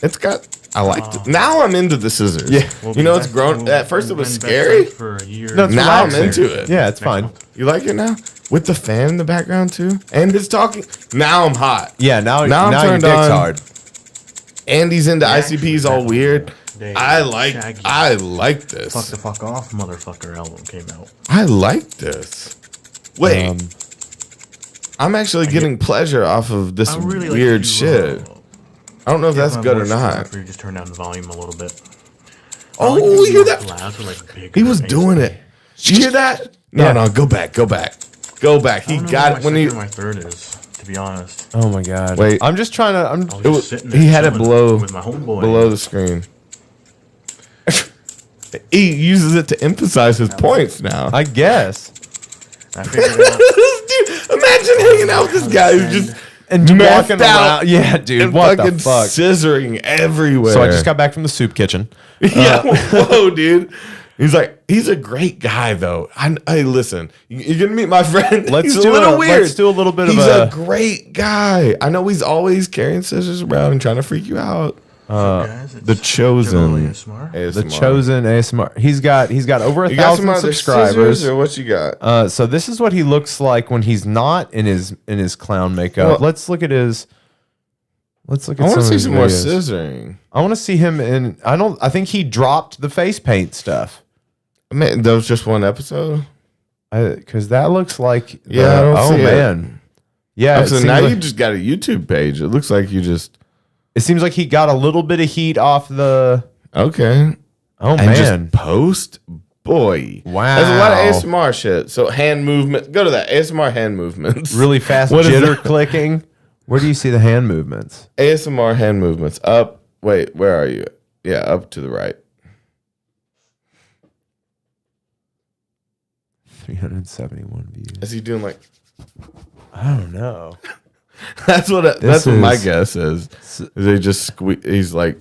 It's got. I liked it. Now I'm into the scissors. Yeah. You know, it's grown. At first, it was scary. for a year. No, it's Now I'm relaxing. into it. Yeah, it's fine. You like it now? With the fan in the background too, and his talking. Now I'm hot. Yeah, now Now I'm your turned dick's on. hard. And he's into ICPs all weird. Dave, I like Shaggy. this. Fuck the fuck off, motherfucker album came out. I like this. Wait, Um, I'm actually getting pleasure off of this I really weird like shit. I don't know if that's good or not. After you just turn down the volume a little bit. Oh, you hear that? He was doing it. You hear that? No, go back. He got it when he. My third is, to be honest. Oh my god. Wait. I'm just trying to. He had it below with my homeboy. below the screen. He uses it to emphasize his points now. I guess. I figured out. Dude, imagine hanging out with this guy who's just And methed walking out around. Yeah, dude. and What fucking the fuck? scissoring everywhere. So I just got back from the soup kitchen. Yeah, whoa, dude. He's like, he's a great guy though. Hey, listen, you're gonna meet my friend. Let's He's do a little it. weird. Let's do a little bit He's of a great guy. I know he's always carrying scissors around and trying to freak you out. The Chosen ASMR. The Chosen ASMR. He's got over 1,000 subscribers. Or what you got? So this is what he looks like when he's not in his clown makeup. Well, let's look at his. Let's look at. I want to see his some more videos. scissoring. I want to see him in. I think he dropped the face paint stuff. Man, that was just one episode. Because that looks like. Yeah, I don't oh see man. it. Yeah. So now you just got a YouTube page. It looks like you just. It seems like he got a little bit of heat off the. Okay. Oh And man. just post. Boy. Wow. There's a lot of ASMR shit. So hand movement. Go to that. ASMR hand movements. Really fast What is jitter that? clicking. Where do you see the hand movements? ASMR hand movements. Up. Wait, where are you? Yeah, up to the right. 371 views. Is he doing like. I don't know. That's what my guess is. Is he just he's like.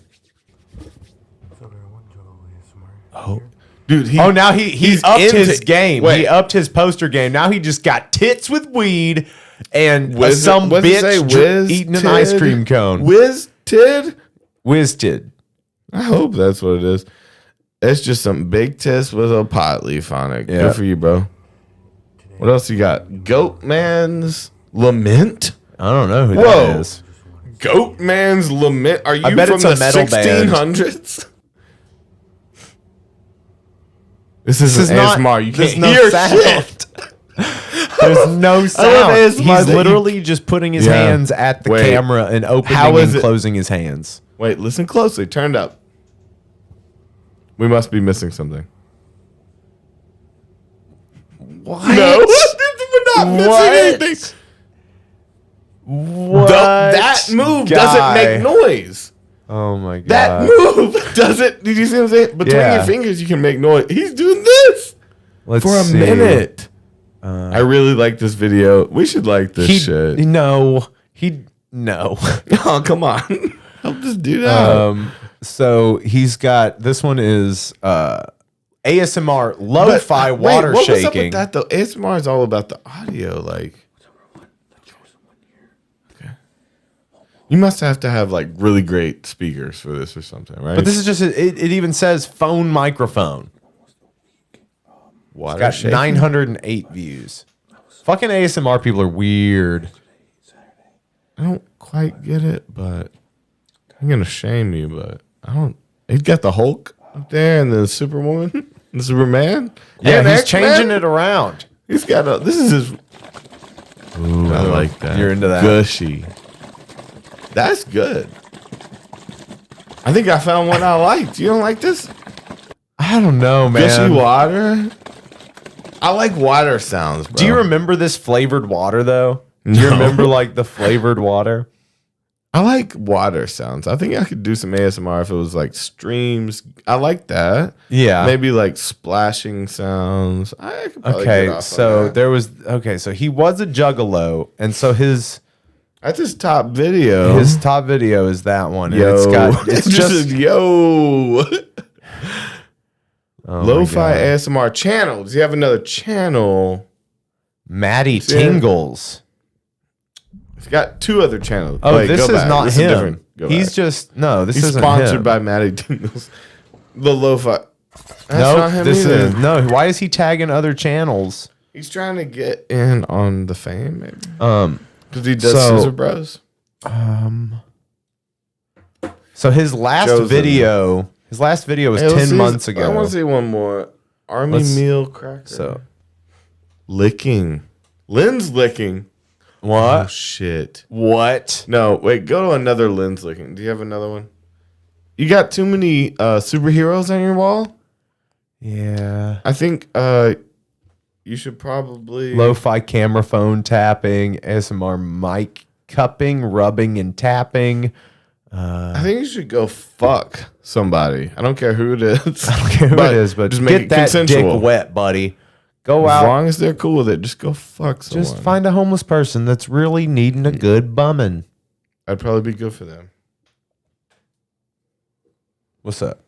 Oh. Dude, Now he upped his game. Wait. He upped his poster game. Now he just got tits with weed and What's some it say? bitch eating an ice cream cone. Whiz tid? Whiz-tid. I hope that's what it is. It's just some big tits with a pot leaf on it. Yeah. Good for you, bro. What else you got? Goat Man's Lament? I don't know who Whoa. that is. Goat Man's Lament? Are you I bet from it's a the metal band. 1600s? This is This is not. ASMR. You There's can't no hear sound. shit. There's no sound. ASMR He's that you- literally just putting his Yeah. hands at the Wait. camera and opening How is and it- closing his hands. Wait, listen closely. Turned up. We must be missing something. What? No, we're not missing What? anything. What? That move doesn't guy? make noise. Oh my god. That move doesn't. Did you see what I'm saying? Between Yeah. your fingers, you can make noise. He's doing this Let's for a see. minute. I really like this video. We should like this shit. No. Oh, come on. Help this dude out. So he's got this one is ASMR lo-fi Wait, water what was up shaking. with that though? ASMR is all about the audio. Like, okay. You must have to have like really great speakers for this or something, right? But this is just it even says phone microphone. water Got shaking? 908 views. Fucking ASMR people are weird. I don't quite get it, but I'm gonna shame you, but I don't. He's got the Hulk up there and the Superwoman, the Superman. Yeah, and he's X-Men. changing it around. He's got a. This is his. Ooh, I like that. You're into that. Gushy. That's good. I think I found one I liked. You don't like this? I don't know, man. Gushy water. I like water sounds, bro. Do you remember this flavored water though? Do you No. remember like the flavored water? I like water sounds. I think I could do some ASMR if it was like streams. I like that. Yeah. Maybe like splashing sounds. I could probably get Okay, off on so that. so he was a juggalo, and so his That's his top video. top video is that one. And yo, it's just yo. oh my Lo-fi God. ASMR channel. Does he have another channel? Maddie Tingles. He's got two other channels. Oh, Wait, this go is back. not This is him. different. Go He's back. just no. This He's isn't sponsored him. by Maddie Tingles. The lo-fi. That's No, not him this either. is no. Why is he tagging other channels? He's trying to get in on the fame, maybe. Because he does so- Scissor Bros. So his last Chosen. video was Hey, let's 10 see- months I ago. want to see one more. Army Let's- meal cracker. So licking. Lynn's licking. Oh, shit. What? No, wait, go to another lens looking. Do you have another one? You got too many superheroes on your wall? Yeah. I think you should probably... Lo-fi camera phone tapping, ASMR mic cupping, rubbing, and tapping. I think you should go fuck somebody. I don't care who it is. I don't care who it is, but just make get it that consensual. dick wet, buddy. Go As out. long as they're cool with it, just go fuck someone. Just find a homeless person that's really needing a good bumming. I'd probably be good for them. What's up?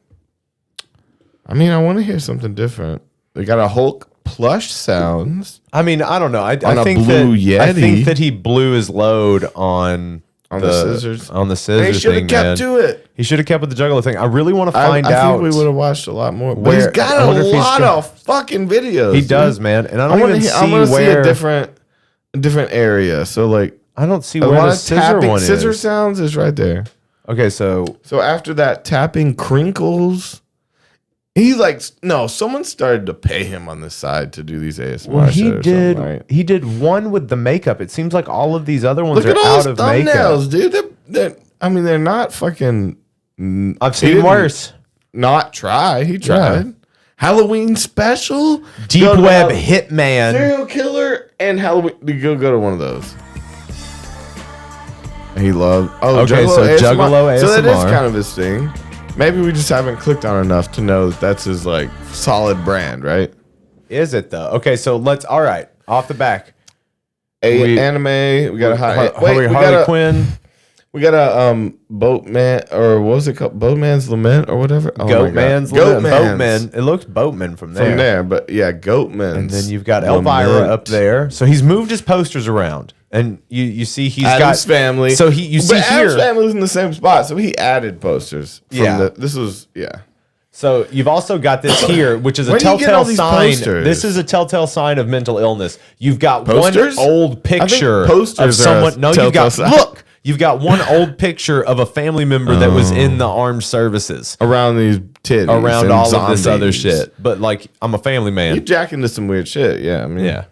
I mean, I want to hear something different. They got a Hulk plush sounds I mean, I don't know. I On a think blue that I Yeti. think that he blew his load on the scissors. On the They scissors should thing, have kept man. to it. He should have kept with the juggalo thing. I really want to find I out. think we would have watched a lot more. But where- he's I got wonder a if he's lot got- of fucking videos. He dude. does, man. And I I don't want even to see see where a different area. So like I don't see a where lot the of scissor tapping one scissor is. sounds is right there. Okay, so So after that tapping crinkles, he's like, no, someone started to pay him on the side to do these ASMR well, he shit or did. something, right? He did one with the makeup. It seems like all of these other ones Look at are all out his of thumbnails, makeup. dude. I mean, they're not fucking. I've he seen didn't worse. Not try. He tried. Halloween special. Deep Go to Web Hall- Hitman. Serial killer and Halloween. You go to one of those. He loved. Oh, Okay, Juggalo so ASMR. Juggalo So that is ASMR. kind of his thing. Maybe we just haven't clicked on enough to know that that's his like solid brand, right? Is it though? Okay, so let's. All right, off the back. Anime. We got a high. Harley we got a Quinn. We got a Boatman, or what was it called? Boatman's Lament or whatever. Oh my God. Goatman's Boatman. It looks Boatman from there. From there, but yeah, Goatman's. And then you've got Elvira Lament. up there. So he's moved his posters around, and you see he's Adam's got family. So you see but Adam's here. family was in the same spot, so he added posters. From Yeah. this was So you've also got this here, which is a Where do you get all telltale these sign. posters? This is a telltale sign of mental illness. You've got Posters? one old picture I think posters of someone. are a No, you've telltale got sign. look. You've got one old picture of a family member that was in the armed services. around these titties, Around and all of this other zombies. shit. But like, I'm a family He man. jacked into some weird shit. Yeah, I mean, Yeah.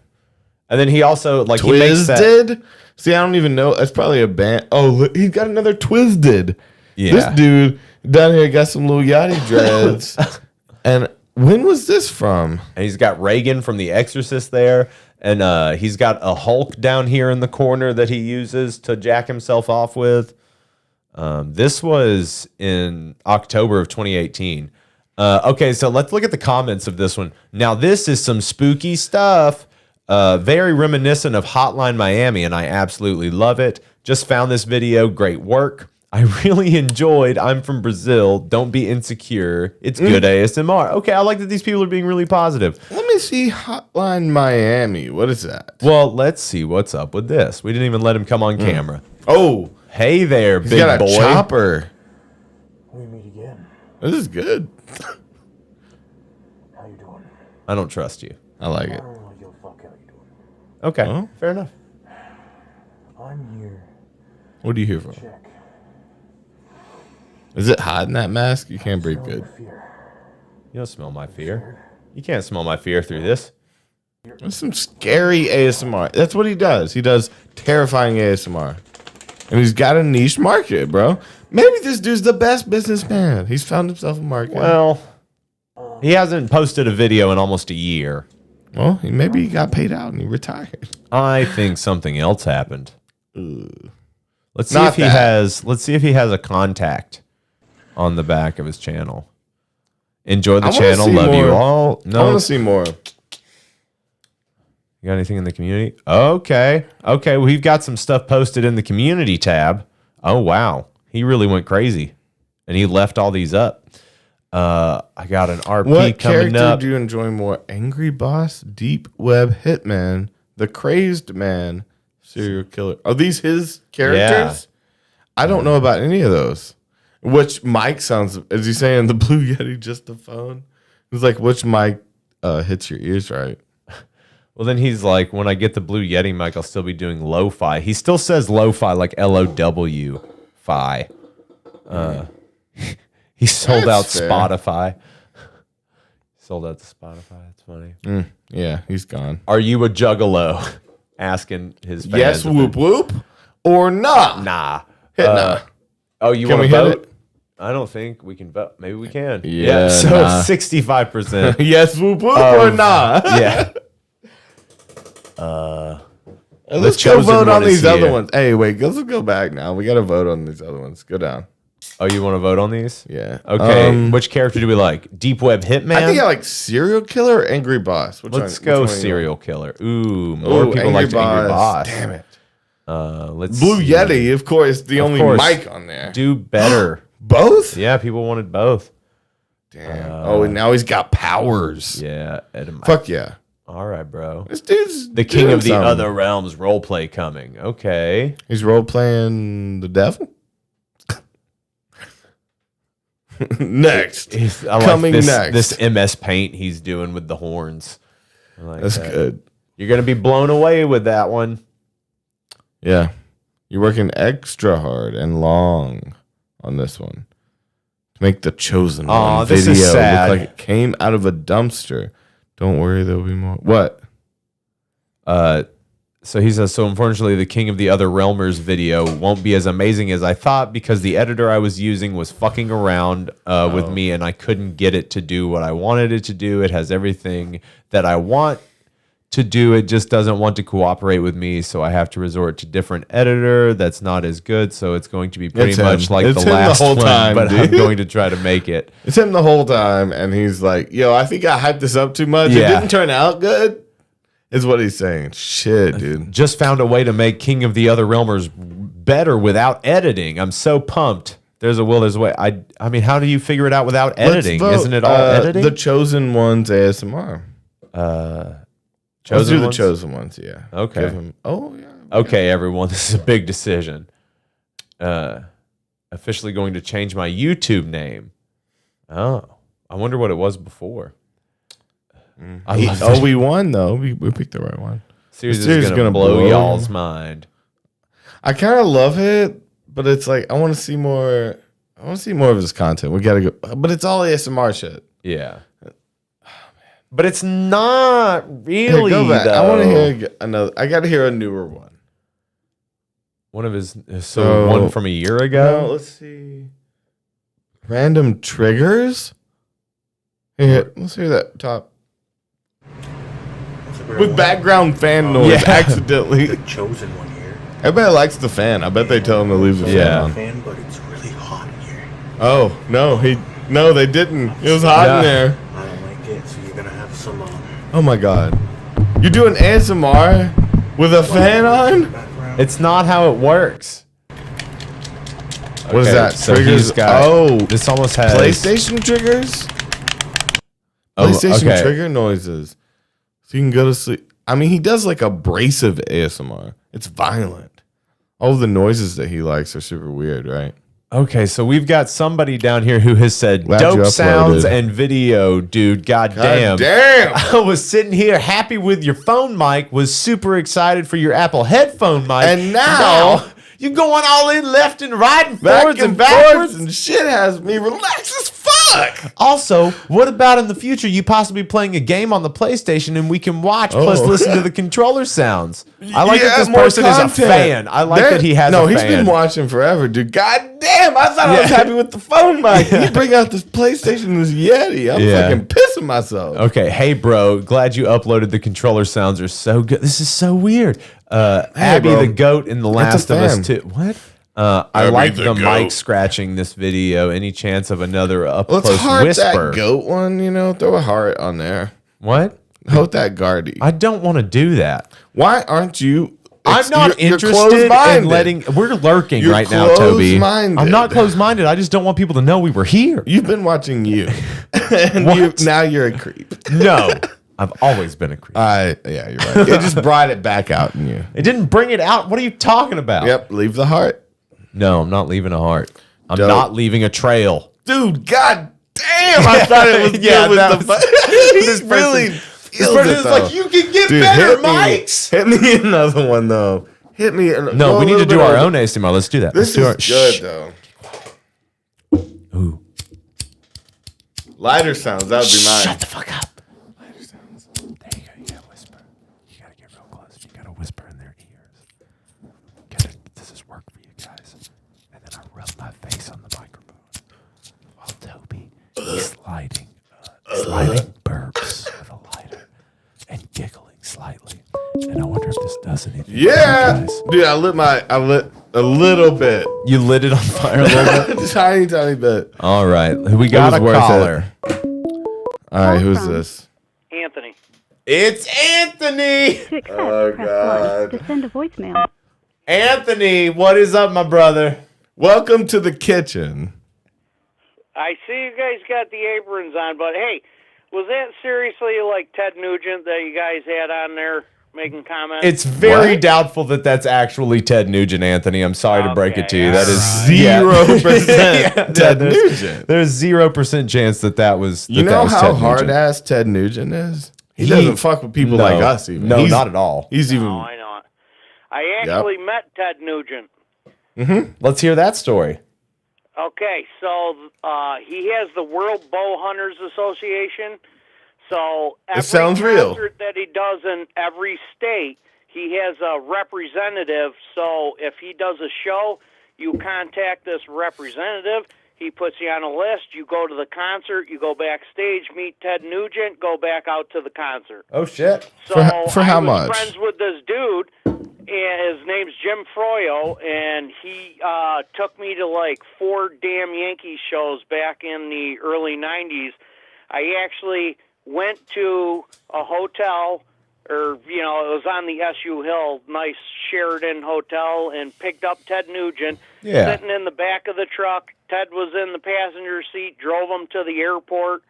And then he also like he makes that. Twisted. See, I don't even know. That's probably a band. Oh, look, he's got another Twisted. Yeah. This dude down here got some Lil Yachty dreads. And when was this from? And he's got Reagan from The Exorcist there. And he's got a Hulk down here in the corner that he uses to jack himself off with. This was in October of 2018. Okay, so let's look at the comments of this one. Now, this is some spooky stuff. Very reminiscent of Hotline Miami, and I absolutely love it. Just found this video. Great work. I really enjoyed. I'm from Brazil. Don't be insecure. It's good ASMR. Okay, I like that these people are being really positive. Let me see Hotline Miami. What is that? Well, let's see what's up with this. We didn't even let him come on camera. Oh, Hey there, he's big got a boy. chopper. We meet again. This is good. How you doing? I don't trust you. I like it. I don't really give a fuck how you doing. Okay, Oh. fair enough. I'm here. What are you here for? Check. Is it hot in that mask? You can't breathe good. Fear. You don't smell my fear. You can't smell my fear through this. That's some scary ASMR. That's what he does. He does terrifying ASMR. And he's got a niche market, bro. Maybe this dude's the best businessman. He's found himself a market. Well, he hasn't posted a video in almost a year. Well, maybe he got paid out and he retired. I think something else happened. Let's see Not if he that. has. Let's see if he has a contact on the back of his channel. Enjoy the I wanna channel. see Love you more. all. I No, want to see more. you got anything in the community? Okay. Okay. Well, we've got some stuff posted in the community tab. Oh, wow. He really went crazy. And he left all these up. I got an RP What coming character up. do you enjoy more? Angry Boss, Deep Web Hitman, The Crazed Man, Serial Killer. Are these his characters? I don't know about any of those. Which mic sounds, is he saying the Blue Yeti just the phone? It's like, which mic hits your ears right? Well, then he's like, when I get the Blue Yeti mic, I'll still be doing lo-fi. He still says lo-fi like L-O-W-fi. He sold That's out fair. Spotify. Sold out to Spotify. That's funny. Yeah, he's gone. Are you a juggalo? asking his fans. Yes, whoop whoop, or nah. Nah. Hit nah. Oh, you Can want we to hit vote? it? I don't think we can vote. Maybe we can. Yeah, So nah. 65%. Yes, whoop whoop, or nah. Yeah. Let's go chosen vote one on is these other here. ones. Hey, wait, let's go back now. We got to vote on these other ones. Go down. Oh, you want to vote on these? Yeah. Okay. Which character do we like? Deep Web Hitman? I think I like serial killer or angry boss. Let's go serial killer. Ooh, more Ooh, people like Angry Boss. Damn it. Let's Blue see. Yeti, of course, the only course. mic on there. Do better. Both? Yeah, people wanted both. Damn. And now he's got powers. Yeah. Fuck yeah. All right, bro. This dude's The King doing of the something. Other Realms roleplay coming. Okay. He's role playing the devil. Next. I like Coming this, next. This MS Paint he's doing with the horns. I like That's that. good. You're going to be blown away with that one. Yeah. You're working extra hard and long on this one to make the chosen Aw, one this video is sad. look like it came out of a dumpster. Don't worry, there'll be more. What? So he says, so unfortunately, the King of the Other Realmers video won't be as amazing as I thought because the editor I was using was fucking around with me and I couldn't get it to do what I wanted it to do. It has everything that I want to do. It just doesn't want to cooperate with me, so I have to resort to different editor that's not as good. So it's going to be pretty It's him. much like It's the him the last whole one, time, but dude. I'm going to try to make it. It's him the whole time, and he's like, yo, I think I hyped this up too much. Yeah. It didn't turn out good, is what he's saying. Shit, dude. Just found a way to make King of the Other Realmers better without editing. I'm so pumped. There's a will, there's a way. I mean, how do you figure it out without editing? Let's vote, Isn't it all editing? The Chosen Ones ASMR. Let's do the Chosen Ones, yeah. Okay. Give him, oh, yeah. Okay, everyone, this is a big decision. Officially going to change my YouTube name. Oh, I wonder what it was before. I love Oh, it. we won, though. We picked the right one. Series series is is gonna gonna blow blow. y'all's mind. I kind of love it, but it's like, I want to see more. I want to see more of his content. We got to go. But it's all ASMR shit. Yeah. But it's not Here, really. go back. Though. I want to hear another. I got to hear a newer one. One of his. So one from a year ago. No, let's see. Random triggers. Here, let's hear that top. With background fan noise, Yeah. accidentally. The chosen one here. Everybody likes the fan. I bet they tell him to leave the Yeah. fan on. Fan, but it's really hot in here. Oh no, they didn't. It was hot Yeah. in there. I don't like it, so you're gonna have some Oh my god, you're doing ASMR with a fan on? background. It's not how it works. What is Okay, that? so Triggers? he's got- Oh, This almost has PlayStation triggers. Oh, PlayStation okay. trigger noises. So you can go to sleep. I mean, he does like abrasive ASMR. It's violent. All of the noises that he likes are super weird, right? Okay, so we've got somebody down here who has said Glad you dope sounds uploaded. and video, dude. God damn. Damn. I was sitting here happy with your phone mic, was super excited for your Apple headphone mic. And now- you're going all in left and right and Back forwards and and backwards. forwards and shit has me relaxed as fuck. Also, what about in the future you possibly playing a game on the PlayStation and we can watch plus Oh. listen to the controller sounds? I like that this more person is a content. fan. I like that he has No, a he's fan. been watching forever, dude. God damn, I thought I was Yeah. happy with the phone mic. You bring out this PlayStation and this Yeti. I'm Yeah. fucking pissing myself. Okay, hey bro, glad you uploaded. The controller sounds are so good. This is so weird. Abby bro. the goat in The Last of Us fan. 2. What? I Abby like the the goat. mic scratching this video. Any chance of another up Let's close heart whisper? that goat one, you know, throw a heart on there. What? Hope that Guardy. I don't want to do that. Why aren't you? I'm not you're interested closed-minded. in letting. We're lurking You're right now, Toby. closed-minded. I'm not closed-minded. I just don't want people to know we were here. You've been watching you, and What? now you're a creep. No, I've always been a creep. Yeah, you're right. It just brought it back out in you. It didn't bring it out. What are you talking about? Yep, leave the heart, No, I'm not leaving a heart. I'm Dope. not leaving a trail. dude. God damn, I thought it was Yeah, good with that the. was- He's really. This person is like, you can get better mics. Hit me another one though. Hit me. No, we need to do our own ASMR. Let's do that. This Let's is do our, good though. Ooh. Lighter sounds. That would be mine. Shut the fuck up. There you go. You gotta whisper. You gotta get real close. You gotta whisper in lightly. And I wonder if this does anything. Yeah, Guys. dude, I lit a little bit, You lit it on fire a little bit? tiny bit. All right. We got was a worth it. caller. All right, who's this? Anthony. It's Anthony. To accept, Oh, press God. 1. To send a voicemail. Anthony, what is up, my brother? Welcome to the kitchen. I see you guys got the aprons on, but hey, was that seriously like Ted Nugent that you guys had on there making comments? It's very What? doubtful that that's actually Ted Nugent, Anthony. I'm sorry to break it to you. That is Zero percent Ted there's- Nugent. There's 0% chance that was. You that know was how Ted hard Nugent. ass Ted Nugent is? He He- doesn't fuck with people like us even. No, He's- not at all. He's even. Oh, I know it. I actually met Ted Nugent. Let's hear that story. Okay, so he has the World Bow Hunters Association. So every sounds real. concert that he does in every state, he has a representative. So if he does a show, you contact this representative. He puts you on a list. You go to the concert. You go backstage, meet Ted Nugent, go back out to the concert. Oh shit! So For how I was much? friends with this dude, and his name's Jim Froyo, and he took me to like 4 damn Yankees shows back in the early 90s. I actually went to a hotel, or, you know, it was on the SU Hill, nice Sheridan hotel, and picked up Ted Nugent, sitting in the back of the truck. Ted was in the passenger seat, drove him to the airport,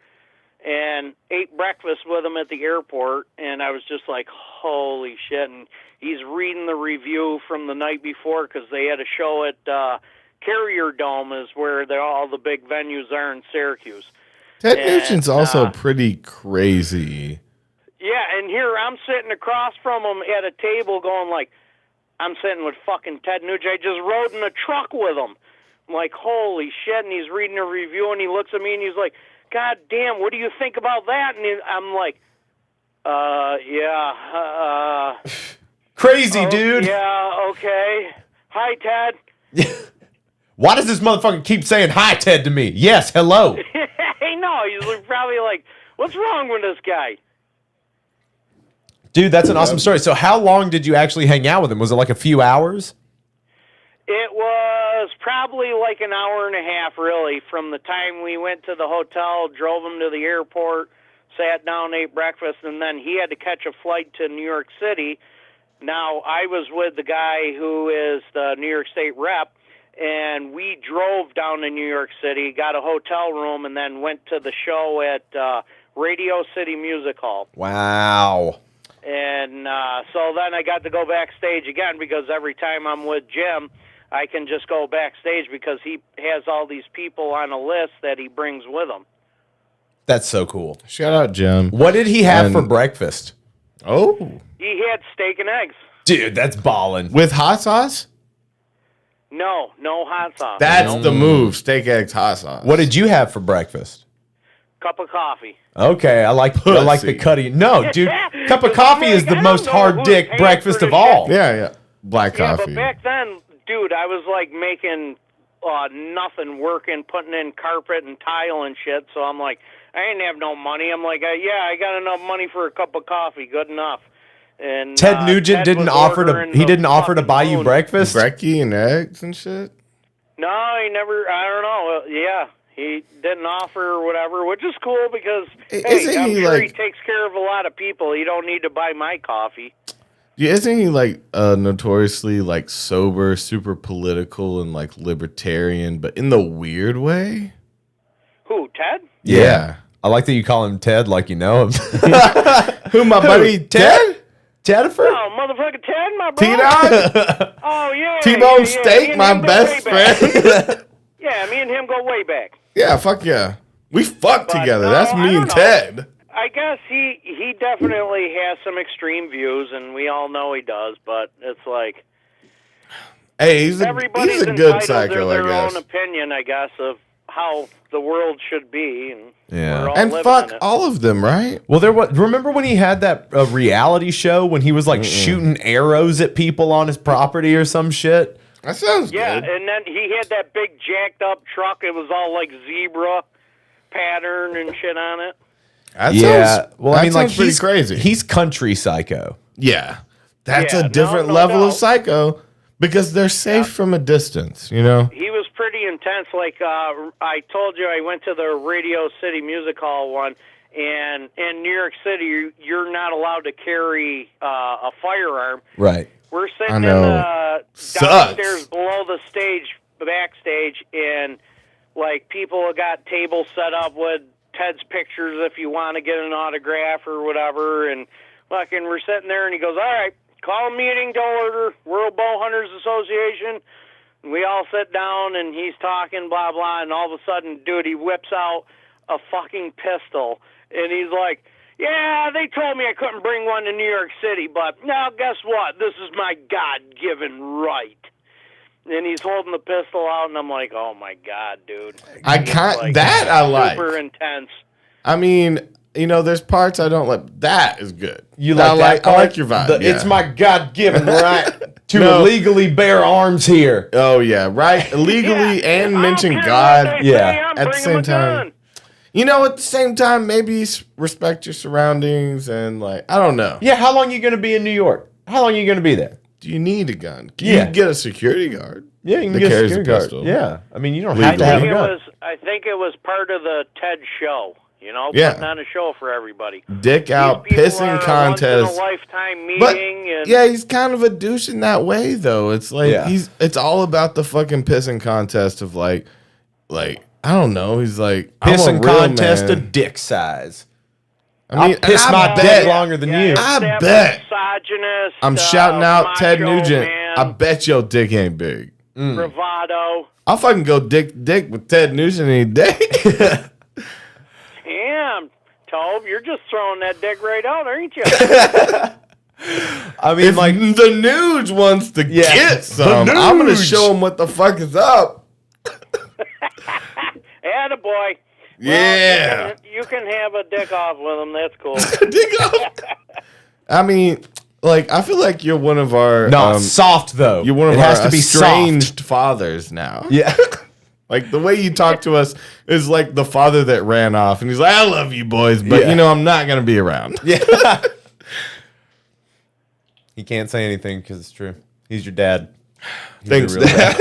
and ate breakfast with him at the airport, and I was just like, holy shit. And he's reading the review from the night before because they had a show at Carrier Dome, is where all the big venues are in Syracuse. Ted And, Nugent's also pretty crazy. Yeah, and here I'm sitting across from him at a table going like, I'm sitting with fucking Ted Nugent. I just rode in a truck with him. I'm like, holy shit. And he's reading a review, and he looks at me, and he's like, God damn, what do you think about that? And I'm like, yeah. Crazy, dude. Yeah, okay. Hi, Ted. Why does this motherfucker keep saying hi, Ted, to me? Yes, hello. I know. He's probably like, what's wrong with this guy? Dude, that's an awesome story. So how long did you actually hang out with him? Was it like a few hours? It was probably like an hour and a half, really, from the time we went to the hotel, drove him to the airport, sat down, ate breakfast, and then he had to catch a flight to New York City. Now, I was with the guy who is the New York State rep, and we drove down to New York City, got a hotel room, and then went to the show at Radio City Music Hall. Wow. And so then I got to go backstage again because every time I'm with Jim, I can just go backstage because he has all these people on a list that he brings with him. That's so cool. Shout out, Jim. What did he have And- for breakfast? Oh, He had steak and eggs. Dude, that's ballin'. with hot sauce? No hot sauce. That's the move. Steak, eggs, hot sauce. What did you have for breakfast? Cup of coffee. Okay, I like the cutty. No, dude, cup of coffee is the I most don't know hard who's dick paying breakfast for of this all. Yeah. Black Yeah, coffee. but back then, dude, I was like making nothing, working, putting in carpet and tile and shit. So I'm like, I didn't have no money. I'm like, I got enough money for a cup of coffee. Good enough. And Ted Nugent Ted didn't was offer to. ordering He the didn't offer to fucking buy you food. breakfast. Brekkie and eggs and shit. No, he never. I don't know. Yeah, he didn't offer or whatever, which is cool because Isn't I'm he, sure he like- takes care of a lot of people. He don't need to buy my coffee. Yeah, isn't he like notoriously like sober, super political, and like libertarian, but in the weird way? Who, Ted? Yeah. I like that you call him Ted, like you know him. Who, my buddy Ted? Jennifer? Oh, motherfucking Ted, my bro. T-Dog? Oh, yeah. T-Bone yeah. Steak, Me and my him go best way back. friend. Yeah, me and him go way back. Yeah, fuck yeah. We fuck But together. no, That's I me don't and know. Ted. I guess he definitely has some extreme views, and we all know he does, but it's like Hey, he's a everybody's good entitled psycho, to I their guess. own opinion, I guess, of how the world should be. And Yeah. we're all And living fuck in it. all of them, right? Well, there was. Remember when he had that reality show when he was like shooting arrows at people on his property or some shit? That sounds Yeah, good. and then he had that big jacked up truck. It was all like zebra pattern and shit on it. That Yeah. sounds, Well, that I mean, like sounds pretty he's crazy. He's country psycho. Yeah. That's Yeah, a different no level doubt. of psycho because they're safe from a distance, you know? He was pretty intense. Like I told you, I went to the Radio City Music Hall one, and in New York City, you're not allowed to carry a firearm. Right. We're I sitting in know. the Sucks. downstairs below the stage, backstage, and like people have got tables set up with Ted's pictures if you want to get an autograph or whatever, and fucking we're sitting there, and he goes, "All right, call a meeting to order, World Bow Hunters Association." And we all sit down, and he's talking, blah blah, and all of a sudden, dude, he whips out a fucking pistol, and he's like, "Yeah, they told me I couldn't bring one to New York City, but now guess what? This is my God-given right." And he's holding the pistol out, and I'm like, "Oh my God, dude!" I can't. That I like. Super intense. I mean, you know, there's parts I don't like. That is good. You I like that? I like your vibe. It's yeah. my God-given right to No. illegally bear arms here. Oh yeah, right. Illegally Yeah, and I mention don't care God. what they Yeah. say, I'm At the bringing same my time. gun. You know, at the same time, maybe respect your surroundings and like I don't know. Yeah, how long you going to be in New York? How long you going to be there? Do you need a gun? Can Yeah. you get a security guard? Yeah, you can that get a carries security a guard. pistol. Yeah, I mean, you don't have to Legally. have a gun. I think it was part of the TED show. You know, Yeah. putting on a show for everybody. Dick out These people pissing are contest. Once in a lifetime meeting, But and yeah, he's kind of a douche in that way, though. It's like Yeah. it's all about the fucking pissing contest of like I don't know. He's like I'm a Pissing real contest man. of dick size. I mean, I'll piss and my dick bet- longer than yeah, you. it's I that bet. misogynist, I'm shouting out Ted macho Nugent. man, I bet your dick ain't big. bravado. I'll fucking go dick with Ted Nugent any day. Damn, Tobe, you're just throwing that dick right out, aren't you? I mean, If like, the Nuge wants to Yeah. get some, I'm gonna Nuge. show him what the fuck is up. Attaboy. Yeah. Well, you can have a dick off with him. That's cool. Dick off. I mean, like I feel like you're one of our no, soft though. you're one of it our has to be estranged soft. fathers now. Yeah. Like the way you talk to us is like the father that ran off and he's like, I love you boys, but Yeah. you know I'm not gonna be around. Yeah. He can't say anything because it's true. He's your dad. He's Thanks, your real Dad.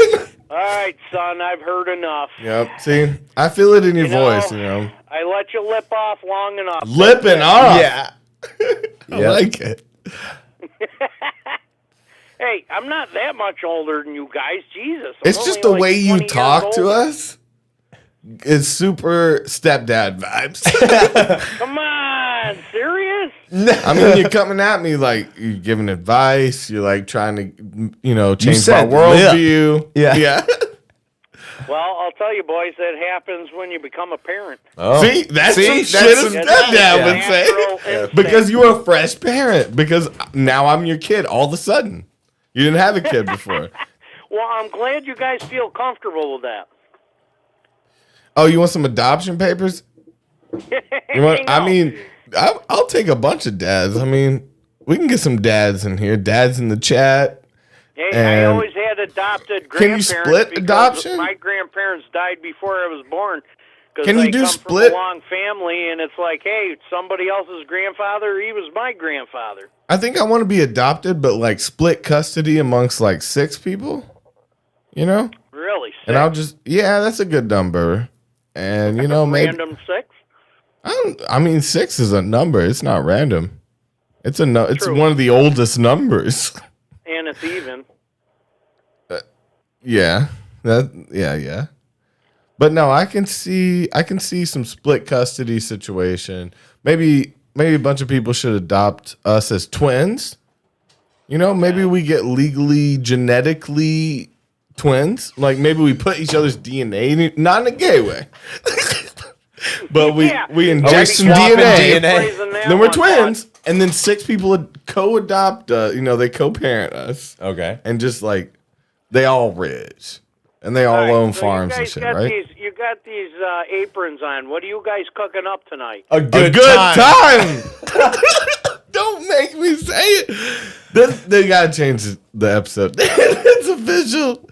All right, son, I've heard enough. Yep. See, I feel it in your You know, voice. You know, I let you lip off long enough. lipping off. Yeah. I like it. Hey, I'm not that much older than you guys. Jesus. I'm It's just the only way like you 20 years talk to older. us. It's super stepdad vibes. Come on, serious? I mean, you're coming at me like you're giving advice. You're like trying to, you know, change my said worldview. Yeah. Yeah. Well, I'll tell you, boys, that happens when you become a parent. Oh. See, that's See? some That's shit a some- stepdad yeah. would say. Natural instinct. Because you're a fresh parent. Because now I'm your kid all of a sudden. You didn't have a kid before. Well, I'm glad you guys feel comfortable with that. Oh, you want some adoption papers? You want? I know. mean, I'll take a bunch of dads. I mean, we can get some dads in here. Dads in the chat. Hey, I And always had adopted can you grandparents. split because adoption? My grandparents died before I was born. 'Cause Can you I do come split? From a long family, and it's like, hey, somebody else's grandfather, he was my grandfather. I think I want to be adopted, but like split custody amongst like 6 people. You know? Really? And I'll just that's a good number. And you know, maybe Random 6? I mean 6 is a number. It's not random. It's it's True. one of the oldest numbers. And it's even. Yeah. Yeah. But no, I can see some split custody situation. Maybe a bunch of people should adopt us as twins. You know, maybe we get legally genetically twins. Like maybe we put each other's DNA, not in a gay way. But Yeah. we Are we inject some swapping DNA. DNA? Phrasing that Then we're one, twins, and then 6 people would co-adopt. They co-parent us, Okay. and just like they all rich, and they all right, own so farms you and guys shit, got right? You got these aprons on. What are you guys cooking up tonight? A A good, good time. time. Don't make me say it. They gotta change the episode. It's official.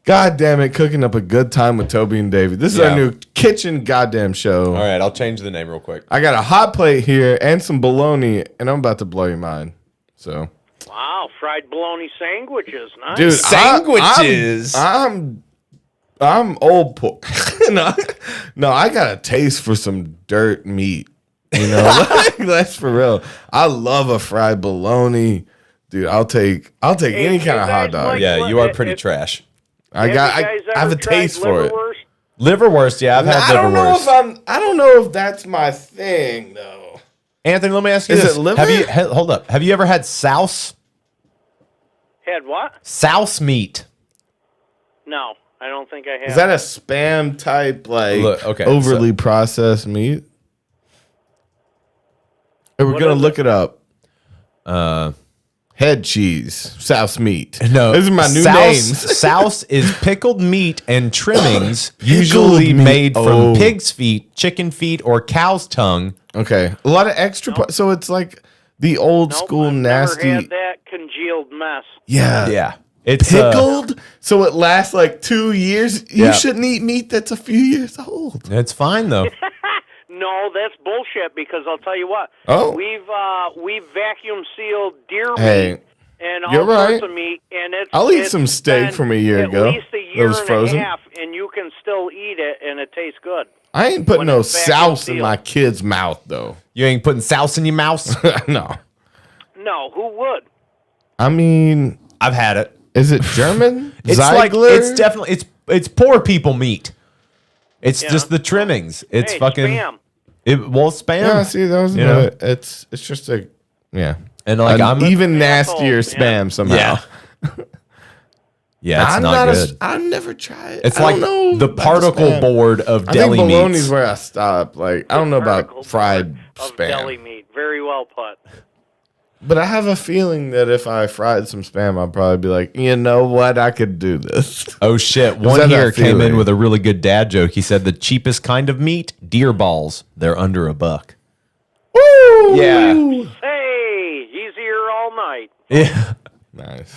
God damn it, cooking up a good time with Toby and Davey. This is our new kitchen goddamn show. All right, I'll change the name real quick. I got a hot plate here and some bologna, and I'm about to blow your mind. So, Wow, fried bologna sandwiches, nice. dude, Sandwiches. I'm old pork. no, I got a taste for some dirt meat. You know, that's for real. I love a fried bologna, dude. I'll take any kind of hot dog. Yeah, you are pretty trash. I have a taste for it. Liverwurst, yeah, I've had liverwurst. I don't know if that's my thing though. Anthony, let me ask you Is this. it liver? Hold up. Have you ever had souse? Had what? Souse meat. No, I don't think I have. Is that a spam type, overly processed meat? Hey, we're gonna look it up. Head cheese, souse meat. No, these are my new names. Souse is pickled meat and trimmings, usually made from pig's feet, chicken feet, or cow's tongue. Okay, a lot of extra. So it's like the old school nasty. Never had that congealed mess. Yeah. It's pickled, so it lasts like 2 years. You shouldn't eat meat that's a few years old. It's fine though. No, that's bullshit. Because I'll tell you what. Oh, we've vacuum sealed deer hey, meat and all you're right. sorts of meat, and I'll eat some steak from a year ago. At least a year was and frozen. a half, and you can still eat it, and it tastes good. I ain't putting when no it's vacuum sauce in sealed. my kid's mouth though. You ain't putting souse in your mouth? No. No, who would? I mean, I've had it. Is it German? It's Ziegler? definitely it's poor people meat. It's just the trimmings. It's fucking spam. Spam. Yeah, see, that was it's just a and like an even asshole, nastier spam somehow. Yeah, it's not good. I've never tried. It's I like don't know the about particle spam. board of I deli think bologna's meats. where I stop. Like I don't know about fried Of spam, deli meat. Very well put. but I have a feeling that if I fried some spam, I'd probably be like, you know what, I could do this. Oh shit! that One here that came in feeling? with a really good dad joke. He said the cheapest kind of meat, deer balls. They're under $1. Woo! Yeah. Hey, he's here all night. Yeah. Nice.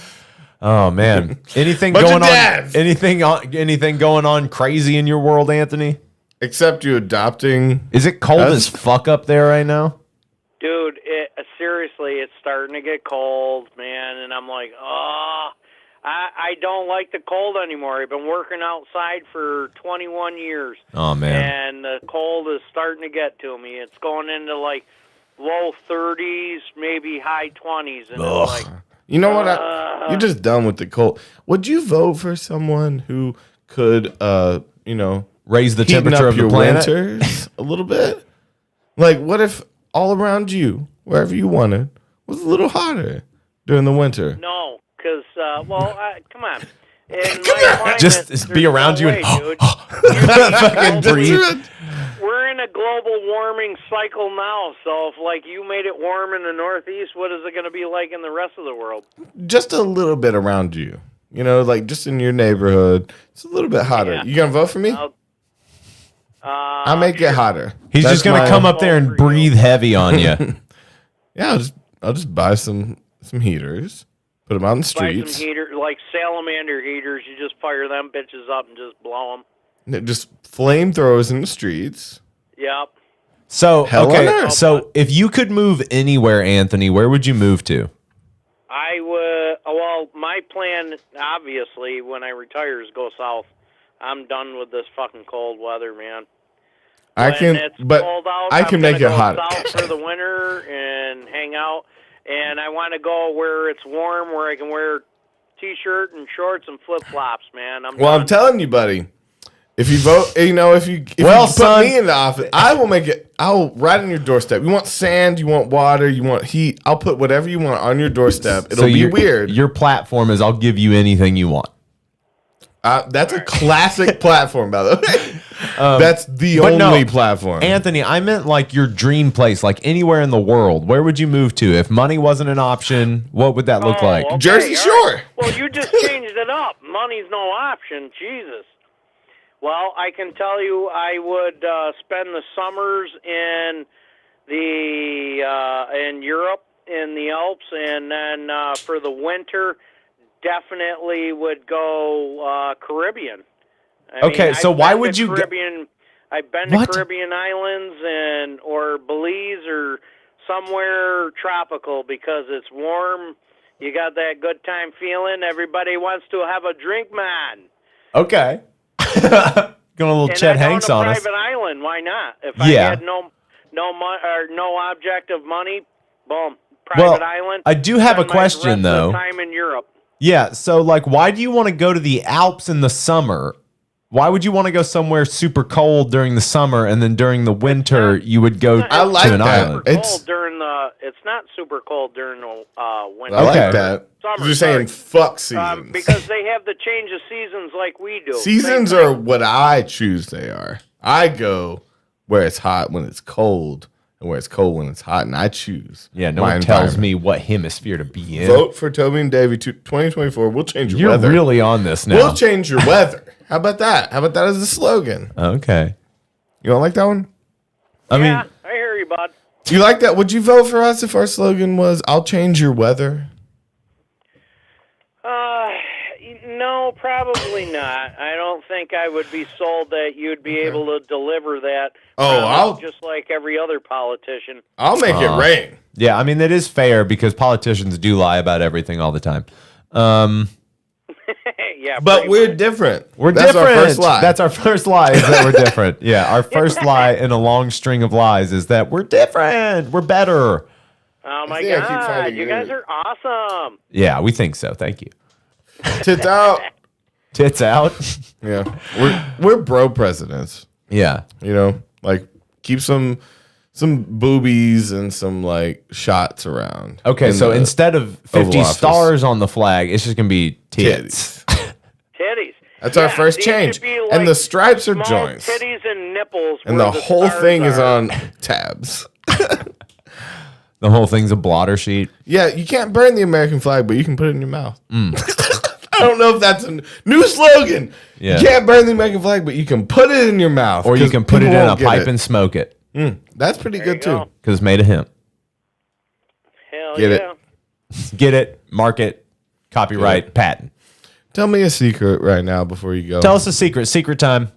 Oh man. Anything Bunch of going on? dads. Anything going on crazy in your world, Anthony? Except you adopting. Is it cold Us? as fuck up there right now? Dude, seriously, it's starting to get cold, man, and I'm like, I don't like the cold anymore. I've been working outside for 21 years. Oh man. And the cold is starting to get to me. It's going into like low 30s, maybe high 20s, and it's like, You know what? You're just done with the cold. Would you vote for someone who could, Raise the heaten temperature up of the your planet? winters a little bit? Like, what if all around you, wherever you wanted, was a little hotter during the winter? no, because, come on. In my climate, Just be there's around no you way, and dude. fucking breathe. We're in a global warming cycle now, so if like you made it warm in the Northeast, what is it going to be like in the rest of the world? Just a little bit around you. You know, like just in your neighborhood. It's a little bit hotter. Yeah. You gonna vote for me? I'll make it hotter. He's That's just gonna my- come up there and breathe heavy on you. Yeah, I'll just buy some heaters, put them out in the Buy streets. some heater, like salamander heaters. You just fire them bitches up and just blow them. Just flamethrowers in the streets. Yep. So Hell on earth. so if you could move anywhere, Anthony, where would you move to? I would. Well, my plan, obviously, when I retire, is go south. I'm done with this fucking cold weather, man. I When can, it's but cold out, I can I'm make it gonna go hotter. south for the winter and hang out. And I want to go where it's warm, where I can wear t-shirt and shorts and flip flops, man. Well, I'm telling you, buddy. If you vote, if you put son. me in the office, I will make it. I'll right on your doorstep. You want sand, you want water, you want heat. I'll put whatever you want on your doorstep. It'll be weird. Your platform is I'll give you anything you want. That's a classic platform, by the way. That's the but only no, platform. Anthony, I meant like your dream place, like anywhere in the world. Where would you move to? If money wasn't an option, what would that look like? okay, Jersey all Shore. right. Well, you just changed it up. Money's no option. Jesus. Well, I can tell you, I would spend the summers in in Europe, in the Alps, and then for the winter, definitely would go Caribbean. Okay, so I've why been would to you go- Caribbean? I've been What? to Caribbean islands or Belize or somewhere tropical because it's warm. You got that good time feeling. Everybody wants to have a drink, man. Okay. Going a little And Chet I own Hanks a on us. private island. Why not? If Yeah. I had no object of money, boom, private island. I do have a spend my question, rest of though. the time in Europe. Yeah, so like why do you want to go to the Alps in the summer? Why would you want to go somewhere super cold during the summer and then during the winter you would go I like to an that. island? It's not super cold during the winter. I like Okay. that. Summer, You're saying fuck seasons. because they have the change of seasons like we do. Seasons Same are thing. what I choose they are. I go where it's hot when it's cold and where it's cold when it's hot, and I choose. Yeah, no my one tells environment. me what hemisphere to be in. Vote for Toby and Davey 2024. We'll change your You're weather. really on this now. We'll change your weather. How about that? How about that as the slogan? Okay. You don't like that one? I Yeah, mean, I hear you, bud. Do you like that? Would you vote for us if our slogan was "I'll change your weather"? No, probably not. I don't think I would be sold that you'd be able to deliver that. Oh, promise, just like every other politician. I'll make it rain. yeah, I mean that is fair because politicians do lie about everything all the time. Yeah, But pretty we're much. different. We're That's different. our first lie. That's our first lie is that we're different. Yeah, our first lie in a long string of lies is that we're different. We're better. Oh my think I keep God, finding you it. guys are awesome. Yeah, we think so. Thank you. Tits out. Tits out. Yeah, we're bro presidents. Yeah. You know, like keep some boobies and some like shots around. Okay, in so the instead of Oval 50 Office. stars on the flag, it's just gonna be tits. titties. Titties. That's our first these change. should be And the like stripes are small joints. Titties and nipples. And where the whole stars thing is are. on tabs. The whole thing's a blotter sheet. Yeah, you can't burn the American flag, but you can put it in your mouth. I don't know if that's a new slogan. Yeah. You can't burn the American flag, but you can put it in your mouth. Or you 'cause can put it people in a won't get pipe it. and smoke it. That's pretty There good you too. go. Because it's made of hemp. Hell Get it. yeah. Get it, mark it, copyright, patent. Tell me a secret right now before you go. Tell us a secret. Secret time.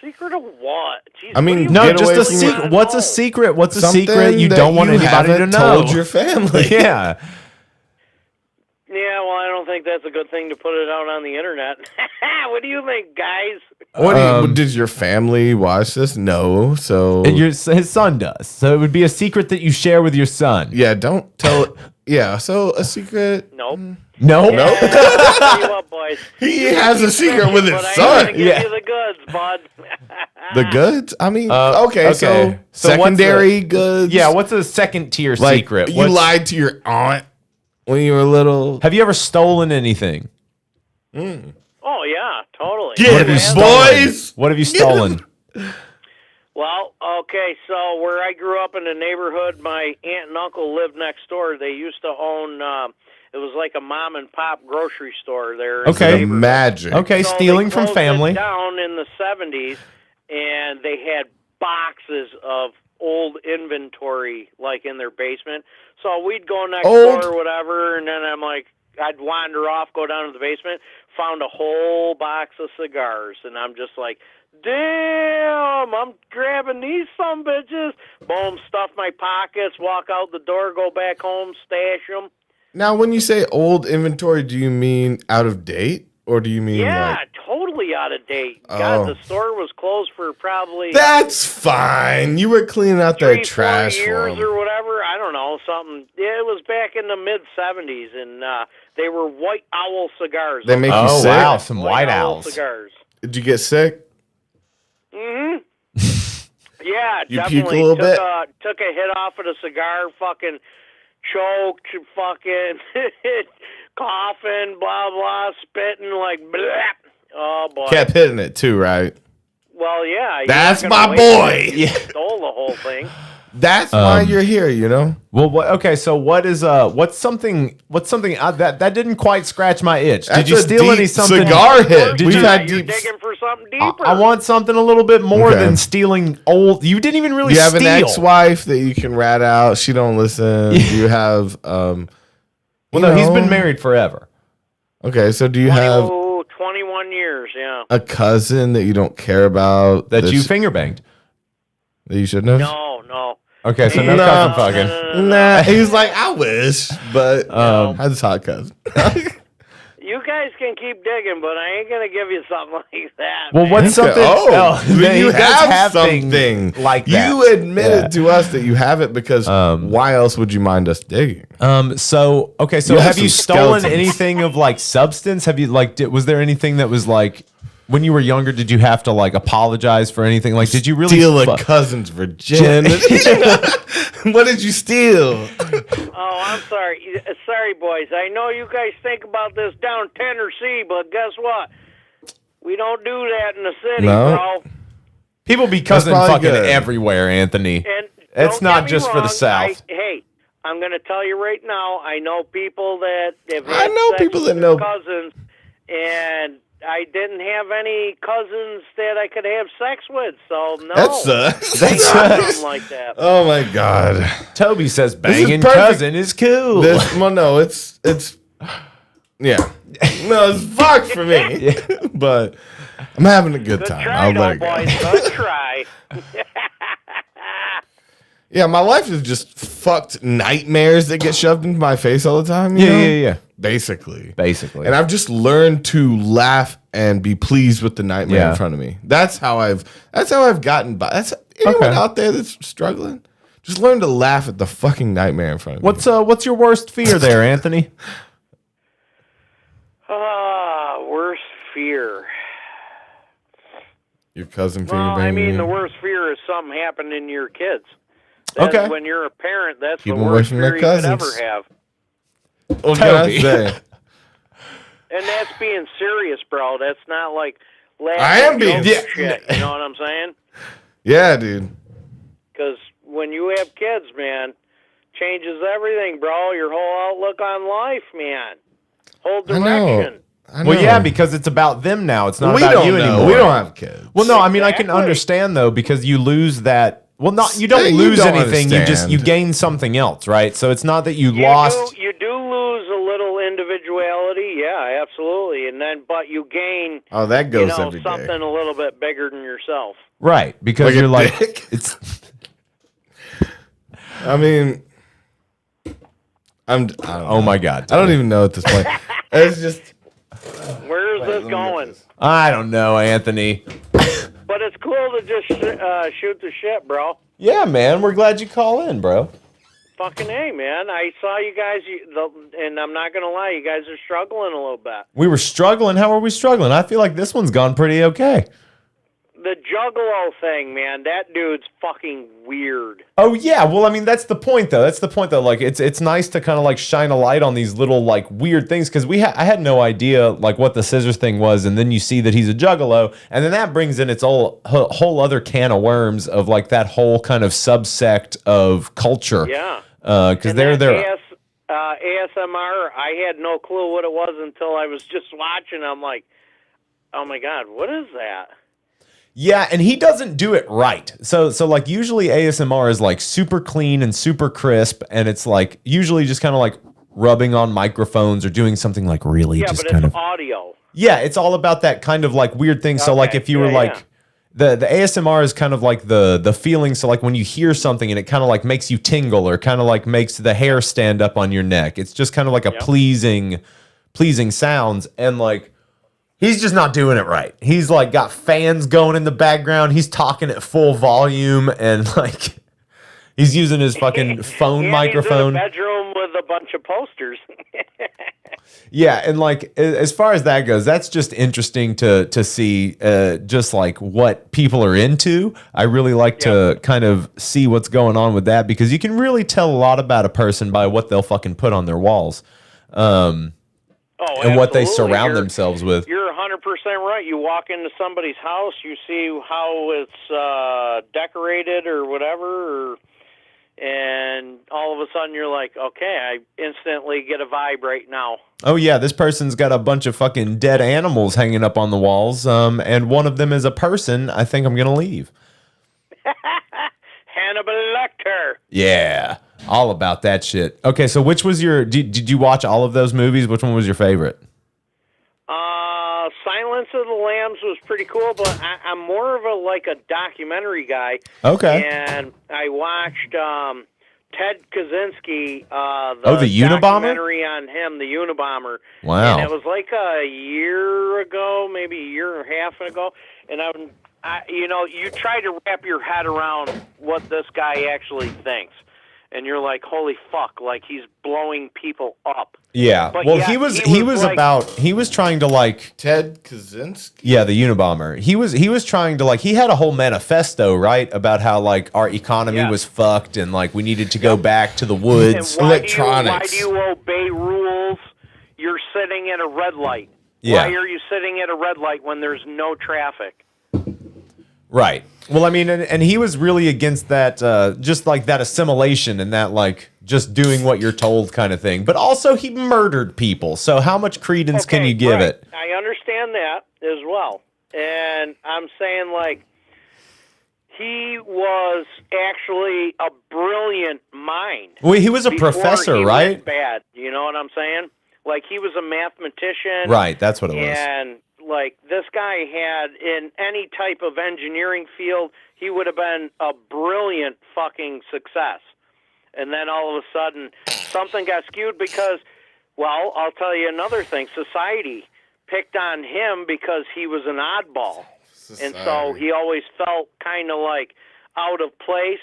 Secret of what? Jeez, I mean, what do you No, Get just away a from secret. your- What's a secret? What's a Something secret you that don't want you anybody to haven't know? told your family. Yeah. Yeah, well, I don't think that's a good thing to put it out on the internet. What do you think, guys? What do you, does your family watch this? No. So And his son does. So it would be a secret that you share with your son. yeah, don't tell. Yeah, so a secret. Nope. No. Nope. Tell you what, boys. He has a secret with his But I ain't son. gonna give you the goods, bud. The goods? I mean, okay. okay, so So what's secondary goods. Yeah, what's a second tier like secret? you What's- lied to your aunt when you were little. Have you ever stolen anything? Oh yeah, totally. Get have you it, stolen? boys. What have you stolen? Well, okay, so where I grew up in the neighborhood, my aunt and uncle lived next door. They used to own. It was like a mom and pop grocery store there. in the Okay. neighborhood. Magic. Okay, So stealing they from closed family. it down in the 70s, and they had boxes of old inventory like in their basement. So we'd go next Old? door or whatever, and then I'm like, I'd wander off, go down to the basement, found a whole box of cigars, and I'm just like, damn, I'm grabbing these some bitches. Boom, stuff my pockets, walk out the door, go back home, stash them. Now, when you say old inventory, do you mean out of date, or do you mean Yeah, like totally out of date. God, Oh. the store was closed for probably that's fine? You were cleaning out their 3-4 trash for years 'em. or whatever. I don't know, something. Yeah, it was back in the mid 70s, and they were White Owl cigars. They make you Oh sick. wow, some white Owl owls. cigars. Did you get sick? Mm-hmm. Yeah, You puke a definitely little took bit? took a hit off of the cigar, fucking choked, fucking coughing, blah blah, spitting like blah. Oh boy. Kept hitting it too, right? Well, yeah. you're That's not gonna my wait boy. till you Stole the whole thing. That's why you're here, you know. Well, okay. So what's something that didn't quite scratch my itch? That's Did you a steal deep any something? cigar hit? Did We've you- had You're deep. digging for something deeper. I want something a little bit more Okay. than stealing old. You didn't even really You have steal. an ex-wife that you can rat out. She don't listen. You have, Well, no, he's been married forever. Okay, so do you have 21 years, yeah. a cousin that you don't care about That you finger banged? that you shouldn't have? No. Okay, so no cousin fucking. Nah, he was like, I wish, but had this hot cousin. You guys can keep digging, but I ain't gonna give you something like that. Well, man. what's something? Then you he does have something things like that. You admitted to us that you have it because why else would you mind us digging? So You have have you some stolen skeletons. anything of like substance? Have you like was there anything that was like when you were younger? Did you have to like apologize for anything? Like, did you really Steal a cousin's virginity? What did you steal? Oh, I'm sorry. Sorry, boys. I know you guys think about this down Tennessee, but guess what? We don't do that in the city, bro. People be cousin probably fucking good. everywhere, Anthony. And It's don't not get me just for the wrong, South. Hey, I'm going to tell you right now, I know people that have I had know sex people with that their know- cousins, and I didn't have any cousins that I could have sex with, so no. That sucks. That Something sucks. like that. Oh my god. Toby says is banging perfect. cousin is cool. No, it's yeah. No, it's fucked for me. But I'm having a good Good time. try, I'll though, let it go. boys. Good try. Yeah, my life is just fucked nightmares that get shoved into my face all the time. You know? Yeah. Basically. Basically. And I've just learned to laugh and be pleased with the nightmare Yeah. in front of me. That's how I've gotten by. That's anyone Okay. out there that's struggling. Just learn to laugh at the fucking nightmare in front of me. What's your worst fear there, Anthony? Worst fear. Your cousin finger Well, I banging mean, you? the worst fear is something happening to your kids. That's Okay. When you're a parent, that's Keep the them away worst from fear their you could cousins. ever have. What can I Toby. say? And that's being serious, bro. That's not like laughing I am being- joke yeah. shit. You know what I'm saying? Yeah, dude. Because when you have kids, man, changes everything, bro. Your whole outlook on life, man. Whole I know. direction. I know. Well, yeah, because it's about them now. It's not we about don't you know. anymore. We don't have kids. Well, no, I mean I can Exactly. understand though because you lose that. Well, not you don't Yeah, you lose don't anything. You just understand. gain something else, right? So it's not that you lost. You do lose a little individuality, yeah, absolutely. And then, but you gain, Oh, that you goes know, every day. something a little bit bigger than yourself. Right, because Like a you're like dick. it's I mean, I don't oh know. my god. I don't even know at this point. It's just Where's Wait, this let me get going? this. I don't know, Anthony. But it's cool to just shoot the shit, bro. Yeah, man, we're glad you call in, bro. Fucking A, man. I saw you guys, and I'm not going to lie, you guys are struggling a little bit. We were struggling. How are we struggling? I feel like this one's gone pretty okay. The Juggalo thing, man, that dude's fucking weird. Oh yeah, well I mean that's the point though. That's the point though. Like it's nice to kind of like shine a light on these little like weird things because I had no idea like what the scissors thing was, and then you see that he's a juggalo, and then that brings in its whole other can of worms of like that whole kind of subsect of culture. Yeah. Because And they're that ASMR, I had no clue what it was until I was just watching. I'm like, oh my God, what is that? Yeah, and he doesn't do it right. So like usually ASMR is like super clean and super crisp, and it's like usually just kind of like rubbing on microphones or doing something like really Yeah, just but kind it's of audio. yeah. It's all about that kind of like weird thing. So like Okay, if you were yeah, like the ASMR is kind of like the feeling. So like when you hear something and it kind of like makes you tingle or kind of like makes the hair stand up on your neck. It's just kind of like a pleasing sounds and like. He's just not doing it right. He's like got fans going in the background. He's talking at full volume and like he's using his fucking phone And microphone. He's in a bedroom with a bunch of posters. Yeah, and like as far as that goes, that's just interesting to see just like what people are into. I really like to kind of see what's going on with that because you can really tell a lot about a person by what they'll fucking put on their walls. And what they absolutely. surround themselves with. You're 100% right. You walk into somebody's house, you see how it's decorated or whatever, and all of a sudden you're like, okay, I instantly get a vibe right now. Oh yeah, this person's got a bunch of fucking dead animals hanging up on the walls, and one of them is a person. I think I'm gonna leave. Hannibal Lecter. Yeah. All about that shit. Okay, so which was your? Did you watch all of those movies? Which one was your favorite? Silence of the Lambs was pretty cool, but I'm more of a documentary guy. Okay. And I watched Ted Kaczynski, the Unabomber? documentary on him, the Unabomber. Wow. And it was like a year ago, maybe a year and a half ago. And you try to wrap your head around what this guy actually thinks. And you're like, holy fuck, like he's blowing people up. Yeah. But well, yet he was trying to like Ted Kaczynski. Yeah, the Unabomber. He was trying to like he had a whole manifesto, right, about how like our economy was fucked and like we needed to go back to the woods. And Electronics. Why do you obey rules? You're sitting at a red light. Yeah. Why are you sitting at a red light when there's no traffic? Right. Well, I mean, and he was really against that, just like that assimilation and that like just doing what you're told kind of thing. But also he murdered people. So how much credence can you give it? I understand that as well. And I'm saying like he was actually a brilliant mind. Well, he was a before professor, he right? Was bad. You know what I'm saying? Like he was a mathematician. Right. That's what it was. And like this guy had in any type of engineering field, he would have been a brilliant fucking success. And then all of a sudden something got skewed because, well, I'll tell you another thing. Society picked on him because he was an oddball. And so he always felt kind of like out of place.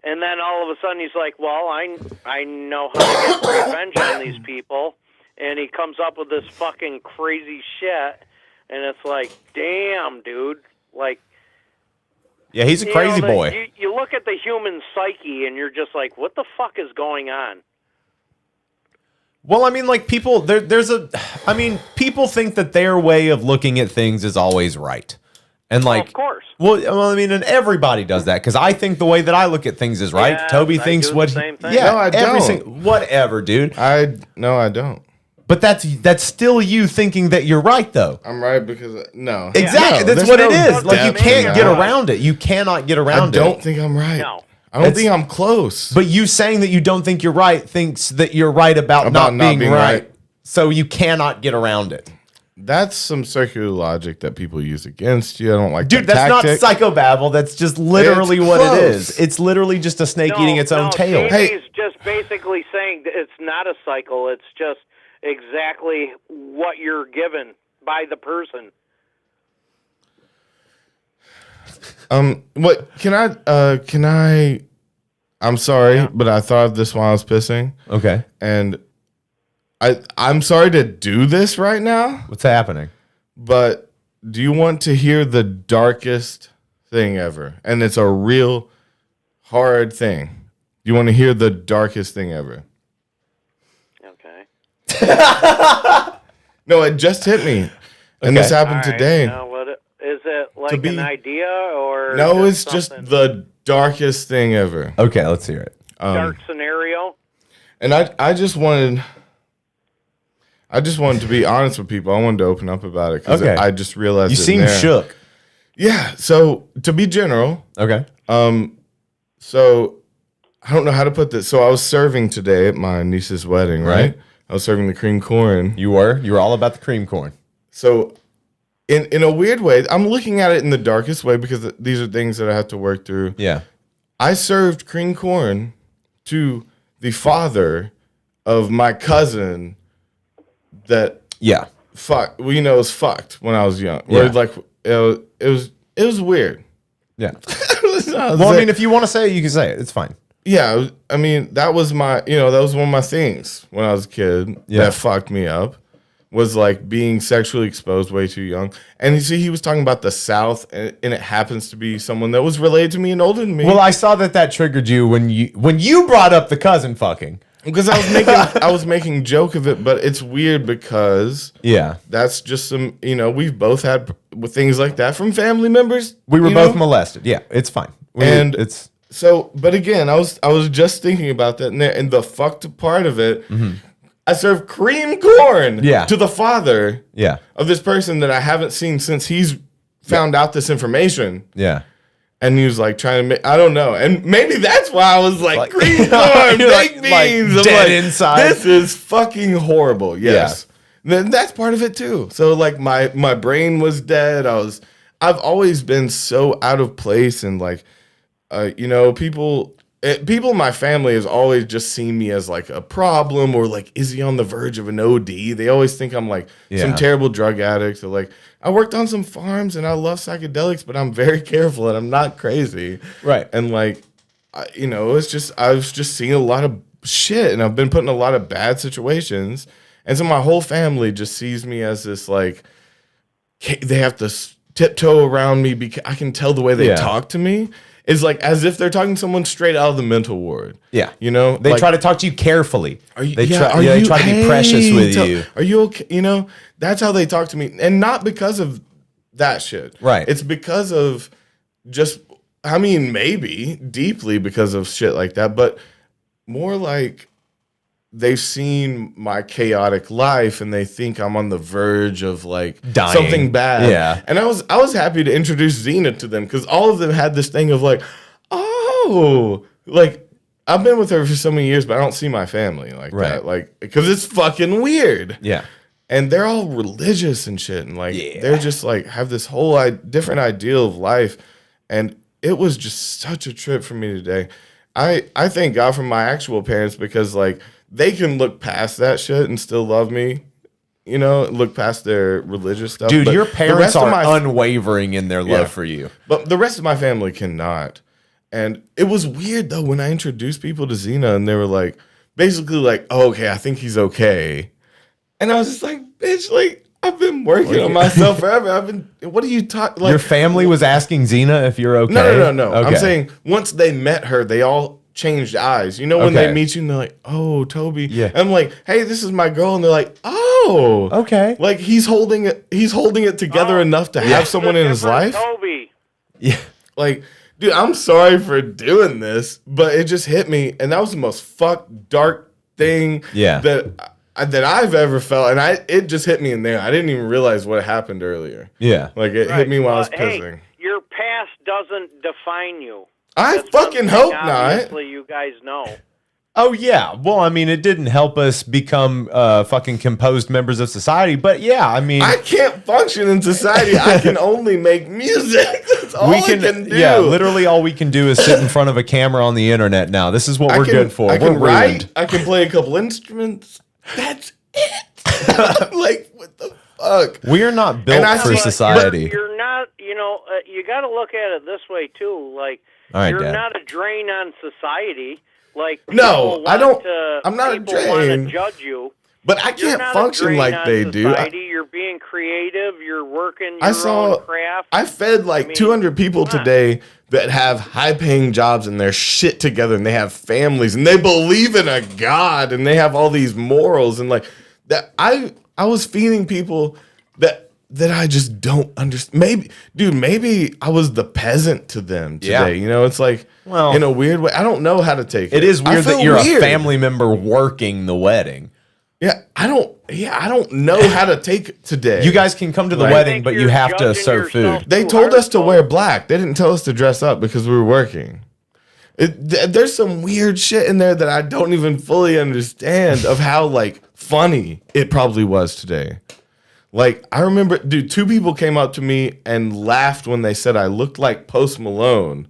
And then all of a sudden he's like, well, I know how to get revenge on these people. And he comes up with this fucking crazy shit. And it's like, damn, dude. Like, yeah, he's a crazy boy. You look at the human psyche, and you're just like, what the fuck is going on? Well, I mean, like people, people think that their way of looking at things is always right, and like, of course. Well, I mean, and everybody does that because I think the way that I look at things is right. Yeah, Toby I thinks do what, the same thing. yeah, No, I don't. Whatever, dude. I don't. But that's still you thinking that you're right, though. I'm right because no. Exactly, No, that's there's what no it is. Like you depth can't in get that. around it. You cannot get I around it. don't think I'm right. No. I don't think I'm close. But you saying that you don't think you're right thinks that you're right about not being right. So you cannot get around it. That's some circular logic that people use against you. I don't like Dude, that that's tactic. not psychobabble. That's just literally It's what it close. is. It's literally just a snake eating its own tail. He's just basically saying that it's not a cycle. It's just exactly what you're given by the person. What can I I'm sorry, but I thought of this while I was pissing. Okay. And I'm sorry to do this right now, What's happening? but do you want to hear the darkest thing ever? And it's a real hard thing. Do you want to hear the darkest thing ever? Okay. No, it just hit me. And this happened All right, today. now what is it like an idea or No, it's just something? the darkest thing ever. Okay, let's hear it. Dark scenario? And I just wanted to be honest with people. I wanted to open up about it because Okay. I just realized You it seem there. shook. Yeah. So to be general, Okay. so I don't know how to put this. So I was serving today at my niece's wedding, right? I was serving the cream corn. You were all about the cream corn. So in a weird way, I'm looking at it in the darkest way because these are things that I have to work through. Yeah. I served cream corn to the father of my cousin that Yeah. was fucked when I was young. Yeah. Where like it was weird. Yeah. Well, I mean, if you want to say it, you can say it. It's fine. yeah, I mean that was that was one of my things when I was a kid that fucked me up. Was like being sexually exposed way too young. And you see, he was talking about the South, and it happens to be someone that was related to me and older than me. Well, I saw that triggered you when you brought up the cousin fucking. Because I was making joke of it, but it's weird because that's just some we've both had things like that from family members. We were both molested. Yeah, it's fine. It's so. But again, I was just thinking about that, and the fucked part of it. I served cream corn to the father of this person that I haven't seen since he's found out this information. Yeah. And he was like trying to make, I don't know. And maybe that's why I was like green corn, baked beans. I'm dead like, inside. this is fucking horrible. Yes. Then that's part of it too. So like my brain was dead. I've always been so out of place, and like, people in my family has always just seen me as like a problem, or like, is he on the verge of an OD? They always think I'm like some terrible drug addict, or like, I worked on some farms and I love psychedelics, but I'm very careful and I'm not crazy. Right. And like, it's just, I was just seeing a lot of shit, and I've been put in a lot of bad situations. And so my whole family just sees me as this, like, they have to tiptoe around me because I can tell the way they talk to me. It's like as if they're talking to someone straight out of the mental ward. Yeah. They try to talk to you carefully. They try to be precious with you. Are you okay? That's how they talk to me. And not because of that shit. Right. It's because of just, maybe deeply because of shit like that, but more like they've seen my chaotic life and they think I'm on the verge of like dying. Something bad. Yeah. And I was happy to introduce Xena to them, because all of them had this thing of like, oh, like I've been with her for so many years, but I don't see my family like that. Like, because it's fucking weird. Yeah. And they're all religious and shit. And like, they're just like, have this whole different ideal of life. And it was just such a trip for me today. I thank God for my actual parents, because like, they can look past that shit and still love me, look past their religious stuff. Dude, but your parents are unwavering in their love for you. But the rest of my family cannot. And it was weird, though, when I introduced people to Xena, and they were like, basically like, oh, okay, I think he's okay. And I was just like, bitch, like, I've been working on myself forever. What are you talking? Like, your family was asking Xena if you're okay? No. Okay. I'm saying once they met her, they all changed eyes. When they meet you and they're like, oh, Toby. Yeah. And I'm like, hey, this is my girl. And they're like, oh. Okay. Like he's holding it together enough to have someone in his life. Toby. Yeah. Like, dude, I'm sorry for doing this, but it just hit me. And that was the most fucked, dark thing that I've ever felt. And it just hit me in there. I didn't even realize what happened earlier. Yeah. Like it hit me while I was pissing. Hey, your past doesn't define you. That's fucking hope not. Obviously, you guys know. Oh, yeah. Well, it didn't help us become fucking composed members of society. But, yeah, I can't function in society. I can only make music. That's all I can do. Yeah, literally all we can do is sit in front of a camera on the internet now. This is what we're good for. I can we're write. ruined. I can play a couple instruments. That's it. Like, what the fuck? We're not built for society. But you're not, you got to look at it this way, too. Like, right, you're Dad. not a drain on society. Like, no, I don't. I'm not a people want drain. to judge you. But I can't function like they do. You're being creative. You're working your own craft. I fed like 200 people today that have high-paying jobs and they're shit together and they have families and they believe in a God and they have all these morals and like that. I was feeding people that I just don't understand. Maybe I was the peasant to them today. Yeah. It's like, in a weird way. I don't know how to take it. It is weird that you're a family member working the wedding. Yeah, I don't know how to take it today. You guys can come to the wedding, but you have to serve food. They told us to wear black. They didn't tell us to dress up because we were working. There's some weird shit in there that I don't even fully understand of how like funny it probably was today. Like, I remember, dude, 2 people came up to me and laughed when they said I looked like Post Malone.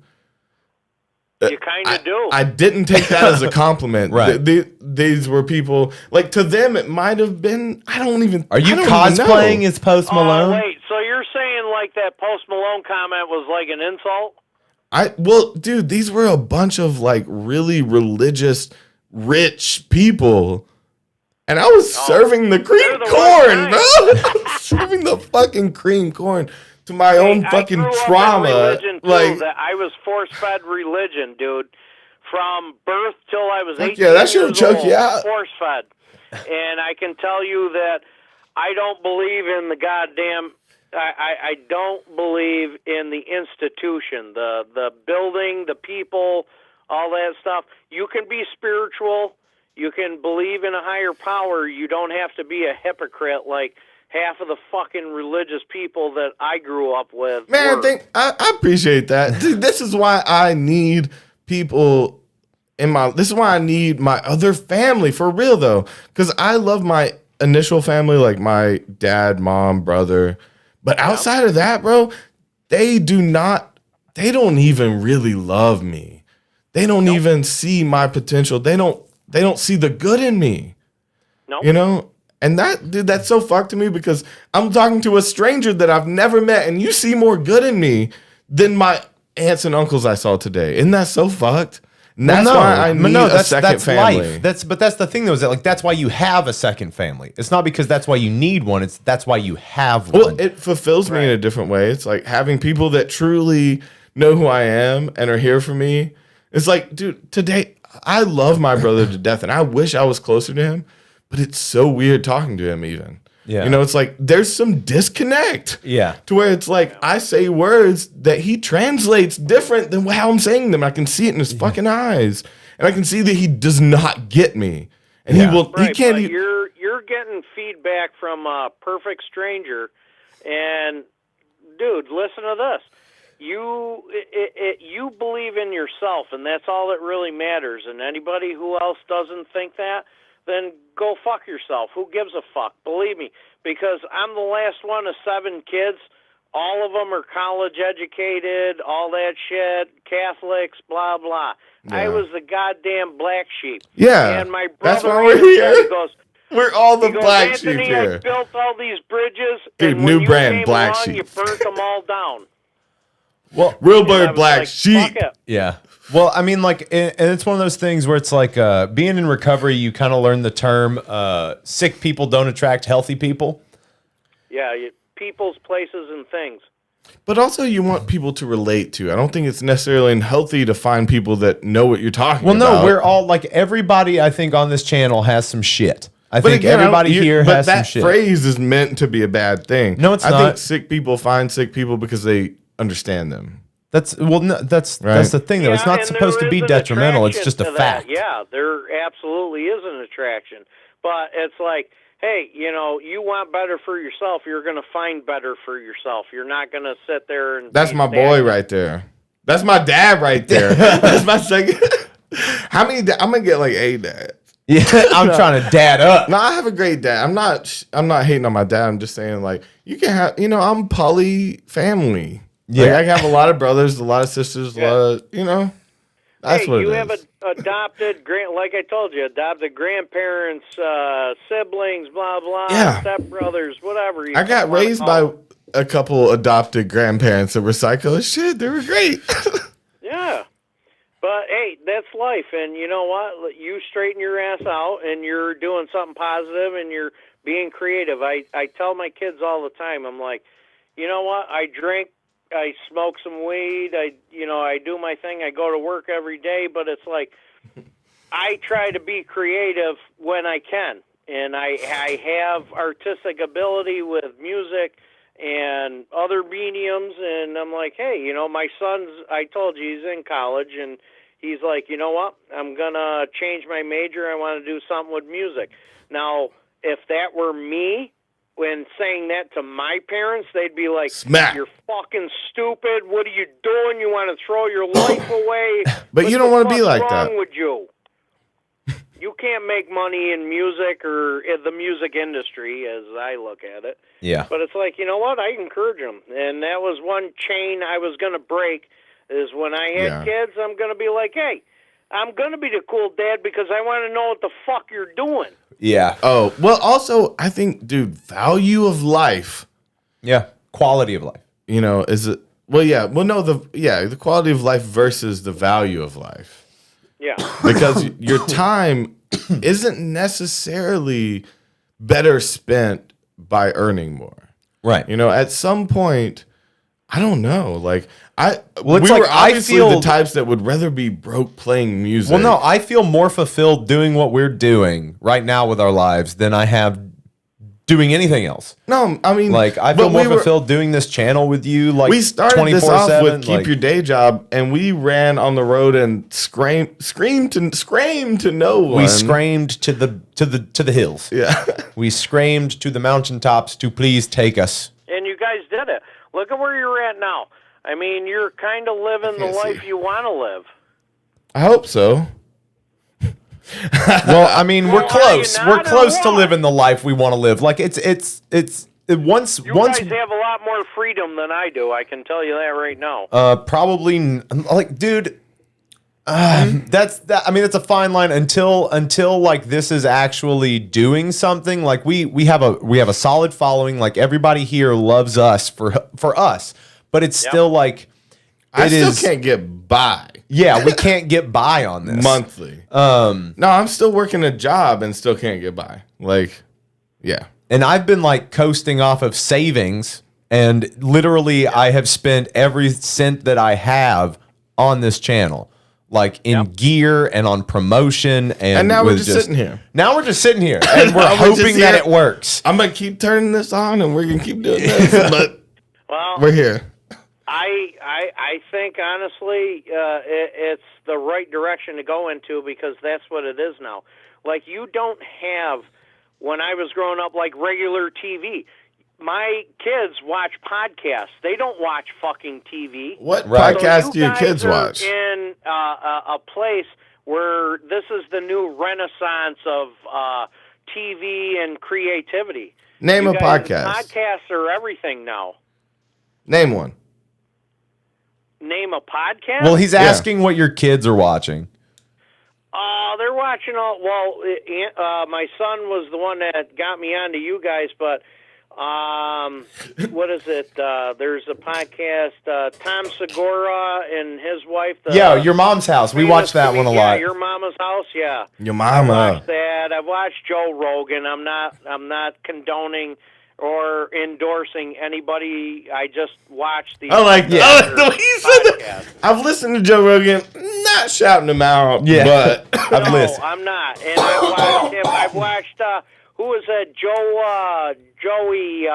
You kind of do. I didn't take that as a compliment. Right. These were people, like, to them, it might have been, Are you cosplaying as Post Malone? Wait, so you're saying, like, that Post Malone comment was like an insult? Well, dude, these were a bunch of, like, really religious, rich people. And I was serving the cream corn, bro. I was serving the fucking cream corn to my own fucking trauma. Like, that I was force-fed religion, dude. From birth till I was 18 that shit'll years choke old, you out. force-fed. And I can tell you that I don't believe in the goddamn... I don't believe in the institution, the building, the people, all that stuff. You can be spiritual. You can believe in a higher power. You don't have to be a hypocrite like, half of the fucking religious people that I grew up with. Man, were. I appreciate that. Dude, this is why I need people this is why I need my other family, for real though. Because I love my initial family, like my dad, mom, brother. But outside of that, bro, they don't even really love me. They don't even see my potential. They don't see the good in me. No. You know? And that's so fucked to me, because I'm talking to a stranger that I've never met, and you see more good in me than my aunts and uncles I saw today. Isn't that so fucked? And that's why I need a second family. Life. But that's the thing, though, is that like that's why you have a second family. It's not because that's why you need one. That's why you have one. Well, it fulfills me in a different way. It's like having people that truly know who I am and are here for me. It's like, dude, today I love my brother to death, and I wish I was closer to him. But it's so weird talking to him even. Yeah. You know, it's like there's some disconnect. Yeah. To where it's like I say words that he translates different than how I'm saying them. I can see it in his fucking eyes. And I can see that he does not get me. And he can't but you're getting feedback from a perfect stranger, and dude, listen to this. You believe in yourself, and that's all that really matters. And anybody who else doesn't think that, then go fuck yourself. Who gives a fuck? Believe me, because I'm the last one of 7 kids. All of them are college educated, all that shit, Catholics, blah, blah. Yeah. I was the goddamn black sheep. Yeah, And my that's brother, why we're here. He goes, we're all the black Anthony, sheep here. I built all these bridges, Dude, and new when you brand, came black along, sheep. you burnt them all down. Well, real And I bird was black like, sheep. fuck it. Yeah. Well, I mean, like, and it's one of those things where it's like being in recovery, you kind of learn the term sick people don't attract healthy people. Yeah, people's, places, and things. But also you want people to relate to. I don't think it's necessarily unhealthy to find people that know what you're talking about. Well, no, we're all like everybody, I think, on this channel has some shit. I think again, everybody here has some shit. But that phrase is meant to be a bad thing. No, it's I not. think sick people find sick people because they understand them. That's the thing, though. It's Yeah, not and supposed to there be is an detrimental. It's attraction just a to fact. that. Yeah, there absolutely is an attraction. But it's like, hey, you know, you want better for yourself, you're going to find better for yourself. You're not going to sit there and That's be my boy stagnant. right there. That's my dad right there. That's my second. How many? I'm gonna get like 8 dads. Yeah, I'm trying to dad up. No, I have a great dad. I'm not hating on my dad. I'm just saying, like, you can have, you know, I'm poly family. Yeah. Like, I have a lot of brothers, a lot of sisters, a lot of, you know. That's Hey, what you it have is. adopted, like I told you, adopted grandparents, siblings, blah, blah, Yeah. stepbrothers, whatever. I got raised by a couple adopted grandparents that were psycho as shit. They were great. Yeah. But, hey, that's life. And you know what? You straighten your ass out, and you're doing something positive, and you're being creative. I tell my kids all the time, I'm like, you know what? I drink, I smoke some weed, I do my thing, I go to work every day, but it's like I try to be creative when I can. And I have artistic ability with music and other mediums, and I'm like, hey, you know, my son's, I told you, he's in college, and he's like, you know what, I'm going to change my major, I want to do something with music. Now, if that were me, when saying that to my parents, they'd be like, Smack. You're fucking stupid, what are you doing, you want to throw your life away? But you don't want to be like wrong that. with you? You can't make money in music or in the music industry, as I look at it. Yeah. But it's like, you know what? I encourage them. And that was one chain I was going to break, is when I had kids, I'm going to be like, hey, I'm going to be the cool dad because I want to know what the fuck you're doing. Yeah. Oh, well, also, I think, dude, value of life. Yeah. Quality of life. You know, is it? Well, yeah. Well, no, the quality of life versus the value of life. Yeah. Because your time isn't necessarily better spent by earning more. Right. You know, at some point, I don't know. Like, Well, it's we like, were I obviously feel- the types that would rather be broke playing music. Well, no, I feel more fulfilled doing what we're doing right now with our lives than I have doing anything else. No, I mean, Like I feel but more we were- fulfilled doing this channel with you. Like we started this off 24/7, with keep like- your day job, and we ran on the road and screamed to no one. We screamed to the hills. Yeah. We screamed to the mountaintops to please take us. And you guys did it. Look at where you're at now. I mean, you're kind of living the can't life see. you want to live. I hope so. Well, I mean, we're Well, are close. you We're not, or close to what? living the life we want to live. Like once You once guys have a lot more freedom than I do. I can tell you that right now. probably like, dude. That's that. I mean, it's a fine line until like this is actually doing something. Like we have a solid following. Like everybody here loves us for us, but it's still like I it still is- can't get by Yeah, we can't get by on this monthly. No, I'm still working a job and still can't get by. Like, yeah. And I've been like coasting off of savings, and literally I have spent every cent that I have on this channel, like in gear and on promotion. And now we're with just sitting here. Now we're just sitting here, and we're Now we're just hoping that here. it works. I'm gonna keep turning this on, and we're gonna keep doing this. But Well, we're here. I think honestly, it's the right direction to go into because that's what it is now. Like you don't have, when I was growing up, like regular TV. My kids watch podcasts. They don't watch fucking TV. What Right. podcast So do your guys kids are watch? in a place where this is the new renaissance of TV and creativity. Name You a guys- podcast. Podcasts are everything now. Name one. Name a podcast? Well, he's asking what your kids are watching. They're watching all. Well, my son was the one that got me onto you guys, but what is it? There's a podcast. Tom Segura and his wife. Yeah, Your Mom's House. We watch that one a Yeah, lot. Your Mama's House. Yeah, Your I mama. watched that. I've watched Joe Rogan. I'm not condoning or endorsing anybody. I just watched the. I like that. I like the way you said podcast. that. I've listened to Joe Rogan, not shouting him out, Yeah. but I've No, listened. I'm not. And I watched him. I've watched. Who is that? Joey.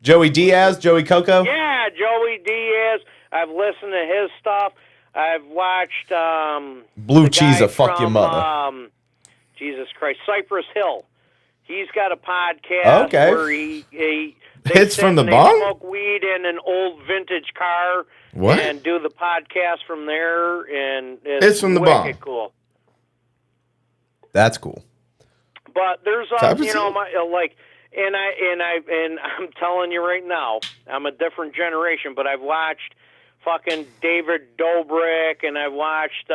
Joey Diaz, Joey Coco. Yeah, Joey Diaz. I've listened to his stuff. I've watched. Blue the cheese guy a fuck your from, mother. Jesus Christ, Cypress Hill. He's got a podcast Okay. where he they Hits sit from the and they bong? smoke weed in an old vintage car. What? And do the podcast from there, and It's from the wicked bong. cool. That's cool. But there's Cypress you know, Hill? my like, and I'm telling you right now, I'm a different generation. But I've watched fucking David Dobrik, and I've watched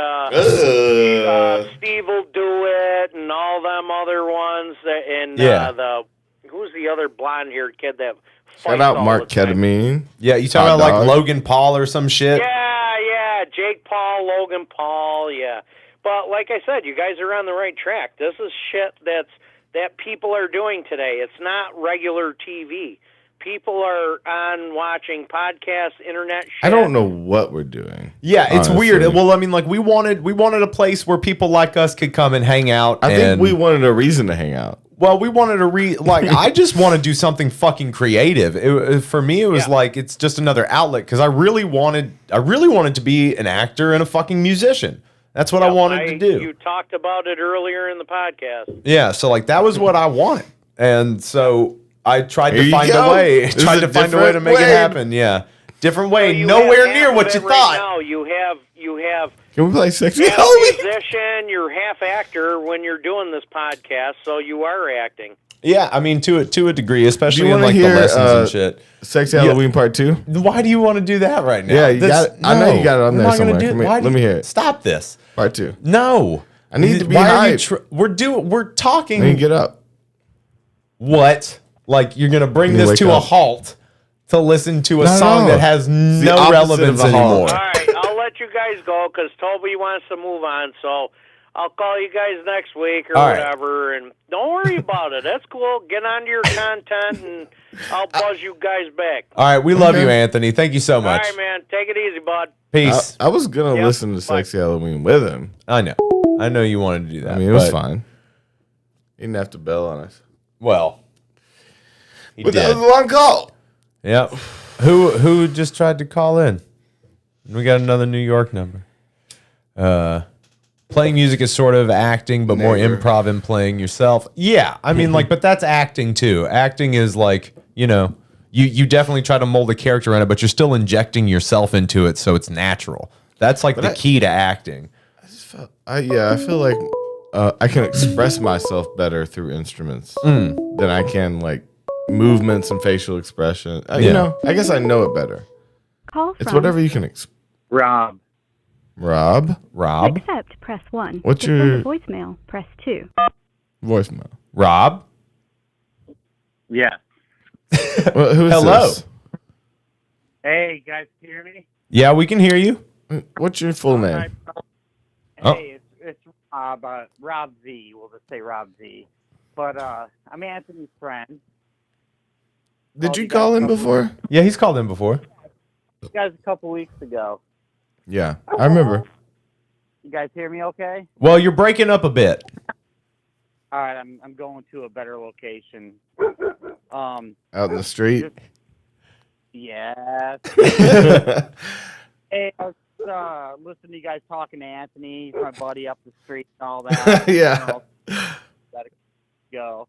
Steve Will Do It, and all them other ones. And Yeah. Who's the other blonde-haired kid that shout fights out all Mark the time? Ketamine. Yeah, you talking Hot about like dog. Logan Paul or some shit? Yeah, Jake Paul, Logan Paul, yeah. But like I said, you guys are on the right track. This is shit that people are doing today. It's not regular TV. People are on watching podcasts, internet shit. I don't know what we're doing. Yeah, it's honestly. weird. Well, I mean, like we wanted a place where people like us could come and hang out. I think and- we wanted a reason to hang out. Well, we wanted to I just want to do something fucking creative. For me, it was like it's just another outlet because I really wanted to be an actor and a fucking musician. That's what I wanted to do. You talked about it earlier in the podcast. Yeah, so like that was what I wanted, and so I tried Here to you find a go. way. This is Tried a to find a way to different make it way. happen. Yeah, different way. You Nowhere have near half what of you it right thought. now. You have Can we play Sexy half Halloween? musician, you're half actor when you're doing this podcast, so you are acting. Yeah, I mean to a degree, Do you especially in want to like hear the lessons and shit. Sexy Halloween Part 2? Why do you want to do that right now? Yeah, you got it. I know you got it on we're there not gonna somewhere. do- Come here, why do let me you- hear it. Stop this. Part 2. No. I need to be Why are you hyped. we're talking. Let me get up. What? Like you're gonna bring Let me this wake to a up. halt to listen to a No, song no. that has the no opposite relevance of a halt. anymore. All right, I'll let you guys go because Toby wants to move on, so I'll call you guys next week or All right. whatever, and don't worry about it. That's cool. Get on to your content, and I'll buzz you guys back. All right, we love Okay. you, Anthony. Thank you so All much. right, man. Take it easy, bud. Peace. I was going to Yep. listen to Sexy Halloween with him. I know you wanted to do that. I mean, it was but- fine. He didn't have to bail on us. Well, But that was a long call. Yep. Who just tried to call in? We got another New York number. Playing music is sort of acting, but more improv and playing yourself. Yeah, I mean, like, but that's acting too. Acting is like, you know, you definitely try to mold a character in it, but you're still injecting yourself into it, so it's natural. That's like the key to acting. I feel like I can express myself better through instruments than I can like movements and facial expression. You know, I guess I know it better. Call It's from whatever you can. Rob. Rob. Accept, press 1. What's to send your a voicemail, press 2. voicemail? Rob. Yeah. Well, who's Hello. this? Hey, guys, hear me? Yeah, we can hear you. What's your full name? Hey, it's Rob Z. We'll just say Rob Z. But I'm Anthony's friend. Did you call him before? Yeah, he's called in before. You guys a couple weeks ago. Yeah, I remember. You guys hear me okay? Well, you're breaking up a bit. All right, I'm going to a better location. Out in the street. Yes. Hey, I was listening to you guys talking to Anthony. He's my buddy up the street and all that. Yeah. Gotta go.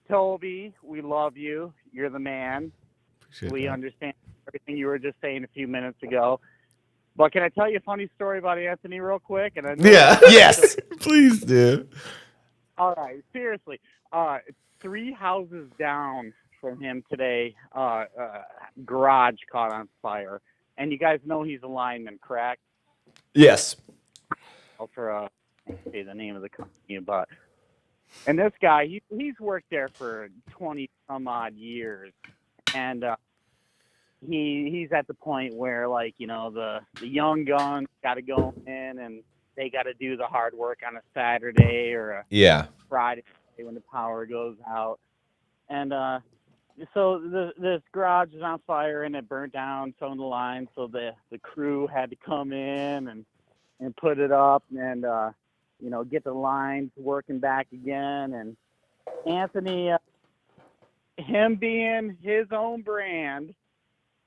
Toby, we love you. You're the man. Appreciate We that. understand everything you were just saying a few minutes ago. But can I tell you a funny story about Anthony real quick? And I know Yes. Please do. All right, seriously. 3 houses down from him today, garage caught on fire. And you guys know he's a lineman, correct? Yes. For say the name of the company, but and this guy, he's worked there for 20 some odd years, and he's at the point where, like, you know, the young guns got to go in and they got to do the hard work on a Saturday or a Friday when the power goes out, and so this garage is on fire and it burnt down some of the lines, so the crew had to come in and put it up and you know, get the lines working back again. And Anthony, him being his own brand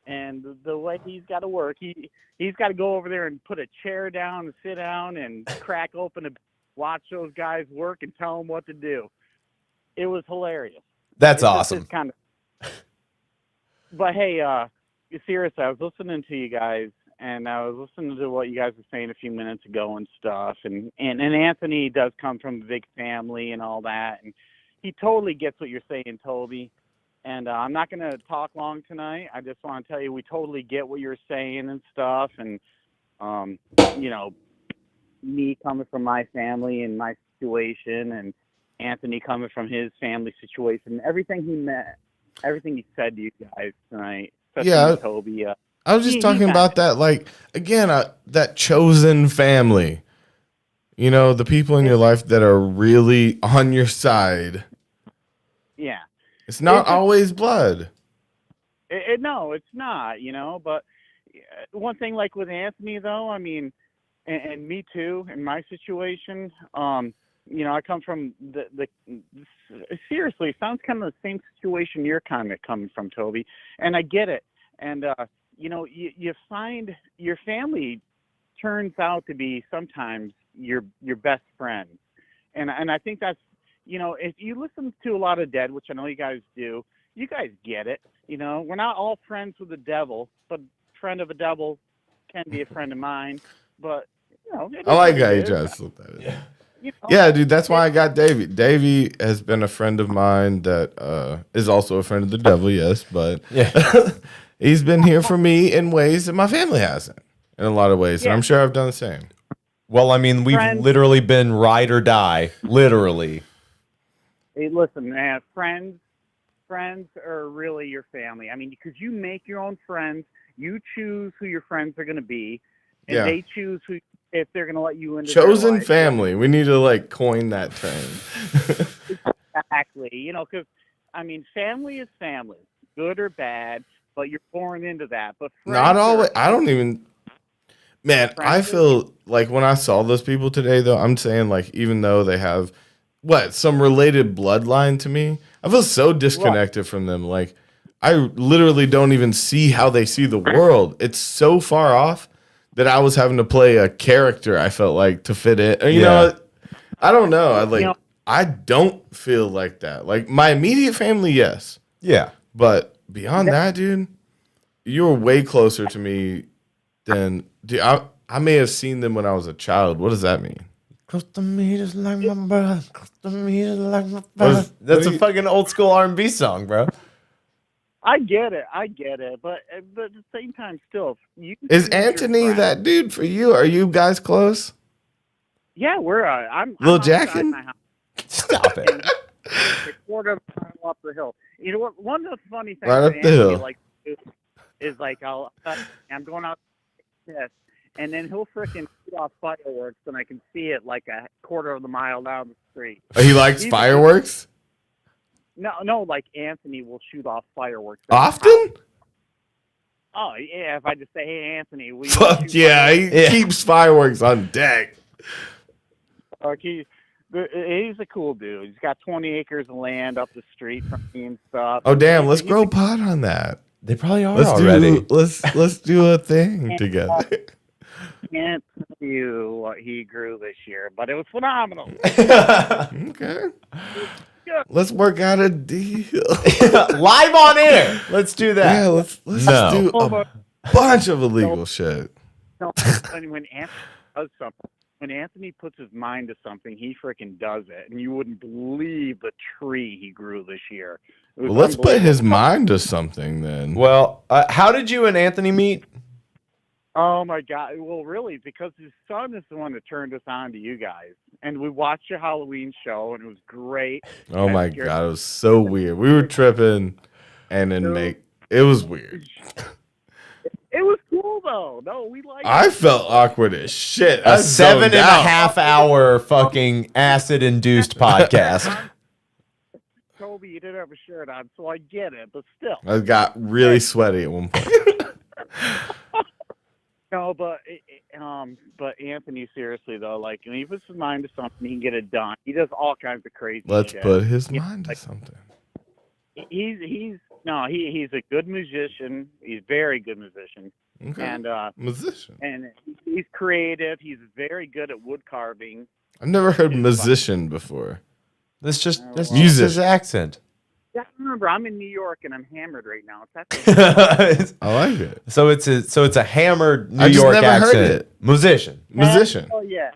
and the way he's got to work, he's got to go over there and put a chair down and sit down and crack open and watch those guys work and tell them what to do. It was hilarious. That's awesome. Kind of. But hey, seriously, I was listening to you guys, and I was listening to what you guys were saying a few minutes ago and stuff. And Anthony does come from a big family and all that, and he totally gets what you're saying, Toby. And I'm not going to talk long tonight. I just want to tell you we totally get what you're saying and stuff. And, you know, me coming from my family and my situation, and Anthony coming from his family situation, everything he said to you guys tonight, especially Toby. I was just talking about that, like, again, that chosen family. You know, the people in your life that are really on your side. Yeah. It's not always blood. No, it's not, you know. But one thing, like with Anthony, though, I mean, and me too, in my situation, you know, I come from the seriously, it sounds kind of the same situation you're kind of coming from, Toby. And I get it. And, you know, you find your family turns out to be sometimes your best friend. And I think that's, you know, if you listen to a lot of Dead, which I know you guys do, you guys get it. You know, we're not all friends with the devil, but friend of a devil can be a friend of mine. But, you know, I like how you try to slip that in. You know, Yeah, dude, that's why I got Davey. Davey has been a friend of mine that is also a friend of the devil, yes, but he's been here for me in ways that my family hasn't, in a lot of ways. And I'm sure I've done the same. Well, I mean, we've literally been ride or die, literally. Hey, listen, man, friends are really your family. I mean, because you make your own friends, you choose who your friends are going to be, and they choose who, if they're going to let you into Chosen their life. family. We need to, like, coin that term. Exactly. You know, because, I mean, family is family, good or bad, but you're born into that. But not always. I don't even. Man, I feel like when I saw those people today, though, I'm saying, like, even though they have some related bloodline to me, I feel so disconnected from them. Like, I literally don't even see how they see the world. It's so far off that I was having to play a character, I felt like, to fit in. You know, I don't know. I don't feel like that. Like, my immediate family, yes. Yeah. But beyond that, dude, you're way closer to me than... Dude, I may have seen them when I was a child. What does that mean? Close to me just like my brother. Close to me just like my brother. That's a fucking old school R&B song, bro. I get it, but at the same time, still, Is Anthony that dude for you? Are you guys close? Yeah, we're. I'm Lil outside Jackin? my house. Stop it. A quarter of a mile up the hill. You know what? One of the funny things Right that up the Anthony hill. likes to do is like I'm going out this, and then he'll frickin' shoot off fireworks, and I can see it like a quarter of the mile down the street. Oh, he likes fireworks? No, like Anthony will shoot off fireworks. Often? Oh, yeah, if I just say, hey, Anthony, will you Fuck shoot yeah, he fireworks? keeps fireworks on deck. He's a cool dude. He's got 20 acres of land up the street from me and stuff. Oh damn, let's grow pot on that. They probably are let's already. Let's do a thing together. Can't tell you what he grew this year, but it was phenomenal. Okay. Let's work out a deal. Live on air. Let's do that. Yeah, let's just do a bunch of illegal shit. No, when Anthony does something, when Anthony puts his mind to something, he freaking does it, and you wouldn't believe the tree he grew this year. Well, let's put his mind to something then. Well, how did you and Anthony meet? Oh my God! Well, really, because his son is the one that turned us on to you guys, and we watched your Halloween show, and it was great. Oh my God, it was so weird. We were tripping, and then it was weird. It was cool though. No, we liked it. I felt awkward as shit. A 7.5 hour fucking acid induced podcast. Toby, you didn't have a shirt on, so I get it, but still. I got really sweaty at one point. No, but Anthony, seriously though, like when he puts his mind to something, he can get it done. He does all kinds of crazy Let's shit. put his mind to something. He's a good musician. He's a very good musician. Okay. And musician. And he's creative. He's very good at wood carving. I've never heard musician before. That's just music. his accent. Yeah, remember, I'm in New York and I'm hammered right now. It's I like it. So it's a hammered New I just York never accent. heard it. Musician. Oh yeah.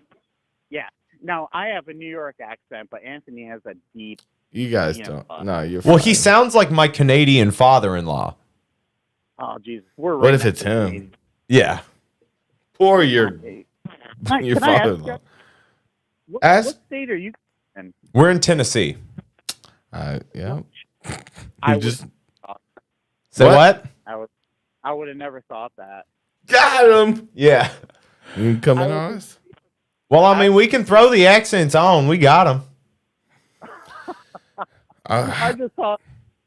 Now I have a New York accent, but Anthony has a deep. You guys don't. No, you're Well, fine. he sounds like my Canadian father-in-law. Oh Jesus, we're. What right if next it's to him? Canadian. Yeah. Or your Can I ask father-in-law. you- What Ask- state are you in? We're in Tennessee. Yeah. I You just Say what? I would have never thought that. got him. Yeah. You can come in on us. Well, I mean, we can throw the accents on. We got them. I just thought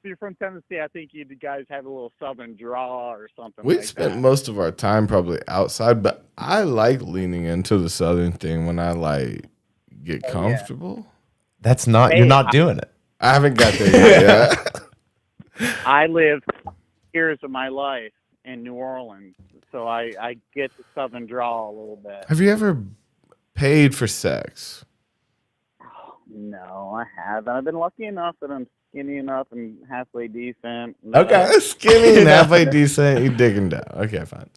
if you're from Tennessee, I think you guys have a little southern draw or something. We like spent that. most of our time probably outside, but I like leaning into the southern thing when I like get comfortable. That's not. Hey, you're not doing it. I haven't got there yet. I lived years of my life in New Orleans, so I get the southern draw a little bit. Have you ever paid for sex? No, I haven't. I've been lucky enough that I'm skinny enough and halfway decent. Okay, skinny and halfway decent. You digging down? Okay, fine.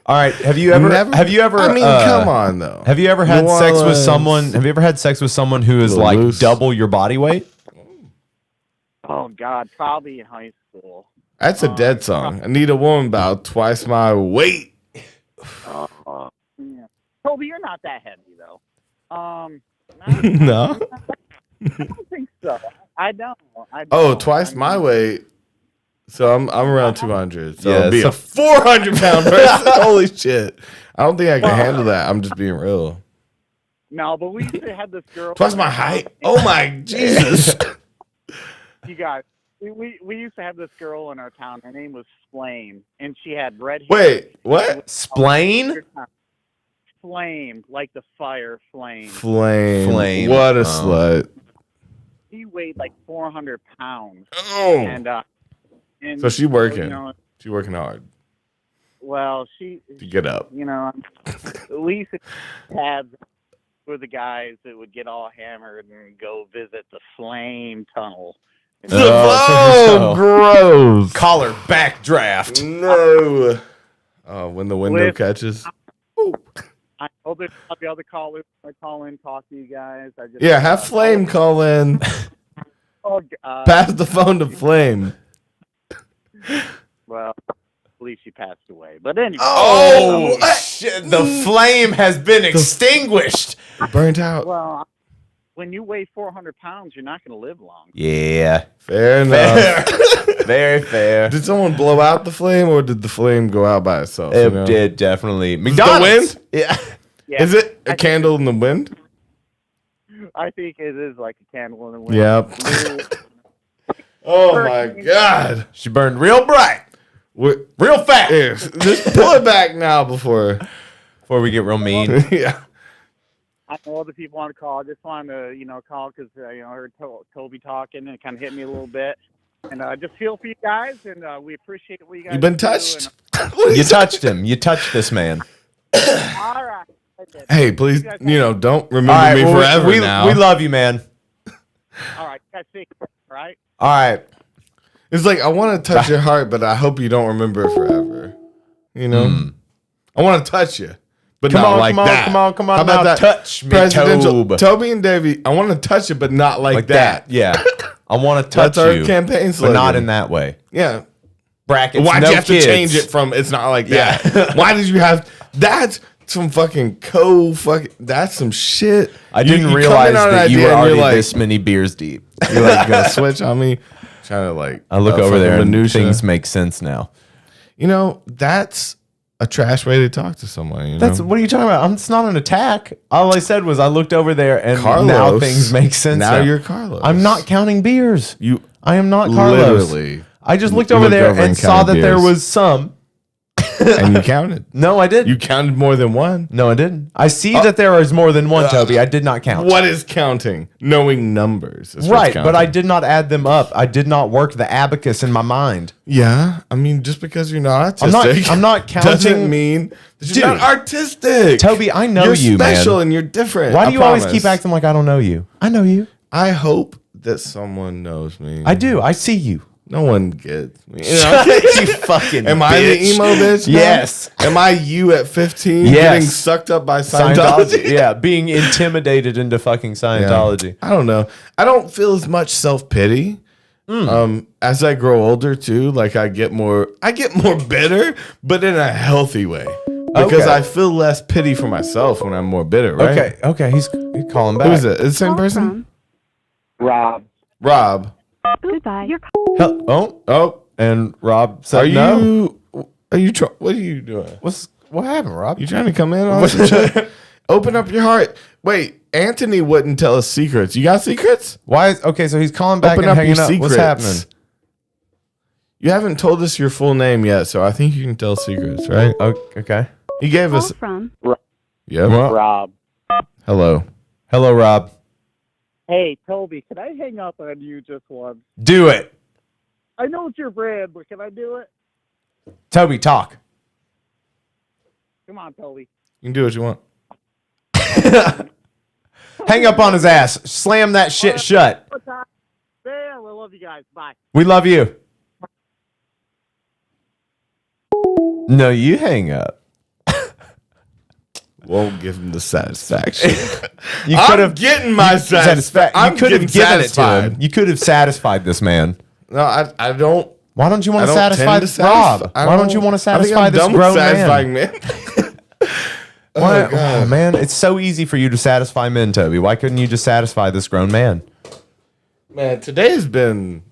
All right. Have you ever? Have you ever? I mean, come on though. Have you ever had New sex with Orleans. someone? Have you ever had sex with someone who is Little like loose. double your body weight? Oh God, probably in high school. That's a dead song. I need a woman about twice my weight. Yeah. Toby, you're not that heavy though. No. I don't think so. I don't. Oh, twice my weight. So I'm around 200. So Yeah, it'll be so- a 400-pound person. Holy shit! I don't think I can handle that. I'm just being real. No, but we used to have this girl. Twice my height. Oh my Jesus! You guys, we used to have this girl in our town. Her name was Flame, and she had red hair. Wait, what? Splain? Flame, like the fire flame. Flame. Flame. What a Oh. slut. she weighed like 400 pounds. Oh. And So she working. You know, She working hard well, to get up. You know, at least had for the guys that would get all hammered and go visit the flame tunnel. Oh, gross. Collar backdraft. No. Oh, when the window catches. I know there's probably other callers. I call in, talk to you guys. Yeah, have Flame call in. Oh, Pass the phone to Flame. Well, I believe she passed away. But anyway. Oh, shit. The flame has been extinguished. Burnt out. Well, when you weigh 400 pounds, you're not going to live long. Yeah. Fair enough. Very fair. Did someone blow out the flame or did the flame go out by itself? It did, definitely. McDonald's. The wind? Yeah. Is it a candle in the wind? I think it is like a candle in the wind. Yep. Oh my God. She burned real bright. Real fast. Yeah, just pull it back now before we get real mean. Yeah. I know other people want to call. I just wanted to, call because, I heard Toby talking and it kind of hit me a little bit. And I just feel for you guys, and we appreciate what you guys You've been do, touched. You touched him. You touched this man. All right. Hey, please, don't remember All right, me well, forever now. We love you, man. All right. Guys, take care, all right? All right. It's like, I want to touch your heart, but I hope you don't remember it forever. You know? I want to touch you, but not like that. Come on. How about now that? touch me, Presidential. Tobe. Toby and Davey, I want to touch you, but not like that. Yeah. I want to touch That's our you, campaign but slogan. not in that way. Yeah. Brackets. Why'd no you have kids. to change it from it's not like that? Yeah. Why did you have that's some fucking that's some shit. I didn't you realize come in on an that you idea were and already you're like, this many beers deep. You're like gonna switch on me. Trying to like I look over there and minutia. things make sense now. That's a trash way to talk to someone. What are you talking about? It's not an attack. All I said was I looked over there and now Carlos, things make sense. Now you're Carlos. I'm not counting beers. I am not Carlos. Carlos. Literally. I just looked over there and saw that there was some. And you counted. No, I didn't. You counted more than one. No, I didn't. I see that there is more than one, Toby. I did not count. What is counting? Knowing numbers. Is Right, what's but I counting. did not add them up. I did not work the abacus in my mind. Yeah, I mean, just because you're not autistic, I'm not counting. doesn't mean that you're Dude. not artistic. Toby, I know you're you, man. special and you're different. Why I do you always promise. keep acting like I don't know you? I know you. I hope that someone knows me. I do. I see you. No one gets me. You fucking Am I the emo bitch? now? Yes. Am I you at 15 Yes. getting sucked up by Scientology? Yeah, being intimidated into fucking Scientology. Yeah. I don't know. I don't feel as much self-pity. As I grow older too, like I get more bitter, but in a healthy way. Because Okay. I feel less pity for myself when I'm more bitter, right? Okay, he's calling back. Who is it? Is it the same Call person? from- Rob. Rob. Goodbye. Your Oh, and Rob said are no. you what are you doing? What happened, Rob? You trying to come in on some shit? Open up your heart. Wait, Anthony wouldn't tell us secrets. You got secrets? Why? Okay, so he's calling back Open and up hanging your up. secrets. What's happening? You haven't told us your full name yet, so I think you can tell secrets, right? Okay. He gave call us. from. Yep. Rob. Hello. Hello, Rob. Hey, Toby, can I hang up on you just once? Do it. I know it's your brand, but can I do it? Toby, talk. Come on, Toby. You can do what you want. Hang up on his ass. Slam that shit shut. Yeah, we love you guys. Bye. We love you. No, you hang up. Won't give him the satisfaction. You I'm could have getting my satisfaction. You could have given it to him. You could have satisfied this man. No, I don't. Why don't you want I to don't satisfy tend to Rob? Why don't you want to I think satisfy I'm this done with grown man? satisfying men. Why, God. man, it's so easy for you to satisfy men, Toby. Why couldn't you just satisfy this grown man? Man, today has been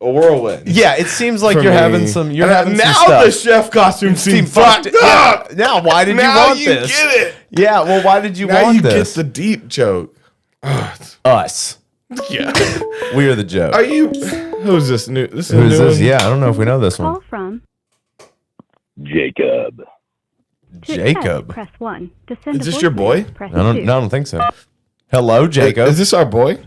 a whirlwind. Yeah, it seems like for you're me. having some. You're And having now some stuff. the chef costume seems fucked fucked up. Yeah. Now, why did you Now want you this? get it. Yeah, well, why did you Now want you this? get the deep joke. Us. Yeah. We are the joke. Are you? Who's this new? This is Who a is new this? one? Yeah, I don't know if we know this Call one. from. Jacob. To Jacob. accept, press 1. To send Is a this your boy? voicemail, Press I 2. don't think so. Hello, Jacob. Is this our boy?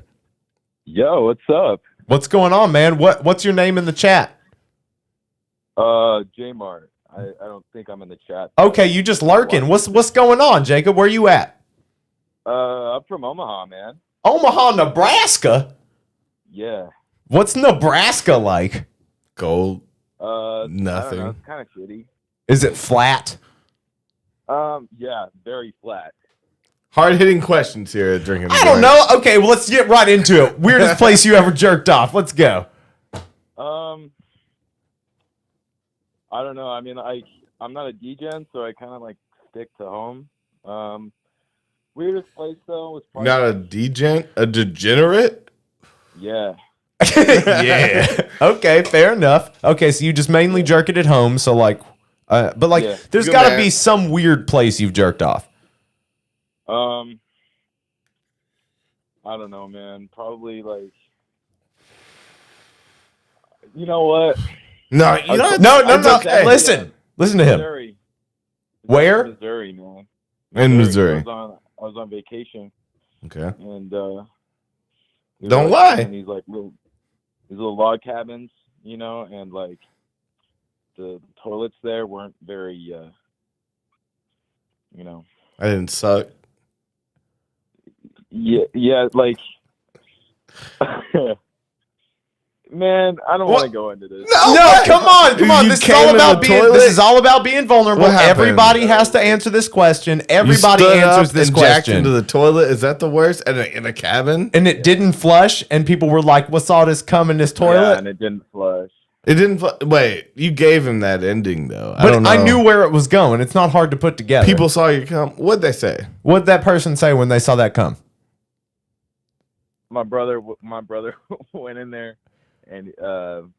Yo, what's up? What's going on, man? What's your name in the chat? J-Mart. I don't think I'm in the chat. Okay, you just lurking. What's going on, Jacob? Where you at? I'm from Omaha, man. Omaha, Nebraska? Yeah. What's Nebraska like? Gold. Nothing. I don't know, it's kind of shitty. Is it flat? Yeah, very flat. Hard-hitting questions here at Drinking. I don't know. Okay, well, let's get right into it. Weirdest place you ever jerked off. Let's go. I don't know. I mean, I'm not a degen, so I kind of like stick to home. Weirdest place though was probably Not a degenerate? Yeah. Yeah. Okay, fair enough. Okay, so you just mainly jerk it at home. So like, but like, Yeah. there's Good got to man. be some weird place you've jerked off. I don't know, man. Probably like, you know what? No, you know, No. okay. Listen to him. Missouri. Where? Missouri, man. In Missouri. I was on vacation, Okay. and we Don't were, lie. in these like these little log cabins, you know, and like the toilets there weren't very, you know. I didn't suck. Yeah, like, man, I don't want to go into this. No, come on. You This is came all in about the being. toilet? This is all about being vulnerable. What happened? Everybody has to answer this question. Everybody You stood answers up this and jacked question. into the toilet. Is that the worst? In a cabin? And it didn't flush, and people were like, "What's all this cum in this Yeah, toilet?" and it didn't flush. It didn't. Wait, you gave him that ending though. I But don't know. I knew where it was going. It's not hard to put together. People saw you come. What'd they say? What'd that person say when they saw that cum? My brother went in there, and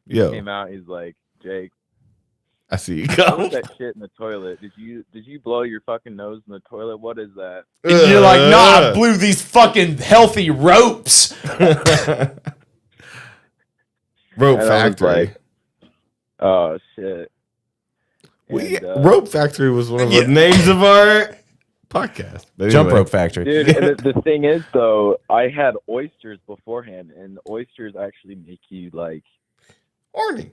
he Yo. came out. He's like, Jake, I see you what come. was that shit in the toilet? Did you blow your fucking nose in the toilet? What is that? And you're like, "Nah, I blew these fucking healthy ropes." Rope And I was Factory. like, oh shit. And, Rope Factory was one of Yeah. the names of our podcast. But Jump anyway. rope factory. dude, and the thing is though, I had oysters beforehand, and oysters actually make you like Horny.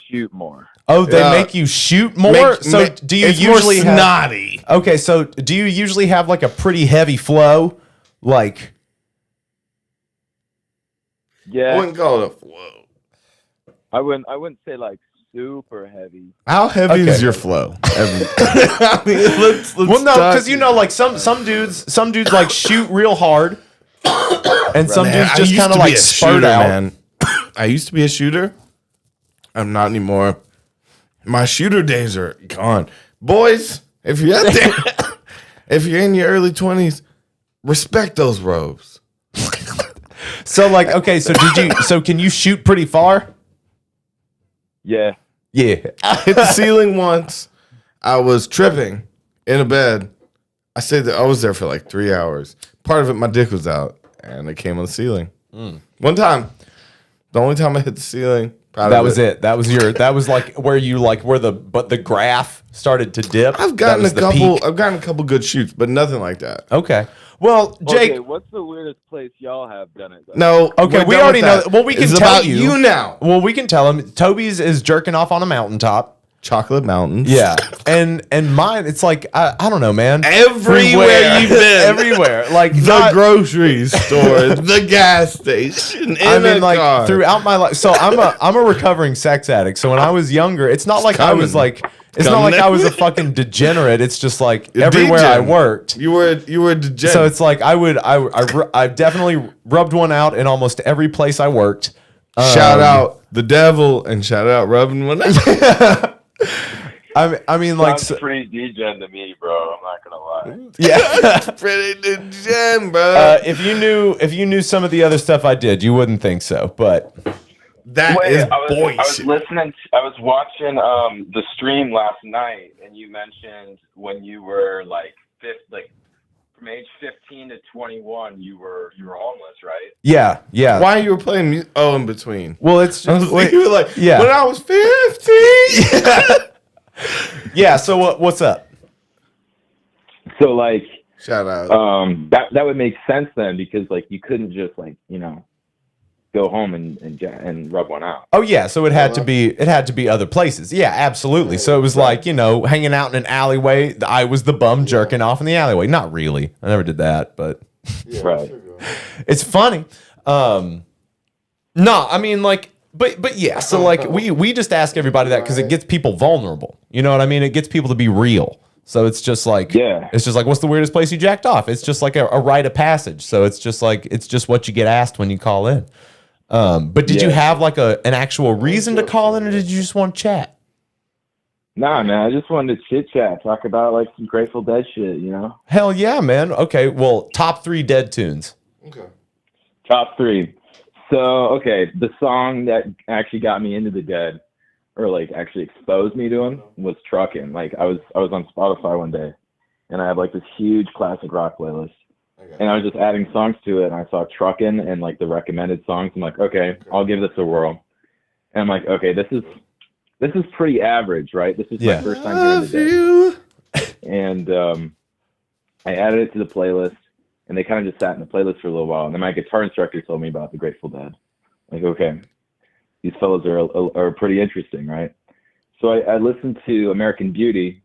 shoot more. Oh, they Yeah. make you shoot more. Do you it's usually more have? snotty? Okay, so do you usually have like a pretty heavy flow? Like, Yeah, I wouldn't call it a flow. I wouldn't say like super heavy. How heavy Okay. is your flow? I mean, let's well, no, talk- because you know, like some dudes like shoot real hard, and some Man, dudes I just used kind of to be like a spurt shooter, out. Man. I used to be a shooter. I'm not anymore. My shooter days are gone. Boys, if you're out there, if you're in your early 20s, respect those robes. So, like, okay, so can you shoot pretty far? Yeah. Yeah. I hit the ceiling once. I was tripping in a bed. I stayed there. I was there for like 3 hours. Part of it, my dick was out, and it came on the ceiling. One time, the only time I hit the ceiling. That was it. That was like where the graph started to dip. I've gotten a couple good shoots, but nothing like that. Okay. Well, Jake. Okay, what's the weirdest place y'all have done it? Though? No. Okay, we're we done already with know. that. Well, we can It's tell about you now. Well, we can tell him. Toby's is jerking off on a mountaintop. Chocolate Mountains. Yeah, and mine, it's like I don't know, man. Everywhere you've been. Everywhere, like The grocery store, the gas station, car. throughout my life. So I'm a recovering sex addict. So when I was younger, it's not like I was like. It's not like I was a fucking degenerate. It's just like everywhere I worked. You were degenerate. So it's like I definitely rubbed one out in almost every place I worked. Shout out the devil and shout out rubbing one out. I mean, like, Sounds pretty degen to me, bro. I'm not gonna lie. yeah. Pretty degen, bro. If you knew some of the other stuff I did, you wouldn't think so. But that is I was shit. listening. I was watching the stream last night, and you mentioned when you were like from age 15 to 21, you were homeless, right? yeah. Why you were playing music? Oh, in between. Well, it's just You were like, yeah. when I was 15. Yeah. So what's up? So Shout out. that would make sense then, because like you couldn't just like go home and rub one out. Oh yeah, so it had to be other places. Yeah, absolutely. So it was like, hanging out in an alleyway. I was the bum jerking off in the alleyway. Not really. I never did that, but Right. it's funny. No, I mean like but yeah, so like we just ask everybody that because it gets people vulnerable. You know what I mean? It gets people to be real. So it's just like it's just like, what's the weirdest place you jacked off? It's just like a rite of passage. So it's just what you get asked when you call in. But did you have like an actual reason to call in, or did you just want to chat? Nah, man, I just wanted to chit chat, talk about like some Grateful Dead shit, Hell yeah, man. Okay, well, top 3 Dead tunes. Okay. Top 3. So, okay, the song that actually got me into the Dead, or like actually exposed me to him, was Truckin'. Like I was on Spotify one day, and I have like this huge classic rock playlist, and I was just adding songs to it, and I saw Truckin' and like the recommended songs. I'm like, okay, I'll give this a whirl. And I'm like, okay, this is pretty average, right? This is my first time hearing the Dead. And I added it to the playlist, and they kind of just sat in the playlist for a little while. And then my guitar instructor told me about the Grateful Dead. Like, okay, these fellows are pretty interesting, right? So I listened to American Beauty.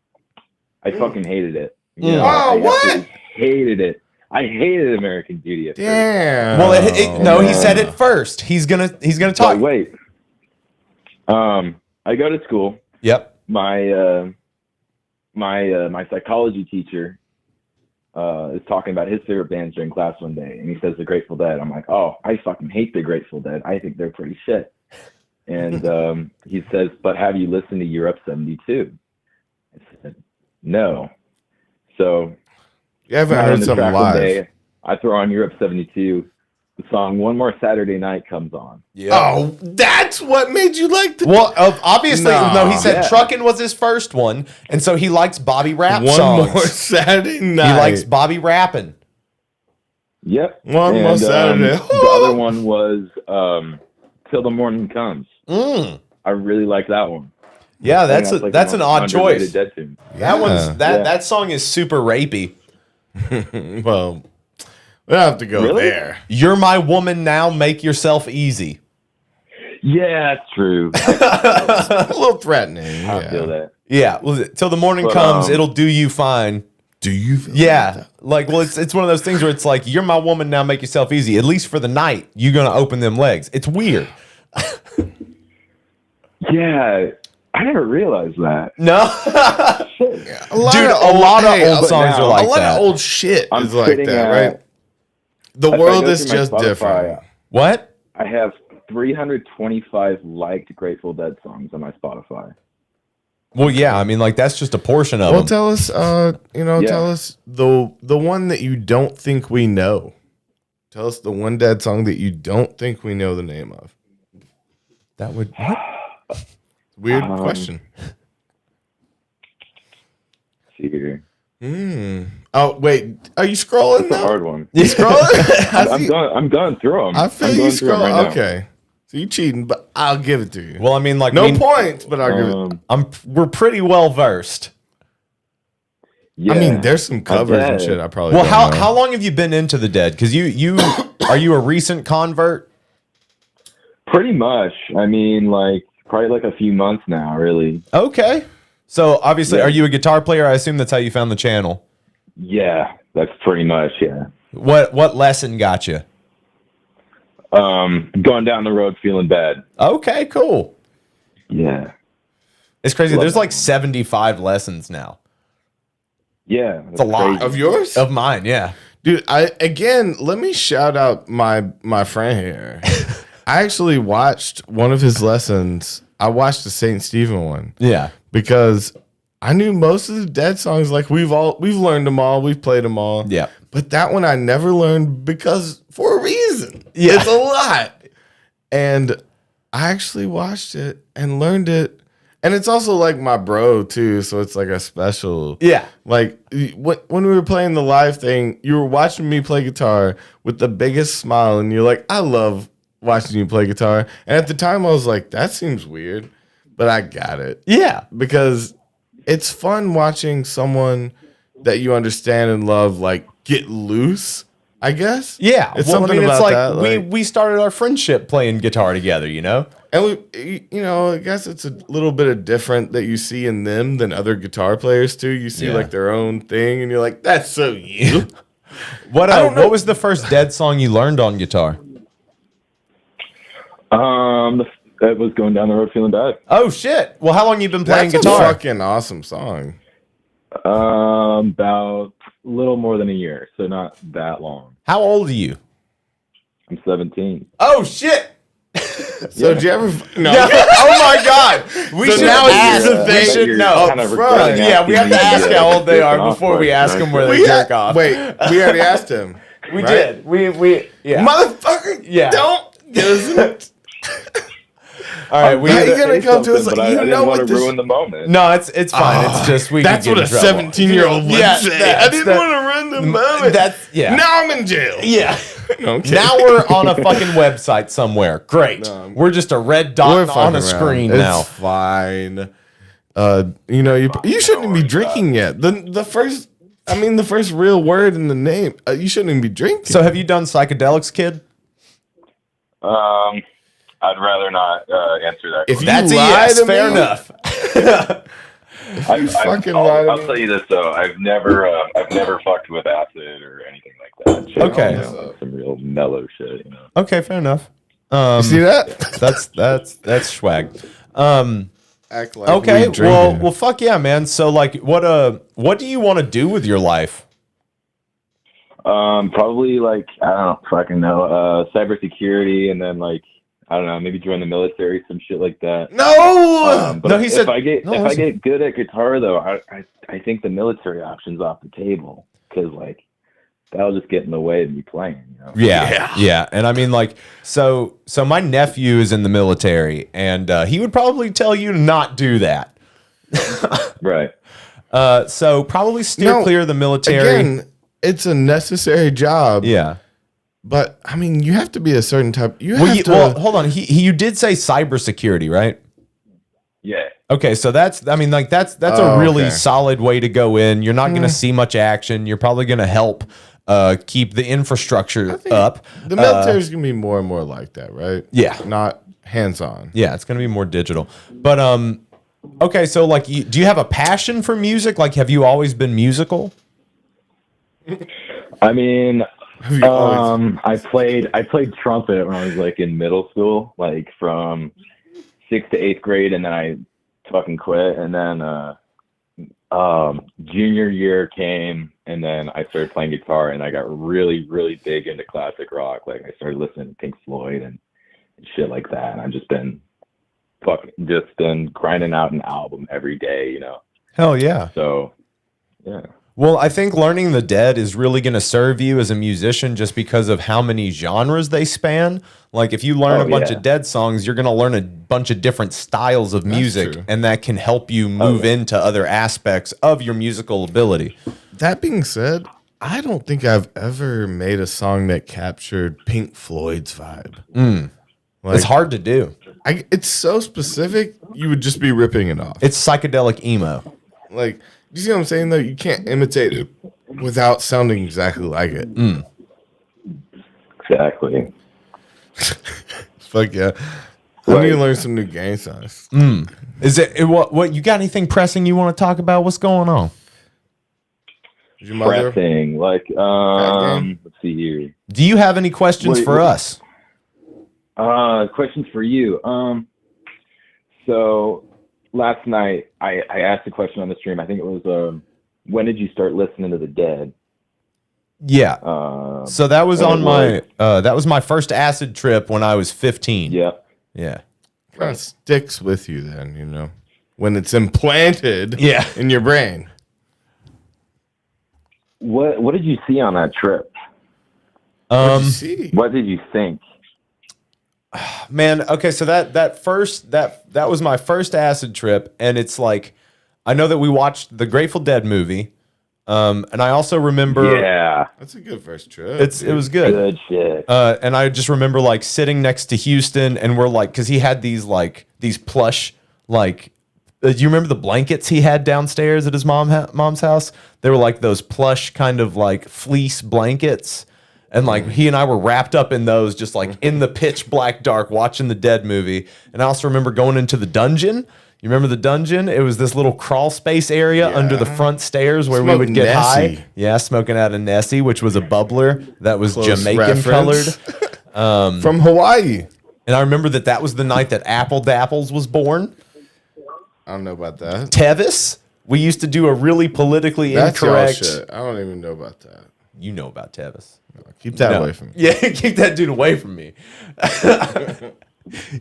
I fucking hated it. I what? Hated it. I hated American Beauty at first. Damn. Well, he said it first. He's gonna talk. But wait. I go to school. Yep. My psychology teacher is talking about his favorite bands during class one day, and he says the Grateful Dead. I'm like, oh, I fucking hate the Grateful Dead. I think they're pretty shit. And he says, but have you listened to Europe 72? I said, no. So you haven't heard something live. Day, I throw on Europe 72. The song "One More Saturday Night" comes on. Yeah. Oh, that's what made you like the. Well, obviously, no. He said Truckin' was his first one, and so he likes Bobby rap songs. One More Saturday Night. He likes Bobby rapping. Yep. One More Saturday. The other one was "Till the Morning Comes." I really like that one. Yeah, that's an odd choice. Dead tune. That song is super rapey. Well. We don't have to go there. You're my woman now. Make yourself easy. Yeah, that's true. A little threatening. I feel that. Yeah. Well, till the morning comes, it'll do you fine. Do you feel that? Like, well, it's one of those things where it's like, you're my woman now. Make yourself easy. At least for the night, you're gonna open them legs. It's weird. Yeah. I never realized that. No, a lot of old songs are like that. A lot of old shit is like that, right? The world is just different. What? I have 325 liked Grateful Dead songs on my Spotify. Well, yeah, I mean, like that's just a portion of them. Well, tell us, tell us the one that you don't think we know. Tell us the one Dead song that you don't think we know the name of. That would what? Weird question. See here. Oh wait, are you scrolling? That's a hard one. You scrolling? I'm going through them. I feel you scrolling. Right okay, so you cheating, but I'll give it to you. Well, I mean, like no points, but I'll give it. We're pretty well versed. Yeah, I mean, there's some covers and shit. I probably. Well, how long have you been into the Dead? Because you are you a recent convert? Pretty much. I mean, like probably like a few months now, really. Okay. So obviously, are you a guitar player? I assume that's how you found the channel. Yeah, that's pretty much, yeah. What lesson got you? Going down the road feeling bad. Okay, cool. Yeah. It's crazy. There's like 75 lessons now. Yeah. It's a lot. Of yours? Of mine, yeah. Dude, let me shout out my friend here. I actually watched one of his lessons. I watched the St. Stephen one. Yeah. Because I knew most of the Dead songs. Like we've learned them all. We've played them all. Yeah. But that one I never learned because for a reason. Yeah. It's a lot. And I actually watched it and learned it. And it's also like my bro too. So it's like a special. Yeah. Like when we were playing the live thing, you were watching me play guitar with the biggest smile. And you're like, I love watching you play guitar. And at the time I was like, that seems weird. But I got it. Yeah. Because it's fun watching someone that you understand and love like get loose I guess. Yeah, It's well, something I mean, about it's like, that. we started our friendship playing guitar together, you know? And I guess it's a little bit of different that you see in them than other guitar players too. You see like their own thing, and you're like, "That's so you." What was the first Dead song you learned on guitar? That was Going Down the Road Feeling Bad. Oh shit! Well, how long you been playing That's guitar? a fucking awesome song. About a little more than a year, so not that long. How old are you? I'm 17. Oh shit! So did you ever? No. Yeah. Oh my god! We So should now ask. here's the We thing. should You're know. kind of Front. regretting Yeah, we have to asking ask me how old they are jerking off before we question, ask them where they We jerk off. Wait, we already asked him. We right? did. We yeah. Motherfucker. Yeah. Don't. All right. We. How you gonna come to us but like, I you didn't know want what to this? ruin the moment. No, it's fine. It's just we. That's could what get a in trouble. 17-year-old would Yeah, say. I didn't that- want to ruin the moment. That's yeah. Now I'm in jail. Yeah. Okay. Now we're on a fucking website somewhere. Great. No, we're just a red We're dot on fucking a around. screen It's now. fine. You shouldn't be drinking yet. The first real word in the name. You shouldn't even be drinking. So have you done psychedelics, kid? I'd rather not answer that. If you That's a lie yes. to Fair me, enough. fucking lie to I'll me. tell you this though, I've never fucked with acid or anything like that. Shit, Okay. you know, like some real mellow shit, you know. Okay, fair enough. You see that? That's swag. Act like Okay, we drinking. well, fuck yeah, man. So like, what do you want to do with your life? Probably like I don't fucking know, cybersecurity, and then like I don't know, maybe join the military, some shit like that. No. But No, he said- if I get no, if I listen. get good at guitar though, I think the military option's off the table because like that'll just get in the way of me playing. You know? Yeah. And I mean, like, so my nephew is in the military, and he would probably tell you to not do that. Right. So probably steer No, clear of the military. Again, it's a necessary job. Yeah. But I mean, you have to be a certain type. Well, hold on. You did say cybersecurity, right? Yeah. Okay, so that's a really solid way to go in. You're not going to see much action. You're probably going to help keep the infrastructure up. The military's gonna be more and more like that, right? Yeah. Not hands on. Yeah, it's going to be more digital. But okay, so like, do you have a passion for music? Like, have you always been musical? I mean, Have you always- I played trumpet when I was like in middle school, like from 6th to 8th grade, and then I fucking quit. And then junior year came, and then I started playing guitar, and I got really, really big into classic rock. Like I started listening to Pink Floyd and shit like that. And I've just been grinding out an album every day, you know. Hell yeah. So, yeah. Well, I think learning the Dead is really going to serve you as a musician just because of how many genres they span. Like, if you learn a bunch of Dead songs, you're going to learn a bunch of different styles of music, true. and that can help you move into other aspects of your musical ability. That being said, I don't think I've ever made a song that captured Pink Floyd's vibe. Like, It's hard to do. it's so specific, you would just be ripping it off. It's psychedelic emo. Like, you see what I'm saying, though? You can't imitate it without sounding exactly like it. Exactly. Fuck yeah. I need to learn some new gang songs. Is it what you got anything pressing you want to talk about? What's going on? Is your mother? Pressing, like, game? let's see here. Do you have any questions Wait, for us? Questions for you. So last night I asked a question on the stream. I think it was, when did you start listening to the Dead? Yeah. So that was on it that was my first acid trip when I was 15. Yeah. Yeah. Kind of sticks with you then, you know, when it's implanted in your brain. What did you see on that trip? What'd you see? What did you think? Man, okay, so that was my first acid trip, and it's like, I know that we watched the Grateful Dead movie, and I also remember That's a good first trip. it was good. Good shit. And I just remember like sitting next to Houston, and we're like, because he had these plush do you remember the blankets he had downstairs at his mom's house? They were like those plush kind of like fleece blankets. And like he and I were wrapped up in those, just like in the pitch black dark, watching the Dead movie. And I also remember going into the dungeon. You remember the dungeon? It was this little crawl space area under the front stairs where we would get high. Yeah, smoking out of Nessie, which was a bubbler that was Close Jamaican reference. colored. From Hawaii. And I remember that was the night that Apple Dapples was born. I don't know about that. Tevis. We used to do a really politically That's y'all incorrect. shit. I don't even know about that. You know about Tevis. Keep that away from me. Yeah, keep that dude away from me.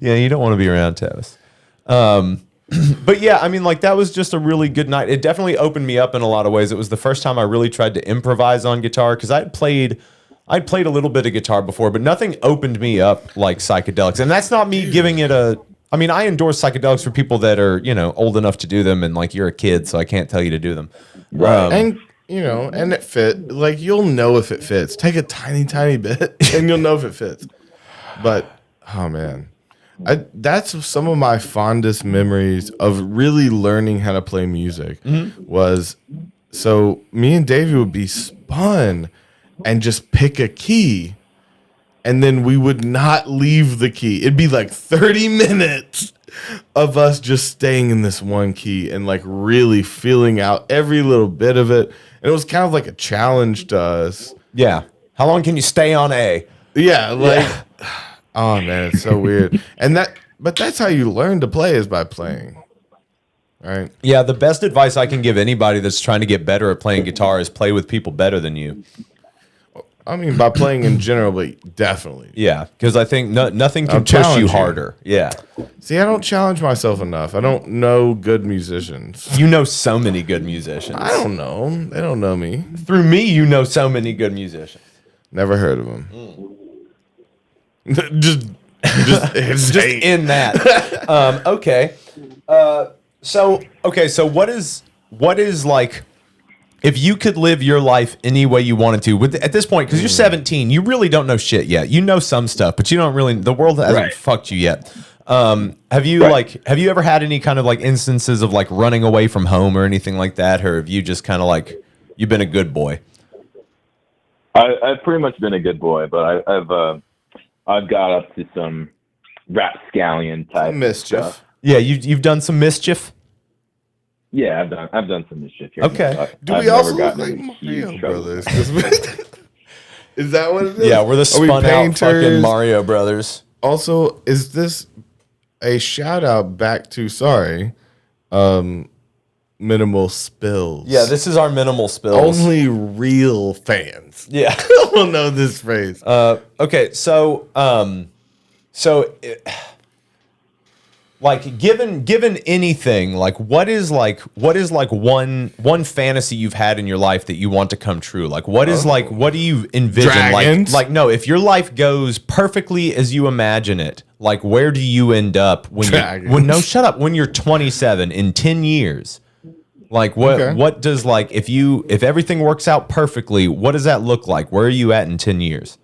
Yeah, you don't want to be around Tevis. But yeah, I mean, like that was just a really good night. It definitely opened me up in a lot of ways. It was the first time I really tried to improvise on guitar because I'd played a little bit of guitar before, but nothing opened me up like psychedelics. And that's not me giving it a. I mean, I endorse psychedelics for people that are, old enough to do them, and like you're a kid, so I can't tell you to do them. Right. And and it fit. Like you'll know if it fits. Take a tiny, tiny bit, and you'll know if it fits. But oh man, that's some of my fondest memories of really learning how to play music. Was so me and Davey would be spun and just pick a key. And then we would not leave the key. It'd be like 30 minutes of us just staying in this one key and like really feeling out every little bit of it. And it was kind of like a challenge to us. Yeah. How long can you stay on A? Yeah. Like, oh man, it's so weird. But that's how you learn to play is by playing. Right. Yeah. The best advice I can give anybody that's trying to get better at playing guitar is play with people better than you. I mean, by playing in general, but definitely. Yeah, because I think nothing can push challenge you you. harder. Yeah. See, I don't challenge myself enough. I don't know good musicians. You know so many good musicians. I don't know. They don't know me. Through me, you know so many good musicians. Never heard of them. just in that. Okay. So what is like, if you could live your life any way you wanted to, at this point, because you're 17, you really don't know shit yet. You know some stuff, but you don't really. The world hasn't fucked you yet. Have you ever had any kind of like instances of like running away from home or anything like that, or have you just kind of like you've been a good boy? I've pretty much been a good boy, but I've got up to some rapscallion type mischief. Stuff. Yeah, you've done some mischief. Yeah, I've done some mischief here. Okay. Do we also look like Mario Brothers? Is that what it is? Yeah, we're the spun out fucking Mario Brothers. Also, is this a shout out back to Minimal Spills? Yeah, this is our Minimal Spills. Only real fans. Yeah, will know this phrase. Okay, so like given anything, like what is one fantasy you've had in your life that you want to come true? Like what do you envision? Dragons? Like no, if your life goes perfectly as you imagine it, like where do you end up shut up, when you're 27 in 10 years? Like what does like if everything works out perfectly, what does that look like? Where are you at in 10 years?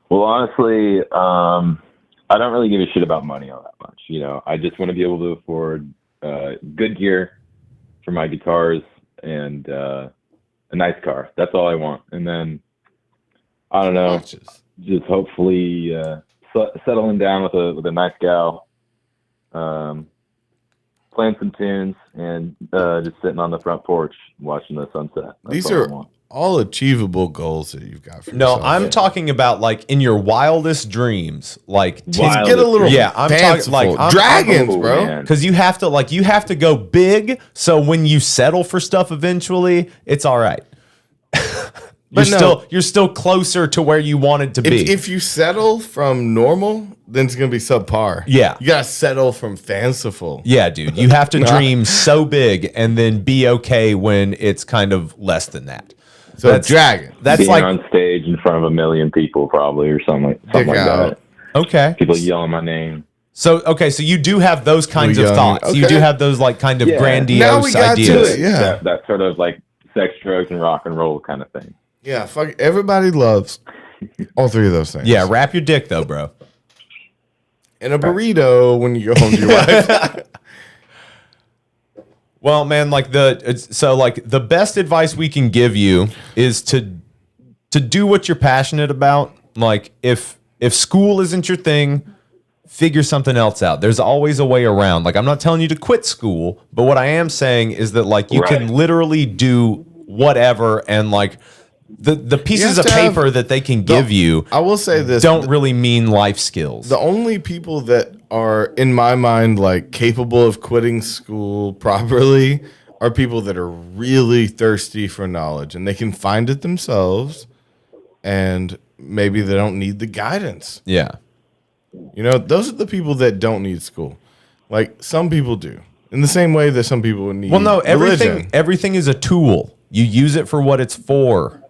Well, honestly, I don't really give a shit about money all that much. I just want to be able to afford good gear for my guitars and a nice car. That's all I want. And then, I don't know, just hopefully settling down with a nice gal, playing some tunes, and just sitting on the front porch watching the sunset. These are all achievable goals that you've got for No, yourself. I'm talking about like in your wildest dreams, like get a little I'm talking like dragons, bro. Because you have to go big, so when you settle for stuff eventually, it's all right. You're still closer to where you wanted to be. If you settle from normal, then it's gonna be subpar. Yeah, you gotta settle from fanciful. Yeah, dude, you have to dream so big and then be okay when it's kind of less than that. So that's dragon. That's being like on stage in front of 1 million people, probably, or something like that. Okay. People yelling my name. So you do have those kinds of thoughts. Okay. You do have those like kind of grandiose ideas. Yeah, that sort of like sex, drugs, and rock and roll kind of thing. Yeah, fuck. Everybody loves all three of those things. Yeah, wrap your dick though, bro. In a burrito when you go home to your wife. Well, man, the best advice we can give you is to to do what you're passionate about. Like if school isn't your thing, figure something else out. There's always a way around. Like I'm not telling you to quit school, but what I am saying is that like you can literally do whatever, and like the pieces of paper that they can give you, I will say this, don't really mean life skills. The only people that are, in my mind, like capable of quitting school properly are people that are really thirsty for knowledge and they can find it themselves, and maybe they don't need the guidance. Yeah. You know, those are the people that don't need school. Like some people do. In the same way that some people would need religion. Everything is a tool. You use it for what it's for,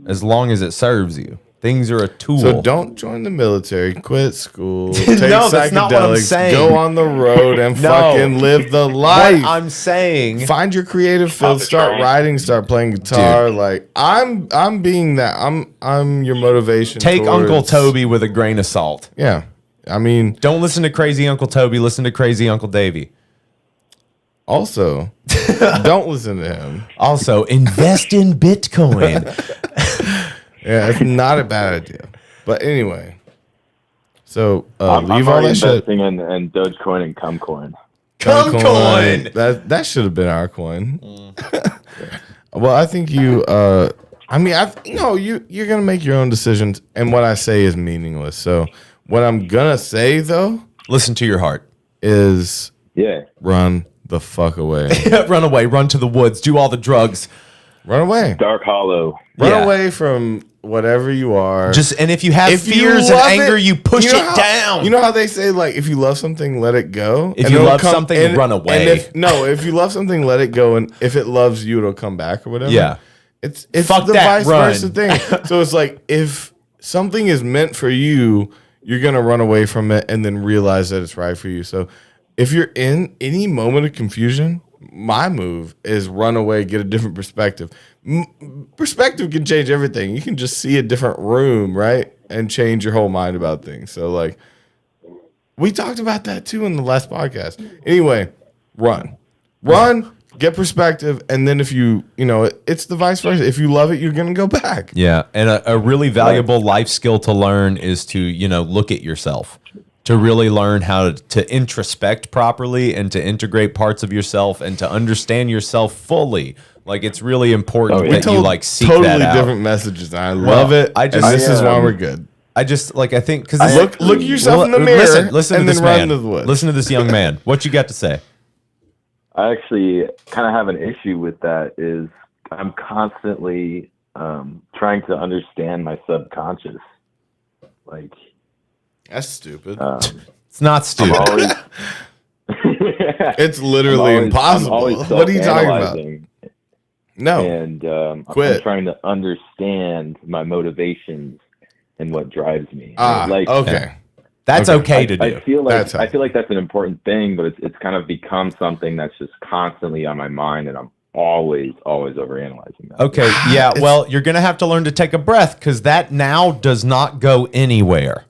as long as it serves you. Things are a tool. So don't join the military, quit school, take No, that's not what I'm psychedelics, saying. go on the road and No. fucking live the life. What I'm saying, find your creative field, start writing, start playing guitar. Dude. Like I'm being that. I'm your motivation. take Uncle towards- Toby with a grain of salt. Yeah. I mean, don't listen to crazy Uncle Toby, listen to crazy Uncle Davy. Also, don't listen to him. Also, invest in Bitcoin. Yeah, it's not a bad idea. But anyway, so I'm leave all already that shit. investing in Dogecoin and Cumcoin. Cumcoin. That should have been our coin. Well, I think you. You're gonna make your own decisions, and what I say is meaningless. So what I'm gonna say though, listen to your heart. Is yeah, run the fuck away. Run away. Run to the woods. Do all the drugs. Run away. Dark Hollow. Run away from whatever you are. And if you have fears and anger, you push it down. You know how they say, like, if you love something, let it go. If you love something, run away. And if you love something, let it go. And if it loves you, it'll come back or whatever. Yeah. It's Fuck the that, vice run. versa thing. So it's like, if something is meant for you, you're going to run away from it and then realize that it's right for you. So if you're in any moment of confusion, my move is run away, get a different perspective. Perspective can change everything. You can just see a different room, right? And change your whole mind about things. So, like, we talked about that too in the last podcast. Anyway, run, get perspective. And then if it's the vice versa. If you love it, you're going to go back. Yeah. And a really valuable life skill to learn is to, look at yourself. To really learn how to introspect properly and to integrate parts of yourself and to understand yourself fully. Like, it's really important that you seek totally that out. different messages. I love it. This is why we're good. I think because look at yourself in the mirror. Listen and to then this run man. to the woods. Listen to this young man. What you got to say? I actually kind of have an issue with that. Is I'm constantly trying to understand my subconscious. Like, that's stupid. It's not stupid. It's literally impossible. What are you talking about? No. And I'm trying to understand my motivations and what drives me. Okay. That's okay to do. I feel like that's an important thing, but it's kind of become something that's just constantly on my mind, and I'm always overanalyzing that. Okay, yeah. Well, you're gonna have to learn to take a breath because that now does not go anywhere.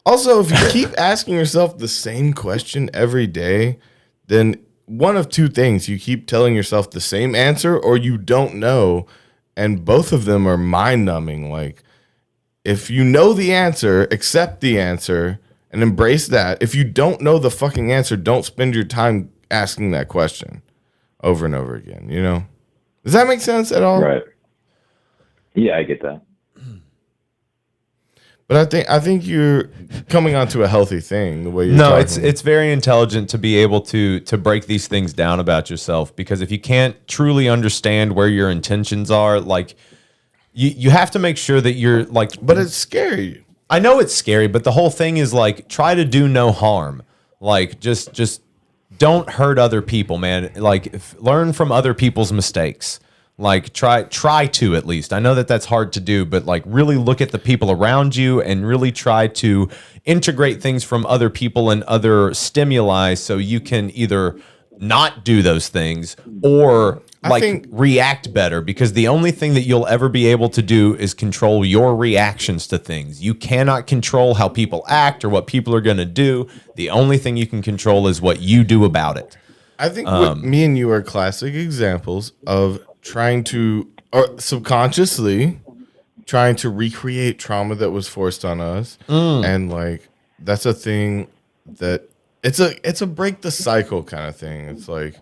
Also, if you keep asking yourself the same question every day, then one of two things: you keep telling yourself the same answer, or you don't know, and both of them are mind-numbing. Like, if you know the answer, accept the answer and embrace that. If you don't know the fucking answer, don't spend your time asking that question over and over again. Does that make sense at all? Right. Yeah, I get that. But I think you're coming onto a healthy thing the way you're talking. It's very intelligent to be able to break these things down about yourself, because if you can't truly understand where your intentions are, like you have to make sure that you're like. But it's scary. I know it's scary, but the whole thing is like, try to do no harm. Like just don't hurt other people, man. Like, learn from other people's mistakes. Like, try to, at least. I know that that's hard to do, but like, really look at the people around you and really try to integrate things from other people and other stimuli so you can either not do those things or react better, because the only thing that you'll ever be able to do is control your reactions to things. You cannot control how people act or what people are going to do. The only thing you can control is what you do about it. I think me and you are classic examples of trying to, or subconsciously trying to recreate trauma that was forced on us, and like that's a thing that it's a break the cycle kind of thing. It's like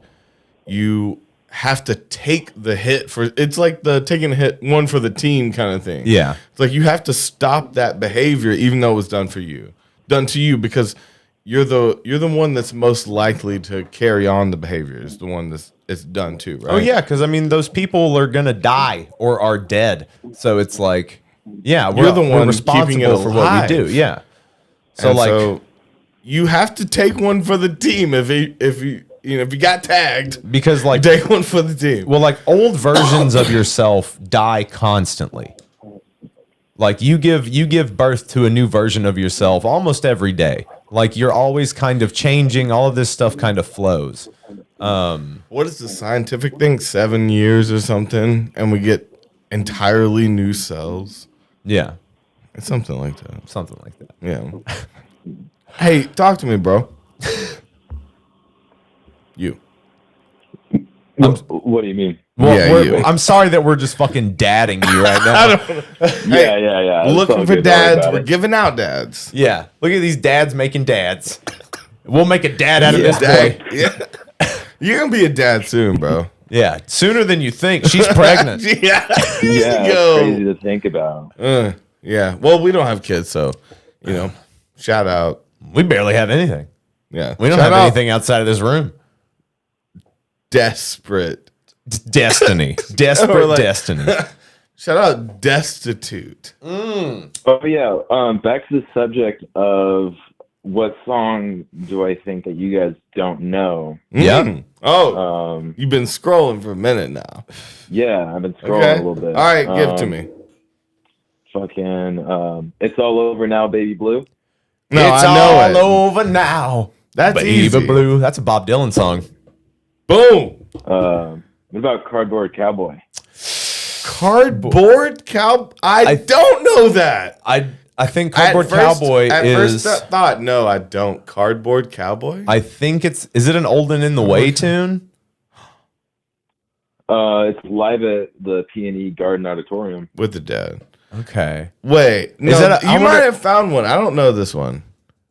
you have to take the hit for it's like the taking a hit one for the team kind of thing. Yeah. It's like you have to stop that behavior even though it was done to you because you're the one that's most likely to carry on the behavior. Is the one that's it's done to, right? Oh yeah, because I mean those people are gonna die or are dead. So it's like, yeah, You're the one responsible keeping it for what we do. alive. Yeah. So you have to take one for the team if you got tagged, because like you take one for the team. Well, like old versions of yourself die constantly. Like you give birth to a new version of yourself almost every day. Like you're always kind of changing. All of this stuff kind of flows. What is the scientific thing? 7 years or something, and we get entirely new cells. Yeah, it's something like that. Something like that. Yeah. Hey, talk to me, bro. You. What do you mean? Well, you. I'm sorry that we're just fucking dadding you right now. Yeah. Looking for dads. We're giving out dads. Yeah. Look at these dads making dads. We'll make a dad out of this boy. Yeah. You're going to be a dad soon, bro. Yeah. Sooner than you think. She's pregnant. Yeah, it's crazy to think about. Yeah. Well, we don't have kids, so, shout out. We barely have anything. Yeah. We don't have anything outside of this room. Desperate. Destiny. Desperate destiny. Shout out destitute. Oh yeah. Back to the subject of what song do I think that you guys don't know? Yeah. Oh. You've been scrolling for a minute now. Yeah, I've been scrolling a little bit. All right, give it to me. Fucking It's All Over Now, Baby Blue. No, it's I know all over now. That's Baby easy. Blue. That's a Bob Dylan song. Boom. What about Cardboard Cowboy? Cardboard Cow? I don't know that. I think Cardboard Cowboy At is. first thought, no, I don't. Cardboard Cowboy? I think is it an Old and in the Way tune? It's live at the P&E Garden Auditorium. With the dad. Okay. Wait. No, that you might have found one. I don't know this one.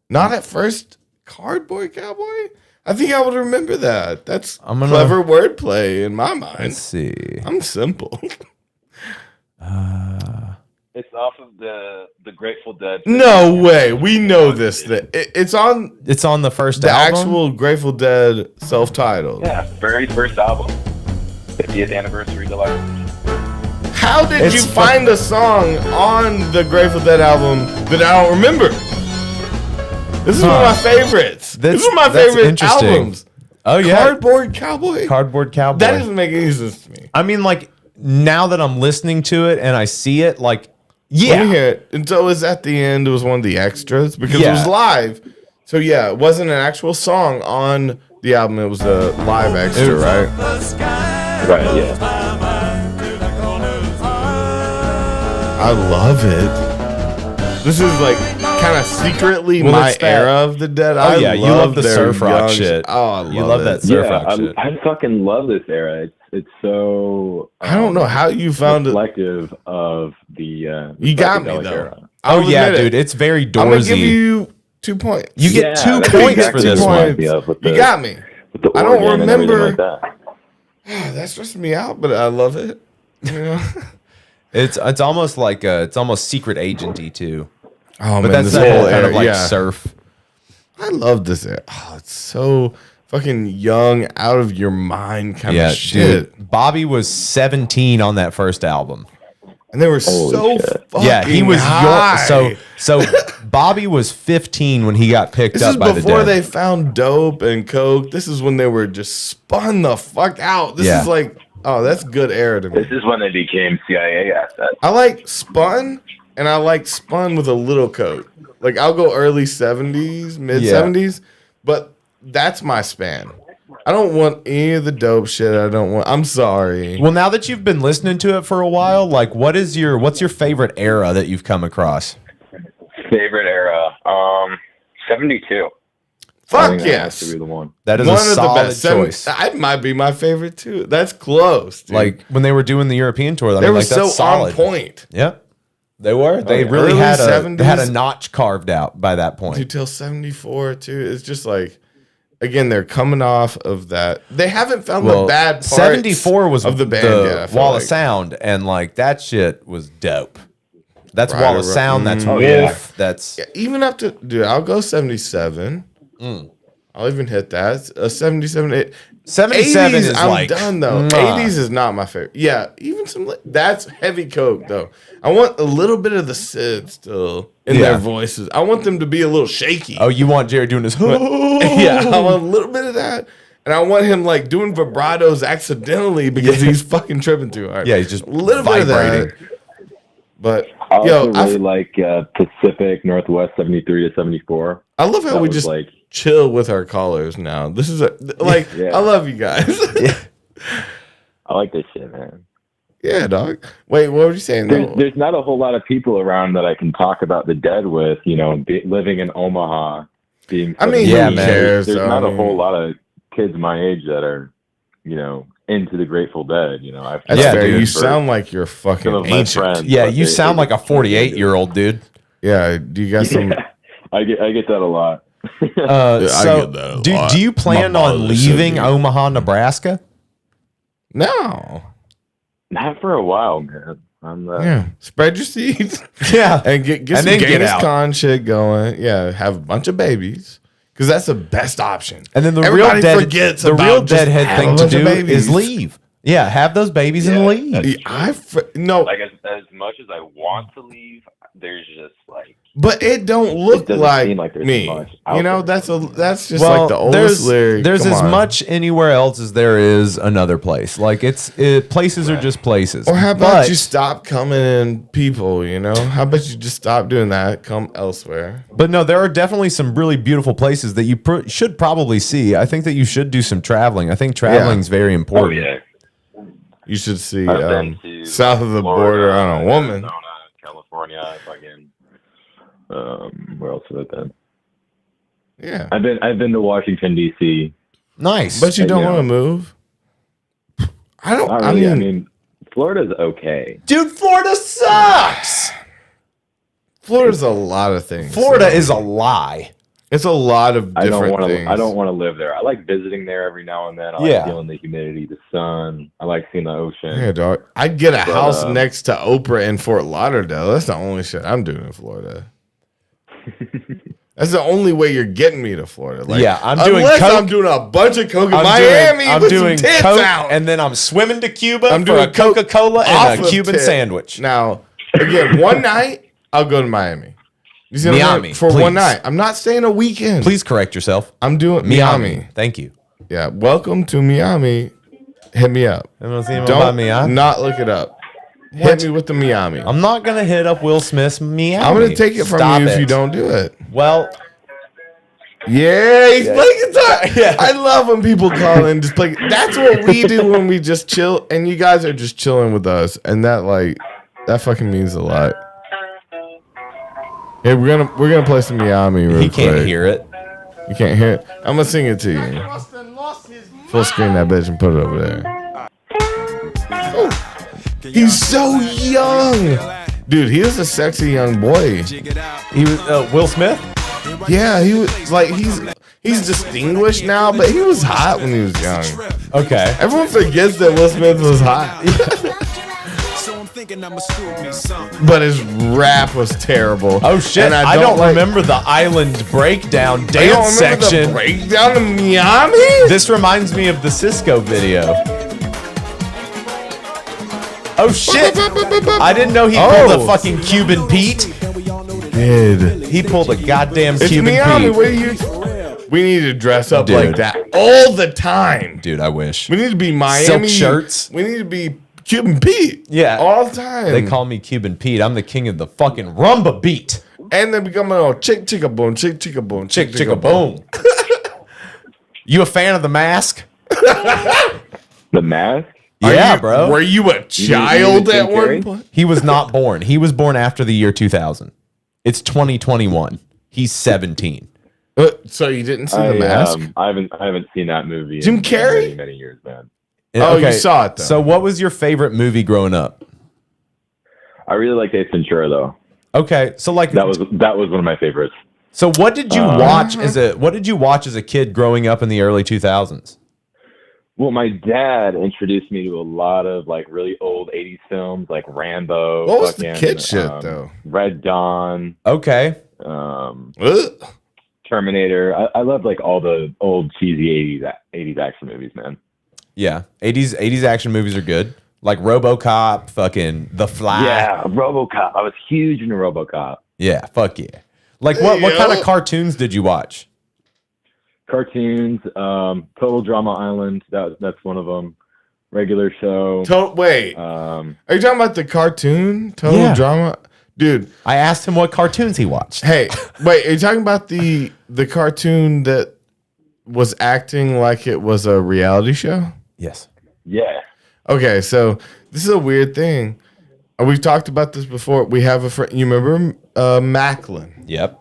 Not at first. Cardboard Cowboy? I think I would remember that. That's clever wordplay in my mind. Let's see. I'm simple. It's off of the Grateful Dead. No way. We know this. It's on the first the album? actual Grateful Dead self-titled. Yeah, very first album. 50th anniversary deluxe. How did you find a song on the Grateful Dead album that I don't remember? This is one of my favorites. This is one of my favorite albums. Oh yeah, Cardboard Cowboy. Cardboard Cowboy. That doesn't make any sense to me. I mean, like now that I'm listening to it and I see it, like Let me hear it. And so it was at the end. It was one of the extras because it was live. So yeah, it wasn't an actual song on the album. It was a live extra, right? Right. Yeah. I love it. This is like kind of secretly my era of the Dead. Oh yeah, you love the their surf rock young shit. Oh, I love you love it. that surf rock shit. I fucking love this era. It's so. I don't know how you found it. Reflective of the. You got me psychedelic though. era. Oh I'll yeah, admit dude, it. it's very doorsy. I'm gonna give you 2 points. You get 2 that's points exactly for this what it one. reminds me of with You the- got me. with the I don't organ and everything remember. like that. That stressed me out, but I love it. You know? It's almost like it's almost secret agenty too. Oh But man, that's this that whole whole kind era, of like yeah. surf. I love this era. Oh, it's so fucking young, out of your mind kind of shit. Dude, Bobby was 17 on that first album. And they were so fucking Yeah, he was high. so Bobby was 15 when he got picked This up is by the before Dead. they found dope and coke. This is when they were just spun the fuck out. This Yeah. is like, oh, that's good era to me. This is when they became CIA assets. I like spun, and I like spun with a little coke. Like I'll go early 70s, mid 70s, but that's my span. I don't want any of the dope shit. I'm sorry. Well, now that you've been listening to it for a while, like what's your favorite era that you've come across? Favorite era, 72. Fuck That has yes. to be the one. That is One a of the solid best. choice. That might be my favorite too. That's close, dude. Like when they were doing the European tour, I they mean, were like, that's so solid. on point. Yep. They were. They Like, really early had a 70s. notch carved out by that point. Dude, till 74 too. It's just like, again, they're coming off of that. They haven't found the bad parts. 74 was of the band. I feel Wall like. of Sound, and like that shit was dope. That's Right, Wall of right. Sound. That's Oh, Wolf. yeah. That's Even up to, dude, I'll go 77. I'll even hit that. 77. 77 is I'm like, done though. mwah. 80s is not my favorite. Yeah, even some. That's heavy coke though. I want a little bit of the Sid still in their voices. I want them to be a little shaky. Oh, you want Jerry doing this? Yeah, I want a little bit of that. And I want him like doing vibratos accidentally because he's fucking tripping too hard. Yeah, he's just a little vibrating. bit of that. But I also yo, really like Pacific Northwest 73 to 74. I love how That we was just like chill with our callers now. This is like Yeah. I love you guys. I like this shit, man. Yeah, dog. Wait, what were you saying? There's not a whole lot of people around that I can talk about the dead with. You know, living in Omaha, being. I mean, Yeah, who man. cares? There's though? not I a mean, whole lot of kids my age that are, you know, into the Grateful Dead. You know, I've That's Yeah, fair. dude, You for sound like you're fucking some of my ancient. friends. Yeah, but you they sound like a just- 48-year-old dude. Yeah. Do you guys some? Yeah, I get that a lot. I get that a lot. Do you plan My on mother said leaving me. Omaha, Nebraska? No. Not for a while, man. I'm Yeah. Spread your seeds. Yeah, And get And some then get Genghis out. Khan shit going. Yeah. Have a bunch of babies. Because that's the best option. and then the Everybody real forgets the about real just deadhead have thing a to bunch of do babies. is leave. Yeah, have those babies and leave. No, like as much as I want to leave, there's just like but it don't look doesn't like, seem like there's me. much out You know, there. that's just like the oldest lyric. There's Come as on. much anywhere else as there is another place. Like places are just places. Or how about But- you stop coming in people, you know? How about you just stop doing that, come elsewhere? But no, there are definitely some really beautiful places that you should probably see. I think that you should do some traveling. I think traveling is very important. You should see I've been to south of the Florida, border on a woman. Arizona, California, fucking. Where else have I been? Yeah. I've been to Washington D.C. Nice. But you don't know. want to move? I don't, Not I really. mean, Florida's okay. Dude, Florida sucks. Florida's a lot of things. Florida is a lie. It's a lot of I different don't want things. to. I don't want to live there. I like visiting there every now and then. I like Yeah. feeling the humidity, the sun. I like seeing the ocean. Yeah, dog. I'd get a But, house next to Oprah in Fort Lauderdale. That's the only shit I'm doing in Florida. That's the only way you're getting me to Florida. Like, Yeah, I'm doing unless coke. I'm doing a bunch of coke in I'm Miami doing, I'm with doing some tits Coke, out. and then I'm swimming to Cuba I'm for doing a Coca-Cola off and a of Cuban tit. sandwich. Now, again, one night I'll go to Miami. You see what I'm Miami, saying? For please. one night. I'm not staying a weekend. Please correct yourself. I'm doing Miami. Miami. Thank you. Yeah, welcome to Miami. Hit me up. Don't Don't not look it up. Hit me with the Miami. I'm not gonna hit up Will Smith's Miami. I'm gonna take it from Stop you if it. you don't do it. Well, Yeah, he's playing guitar. Yeah. I love when people call in just play. That's what we do when we just chill, and you guys are just chilling with us, and that fucking means a lot. Hey, we're gonna play some Miami real he can't quick. hear it. You can't hear it. I'm gonna sing it to you. Full screen that bitch and put it over there. Oh, he's so young, dude. He was a sexy young boy. He was Will Smith. Yeah, he was like he's distinguished now, but he was hot when he was young. Okay. Everyone forgets that Will Smith was hot. But his rap was terrible. Oh shit! And I don't remember the island breakdown I don't dance remember section. the breakdown of Miami. This reminds me of the Cisco video. Oh shit! I didn't know he pulled a fucking Cuban Pete. Did He pulled a goddamn it's Cuban Miami? Pete. What are you? We need to dress up Dude. like that all the time. Dude, I wish. We need to be Miami Silk shirts. We need to be Cuban Pete. Yeah. all the time. They call me Cuban Pete. I'm the king of the fucking rumba beat. and then become a chick chicka boom, chick chicka boom, Chick chicka boom. You a fan of The Mask? The Mask. Yeah, bro. Were you a child Jim at one Carrey? point? He was not born. He was born after the year 2000. It's 2021. He's 17. So you didn't see The Mask? I haven't seen that movie. Jim in Carrey? many, many years, man. Oh, you saw it, though. So what was your favorite movie growing up? I really like Ace Ventura though. Okay, so like that was one of my favorites. So what did you watch as a kid growing up in the early 2000s? Well, my dad introduced me to a lot of like really old 80s films like Rambo. What was the kid shit though? Red Dawn. Okay. Terminator. I love like all the old cheesy 80s action movies, man. Yeah, 80s action movies are good. Like RoboCop, fucking The Fly. Yeah, RoboCop. I was huge into RoboCop. Yeah, fuck yeah. Like what kind of cartoons did you watch? Cartoons, Total Drama Island. That's one of them. Regular Show. Wait. Are you talking about the cartoon Total Drama? Dude, I asked him what cartoons he watched. Hey, wait, are you talking about the cartoon that was acting like it was a reality show? Yes. Yeah. Okay, so this is a weird thing. We've talked about this before. We have a friend. You remember Macklin? Yep.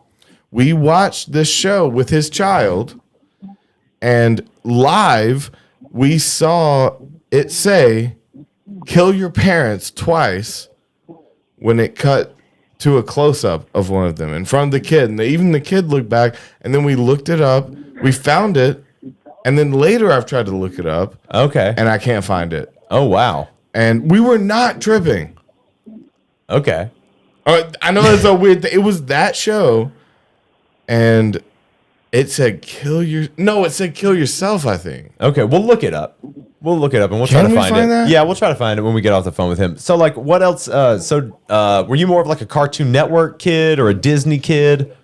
We watched this show with his child, and live we saw it say "kill your parents" twice when it cut to a close-up of one of them in front of the kid. And even the kid looked back, and then we looked it up. We found it, and then later I've tried to look it up. Okay. And I can't find it. Oh, wow. And we were not tripping. Okay. I know it's a weird thing. It was that show, and it said it said kill yourself, I think. Okay, we'll look it up. We'll look it up and we'll Can try to we find find it. that? Yeah, we'll try to find it when we get off the phone with him. So like what else were you more of like a Cartoon Network kid or a Disney kid?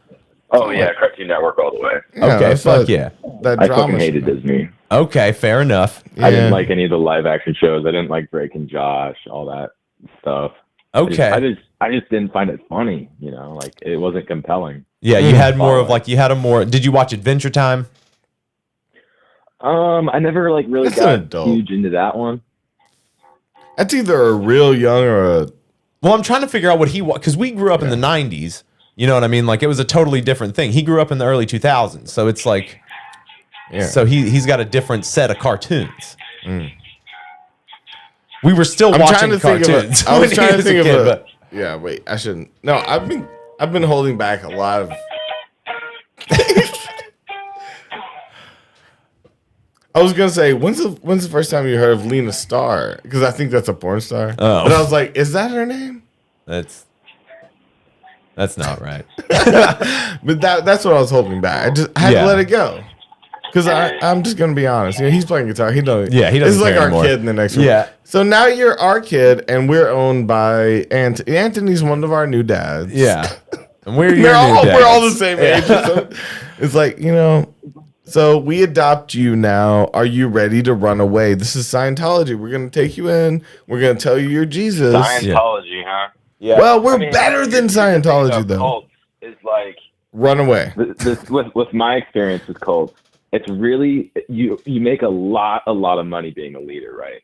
Oh yeah, Cartoon Network all the way. Yeah, Okay, fuck yeah. That I drama fucking hated shit. Disney. Okay, fair enough. I didn't like any of the live action shows. I didn't like Drake and Josh, all that stuff. Okay. I just didn't find it funny, like it wasn't compelling. Yeah, you had more of like did you watch Adventure Time? I never like really That's an got adult. huge into that one. That's either a real young or a. Well, I'm trying to figure out what he because we grew up in the 90s. You know what I mean? Like it was a totally different thing. He grew up in the early 2000s, so it's like, so he's got a different set of cartoons. We were still watching cartoons. I was when trying he to was think a of kid, a. but- Yeah, wait. I shouldn't. No, I've been holding back a lot of. I was gonna say, when's the first time you heard of Lena Star? Because I think that's a porn star. Oh. And I was like, is that her name? That's not right. But that's what I was holding back. I had to let it go. Because I'm just gonna be honest. He's playing guitar. He doesn't. Yeah, he doesn't This is like care our anymore. kid in the next room. Yeah. So now you're our kid, and we're owned by Anthony. Anthony's one of our new dads. Yeah. And we're we're all the same age. So it's like, so we adopt you now. Are you ready to run away? This is Scientology. We're going to take you in. We're going to tell you you're Jesus. Scientology, huh? Yeah. Well, we're better than Scientology, though. Cults is like Run away. this with my experience with cults. It's really you make a lot of money being a leader, right?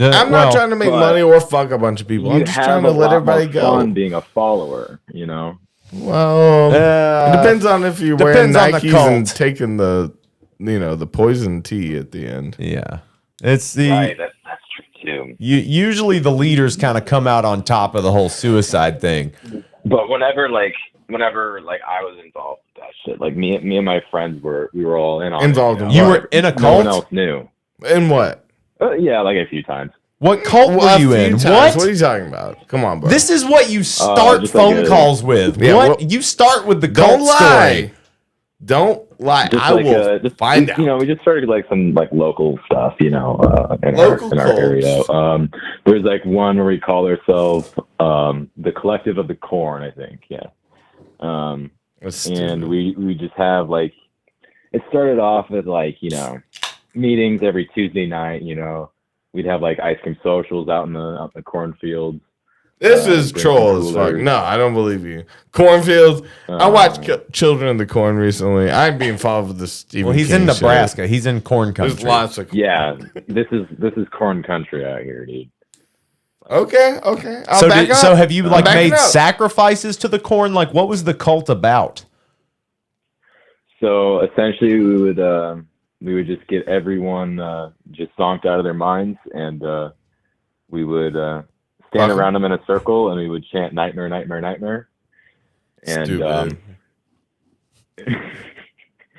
I'm not trying to make money or fuck a bunch of people. I'm just trying to let everybody go. Fun being a follower, Well, it depends on if you're wearing depends on the Nikes cult. and taking the poison tea at the end. Yeah. It's the Right, that's true too. usually the leaders kind of come out on top of the whole suicide thing. But whenever I was involved with that shit, like me and my friends we were all in on Involved it, in You what? were in a No one cult? else knew. In what? Yeah, like a few times. What cult Well, were a you few in? times. What? What are you talking about? Come on, bro. This is what you start just like phone a- calls with. Yeah, what? well- You start with the Don't cult lie. story. Don't lie. Just I will just, find out. We just started like some like local stuff, in Local our cults. area. There's like one where we call ourselves the Collective of the Corn, I think. Yeah. That's stupid. And we just have like it started off with like meetings every Tuesday night. We'd have like ice cream socials out in the cornfields. This is bring troll some as fuck. coolers. No, I don't believe you. Cornfields. I watched Children of the Corn recently. I'm being involved with the Stephen Well, he's King in shit. Nebraska. He's in corn country. There's lots of. Yeah, this is corn country out here, dude. Okay. I'll back up. So have you like Back it made up. sacrifices to the corn? Like what was the cult about? So essentially, we would just get everyone just zonked out of their minds, and we would stand Fuck. around him in a circle, and we would chant "Nightmare, Nightmare, Nightmare." And Stupid.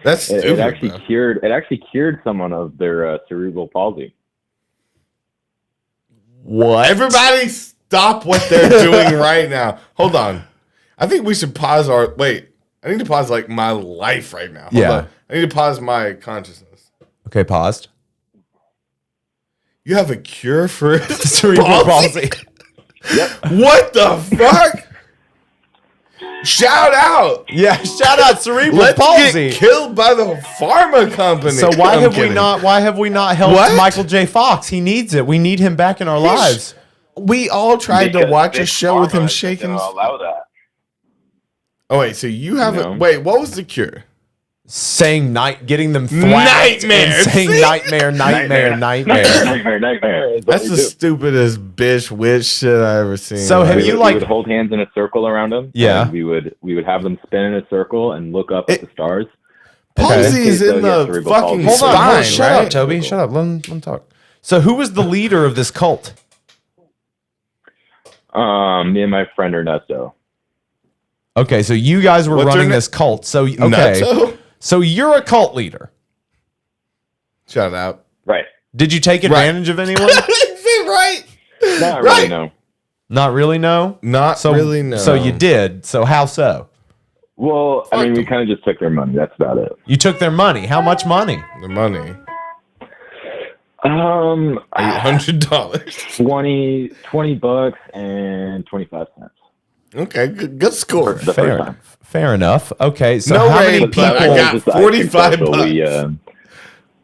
That's it stupid. actually bro. cured. It actually cured someone of their cerebral palsy. What? Everybody stop what they're doing right now. Hold on. I think we should pause our... Wait. I need to pause, like, my life right now. Hold on. I need to pause my consciousness. Okay, paused. You have a cure for Cerebral palsy. What the fuck? Shout out. Yeah, shout out cerebral Let's palsy. get killed by the pharma company. So why I'm have kidding. we not helped What? Michael J. Fox? He needs it. We need him back in our lives. We all tried to Because watch a Big show with Pharma him isn't shaking. gonna allow that. Oh wait, so you haven't? No. Wait, what was the cure? Saying getting them thwacked Nightmare. and saying See? nightmare. Nightmare. That's the stupidest bitch witch shit I ever seen. So have we you would, like? we would hold hands in a circle around them. Yeah. And we would have them spin in a circle and look up at the stars. palsy is in the cerebral fucking palsy. Hold on, spine, shut right? up, Toby. Shut up. Let him talk. So who was the leader of this cult? Me and my friend Ernesto. Okay, so you guys were What's her running na- this cult. So okay, Nutso? so you're a cult leader. Shout out. Right. Did you take advantage of anyone? right? Not Right. really, no. Not really. No. Not So really. No. So you did. So how so? Well, I mean, we kind of just took their money. That's about it. You took their money. How much money? the money. $800. 20 bucks and 25 cents. Okay, good score. The Fair first time. enough. Fair enough. Okay, so No how way, many but people? I got Just the ice cream 45 special. bucks.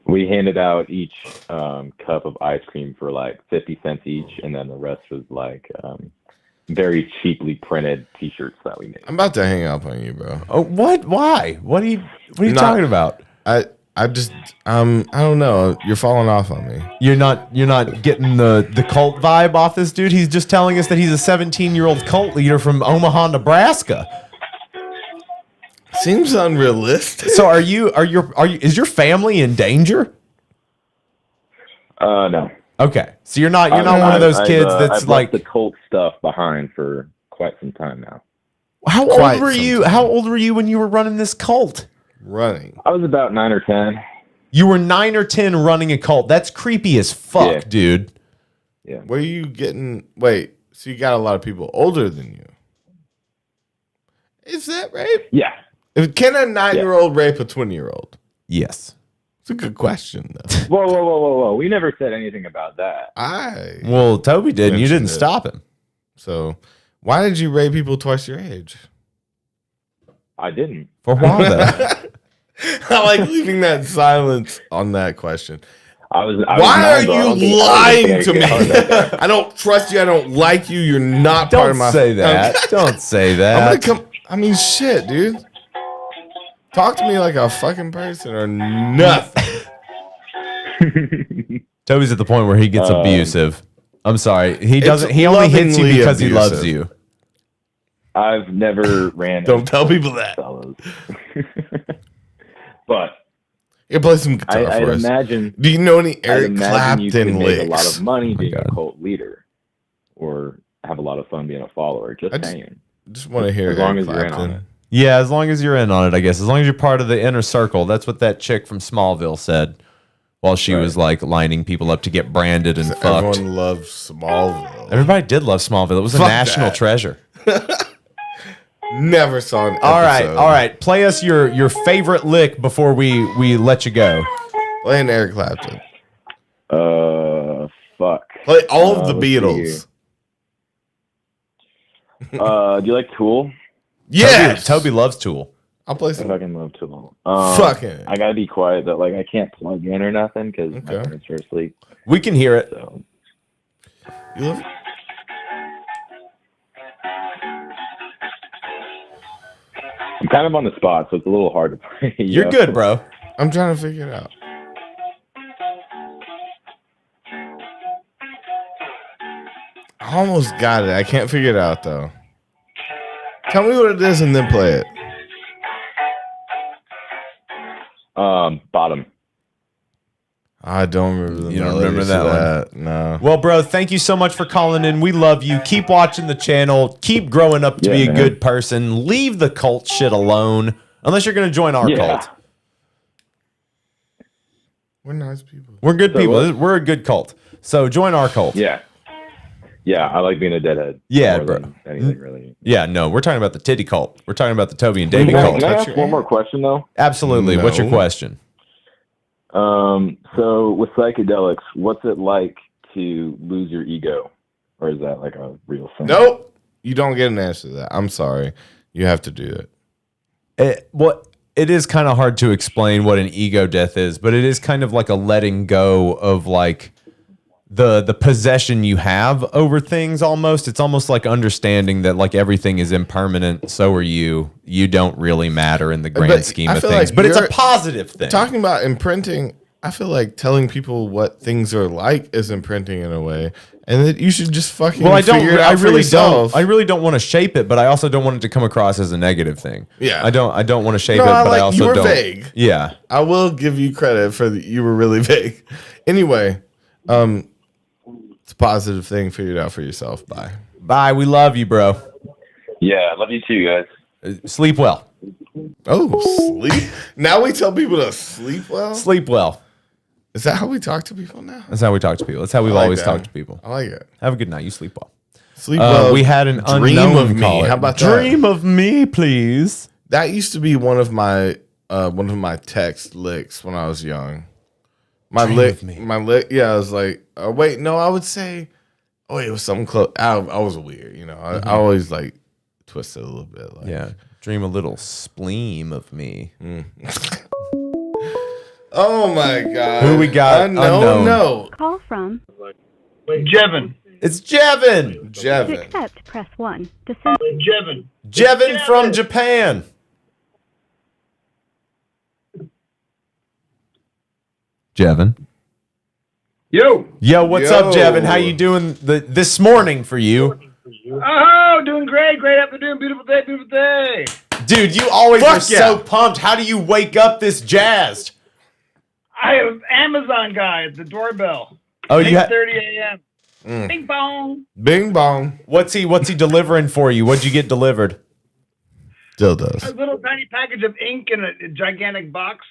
We handed out each cup of ice cream for like 50 cents each, and then the rest was like very cheaply printed T-shirts that we made. I'm about to hang up on you, bro. Oh, what? Why? What are you Not- talking about? I just I don't know. You're falling off on me. You're not getting the cult vibe off this dude. He's just telling us that he's a 17-year-old cult leader from Omaha, Nebraska. Seems unrealistic. So are you is your family in danger? No. Okay. So you're not one of those kids that's I've like left the cult stuff behind for quite some time now. How Quite old were you? sometime. How old were you when you were running this cult? Running. I was about 9 or 10. You were 9 or 10 running a cult. That's creepy as fuck, Yeah. dude. Where are you getting? Wait, so you got a lot of people older than you? Is that rape? Yeah. Can a 9-year-old rape a 20-year-old? Yes. It's a good question, though. Whoa. We never said anything about that. Well, Toby did, and you didn't Mentioned it. stop him. So, why did you rape people twice your age? I didn't. For why though? I like leaving that silence on that question. I was Why are nine, bro. I don't you think- I don't lying think to I me? could have that. I don't trust you. I don't like you. You're not part Don't of my. say that. Don't say I'm that. gonna come. I mean, shit, dude. Talk to me like a fucking person or nothing. Toby's at the point where he gets abusive. I'm sorry. He doesn't. He only hits you lovingly because he loves abusive. you. I've never ran. Don't tell people that. Fellas. But You play some guitar I'd for us. imagine. Do you know any I'd Eric imagine you Clapton can make a lot licks? of money being God. a cult leader, or have a lot of fun being a follower. Just saying. Just want to hear As long Eric as you're in on Clapton. it. Yeah, as long as you're in on it, I guess. As long as you're part of the inner circle. That's what that chick from Smallville said while she was like lining people up to get branded and fucked. Everyone loves Smallville. Everybody did love Smallville. It was a Fuck national that. treasure. Never saw an All right, episode. all right. Play us your favorite lick before we let you go. Play an Eric Clapton. Fuck. Play all of the let's see Beatles. Do you like Tool? Yes. Toby loves Tool. I'll play I some. fucking love Tool. Fucking. I gotta be quiet though. Like I can't plug in or nothing because my Okay. parents are asleep. We can hear it. So You love- I'm kind of on the spot, so it's a little hard to play. You're know? good, bro. I'm trying to figure it out. I almost got it. I can't figure it out though. Tell me what it is and then play it. Bottom. I don't remember the You don't remember that one? No. Well, bro, thank you so much for calling in. We love you. Keep watching the channel. Keep growing up to be a good person. Leave the cult shit alone. Unless you're going to join our cult. We're nice people. We're good people. We're a good cult. So join our cult. Yeah. Yeah, I like being a deadhead. Yeah, more bro. than anything, really. Yeah, no, we're talking about the titty cult. We're talking about the Toby and Davey Can cult. I ask one more question, though? Absolutely. No. What's your question? So with psychedelics, what's it like to lose your ego? Or is that like a real thing? Nope. You don't get an answer to that. I'm sorry. You have to do it. It is kind of hard to explain what an ego death is, but it is kind of like a letting go of like the possession you have over things almost. It's almost like understanding that like everything is impermanent. So are you. You don't really matter in the grand scheme of things. But it's a positive thing. Talking about imprinting, I feel like telling people what things are like is imprinting in a way. And that you should just fucking figure it out for yourself. I really don't want to shape it, but I also don't want it to come across as a negative thing. Yeah. I don't want to shape it, but I also you were don't. vague. Yeah. I will give you credit for you were really vague. Anyway, it's a positive thing. Figure it out for yourself. Bye. Bye. We love you, bro. Yeah, love you too, guys. Sleep well. Oh, sleep. Now we tell people to sleep well? Sleep well. Is that how we talk to people now? That's how we talk to people. That's how we've always talked to people. I like it. Have a good night. You sleep well. Sleep well. We had an Dream unknown of me. caller. How about that? Dream of me, please. That used to be one of my text licks when I was young. My lick. Yeah, I was like, wait, no, I would say, it was something close. I was weird, you know. I always like twisted a little bit. Like, Yeah. Dream a little spleen of me. Oh my God. Who we got? Unknown. No. Call from. Jevin. It's Jevin. To accept, press 1. To send. Jevin. Jevin from Japan. Jevin. Yo. Yo, what's up, Jevin? How you doing this morning for you? Oh, doing great. Great afternoon. Beautiful day. Beautiful day. Dude, you always are so pumped. How do you wake up this jazzed? I am Amazon guy at the doorbell. Oh, you 8:30 a.m. Bing bong. Bing bong. What's he delivering for you? What'd you get delivered? Dildos. A little tiny package of ink in a gigantic box.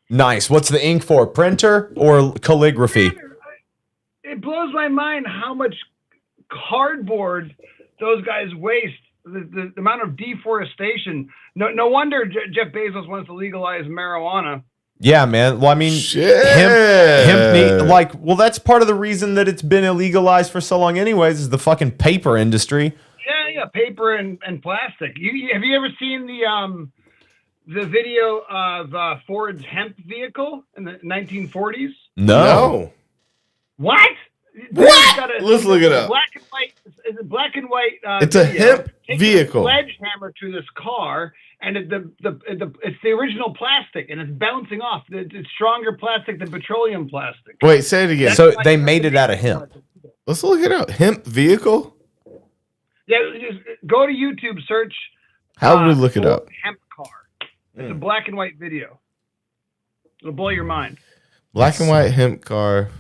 Nice. What's the ink for? Printer or calligraphy? It blows my mind how much cardboard those guys waste. The amount of deforestation. No wonder Jeff Bezos wants to legalize marijuana. Yeah, man. Well, I mean, hemp, that's part of the reason that it's been illegalized for so long anyways, is the fucking paper industry. Yeah, paper and plastic. Have you ever seen the video of Ford's hemp vehicle in the 1940s? No. What? Let's look it up. Black and white. It's a black and white. It's a hemp vehicle. A sledgehammer to this car, and it's the original plastic, and it's bouncing off. It's stronger plastic than petroleum plastic. Wait, say it again. So they made it out of hemp. Let's look it up. Hemp vehicle? Yeah, just go to YouTube, search. How do we look it up? Hemp car. It's a black and white video. It'll blow your mind. Black and white hemp car.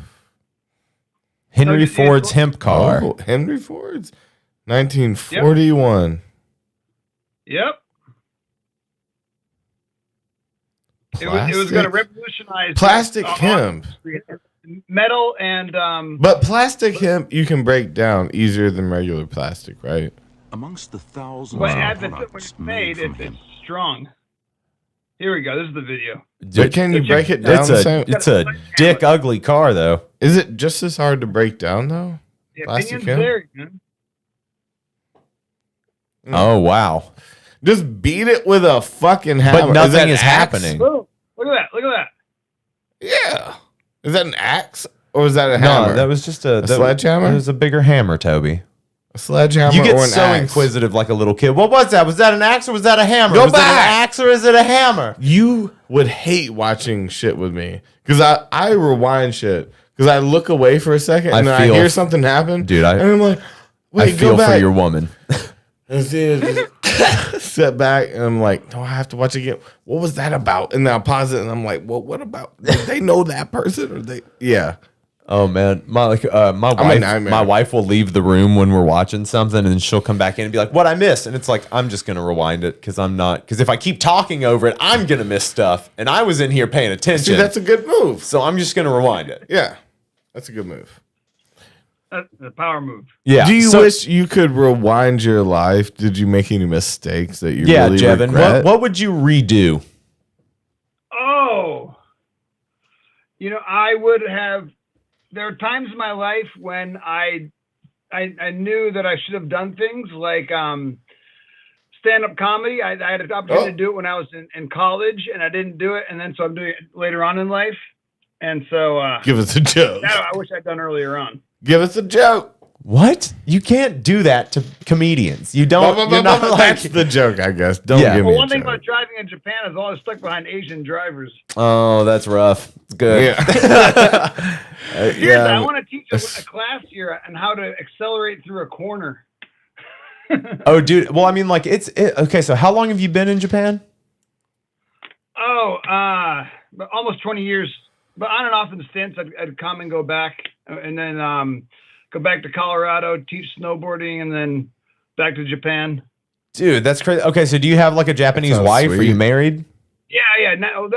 Henry Ford's hemp car. Oh, Henry Ford's 1941. Yep. It was going to revolutionize plastic hemp. Metal and But plastic hemp you can break down easier than regular plastic, right? Amongst the thousands but of as products it's made, it's strong. Here we go. This is the video. But can you break it down? It's a dick ugly car, though. Is it just as hard to break down, though? The Plastic opinion's hemp? there, man. Oh, wow. Just beat it with a fucking hammer. But nothing is axe? happening. Look at that. Look at that. Yeah. Is that an axe or is that a hammer? No, that was just a sledgehammer? It was a bigger hammer, Toby. A sledgehammer You get or an so axe? inquisitive like a little kid. What was that? Was that an axe or was that a hammer? Go was back. it an axe or is it a hammer? You would hate watching shit with me because I rewind shit because I look away for a second and then I hear something happen, dude. And I'm like, wait, I feel go back. for your woman. And see it. sit back and I'm like, no, I have to watch it again. What was that about? And then I'll pause it and I'm like, well, what about? Did they know that person or they? Yeah. Oh man, my wife will leave the room when we're watching something, and she'll come back in and be like, "What I missed?" And it's like, I'm just gonna rewind it because if I keep talking over it, I'm gonna miss stuff. And I was in here paying attention. See, that's a good move. So I'm just gonna rewind it. Yeah, that's a good move. That's the power move. Yeah. Do you wish you could rewind your life? Did you make any mistakes that you really Jevin, regret? what would you redo? Oh, I would have. There are times in my life when I knew that I should have done things like stand-up comedy. I had an opportunity to do it when I was in college, and I didn't do it, and then so I'm doing it later on in life. And so give us a joke. That I wish I'd done earlier on. Give us a joke. What? You can't do that to comedians. You don't. That's the joke, I guess. Don't give me one a thing joke. about driving in Japan is always stuck behind Asian drivers. Oh, that's rough. It's good. Yeah. I want to teach a class here on how to accelerate through a corner. Oh, dude. Well, I mean, like, okay. So, how long have you been in Japan? Oh, almost 20 years. But on and off in stints, I'd come and go back, and then go back to Colorado, teach snowboarding, and then back to Japan. Dude, that's crazy. Okay, so do you have like a Japanese wife? Sweet. Are you married? Yeah. No,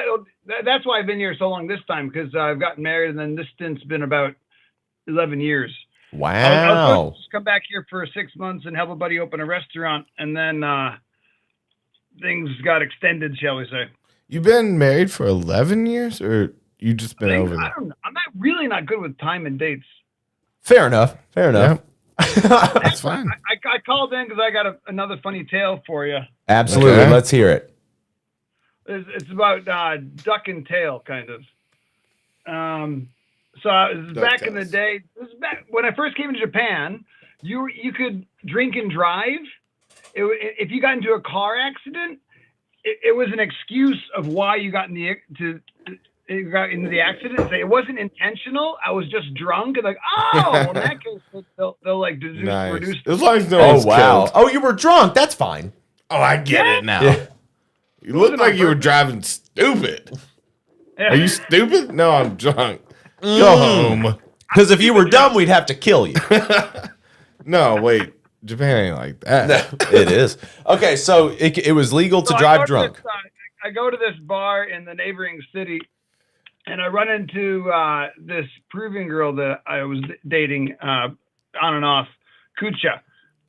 that's why I've been here so long this time, because I've gotten married, and then this stint's been about 11 years. Wow. I was supposed to come back here for 6 months and help a buddy open a restaurant, and then things got extended, shall we say. You've been married for 11 years, or you just been over I don't know. I'm really not good with time and dates. Fair enough. Yeah. That's fine. I called in because I got another funny tale for you. Absolutely. Okay. Let's hear it. It's about duck and tail, kind of. So it was back in the day. This is back when I first came to Japan. You could drink and drive. If you got into a car accident, it was an excuse of why you got into the accident. Say it wasn't intentional. I was just drunk, and like, oh, well, in that case, they'll like reduce. As long as no one's killed. Oh, you were drunk. That's fine. Oh, I get it now. Yeah. You look like you were driving stupid. Yeah. Are you stupid? No, I'm drunk. Go home. Because if you were dumb, we'd have to kill you. No, wait. Japan ain't like that. No, it is. Okay, so it was legal to drive drunk. I go to this bar in the neighboring city, and I run into this Peruvian girl that I was dating on and off, Kucha.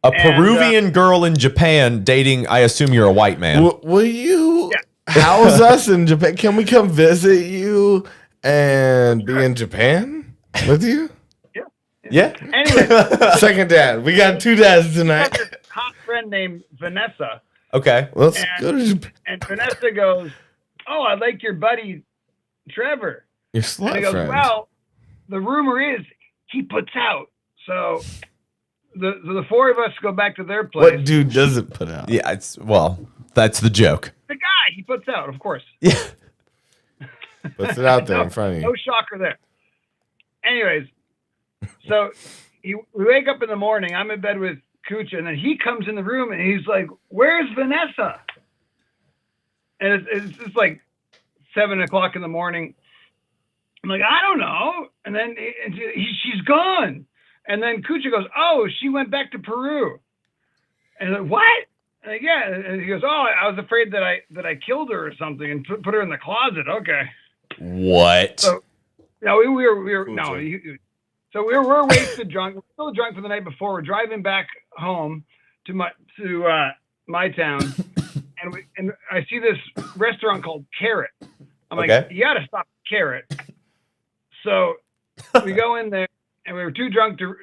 A Peruvian girl in Japan dating, I assume you're a white man. Will you house us in Japan? Can we come visit you and be in Japan with you? Yeah. Anyway. Second dad. We got two dads tonight. I have this hot friend named Vanessa. Okay. Let's go to Japan. And Vanessa goes, oh, I like your buddy Trevor. Your slut and he goes, friend. well, the rumor is he puts out. So the four of us go back to their place. What dude doesn't put out? Yeah, that's the joke. The guy, he puts out, of course. Yeah. Puts it out there in front of you. No shocker there. Anyways, so we wake up in the morning. I'm in bed with Kucha, and then he comes in the room, and he's like, where's Vanessa? And it's just like 7 o'clock in the morning. I'm like, I don't know. And then she's gone. And then Kucha goes, oh, she went back to Peru. And I'm like, what? And like, yeah. And he goes, oh, I was afraid that I killed her or something and put her in the closet. Okay. What? So, no, we were no. So we're wasted drunk. We're still drunk from the night before. We're driving back home to my town, and I see this restaurant called Carrot. I'm like, you got to stop Carrot. So we go in there, and we were too drunk to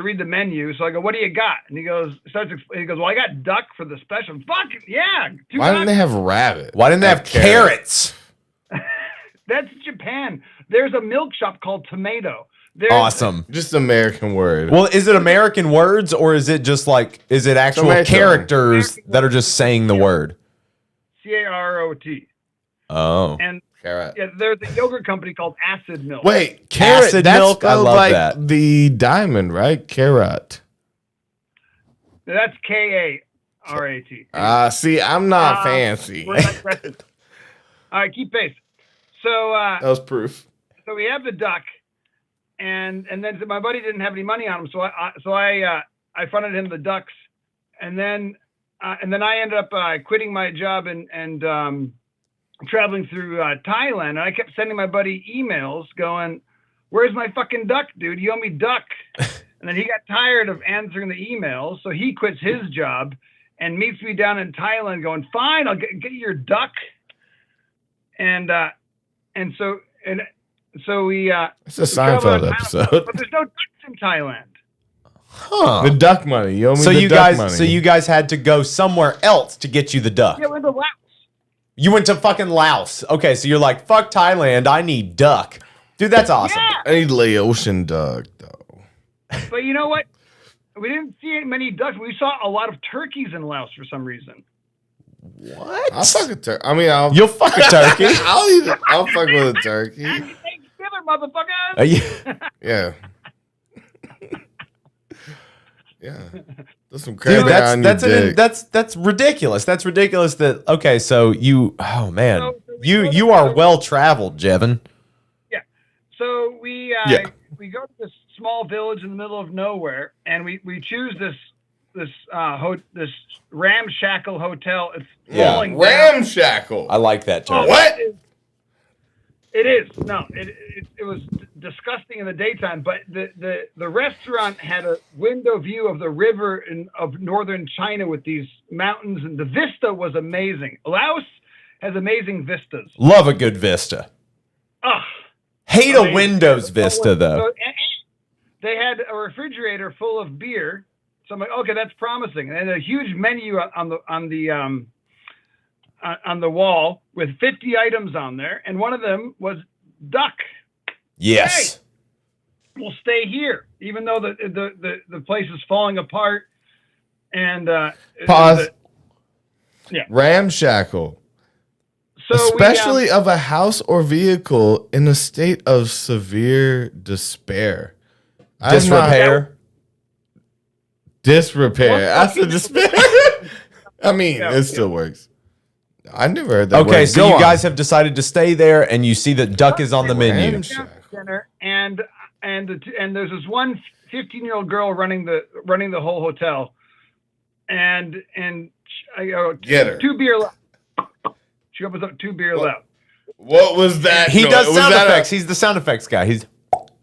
read the menu. So I go, what do you got? And he goes, well, I got duck for the special. Fuck yeah. Why didn't they have rabbit? Why didn't they have carrots? That's Japan. There's a milk shop called Tomato. Awesome. Just American word. Well, is it American words, or is it just like, is it actual characters that are just saying the word? CAROT. Oh. And carrot. Yeah, there's a yogurt company called Acid Milk. Wait, carrot. Acid that's milk? I spelled love like that. the diamond, right? Carrot. That's KAROT. R-A-T. See, I'm not fancy. We're not aggressive. All right, keep pace. So That was proof. so we have the duck, and then my buddy didn't have any money on him, so I funded him the ducks, and then I ended up quitting my job and traveling through Thailand, and I kept sending my buddy emails going, "Where's my fucking duck, dude? You owe me duck." And then he got tired of answering the emails, so he quits his job and meets me down in Thailand, going, "Fine, I'll get you your duck." And so we. It's a Seinfeld episode. But there's no ducks in Thailand. Huh. The duck money. You owe me So the you duck guys, money. so you guys had to go somewhere else to get you the duck. Yeah, we're in the Laos. You went to fucking Laos. Okay, so you're like, fuck Thailand. I need duck, dude. That's awesome. Yeah. I need Laotian duck though. But you know what? We didn't see many ducks. We saw a lot of turkeys in Laos for some reason. What? I'll fuck a turkey. I mean, You'll fuck a turkey. I'll eat it. I'll fuck with a turkey. Happy Thanksgiving, motherfuckers! Yeah. Yeah. There's some crazy Dude, on your dick. that's ridiculous. That's ridiculous. That okay. So you, oh man, So you are well traveled, Jevin. Yeah. So we go to this small village in the middle of nowhere, and we choose this ramshackle hotel. It's falling down. Ramshackle. I like that term. What? It is. No, it was disgusting in the daytime, but the restaurant had a window view of the river of northern China with these mountains, and the vista was amazing. Laos has amazing vistas. Love a good vista. Ah, Hate a Windows vista though. and they had a refrigerator full of beer, so I'm like, okay, that's promising. And a huge menu on the wall with 50 items on there, and one of them was duck. Yes. Hey, we'll stay here, even though the place is falling apart. And Pause. Yeah. Ramshackle. So especially of a house or vehicle in a state of severe despair. Disrepair. Disrepair. That's a despair. I mean, it still works. I never heard that. Okay, word. so Go you on. guys have decided to stay there, and you see that duck is on the menu. dinner, and there's this one 15-year-old girl running the whole hotel, and I go, Get her. 2 beer left. She opens up 2 beer left. What was that? He noise? does Was sound that effects. He's the sound effects guy. He's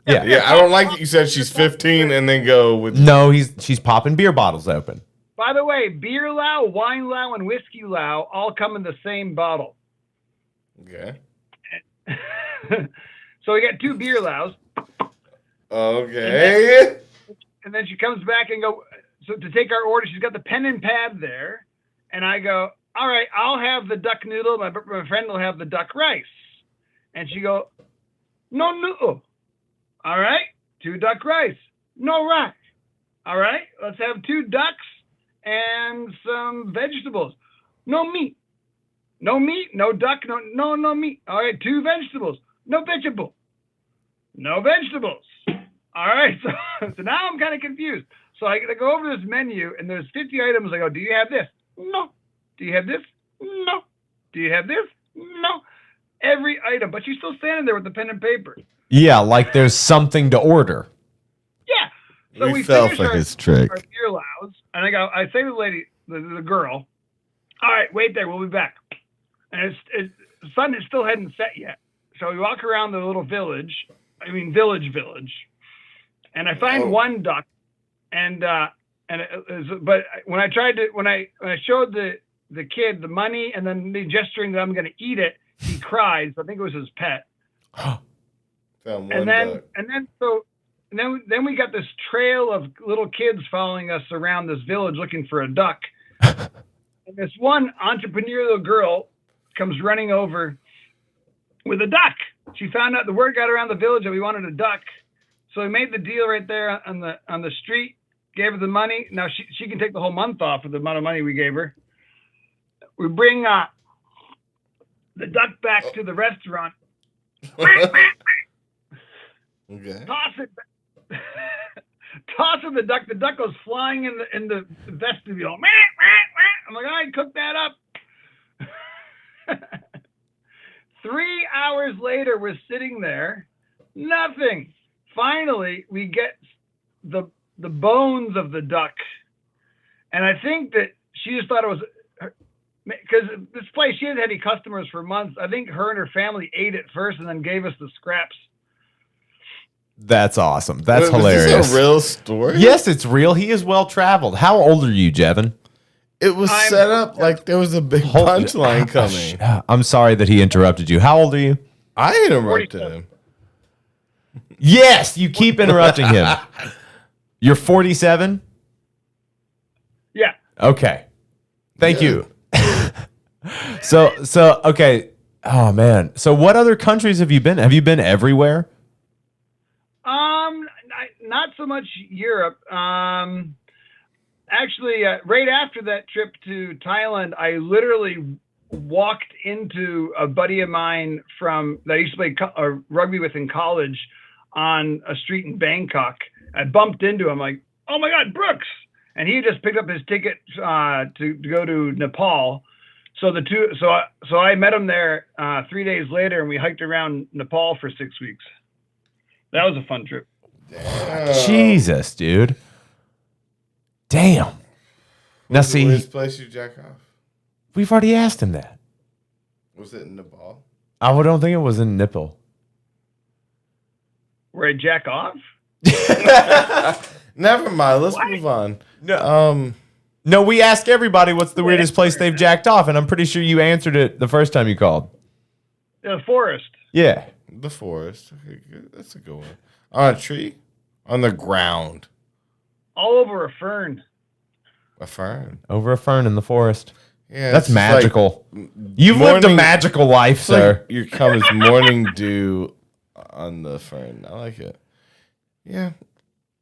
Yeah, I don't like that you said she's 15 and then go with. No, she's popping beer bottles open. By the way, beer Lao, wine Lao, and whiskey Lao all come in the same bottle. Okay. So we got 2 beer Laos. Okay. And then she comes back and so to take our order, she's got the pen and pad there. And I go, all right, I'll have the duck noodle. My friend will have the duck rice. And she go, no noodle. All right, 2 duck rice. No rice. All right, let's have 2 ducks and some vegetables. No meat. No meat, no duck, no meat. All right, 2 vegetables. No vegetable. No vegetables. All right, so now I'm kind of confused. So I go over this menu, and there's 50 items. I go, do you have this? No. Do you have this? No. Do you have this? No. Every item, but she's still standing there with the pen and paper. Yeah, like there's something to order. Yeah. So we fell finish for his trick. Our beer Laos, and I say to the lady, the girl, all right, wait there, we'll be back. And the sun still hadn't set yet. So we walk around the little village, village, and I find one duck, but when I showed the kid the money and then me gesturing that I'm going to eat it, he cried. So I think it was his pet. Found one And then duck. we got this trail of little kids following us around this village looking for a duck. And this one entrepreneurial girl comes running over with a duck. She found out, the word got around the village that we wanted a duck. So we made the deal right there on the street, gave her the money. Now she can take the whole month off of the amount of money we gave her. We bring the duck back to the restaurant. Okay. Toss her the duck. The duck goes flying in the vestibule. I'm like, I cooked that up. 3 hours later, we're sitting there, nothing. Finally, we get the bones of the duck, and I think that she just thought it was, because this place, she hadn't had any customers for months. I think her and her family ate it first and then gave us the scraps. That's awesome. That's Wait, hilarious. Was this a real story? Yes, it's real. He is well traveled. How old are you, Jevin? It was set up like there was a big punchline coming. I'm sorry that he interrupted you. How old are you? I interrupted him. Yes, you keep interrupting him. You're 47? Yeah. Okay. Thank you. So okay. Oh man. So what other countries have you been? Have you been everywhere? Not so much Europe. Actually, right after that trip to Thailand, I literally walked into a buddy of mine that I used to play rugby with in college on a street in Bangkok. I bumped into him like, oh my God, Brooks. And he just picked up his ticket to go to Nepal. So I met him there 3 days later, and we hiked around Nepal for 6 weeks. That was a fun trip. Jesus, dude. Damn. Now What's the see, weirdest place you jack off? we've already asked him that. Was it in Nepal? I don't think it was in nipple. Where I jack off? Never mind. Let's move on. No, we ask everybody what's the weirdest place they've jacked off, and I'm pretty sure you answered it the first time you called. The forest. Yeah. The forest. Okay, good. That's a good one. On a tree? On the ground. All over a fern. A fern. Over a fern in the forest. Yeah, That's it's magical. like You've lived a morning- magical life, it's sir. like your comes morning dew on the fern. I like it. Yeah.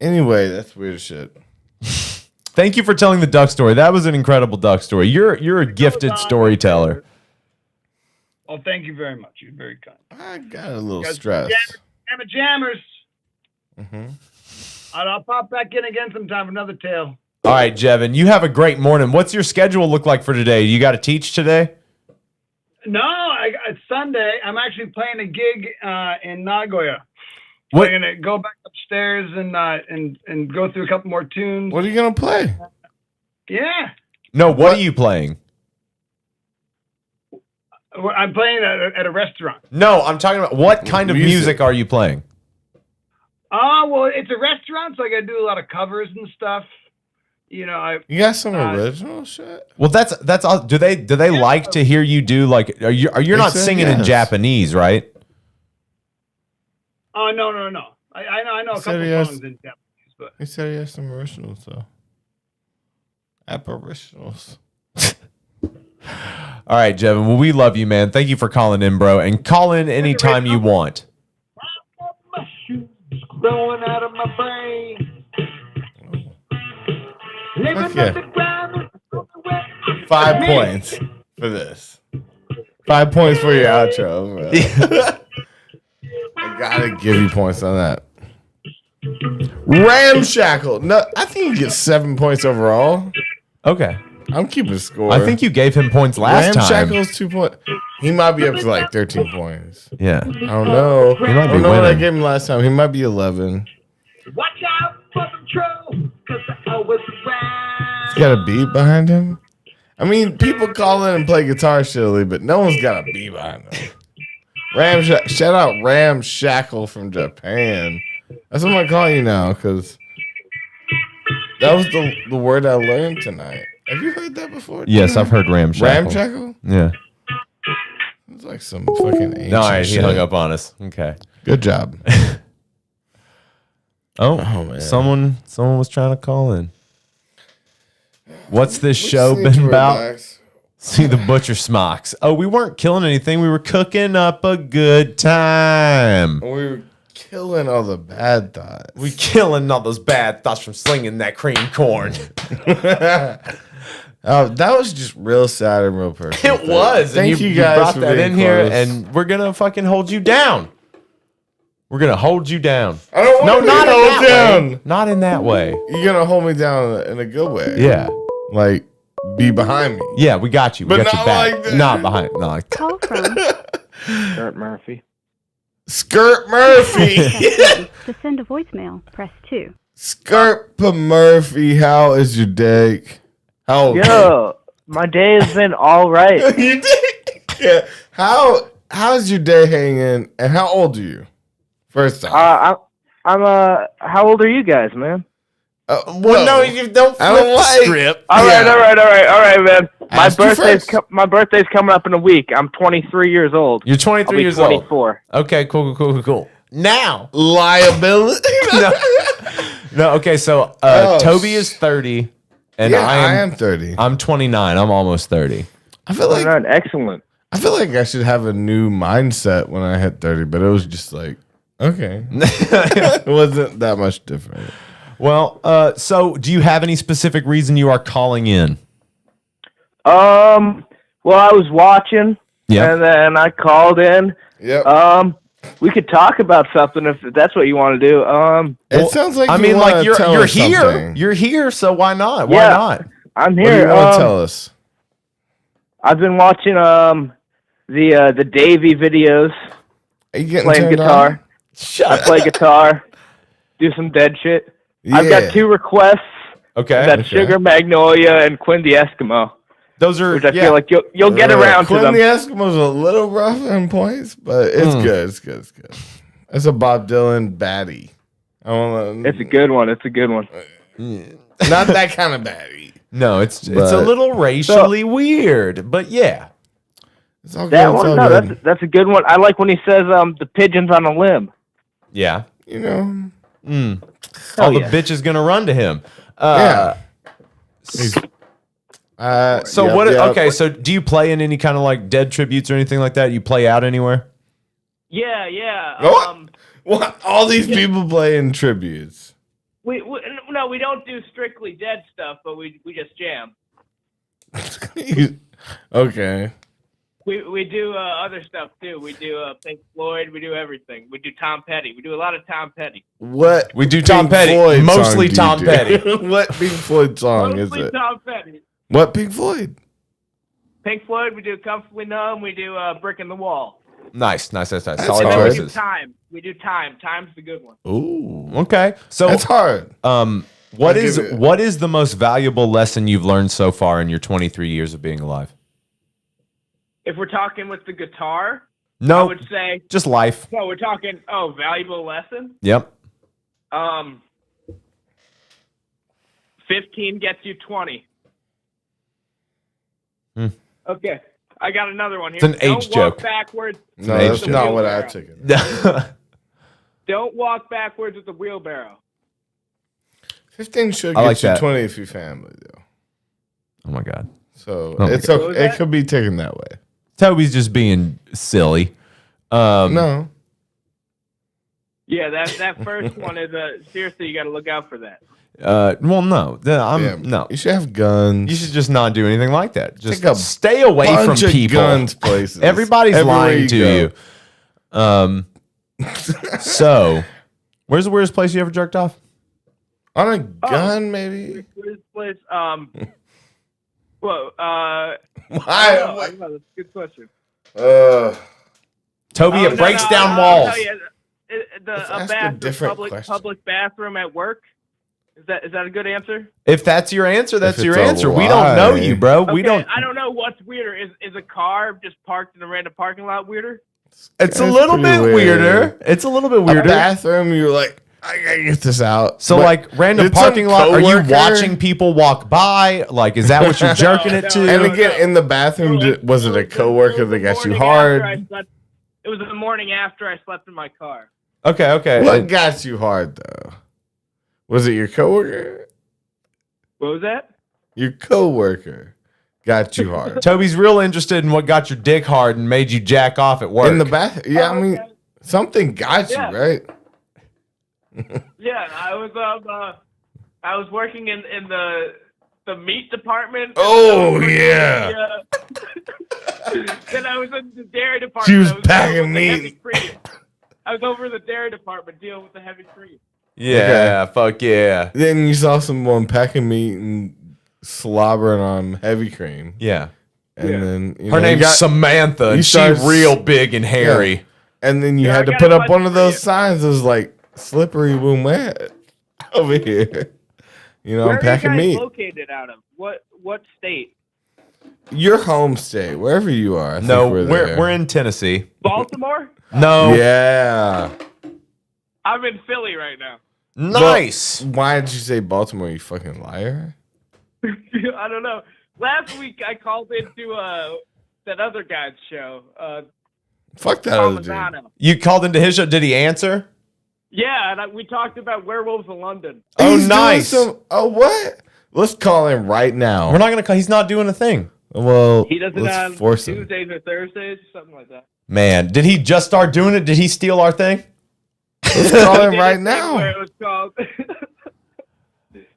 Anyway, that's weird as shit. Thank you for telling the duck story. That was an incredible duck story. You're a gifted storyteller. Oh, thank you very much. You're very kind. I got a little stressed. Jammers. Mm-hmm. I'll pop back in again sometime for another tale. All right, Jevin, you have a great morning. What's your schedule look like for today? You got to teach today? No, it's Sunday. I'm actually playing a gig in Nagoya. What? I'm gonna go back upstairs and go through a couple more tunes. What are you gonna play? Yeah, No, what are you playing? I'm playing at a restaurant. No, I'm talking about what kind of music are you playing? Well, it's a restaurant, so I got to do a lot of covers and stuff. You know, You got some original shit? Well, that's all. Do they like to hear you do like? You're not said singing in yes. Japanese, right? Oh no. I know a couple songs in Japanese, but He said he has some originals though. Apparitionals. All right, Jevin. Well, we love you, man. Thank you for calling in, bro, and call in anytime you want. growing out of my brain. Heck yeah. 5 points for this. 5 points for your outro, bro. I gotta give you points on that. Ramshackle. No, I think you get 7 points overall. Okay. I'm keeping score. I think you gave him points last time. Ramshackle's 2 points. He might be up to like 13 points. Yeah. I don't know. He might I be don't know what I winning. gave him last time. He might be 11. Watch out for the troll, 'cause I always He's got a beat behind him. I mean, people call in and play guitar shilly, but no one's got a beat behind them. Shout out Ramshackle from Japan. That's what I'm gonna call you now, because that was the word I learned tonight. Have you heard that before? Yes, I've heard Ramshackle. Ramshackle? Yeah. It's like some fucking ancient All right, he shit. hung up on us. Okay. Good job. Oh, man. someone was trying to call in. What's this We show just need been to about? relax. See the butcher smocks. Oh, we weren't killing anything. We were cooking up a good time. We were killing all the bad thoughts. We killing all those bad thoughts from slinging that cream corn. Oh, that was just real sad and real personal. It was. Thank and you guys brought for that being in here, close. and we're gonna fucking hold you down. We're gonna hold you down. I don't want to not be in held that down. way. Not in that way. You're gonna hold me down in a good way. Yeah. Like be behind me. Yeah, we got you. We But got your not back. like that. Not behind. Not like that. Call from Kurt Murphy. Skirt Murphy. press 1. To send a voicemail, press 2. Skirt Murphy, how is your day? How old are Yo, my day has been all right. you? You did? Yeah. How's your day hanging? And how old are you? First off. I'm how old are you guys, man? Well, no, you don't I flip don't the like- script. All right, man. Ask you first. My birthday's coming up in a week. I'm 23 years old. You're 23 I'll be years old. 24. Okay, cool. Now, Liability. no. Okay, so Toby is 30, and Yeah, I am 30. I'm 29. I'm almost 30. I feel like excellent. I feel like I should have a new mindset when I hit 30, but it was just like, okay. It wasn't that much different. Well, so do you have any specific reason you are calling in? Well, I was watching, and then I called in. Yep. We could talk about something if that's what you want to do. It sounds like I you mean, like wanna you're tell us here. something. You're here, so why not? Why Yeah. not? I'm What do here. you want to tell us? I've been watching the Davey videos. Are you getting playing turned guitar. on? I play guitar. Do some dead shit. I've Yeah. got 2 requests. Okay. That's Sugar Magnolia and Quinn the Eskimo. Those are which I feel like you'll get around to Quinn them. the Eskimo's a little rough in points, but it's good. It's good. It's good. It's a Bob Dylan baddie. I wanna, It's a good one. It's a good one. not that kind of baddie. No, it's a But- little racially weird, but yeah. It's all That good. It's one, all no, good. that's a good one. I like when he says the pigeon's on a limb. Yeah. You know. All yeah. the bitches gonna run to him. Yeah. So yep, what? yep. Okay, so do you play in any kind of like dead tributes or anything like that? You play out anywhere? Yeah. What? All these people playing tributes. We don't do strictly dead stuff, but we just jam. Okay. We do other stuff too. We do Pink Floyd. We do everything. We do Tom Petty. We do a lot of Tom Petty. What? We do Tom Pink Petty. Floyd Mostly song do Tom you do? Petty. What Pink Floyd song Mostly is it? Tom Petty. What Pink Floyd? Pink Floyd. We do Comfortably Numb. We do Brick in the Wall. Nice. Solid And then we do choices. Time. We do Time. Time's the good one. Ooh. Okay. So That's hard. What I'll is give it- what is the most valuable lesson you've learned so far in your 23 years of being alive? If we're talking with the guitar, No, I would say just life. no. We're talking valuable lesson. Yep. 15 gets you 20. Hmm. Okay, I got another one here. It's an age Don't walk joke. backwards. No, age that's joke. not what I took it. Don't walk backwards with the wheelbarrow. 15 should I get like you that. 20 if you family though. Oh my God. So Oh my it's God. okay. What was It that? could be taken that way. Toby's just being silly. No. Yeah, that first one is seriously. You got to look out for that. Well, no. Yeah, No. You should have guns. You should just not do anything like that. Just Take a stay away from bunch of people. guns places. Everybody's Everywhere lying to go. you. So, where's the weirdest place you ever jerked off? On a gun, maybe. This place, well, I Why? don't know, that's a good question. Toby, it breaks down I'll walls. tell you, Let's a ask a bathroom, different question. public bathroom at work. Is that a good answer? If that's your answer, that's If your it's a answer. We don't know lie. you, bro. Okay, We don't. I don't know what's weirder. Is a car just parked in a random parking lot weirder? It's a It's little pretty bit weird. weirder. It's a little bit A weirder. bathroom, you're like, I gotta get this out. So, But like, random did some parking lot, are you coworker- watching people walk by? Like, is that what you're jerking it to? And again, in the bathroom, was it a coworker that got you hard? It was the morning after I slept in my car. Okay. What got you hard though? Was it your coworker? What was that? Your coworker got you hard. Toby's real interested in what got your dick hard and made you jack off at work. In the bath? Yeah, I mean, something got you, Yeah. right? Yeah, I was working in the meat department. Oh, yeah. Then I was in the dairy department. She was I packing dealing with the meat. heavy cream. I was over in the dairy department dealing with the heavy cream. Yeah, fuck yeah. Then you saw someone packing meat and slobbering on heavy cream. Yeah. And then her name's Samantha, and she's real big and hairy. Yeah. And then you had to put up one of those signs that was like slippery when wet over here. You know, Where I'm packing are you guys meat. located out of? What state? Your home state, wherever you are. I think No, we're we're in Tennessee. Baltimore? No. Yeah. I'm in Philly right now. Nice. Well, why did you say Baltimore, you fucking liar? I don't know. Last week I called into that other guy's show. Fuck that other dude. Palmisano. You called into his show. Did he answer? Yeah, and we talked about werewolves in London. Oh, He's nice. doing oh, what? Let's call him right now. We're not going to call. He's not doing a thing. Well, He does it let's on force him. Tuesdays or Thursdays, something like that. Man, did he just start doing it? Did he steal our thing? Let's call him He did right a thing now. Where it was called.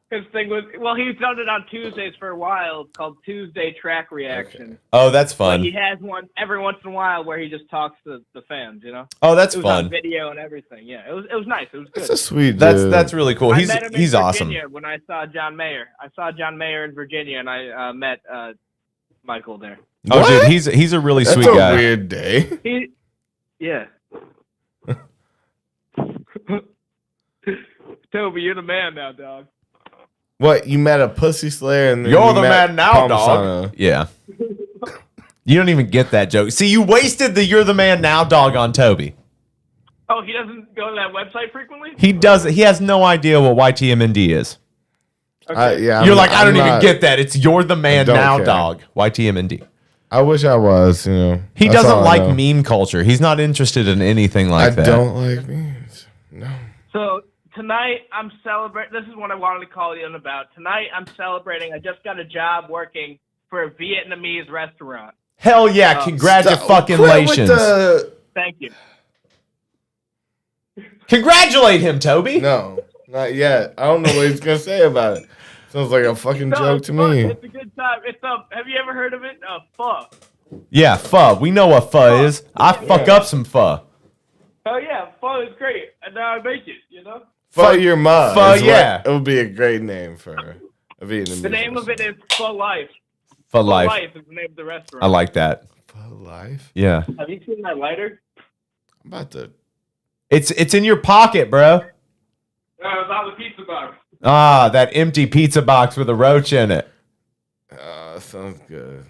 His thing was he's done it on Tuesdays for a while. It's called Tuesday Track Reaction. Oh, that's But he fun. has one every once in a while where he just talks to the fans. You know. Oh, that's it was fun. On video and everything. Yeah, it was nice. It was good. That's a sweet dude. That's really cool. I He's met him in he's awesome. Virginia when I saw John Mayer. I saw John Mayer in Virginia, and I met Michael there. Oh, What? dude, he's a really That's sweet a guy. weird day. Yeah. Toby, you're the man now, dog. What, you met a pussy slayer and then You're you the met man now, Palmisano. dog. Yeah. You don't even get that joke. See, you wasted the "you're the man now" dog on Toby. Oh, he doesn't go to that website frequently? He doesn't. He has no idea what YTMND is. Yeah, You're I'm- like, I don't I'm even not- get that. It's "you're the man don't now" care. dog. YTMND. I wish I was, you know. He That's doesn't all I like know. meme culture. He's not interested in anything like I that. don't like memes. No. So tonight I'm celebrating. This is what I wanted to call you in about. Tonight I'm celebrating. I just got a job working for a Vietnamese restaurant. Hell yeah! Congratulations. Thank you. Congratulate him, Toby. No, not yet. I don't know what he's gonna say about it. Sounds like a fucking joke to me. It's a good time. It's have you ever heard of it? Pho. Yeah, pho. We know what pho is. I fuck up some pho. Oh yeah, pho is great, and now I make it. You know. Pho your mud. Pho, is what- yeah. It would be a great name for a Vietnamese. The name of it is Pho Life. Pho Pho life. Life is the name of the restaurant. I like that. Pho life. Yeah. Have you seen my lighter? I'm about to. It's in your pocket, bro. It's on the pizza box. Ah, that empty pizza box with a roach in it. Sounds good.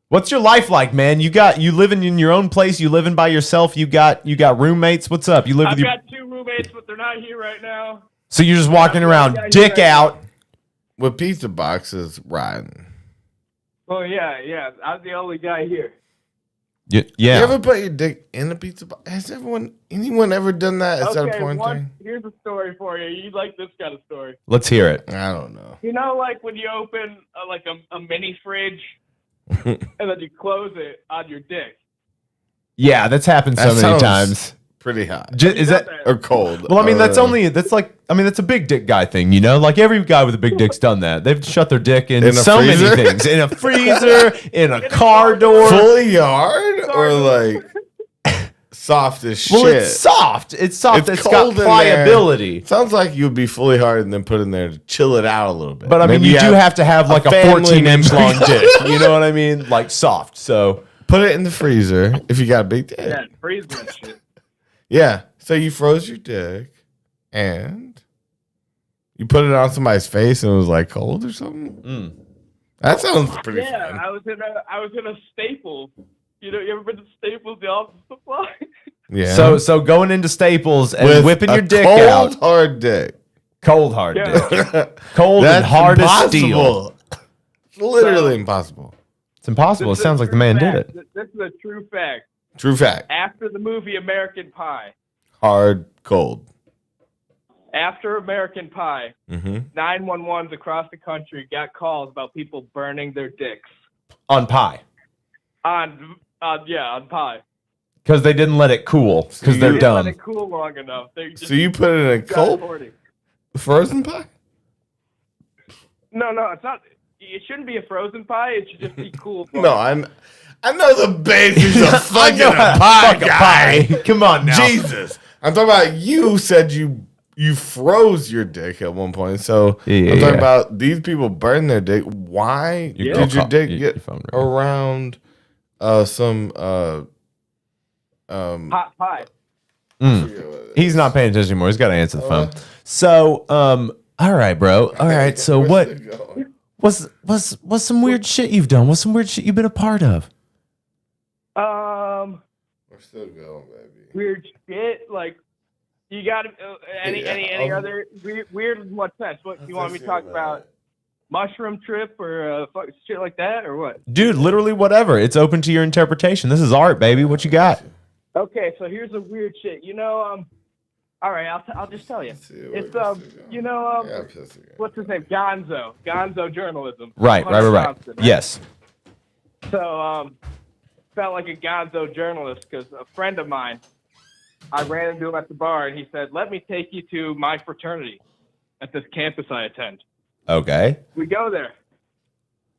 What's your life like, man? You living in your own place? You living by yourself? You got roommates? What's up? You live I've with your got 2 roommates, but they're not here right now. So you're just walking around, dick out. With pizza boxes riding. Oh yeah. I'm the only guy here. Yeah. You ever put your dick in a pizza box? Has anyone ever done that? Is that a porn thing? Here's a story for you. You like this kind of story. Let's hear it. I don't know. You know, like when you open a mini fridge and then you close it on your dick. Yeah, that's happened so That many sounds times. Pretty hot. Is that or cold? Well, I mean, that's a big dick guy thing, you know? Like every guy with a big dick's done that. They've shut their dick in In a so freezer? many things. In a freezer, in a car door. fully hard or like soft as shit. Well, it's soft. It's soft. It's got cold in there. pliability. Sounds like you would be fully hard and then put in there to chill it out a little bit. But I mean, Maybe you do have to have like a family 14-inch member. long dick. You know what I mean? Like soft. So put it in the freezer if you got a big dick. Yeah, freeze that shit. Yeah. So you froze your dick and you put it on somebody's face and it was like cold or something. That sounds pretty Yeah, fun. I was in a Staples. You ever been to Staples, the office supply? Yeah. So going into Staples and With whipping a your dick cold, out. hard dick. Cold hard Yeah. dick. Cold and That's hard as impossible. steel. It's literally impossible. It's impossible. It This is sounds a like the true man did fact. it. This is a true fact. True fact. After the movie American Pie, Hard, cold. after American Pie, Mm-hmm. 911s across the country got calls about people burning their dicks On pie. on pie. Because they didn't let it cool. Because So they're you- dumb. Let it cool long enough. They just So you put it in a got cold horny. frozen pie? No, it's not. It shouldn't be a frozen pie. It should just be cool. No, I know the basics of fucking know a how to pie fuck a guy. pie. Come on now. Jesus. I'm talking about you said you you froze your dick at one point. So I'm talking about these people burn their dick. Why did your dick get around some hot pie? He's not paying attention anymore. He's got to answer the phone. So, all right, bro. All right. So what's some weird shit you've done? What's some weird shit you've been a part of? We're still going, baby. Weird shit. Like, you got any other weird in what sense? What you want me to talk about? Mushroom trip or shit like that or what? Dude, literally whatever. It's open to your interpretation. This is art, baby. What you got? Okay, so here's a weird shit. All right, I'll just tell you. It's what's his name? Gonzo journalism. Right. Johnson, right? Yes. So felt like a Gonzo journalist because a friend of mine, I ran into him at the bar and he said, "Let me take you to my fraternity at this campus I attend." Okay. We go there.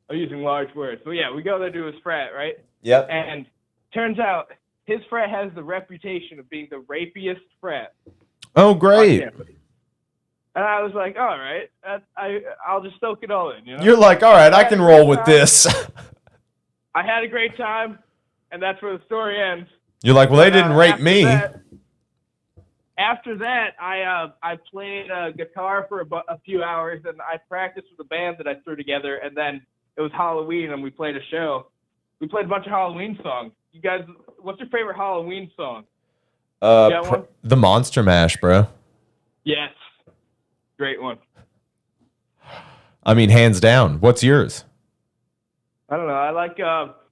I'm using large words, but yeah, we go there to his frat, right? Yep. And turns out his frat has the reputation of being the rapiest frat. Oh, great. And I was like, all right, I'll just soak it all in. You know? You're like, all right, I can roll with this. I had a great time, and that's where the story ends. You're like, well, they didn't rape me. After that, I played guitar for a few hours, and I practiced with a band that I threw together, and then it was Halloween, and we played a show. We played a bunch of Halloween songs. You guys, what's your favorite Halloween song? The Monster Mash, bro. Yes. Great one. I mean, hands down. What's yours? I don't know. I like,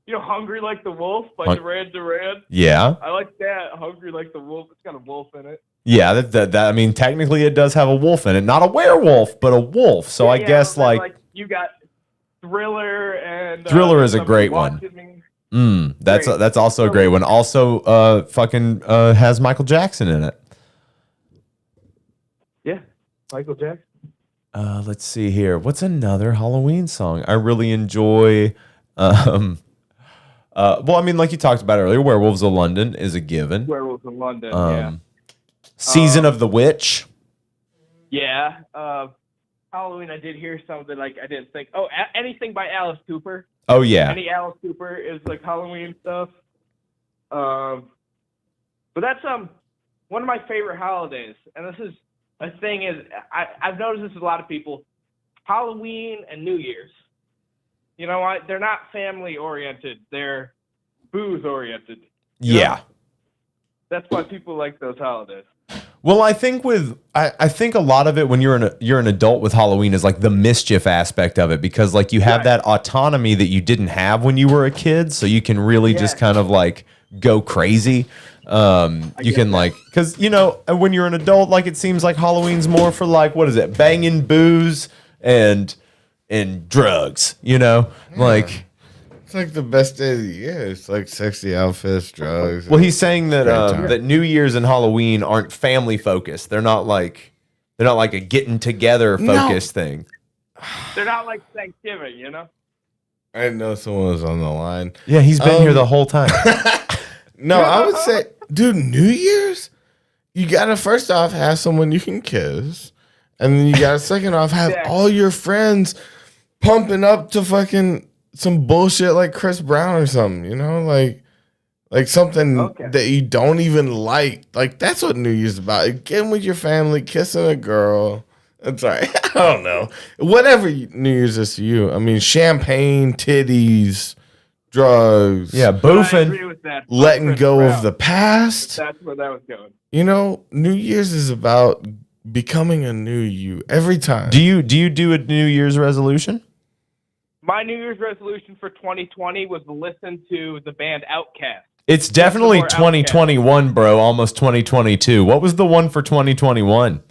Hungry Like the Wolf by Duran Duran. Yeah. I like that. Hungry Like the Wolf. It's got a wolf in it. Yeah, that I mean, technically it does have a wolf in it. Not a werewolf, but a wolf. So I guess, like you got Thriller and... Thriller is a great one. That's also a great one. Also, has Michael Jackson in it. Yeah, Michael Jackson. Let's see here. What's another Halloween song I really enjoy? Well, I mean, like you talked about earlier, Werewolves of London is a given. Werewolves of London, yeah. Season of the Witch. Yeah. Halloween, I did hear something like I didn't think. Oh, anything by Alice Cooper. Oh, yeah. Any Alice Cooper is like Halloween stuff. But that's one of my favorite holidays. And this is a thing is I've noticed this with a lot of people. Halloween and New Year's. You know what? They're not family oriented. They're booze oriented. Yeah. That's why people like those holidays. Well, I think I think a lot of it when you're an adult with Halloween is like the mischief aspect of it, because like you have that autonomy that you didn't have when you were a kid, so you can really just kind of like go crazy. You can like, because when you're an adult, like it seems like Halloween's more for like, what is it, banging, booze and drugs, like. It's like the best day of the year. It's like sexy outfits, drugs. Well, he's saying that that New Year's and Halloween aren't family focused. They're not like a getting together focused thing. They're not like Thanksgiving, I didn't know someone was on the line. Yeah, he's been here the whole time. No, I would say, dude, New Year's, you gotta first off have someone you can kiss, and then you gotta second off have all your friends pumping up to fucking some bullshit like Chris Brown or something, like something that you don't even like. Like that's what New Year's about. Getting with your family, kissing a girl. I'm sorry, I don't know. Whatever New Year's is to you. I mean, champagne, titties, drugs. Yeah, boofing. Letting go of the past. That's where that was going. New Year's is about becoming a new you every time. Do you do a New Year's resolution? My New Year's resolution for 2020 was to listen to the band Outkast. It's definitely 2021, bro. Almost 2022. What was the one for 2021?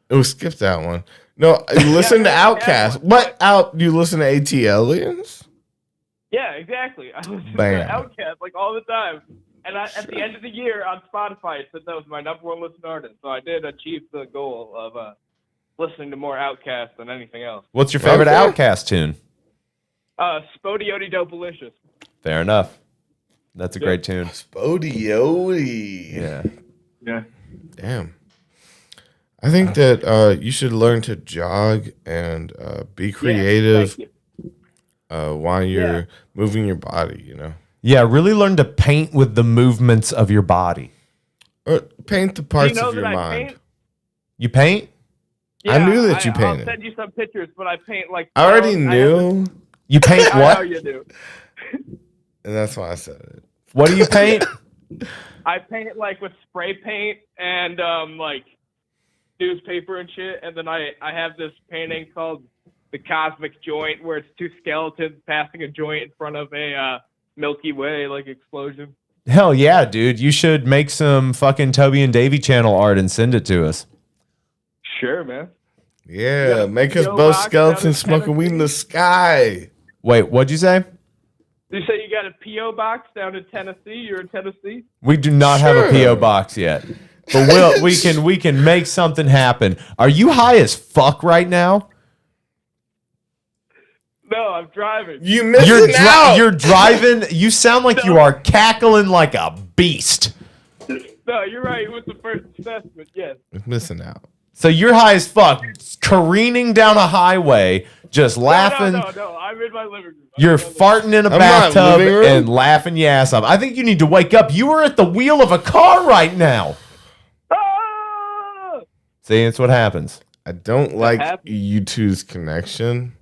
Oh, skip that one. No, you listen to Outkast. You listen to AT Aliens? Yeah, exactly. I listen to Bam. Outkast like all the time. And at the end of the year on Spotify, it said that was my #1 listened artist. So I did achieve the goal of listening to more Outkast than anything else. What's your favorite Outkast tune? Spodioti Dopalicious. Fair enough. That's a great tune. Spodioti. Yeah. Yeah. Damn. I think that you should learn to jog and be creative while you're moving your body, you know? Yeah, really learn to paint with the movements of your body. Or paint the parts of your mind. Paint? You paint? I knew that you I'll painted. send you some pictures, but I paint like. I already knew. You paint I what? know you do. And that's why I said it. What do you paint? I paint like with spray paint and like newspaper and shit, and then I have this painting called The Cosmic Joint, where it's two skeletons passing a joint in front of a Milky Way like explosion. Hell yeah, dude. You should make some fucking Toby and Davey channel art and send it to us. Sure, man. Yeah, make us both skeletons smoking weed in the sky. Wait, what'd you say? You say you got a P.O. box down in Tennessee? You're in Tennessee? We do not have a P.O. box yet. But we can make something happen. Are you high as fuck right now? No, I'm driving. You're driving. You sound like you are cackling like a beast. No, you're right with the first assessment, yes. It's missing out. So you're high as fuck, careening down a highway, just laughing. No, I'm in my living room. You're farting in a bathtub and laughing your ass off. I think you need to wake up. You are at the wheel of a car right now. See, it's what happens. I don't like you two's connection.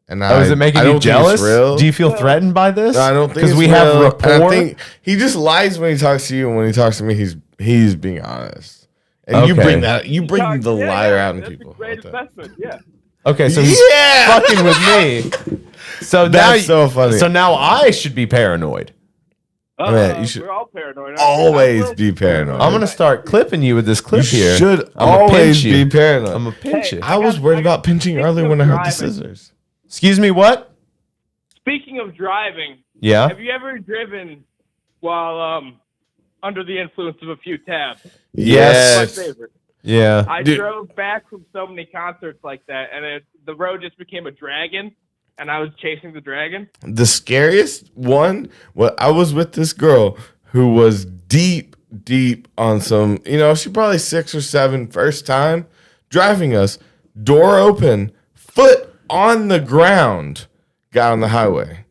And is it making you jealous? Do you feel threatened by this? No, I don't think because it's we real. have rapport. And I think he just lies when he talks to you, and when he talks to me, he's being honest. And you bring the liar out in people. Great assessment, yeah. Okay, so he's fucking with me. So That's so funny. So now I should be paranoid. Man, you should We're all paranoid. always be paranoid. I'm gonna start clipping you with this clip here. You should I'ma always pinch you. be paranoid. I'm gonna pinch you. I was worried about pinching earlier when I heard the driving. scissors. Excuse me, what? Speaking of driving, Yeah. have you ever driven while under the influence of a few tabs? Yes. That's my favorite. Yeah. I drove back from so many concerts like that, and the road just became a dragon, and I was chasing the dragon. The scariest one, I was with this girl who was deep on some, she probably 6 or 7, first time driving us, door open, foot on the ground, got on the highway.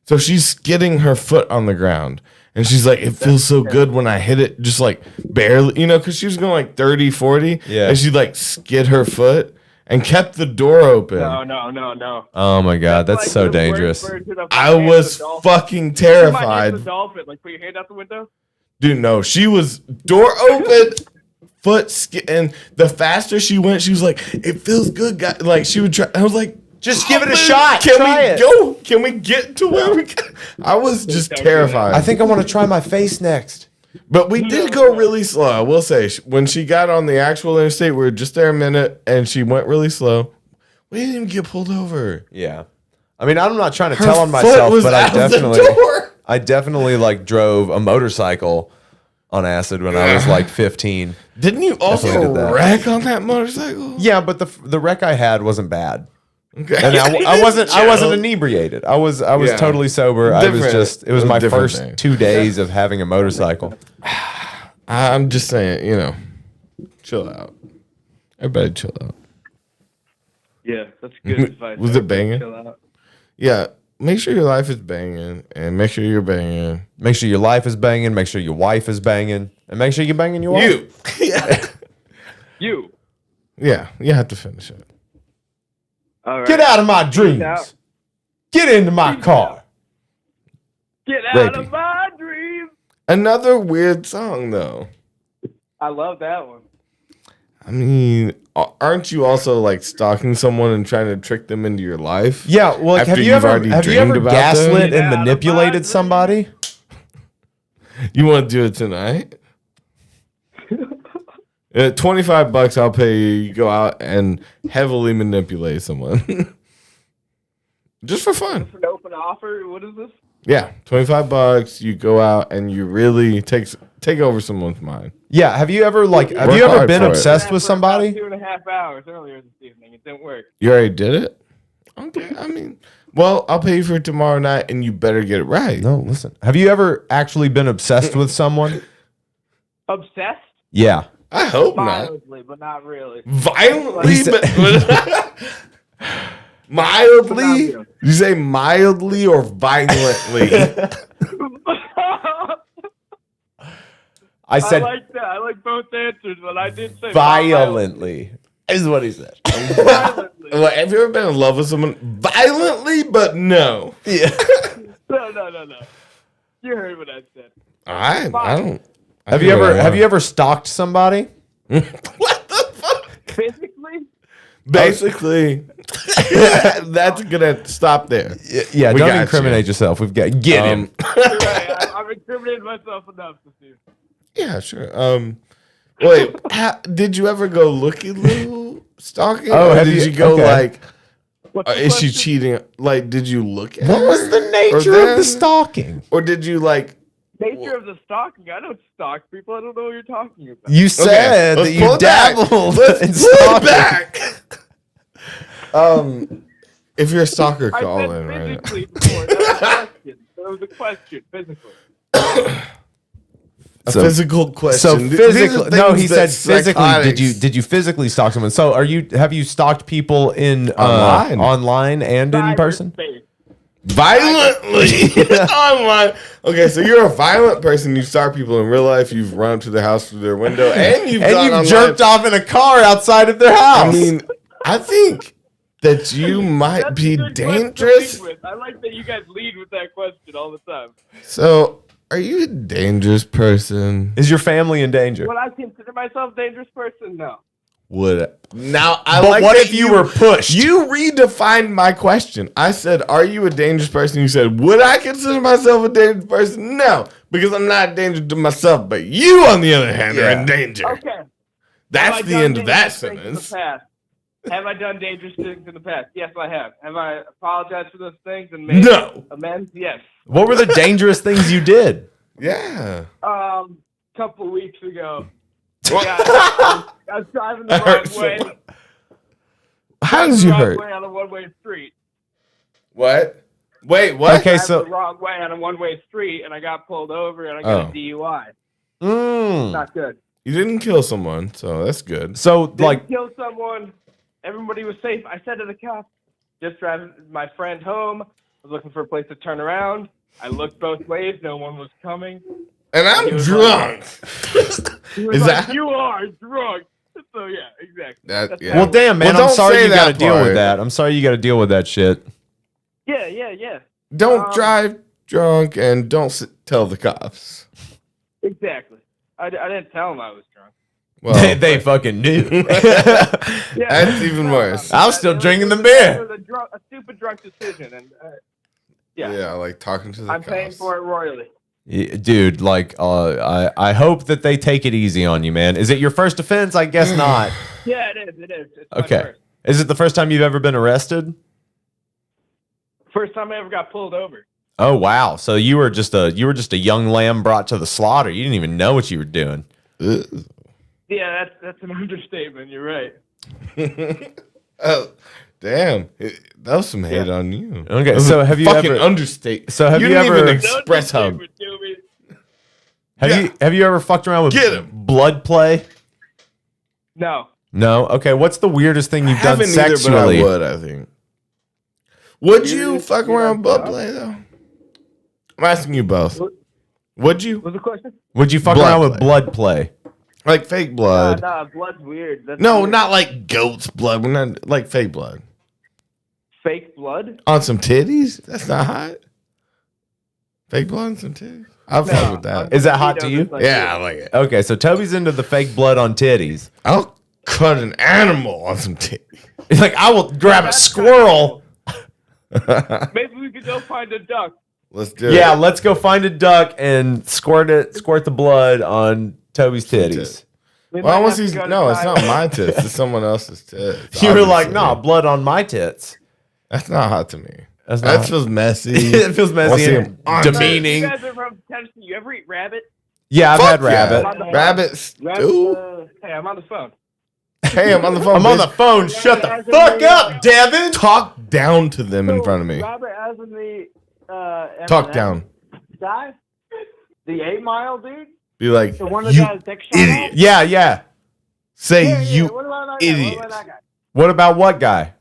So she's skidding her foot on the ground. And she's like, it feels so good when I hit it, just like barely, because she was going like 30, 40. Yeah. And she'd like skid her foot and kept the door open. No. Oh my god, that's like so the dangerous. worst version of I Hand was of the Dolphin. fucking You might terrified. use the dolphin, like put your hand out the window. Dude, no, she was door open, and the faster she went, she was like, it feels good, guy. Like she would try. I was like, just give it a shot. Can Try we it. go? Can we get to where we can? I was just terrified. I think I want to try my face next. But we did go really slow. I will say, when she got on the actual interstate, we were just there a minute, and she went really slow. We didn't even get pulled over. Yeah. I mean, I'm not trying to Her tell on foot myself, was but out the door. I definitely like drove a motorcycle on acid when I was like 15. Didn't you also Definitely did that. wreck on that motorcycle? Yeah, but the wreck I had wasn't bad. Okay. And I wasn't inebriated. I was Yeah. totally sober. I was just it was my different first thing. 2 days of having a motorcycle. I'm just saying, chill out. Everybody chill out. Yeah, that's good advice. Was it banging? Chill out. Yeah. Make sure your life is banging, and make sure you're banging. Make sure your life is banging. Make sure your wife is banging, and make sure you're banging your wife. Yeah. You. Yeah. You have to finish it. All right. Get out of my Peace dreams. out. Get into my car. Get out Rapey. of my dreams. Another weird song, though. I love that one. I mean, aren't you also like stalking someone and trying to trick them into your life? Yeah, well, like, after have you you've ever already dreamed about them? gaslit and manipulated somebody? You want to do it tonight? $25, I'll pay you. You go out and heavily manipulate someone, just for fun. An open offer. What is this? Yeah, $25. You go out and you really take over someone's mind. Yeah, have you ever Work been hard for it. obsessed with somebody? 2.5 hours earlier this evening. It didn't work. You already did it? Okay, I mean, well, I'll pay you for it tomorrow night, and you better get it right. No, listen. Have you ever actually been obsessed with someone? Obsessed? Yeah. I hope not. Violently, but not really. Violently, but mildly. Did you say mildly or violently? I said like that. I like both answers, but I did say violently. Is what he said. Well, have you ever been in love with someone violently, but no? Yeah. No. You heard what I said. I don't. Have you ever stalked somebody? Physically? Basically, that's gonna stop there. Yeah, We don't got incriminate yourself. We've got get him. You're right. I've incriminated myself enough to see. Yeah, sure. Wait, did you ever go looky-loo stalking? Oh, or did you go okay. like, is she cheating? Like, did you look at What her? was the nature of the stalking? Or did you like? Nature of the stalking. I don't stalk people. I don't know what you're talking about. You said let's that pull you it back. dabbled Let's in pull it stalking. back. If you're a stalker, I call said in right physically before. That was a question. That was a question. Physically. A physical question. So These are physical. No, things he that said physically. psychotics- Did you physically stalk someone? So have you stalked people in online and in person? Violently online. Okay, so you're a violent person. You stalk people in real life. You've run up to the house through their window, and you've jerked off in a car outside of their house. I mean, I think that you might be dangerous. I like that you guys lead with that question all the time. So, are you a dangerous person? Is your family in danger? Would I consider myself a dangerous person? No. Would now I But like what that if you were pushed? You redefined my question. I said, "Are you a dangerous person?" You said, "Would I consider myself a dangerous person?" No, because I'm not dangerous to myself. But you, on the other hand, are in danger. Okay. That's the end of that sentence. Have I done dangerous things in the past? Yes, I have. Have I apologized for those things and made amends? Yes. What were the dangerous things you did? Yeah. Couple weeks ago. I was driving the wrong way. How did you hurt? On a one-way street. What? Wait, what? Okay, the wrong way on a one-way street, and I got pulled over, and I got a DUI. Not good. You didn't kill someone, so that's good. So, Didn't kill someone. Everybody was safe. I said to the cops, just driving my friend home. I was looking for a place to turn around. I looked both ways. No one was coming. And I'm drunk. He was like, you are drunk. So, yeah, exactly. Well, damn, man. I'm sorry you got to deal with that. I'm sorry you got to deal with that shit. Yeah. Don't drive drunk and don't tell the cops. Exactly. I didn't tell them I was drunk. Well, they fucking knew. That's even worse. I was still drinking the beer. It was a stupid drunk decision, and Yeah, like talking to the I'm cops. paying for it royally. Yeah, dude, like, I hope that they take it easy on you, man. Is it your first offense? I guess not. Yeah, it is. It's my Okay. first. Is it the first time you've ever been arrested? First time I ever got pulled over. Oh wow! So you were just a young lamb brought to the slaughter. You didn't even know what you were doing. Yeah, that's an understatement. You're right. Oh, damn! That was some hate on you. Okay, That was so a have you fucking ever understate? So have you didn't ever even express how? Have you ever fucked around with Get him. blood play? No. No. Okay. What's the weirdest thing you've done Haven't either, sexually? but I would. I think. Would you fuck around with blood play though? I'm asking you both. Would you? What's the question? Would you fuck Blood around with play. blood play? Like fake blood? Nah, blood's weird. That's No, weird. not like goat's blood. We're not like fake blood. Fake blood? On some titties? That's not hot. Fake blood on some titties? I'll fuck with that. Is that hot to you? Yeah, I like it. Okay, so Toby's into the fake blood on titties. I'll cut an animal on some titties. He's like, I will grab a squirrel. Maybe we could go find a duck. Let's do it. Yeah, let's go find a duck and squirt the blood on Toby's titties. Well, once he's no, it's not my tits. It's someone else's tits. You were like, obviously. nah, blood on my tits. That's not hot to me. That's That not- feels messy. It feels messy Wanna see and him on demeaning. You guys are from Tennessee. You ever eat rabbit? Yeah, I've Fuck had rabbit. yeah. Rabbit stew. Hey, I'm on the phone. Hey, I'm on the phone. I'm on the bitch. phone. Shut the fuck up, Devin. Talk down to them in front of me. Rabbit as in the Talk M&M down. guy? The 8 Mile dude? Be like, The one that you got his dick shot off? idiot. Yeah. Say you What about that guy? idiot. What about that guy? What about what guy?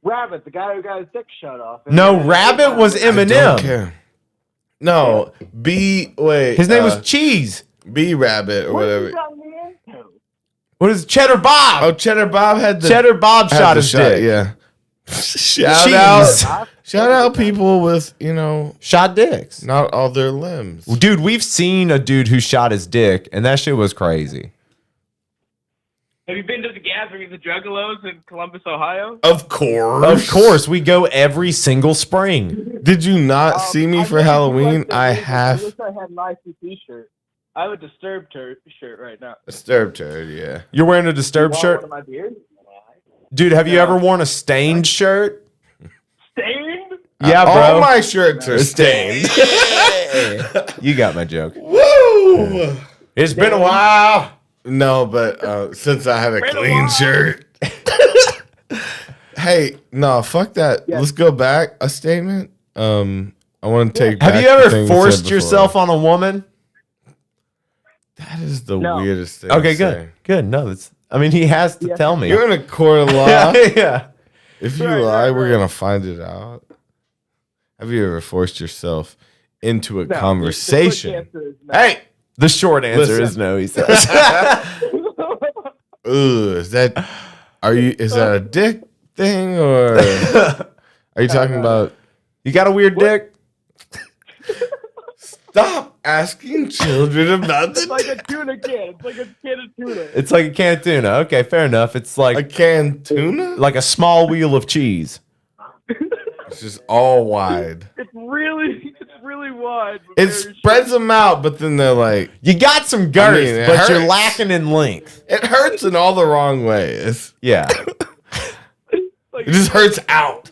Rabbit, the guy who got his dick shut off. No, Rabbit was I don't Eminem. care. No, wait. His name was Cheese. B Rabbit or whatever. What is Cheddar Bob? Oh, Cheddar Bob had the Cheddar Bob had shot the his dick. Yeah. Shout Cheese. out people with shot dicks. Not all their limbs. Dude, we've seen a dude who shot his dick, and that shit was crazy. Have you been to the Gathering of the Juggalos in Columbus, Ohio? Of course. Of course, we go every single spring. Did you not see me for Halloween? I have. I wish I had an IC t-shirt. I have a Disturbed shirt right now. Disturbed turd, yeah. You're wearing a Disturbed Want shirt? one of my beers? Dude, have you ever worn a stained shirt? Stained? Yeah, bro. All my shirts are stained. You got my joke. Woo! It's been a while. No, but since I have a clean shirt. Hey, no, fuck that. Let's go back. A statement. I want to take. Have back you the ever thing you said forced before. yourself on a woman? That is the No. weirdest thing. Okay, to good. say. Good. No, that's. I mean, he has to tell me. You're in a court of law. Yeah. If you lie, we're gonna find it out. Have you ever forced yourself into a conversation? Hey, the short answer Listen. is no. He says. Ooh, is that a dick thing or are you talking about? You got a weird dick? Stop asking children about It's like a tuna can. It's like a can of tuna. It's like a can of tuna. Okay, fair enough. It's like a canned tuna, like a small wheel of cheese. It's just all wide. It's really wide. but It very spreads them out, but then they're like, You got some girth, it but you're hurts. lacking in length. It hurts in all the wrong ways. Yeah. It just hurts out.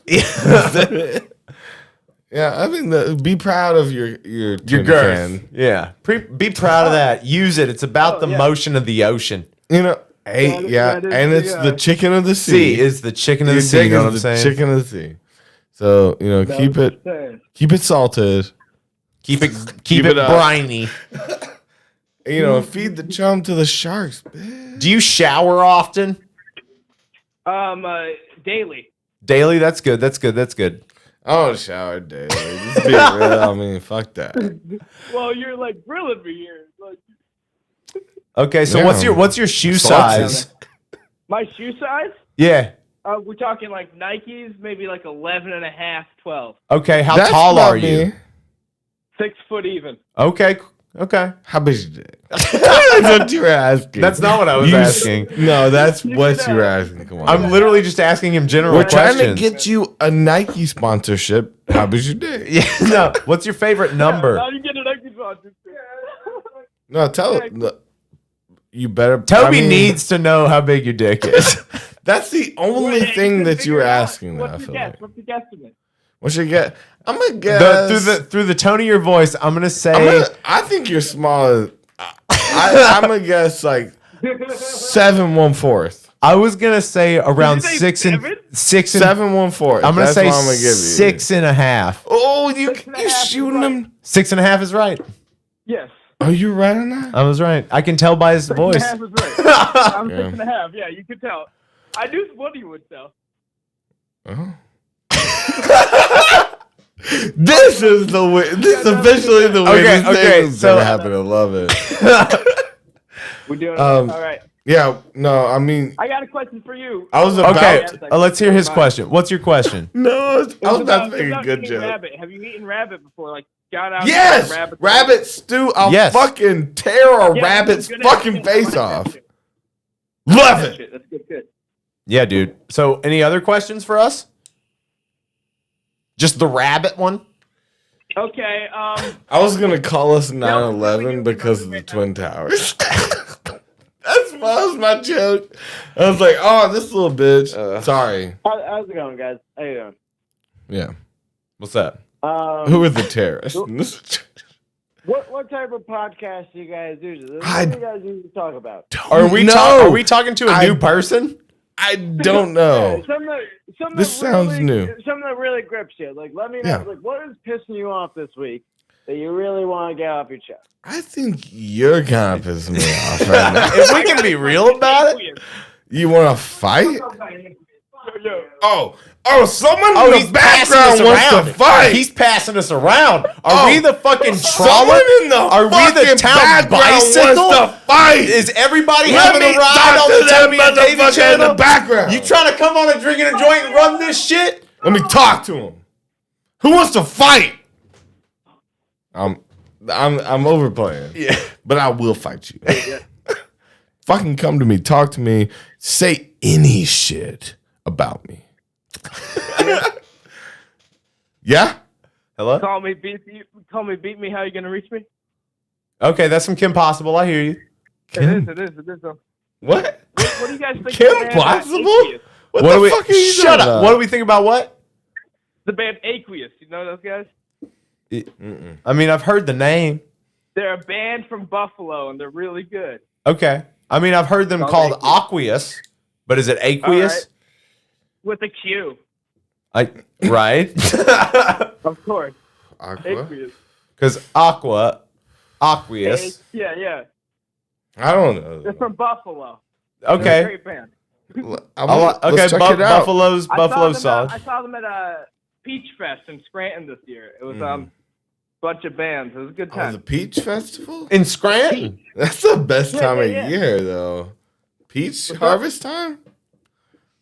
Yeah, I mean, be proud of your tuna girth. can. Yeah. Be proud of that. Use it. It's about the motion of the ocean. You know, hey, that is and the, it's the chicken of the sea. Sea is the chicken of Your the sea. You dick know is what I'm the saying? chicken of the sea. So keep it salted. Keep it Keep it up. briny. Feed the chum to the sharks. Bitch. Do you shower often? Daily. Daily? That's good. That's good. That's good. I don't shower daily. Just be real. I mean, fuck that. Well, you're like grilling me here. Like, Okay, so Yeah. what's your shoe Salted. size? my shoe size? Yeah. We're talking like Nikes, maybe like 11 and a half, 12. Okay, how That's tall about are you? me. 6 foot even. Okay. How big is your dick? That's what you were asking. That's not what I was asking. No, that's what you were asking. Come on. I'm literally just asking him general We're questions. trying to get you a Nike sponsorship. How big's your dick? Yeah, no. What's your favorite number? How do you get a Nike sponsor? No, tell it. Look, you better. Toby needs to know how big your dick is. That's the only thing that you were asking. That I What's feel your guess? like. What's your guesstimate? What should get? I'm gonna guess. Through the tone of your voice, I'm gonna say I think you're smaller. I'm gonna guess like 7 1/4. I was gonna say around Did you say 6 and seven? 6 and 7 1/4. I'm gonna That's say what I'm gonna give you. 6.5. Oh, you and a you half shooting is them? 6.5 is right. Yes. Are you right on that? I was right. I can tell by his 6 voice. and a half is right. I'm Yeah. 6 and a half. Yeah, you could tell. I knew what you would tell. Oh. This is the way. This is officially the weirdest thing that's so- ever happened. I love it. We're doing Um, all right. Yeah, no, I mean, I got a question for you. I was about. Okay, let's hear his question. What's your question? No, I was It's about to make a about good eating joke. rabbit. Have you eaten rabbit before? Like, got out Yes, and got rabbit stew. I'll Yes. fucking tear a Yeah, rabbit's good fucking answer. I face like that off. shit. Love That it. shit. That's good. Good. Yeah, dude. So, any other questions for us? Just the rabbit one? Okay. I was gonna call us 9/11 because of the Twin Towers. That was my joke. I was like, oh, this little bitch. Sorry. How's it going, guys? How you doing? Yeah. What's that? Who are the terrorists? What type of podcast do you guys usually? What I do you guys usually talk about? Are we talking to a new person? I don't know. Something This that sounds really, new. Something that really grips you. Like, let me know. Yeah. Like, what is pissing you off this week? that you really want to get off your chest? I think you're kind of pissing me off right now. If we can be real about it, You want to fight? Oh, someone oh, in he's the passing background us wants around. to fight. He's passing us around. Are we the fucking Someone trolley? in the Are we the fucking town background bicycle? wants to fight. Is everybody Let having me a ride talk on to the that Toby and Davey motherfucker channel? in the background. You trying to come on and drinking a joint and run this shit? Let me talk to him. Who wants to fight? I'm overplaying. Yeah. But I will fight you. Fucking come to me, talk to me, say any shit about me. Yeah? Hello? Call me, beat me. How you gonna reach me? Okay, that's some Kim Possible. I hear you. It is. What? What do you guys think? Kim of the band, Possible? Aqueous? What do the we, fuck are you shut talking up. about? What do we think about what? The band Aqueous. You know those guys? I mean, I've heard the name. They're a band from Buffalo, and they're really good. Okay. I mean, I've heard them Called called Aqueous. Aqueous, but is it Aqueous? All right. With a Q. Right? Of course. Aqua? Aqueous. Because Aqueous. Yeah. I don't know. They're from Buffalo. Okay. They're a great band. Okay, check it out. Buffalo's solid. I saw them at a Peach Fest in Scranton this year. It was a bunch of bands. It was a good Oh, time. the Peach Festival? In Scranton? That's the best time of yeah. year, though. Peach harvest time?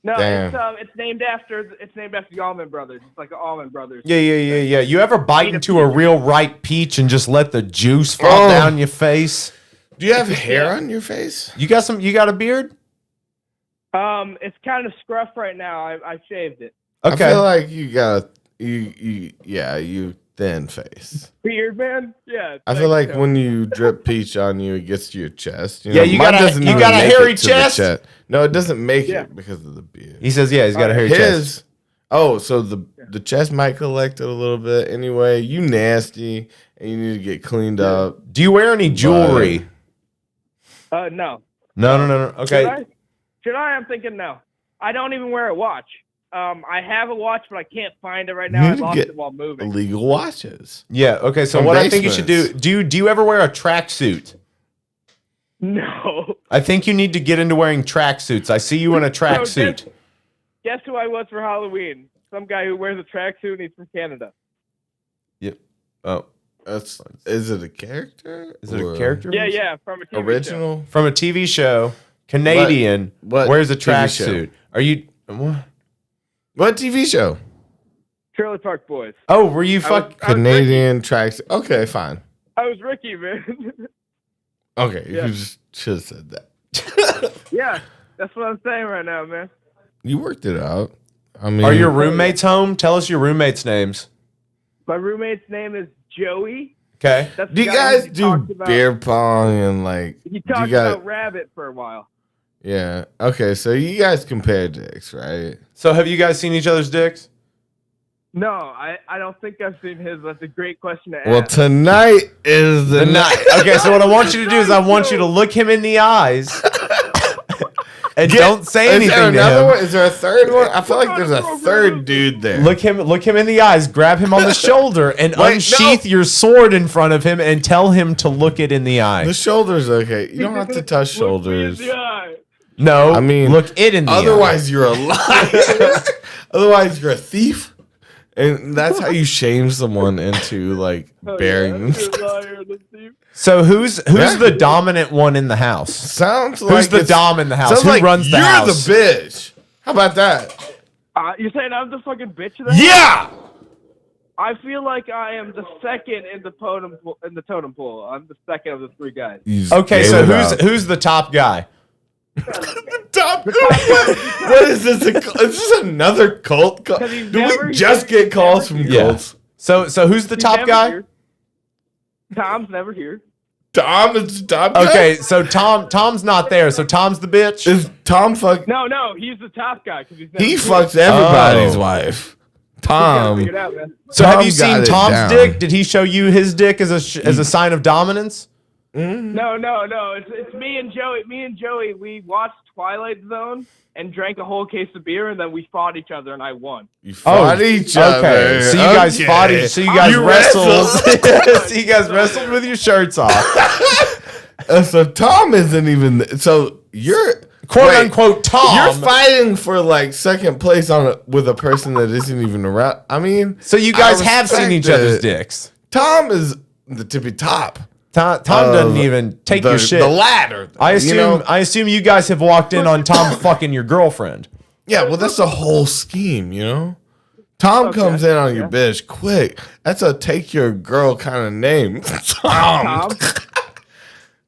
No, Damn. it's named after the Allman Brothers. It's like the Allman Brothers. Yeah. You ever bite into a real ripe peach and just let the juice fall down your face? Do you have hair on your face? You got a beard? It's kind of scruff right now. I shaved it. Okay. I feel like you got you thin face. Beard, man. Yeah. I feel like when you drip peach on you, it gets to your chest. Yeah, you mine got a- doesn't you even got a make hairy it to the chest? chest. No, it doesn't make it because of the beard. He says, yeah, he's got a hairy chest. His, so the chest might collect it a little bit. Anyway, you nasty and you need to get cleaned up. Do you wear any jewelry? No. No. Okay. Should I? I'm thinking no. I don't even wear a watch. I have a watch, but I can't find it right now. I need to lost get it while moving. illegal watches. Yeah. Okay. So From what I think you should basements. do you ever wear a tracksuit? No. I think you need to get into wearing tracksuits. I see you in a tracksuit. Guess who I was for Halloween? Some guy who wears a tracksuit and he's from Canada. Yep. Oh. Is it a character? Is it a character? Yeah, from a TV Original? show. From a TV show. Canadian. What wears a TV show? tracksuit. Are you what? What TV show? Trailer Park Boys. Oh, were you Canadian tracks? Okay, fine. I was Ricky, man. Okay, Yeah. you just should have said that. Yeah, that's what I'm saying right now, man. You worked it out. I mean, Are your roommates home? Tell us your roommates' names. My roommate's name is Joey. Okay. That's the do you guy guys who do talked about- beer pong and like? He do talked you guys, about Rabbit for a while. Yeah. Okay, so you guys compare dicks, right? So have you guys seen each other's dicks? No, I don't think I've seen his. That's a great question to ask. Well, tonight is the night. Okay, so what I want you to do is I want you to look him in the eyes and don't say Is anything there to another him. one? Is there a third one? I feel like there's a third dude there. Look him in the eyes, grab him on the shoulder, and Wait, unsheath your sword in front of him and tell him to look it in the eye. The shoulders, okay. You don't have to touch shoulders. No, I mean, look it in the otherwise eye. you're a liar. Otherwise you're a thief. And that's how you shame someone into like burying themselves. So who's the dominant one in the house? Sounds like Who's the dom in the house? Sounds Who like runs the you're house? the bitch. How about that? You're saying I'm the fucking bitch of that? Yeah. I feel like I am the second in the totem pole. I'm the second of the three guys. Okay, so who's the top guy? Top. What is this? Is this another cult? Do we just get calls from cults? So who's the top guy? Here. Tom's never here. Tom is the top guy? Okay, so Tom's not there. So Tom's the bitch. Is Tom fuck? No, he's the top guy because he's never He here. fucks everybody's wife. Tom. Figure it out, man. So have you Tom got seen it Tom's down. dick? Did he show you his dick as a sign of dominance? No. It's me and Joey. Me and Joey, we watched Twilight Zone and drank a whole case of beer, and then we fought each other, and I won. You fought each other. Okay, so you guys fought each. So you guys wrestled. So you guys wrestled with your shirts off. So Tom isn't even. So you're quote unquote Tom. You're fighting for like second place with a person that isn't even around. I mean, so you guys have seen each other's dicks. Tom is the tippy top. Tom doesn't even take your shit. The ladder. I assume you guys have walked in on Tom fucking your girlfriend. Yeah, well, that's the whole scheme, you know. Tom comes in on your bitch quick. That's a take your girl kind of name, Tom.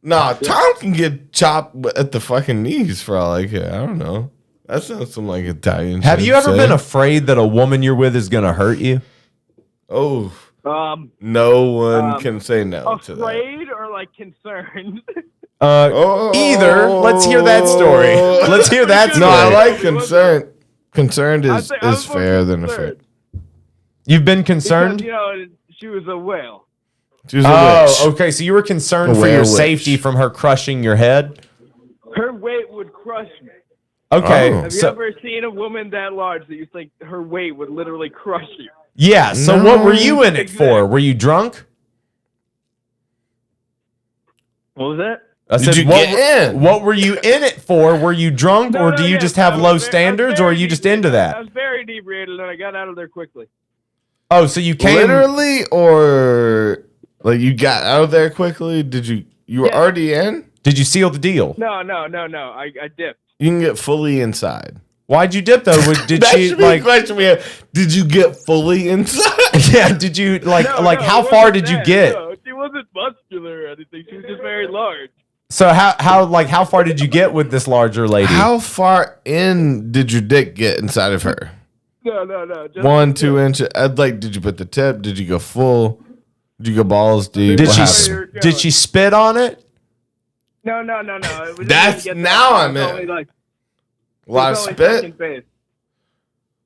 Nah, Tom can get chopped at the fucking knees for all I care. I don't know. That sounds some like Italian. Have shit you to ever say. been afraid that a woman you're with is gonna hurt you? Oh. No one can say no to that. Afraid or like concerned? Either. Let's hear that story. Let's hear that story. No, I like concerned. Concerned is fair than afraid. You've been concerned? Because, she was a whale. She was a witch. Okay. So you were concerned for your safety from her crushing your head? Her weight would crush me. Okay. Have you ever seen a woman that large that you think her weight would literally crush you? Yeah, so what were you in it for? Were you drunk? What was that? I said, what were you in it for? Were you drunk, or do you just have low standards, or are you just into I that? was very inebriated and I got out of there quickly. Oh, so you came literally, or like you got out of there quickly? Did you were already in? Did you seal the deal? No. I dipped. You can get fully inside. Why'd you dip though? Did that she should be like? a question we have. Did you get fully inside? Yeah. Did you like how far did you get? No, she wasn't muscular or anything. She was just very large. So how far did you get with this larger lady? How far in did your dick get inside of her? No. Just 1, 2 inches. Did you put the tip? Did you go full? Did you go balls deep? Did she spit on it? No. It was That's now I'm in. Like, a lot of spit.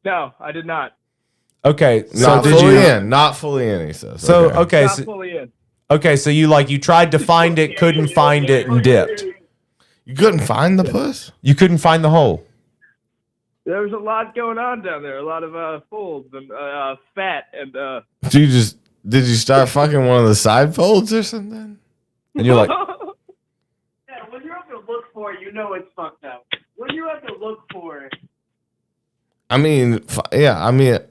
No, I did not. Okay, so not fully in. Not fully in. He says. So okay, Not fully in. Okay, so you tried to find it, couldn't find it, and dipped. You couldn't find the puss? You couldn't find the hole. There was a lot going on down there. A lot of folds and fat and. So did you start fucking one of the side folds or something? And you're like, yeah, when you have to look for it, you know it's fucked up. When you have to look for it. I mean,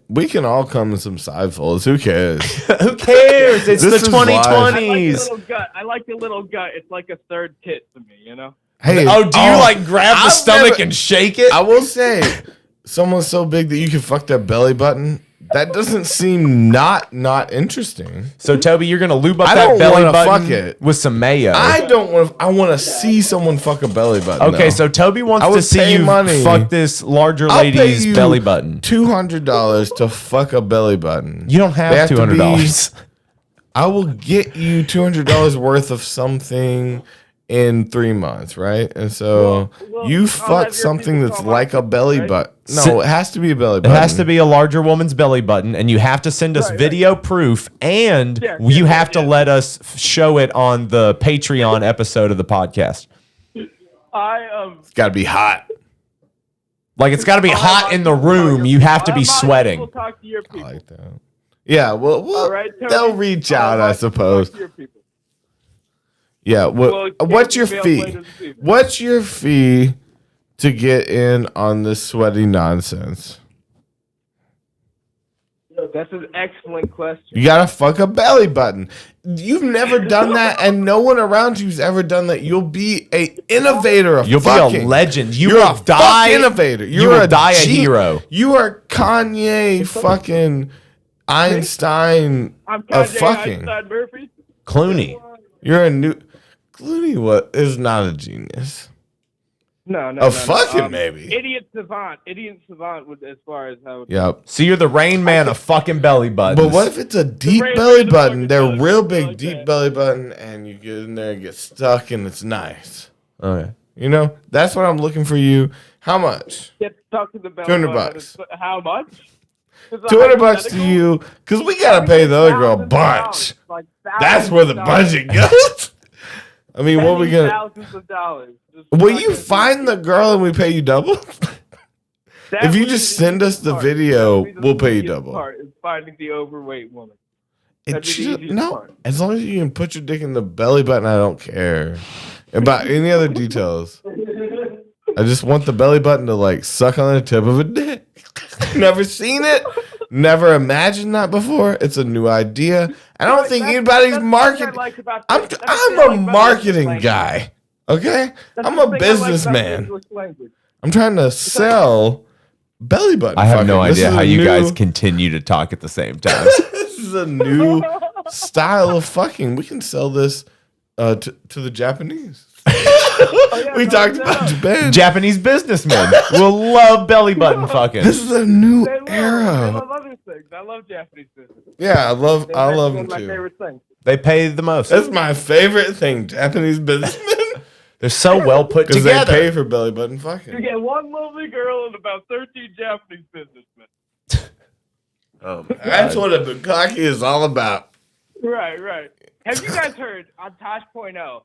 we can all come in some side folds. Who cares? Who cares? It's This the is live. 2020s. I like the little gut. It's like a third tit to me, you know? Hey, do you grab the stomach and shake it? I will say, someone so big that you can fuck their belly button. That doesn't seem not interesting. So Toby, you're gonna lube up I that don't belly wanna button fuck it. with some mayo. I don't want. I want to see someone fuck a belly button. Okay, though. so Toby wants I to would see pay you money. fuck this larger I'll pay lady's you belly button. $200 to fuck a belly button. You don't have $200. I will get you $200 worth of something in 3 months, right? And so you fuck something that's like a belly button. No, it has to be a belly button. It has to be a larger woman's belly button, and you have to send us video proof, and you have to let us show it on the Patreon episode of the podcast. It's got to be hot. Like, it's got to be hot in the room. You have to be sweating. We'll talk to your people. I like that. Yeah, well, they'll reach out, I suppose. Yeah, what's your fee? What's your fee to get in on this sweaty nonsense? That's an excellent question. You gotta fuck a belly button. You've never done that, and no one around you's ever done that. You'll be a innovator of You'll fucking. be a legend. You're a die innovator. You will die a hero. You are Kanye fucking Einstein I'm of Kanye fucking. Einstein Murphy. Clooney. You're a new Clooney. Is not a genius. No. Fucking maybe. Idiot savant with as far as how. Yep. So you're the Rain Man of fucking belly buttons. But what if it's a deep belly button? They're real big, deep belly button, and you get in there and get stuck, and it's nice. Okay. You know, that's what I'm looking for you. How much? Get stuck in the belly. $200. How much? $200 to you, because we gotta pay the other girl a bunch. That's where the budget goes. I mean, what are we gonna? Thousands of dollars. Just Will fucking- you find the girl and we pay you double? That If you would just be send us the part. video, That would be the we'll pay you easiest double. Part is finding the overweight woman. It That'd be the should, easiest no, part. as long as you can put your dick in the belly button, I don't care about any other details. I just want the belly button to like suck on the tip of a dick. Never seen it. Never imagined that before. It's a new idea. I don't think anybody's marketing. I'm a marketing guy. Okay, I'm a businessman. I'm trying to sell belly button. I have no fucking. This idea is how a you new- guys continue to talk at the same time. This is a new style of fucking. We can sell this to the Japanese. We talked about Japan. Japanese businessmen will love belly button fucking. This is a new They love era. other things. I love Japanese business. Yeah, I love That's them one of my too. favorite things. They pay the most. That's my favorite thing. Japanese businessmen. They're so well put Because they together. pay for belly button You fucking. get one lovely girl and about 13 Japanese businessmen. That's what a bukkake is all about. Right, right. Have you guys heard on Tosh.0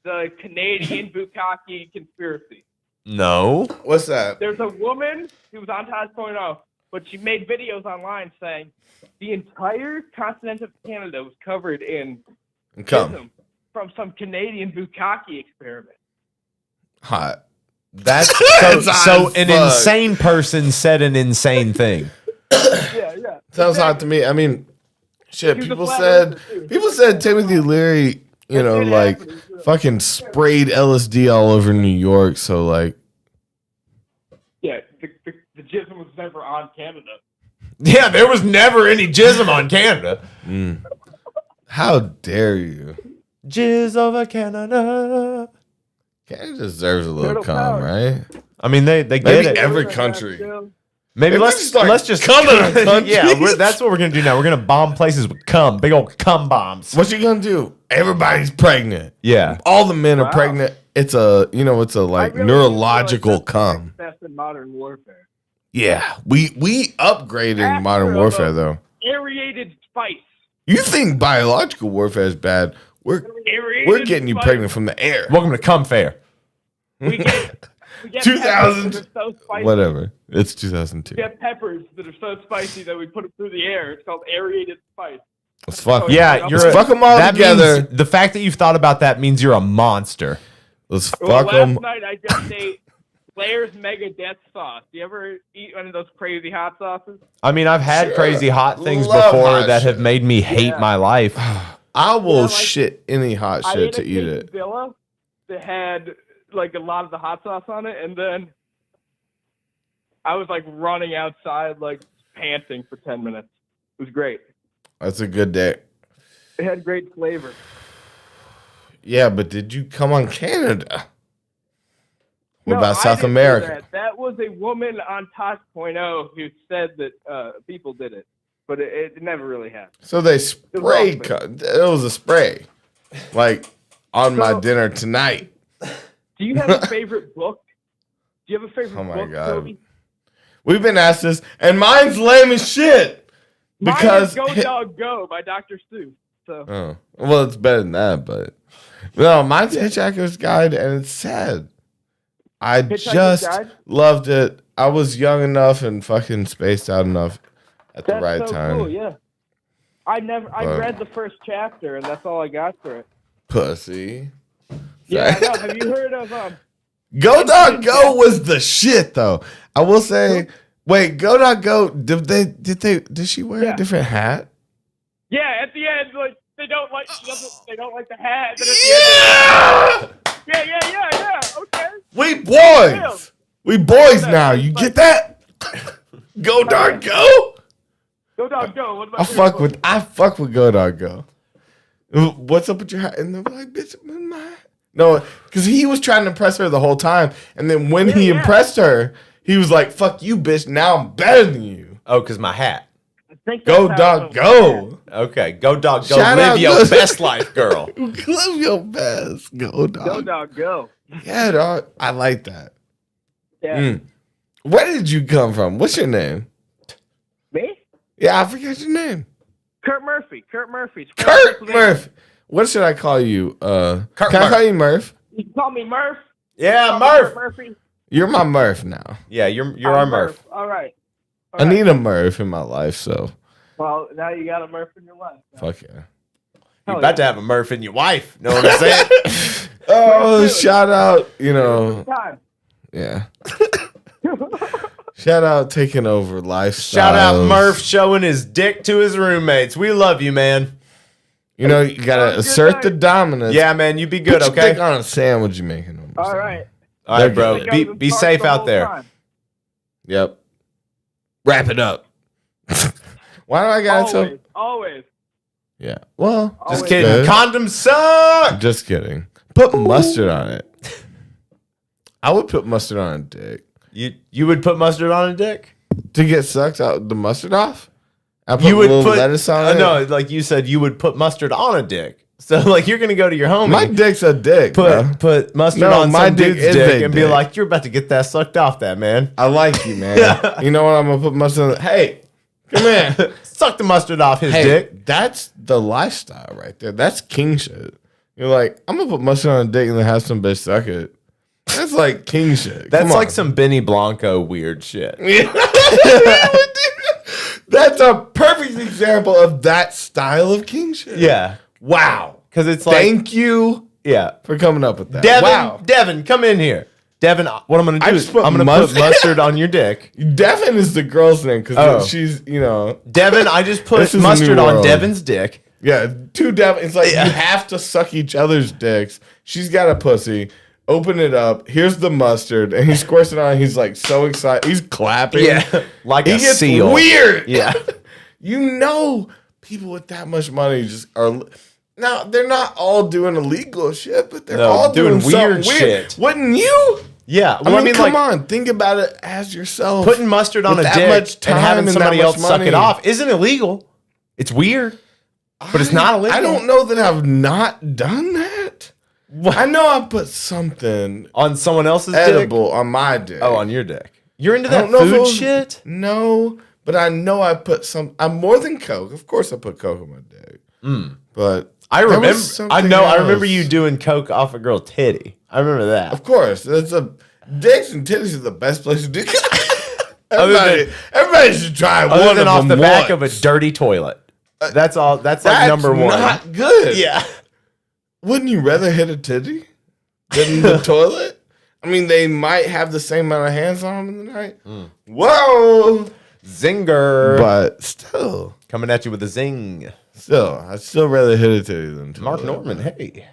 the Canadian bukkake conspiracy? No. What's that? There's a woman who was on Tosh.0, but she made videos online saying the entire continent of Canada was covered in Come. jism from some Canadian bukkake experiment. Hot. That's It's so hot an as fuck. insane person said an insane thing. Yeah, yeah. Sounds hot to me. I mean, shit. He's a People flat said earther, too. people said Timothy Leary, you know, It like happens, yeah. fucking sprayed LSD all over New York. So like, Yeah, the jism was never on Canada. Yeah, there was never any jism on Canada. how dare you? Jizz over Canada. Canada deserves a little Turtle calm, power. right? I mean, they get Maybe it. every country. Maybe Maybe let's just start let's just coming on countries. Yeah, that's what we're gonna do now. We're gonna bomb places with cum, big old cum bombs. What you gonna do? Everybody's pregnant. Yeah, All the men are Wow. pregnant. It's a it's a like I really neurological feel like cum. that's in modern warfare. Yeah, we upgrading modern After warfare the though. Aerated spice. You think biological warfare is bad? We're Aerated getting you spice. pregnant from the air. welcome to Cum Fair. We get 2000 peppers that are so spicy. Whatever. It's 2002. We get peppers that are so spicy that we put them through the air. It's called aerated spice. Let's fuck. Yeah, Let's you're Let's fuck them all that together. means- the fact that you've thought about that means you're a monster. Let's Well, fuck last them. night I just ate Blair's Mega Death Sauce. Do you ever eat one of those crazy hot sauces? I mean, I've had Sure. crazy hot things Love before hot that shit. have made me hate Yeah. my life. I will like, shit any hot I shit ate to a eat it. quesadilla that had like a lot of the hot sauce on it, and then I was like running outside, like panting for 10 minutes. It was great. That's a good day. It had great flavor. Yeah, but did you come on Canada? What No, about I South didn't do America? That. That was a woman on Tosh.0 who said that people did it, but it never really happened. So they wrong sprayed. thing. It was a spray, like on my So- dinner tonight. Do you have a favorite book? Do you have a favorite Oh my book, God. Toby? We've been asked this, and mine's lame as shit. Because Mine is Go Dog Go by Dr. Seuss. So oh, well, it's better than that, but no, mine's Hitchhiker's Guide, and it's sad. I Hitchhiker's just Guide? loved it. I was young enough and fucking spaced out enough at the that's right so time. cool. Yeah, I But- read the first chapter, and that's all I got for it. Pussy. Yeah, I know. Have you heard of Go Dog Go was the shit though. I will say, wait, Go Dog Go, did she wear a different hat? Yeah, at the end, like they don't like the hat. Then at the end, yeah. Okay. We boys. We boys now. You get that? Go Dog Go. Go Dog Go. What about I fuck with Go Dog Go. What's up with your hat? And they're like, bitch, my hat. No, because he was trying to impress her the whole time. And then when he impressed her, he was like, fuck you, bitch. Now I'm better than you. Oh, because my hat. Go Dog Go. Okay, go dog, go. Shout Live out, your go- best life, girl. Live your best. Go Dog. Go Dog Go. Yeah, dog. I like that. Yeah. Where did you come from? What's your name? Me? Yeah, I forget your name. Kurt Murphy. Kurt Murphy. Kurt Murphy. What should I call you? Can I Murph. call you Murph? You can call me Murph. Yeah, Call me Murph. Murphy. You're my Murph now. Yeah, you're I'm our Murph. All right. I need a Murph in my life, so Well, now you got a Murph in your life. fuck yeah. You're about to have a Murph in your wife. Know what I'm saying? Oh, shout out, you know. Time. Yeah. Shout out taking over lifestyle. Shout out Murph showing his dick to his roommates. We love you, man. You know, you gotta assert the dominance. Yeah, man, you be good, Put your okay? dick on a sandwich you making them. All right. All right, bro. Be safe out there. Yep. Wrap it up. Why do I got so? Always. Yeah. Well, Just kidding. Condoms suck. Just kidding. Put mustard on it. I would put mustard on a dick. You would put mustard on a dick to get sucked out the mustard off. I put you would a little put lettuce on it. No, like you said, you would put mustard on a dick. So like you're gonna go to your homie. My dick's a dick. bro. Put mustard No, on my some dick dude's is dick a and be dick. like, you're about to get that sucked off, that man. I like you, man. You know what? I'm gonna put mustard on. Hey, come here. Suck the mustard off his Hey, dick. that's the lifestyle right there. That's king shit. You're like, I'm gonna put mustard on a dick and then have some bitch suck it. That's like king shit. That's Come like on. some Benny Blanco weird shit. That's a perfect example of that style of king shit. Yeah. Wow. Because it's like, Thank you yeah, for coming up with that. Devin, Wow. Devin, come in here. Devin, what I'm gonna do I is just put I'm gonna put mustard on your dick. Devin is the girl's name because Oh. she's, you know. Devin, I just put This is a mustard new on world. Devin's dick. Yeah, two Devin. It's like Yeah. you have to suck each other's dicks. She's got a pussy. Open it up. Here's the mustard, and he squirts it on. He's like so excited. He's clapping. Yeah, like he a gets seal. weird. Yeah. You know, people with that much money just are. Now they're not all doing illegal shit, but they're No, all doing doing weird something shit. Wouldn't you? Yeah, I well, mean, come like, on. Think about it as yourself. putting mustard on a With that dick much time and having and somebody that else much suck money. it off isn't illegal. It's weird, but it's not illegal. I don't know that I've not done that. I know I put something on someone else's edible on my dick. Oh, on your dick. You're into I that don't know if it food was- shit? No, but I know I put some. I'm more than Coke. Of course, I put Coke on my dick. But I there remember. was I something know. I remember else. you doing coke off a girl titty. I remember that. Of course, that's a dicks and titties are the best place to do. Other everybody should try Other one than of off them the back of a once. dirty toilet. That's all. That's like number one. Not good. Yeah. Wouldn't you rather hit a titty than the toilet? I mean, they might have the same amount of hands on them in the night. Whoa, Zinger. but still, Coming at you with a zing. I'd still rather hit a titty than toilet. Mark Norman. Hey.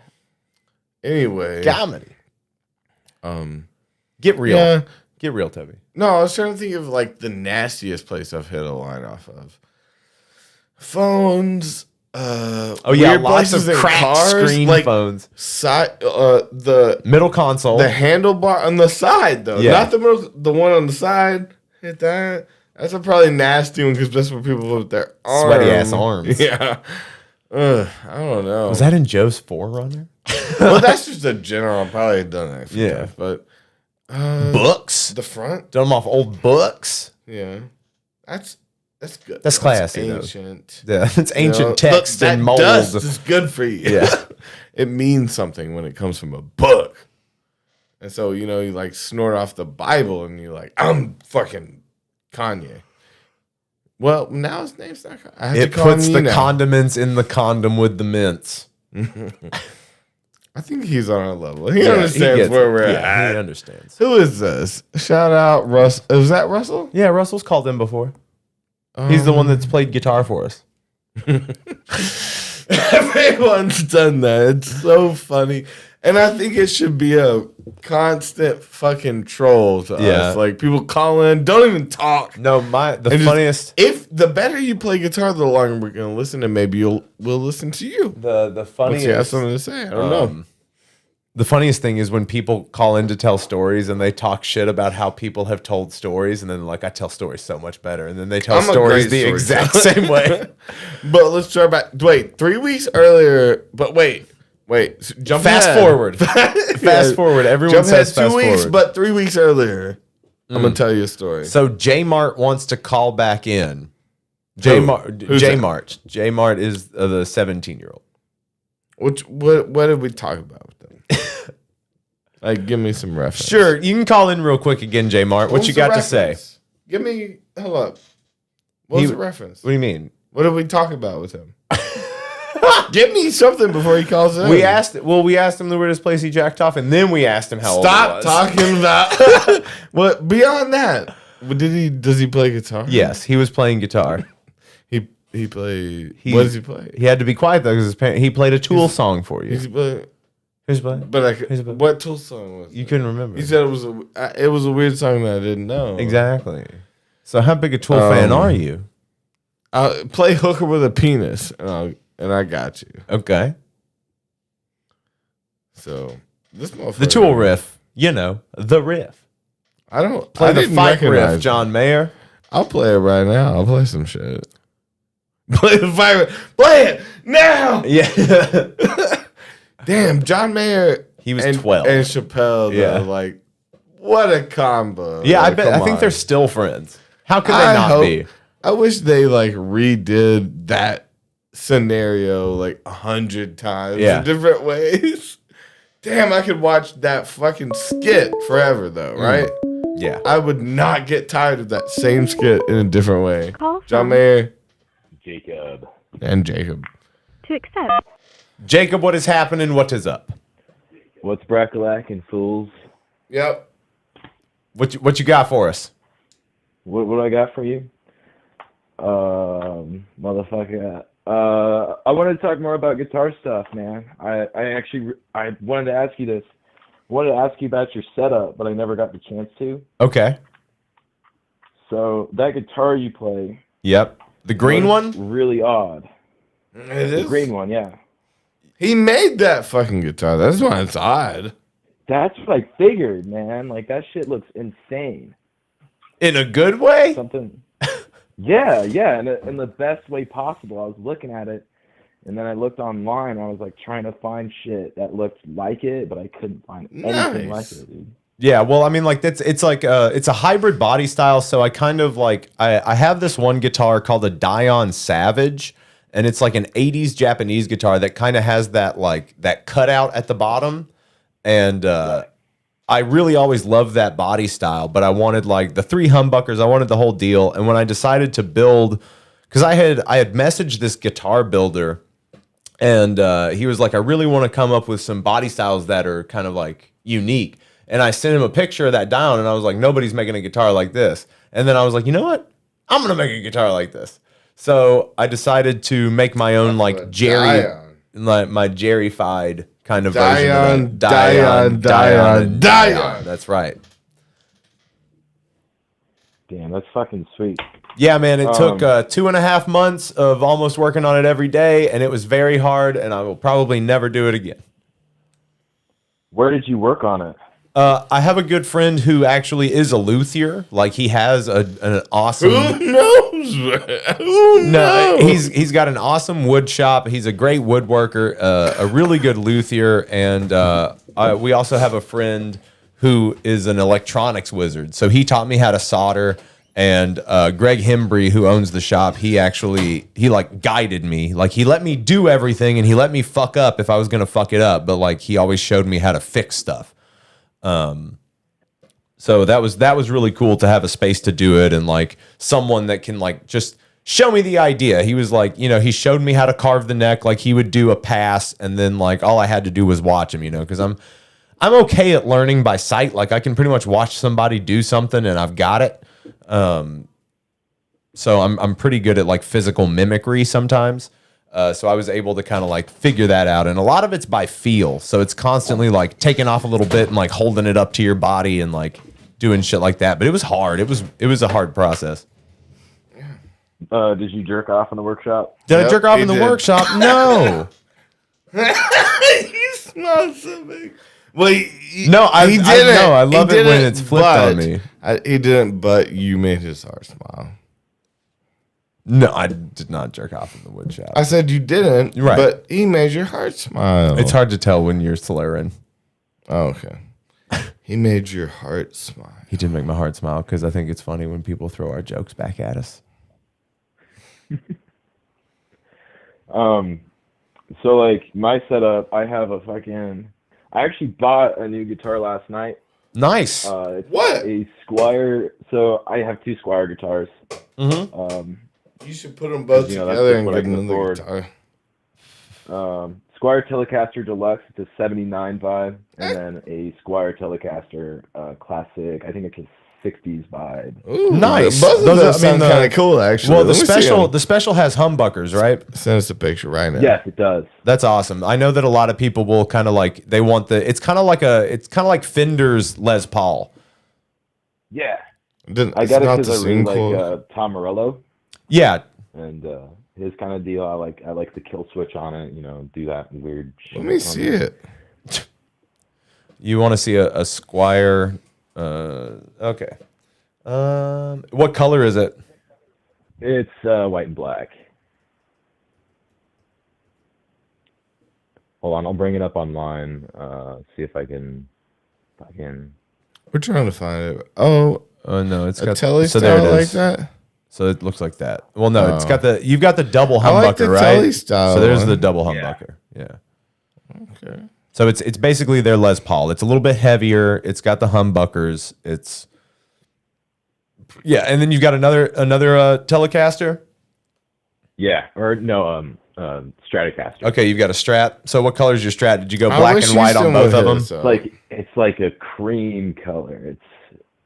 Anyway, Comedy. um, Get real. yeah. Get real, Toby. No, I was trying to think of like the nastiest place I've hit a line off of. Phones. Oh yeah, weird lots of places in cracked cars, screen like phones. Side, the Middle console. the handlebar on the side though, Yeah. not the middle. The one on the side. Hit that. That's a probably nasty one because that's where people put their arms. Sweaty ass arms. Yeah. I don't know. Was that in Joe's Forerunner? Well, that's just a general. Probably done that. For Yeah. stuff, but Books. the front. Done them off old books. Yeah, that's good. That's classy, though. Ancient. Yeah, it's ancient You know, text that and mold. dust is good for you. Yeah. It means something when it comes from a book. And so, you know, you like snort off the Bible and you're like, I'm fucking Kanye. Well, now his name's not Kanye. I have It to call puts him the you now. condiments in the condom with the mints. I think he's on our level. He Yeah, understands gets where it. we're Yeah, at. he understands. Who is this? Shout out Russ. Is that Russell? Yeah, Russell's called in before. He's the one that's played guitar for us. Everyone's done that. It's so funny. And I think it should be a constant fucking troll to Yeah. us. Like people call in, don't even talk. No, the And just- funniest. If the better you play guitar, the longer we're gonna listen, and maybe we'll listen to you. The Once funniest. you have something to say, I don't know. The funniest thing is when people call in to tell stories and they talk shit about how people have told stories, and then like I tell stories so much better, and then they tell I'm a stories great the exact storyteller. same way. But let's try back. Wait, 3 weeks earlier. But wait. Jump Fast ahead. forward. Fast forward. Everyone Jump ahead says 2 fast weeks, forward. but 3 weeks earlier. I'm gonna tell you a story. So J Mart wants to call back in. Who's J that? Mart is the 17-year-old. What did we talk about with them? Like, give me some reference. Sure, you can call in real quick again, J Mart. What you got to say? Give me. Hold up. What's the reference? What do you mean? What did we talk about with him? Give me something before he calls in. We asked him the weirdest place he jacked off, and then we asked him how old he was. Talking about what beyond that. Does he play guitar? Yes, he was playing guitar. He played. What does he play? He had to be quiet though because he played a Tool song for you. What Tool song was it? You couldn't remember. He said it was a weird song that I didn't know. Exactly. So how big a Tool fan are you? I'll play Hooker with a Penis, and I got you. Okay. So this motherfucker. The Tool riff, the riff. I don't play the fight riff, John Mayer. I'll play it right now. I'll play some shit. Play the fight riff. Play it now. Yeah. Damn, John Mayer. He was 12. And Chappelle. Yeah. Like, what a combo. Yeah, like, I think they're still friends. How could they not be? I wish they like redid that scenario like 100 times in different ways. Damn, I could watch that fucking skit forever though, right? Yeah. I would not get tired of that same skit in a different way. Call John Mayer. Jacob. And Jacob. To accept. Jacob, what is happening? What is up? What's brackalacking, fools? Yep. What you got for us? What do I got for you? Motherfucker. I wanted to talk more about guitar stuff, man. I wanted to ask you this. I wanted to ask you about your setup, but I never got the chance to. Okay. So that guitar you play. Yep. The green one? Really odd. It The is? green one, yeah. He made that fucking guitar. That's why it's odd. That's what I figured, man. Like, that shit looks insane. In a good way? Something. Yeah, in the best way possible. I was looking at it, and then I looked online. I was like trying to find shit that looked like it, but I couldn't find anything like it, dude. Yeah, well, I mean, like it's like it's a hybrid body style. So I kind of like I have this one guitar called a Dion Savage, and it's like an '80s Japanese guitar that kind of has that like that cutout at the bottom, and I really always loved that body style. But I wanted like the 3 humbuckers. I wanted the whole deal. And when I decided to build, because I had messaged this guitar builder, and he was like, I really want to come up with some body styles that are kind of like unique. And I sent him a picture of that Dion, and I was like, nobody's making a guitar like this. And then I was like, you know what? I'm going to make a guitar like this. So I decided to make my own like Jerry, like my Jerry-fied kind of version of that. Dion. That's right. Damn, that's fucking sweet. Yeah, man, it took 2.5 months of almost working on it every day, and it was very hard, and I will probably never do it again. Where did you work on it? I have a good friend who actually is a luthier. Like, he has an awesome... Who knows? Who knows? No, he's got an awesome wood shop. He's a great woodworker, a really good luthier, and we also have a friend who is an electronics wizard. So he taught me how to solder, and Greg Hembry, who owns the shop, he like guided me. Like, he let me do everything, and he let me fuck up if I was going to fuck it up, but like he always showed me how to fix stuff. So that was really cool to have a space to do it, and like someone that can like just show me the idea. He was like, he showed me how to carve the neck. Like, he would do a pass, and then like all I had to do was watch him, because I'm okay at learning by sight. Like, I can pretty much watch somebody do something and I've got it. So I'm pretty good at like physical mimicry sometimes. So I was able to kind of like figure that out, and a lot of it's by feel. So it's constantly like taking off a little bit and like holding it up to your body and like doing shit like that. But it was hard. It was a hard process. Did you jerk off in the workshop? Did I jerk off in the workshop? No. He smells so big. Well, no, he didn't. No, I love it when it's flipped on me. He didn't, but you made his heart smile. No, I did not jerk off in the wood shop. I said you didn't, right? But he made your heart smile. It's hard to tell when you're slurring. Oh, okay. He made your heart smile. He did make my heart smile because I think it's funny when people throw our jokes So like my setup, I have a fucking. I actually bought a new guitar last night. Nice. It's What? A Squire. So I have 2 Squire guitars. Mm-hmm. You should put them both together and what I get can another afford. guitar. Squire Telecaster Deluxe. It's a 79 vibe, and then a Squire Telecaster Classic. I think it's a 60s vibe. Ooh, Nice. Both of those sound kind of cool, actually. Well, Let me see 'em. the special has humbuckers, right? Send us a picture right now. Yes, it does. That's awesome. I know that a lot of people will kind of like they want the. It's kind of like Fender's Les Paul. Yeah. I got it because I really like Tom Morello. Yeah. And his kind of deal, I like the kill switch on it. Do that weird shit. Let me see it. You want to see a Squire? Okay. What color is it? It's white and black. Hold on, I'll bring it up online. See if I can. We're trying to find it. Oh no, it's a got telly so there style it like is. that. So it looks like that. Well, no, it's Oh. got you've got the double humbucker, I like the right? telly style So there's one. the double humbucker. Yeah. Okay. So it's basically their Les Paul. It's a little bit heavier. It's got the humbuckers. And then you've got another Telecaster. Yeah, or no, Stratocaster. Okay, you've got a Strat. So what color is your Strat? Did you go I black wish and you white on still both of would them? hit us up. It's like a cream color.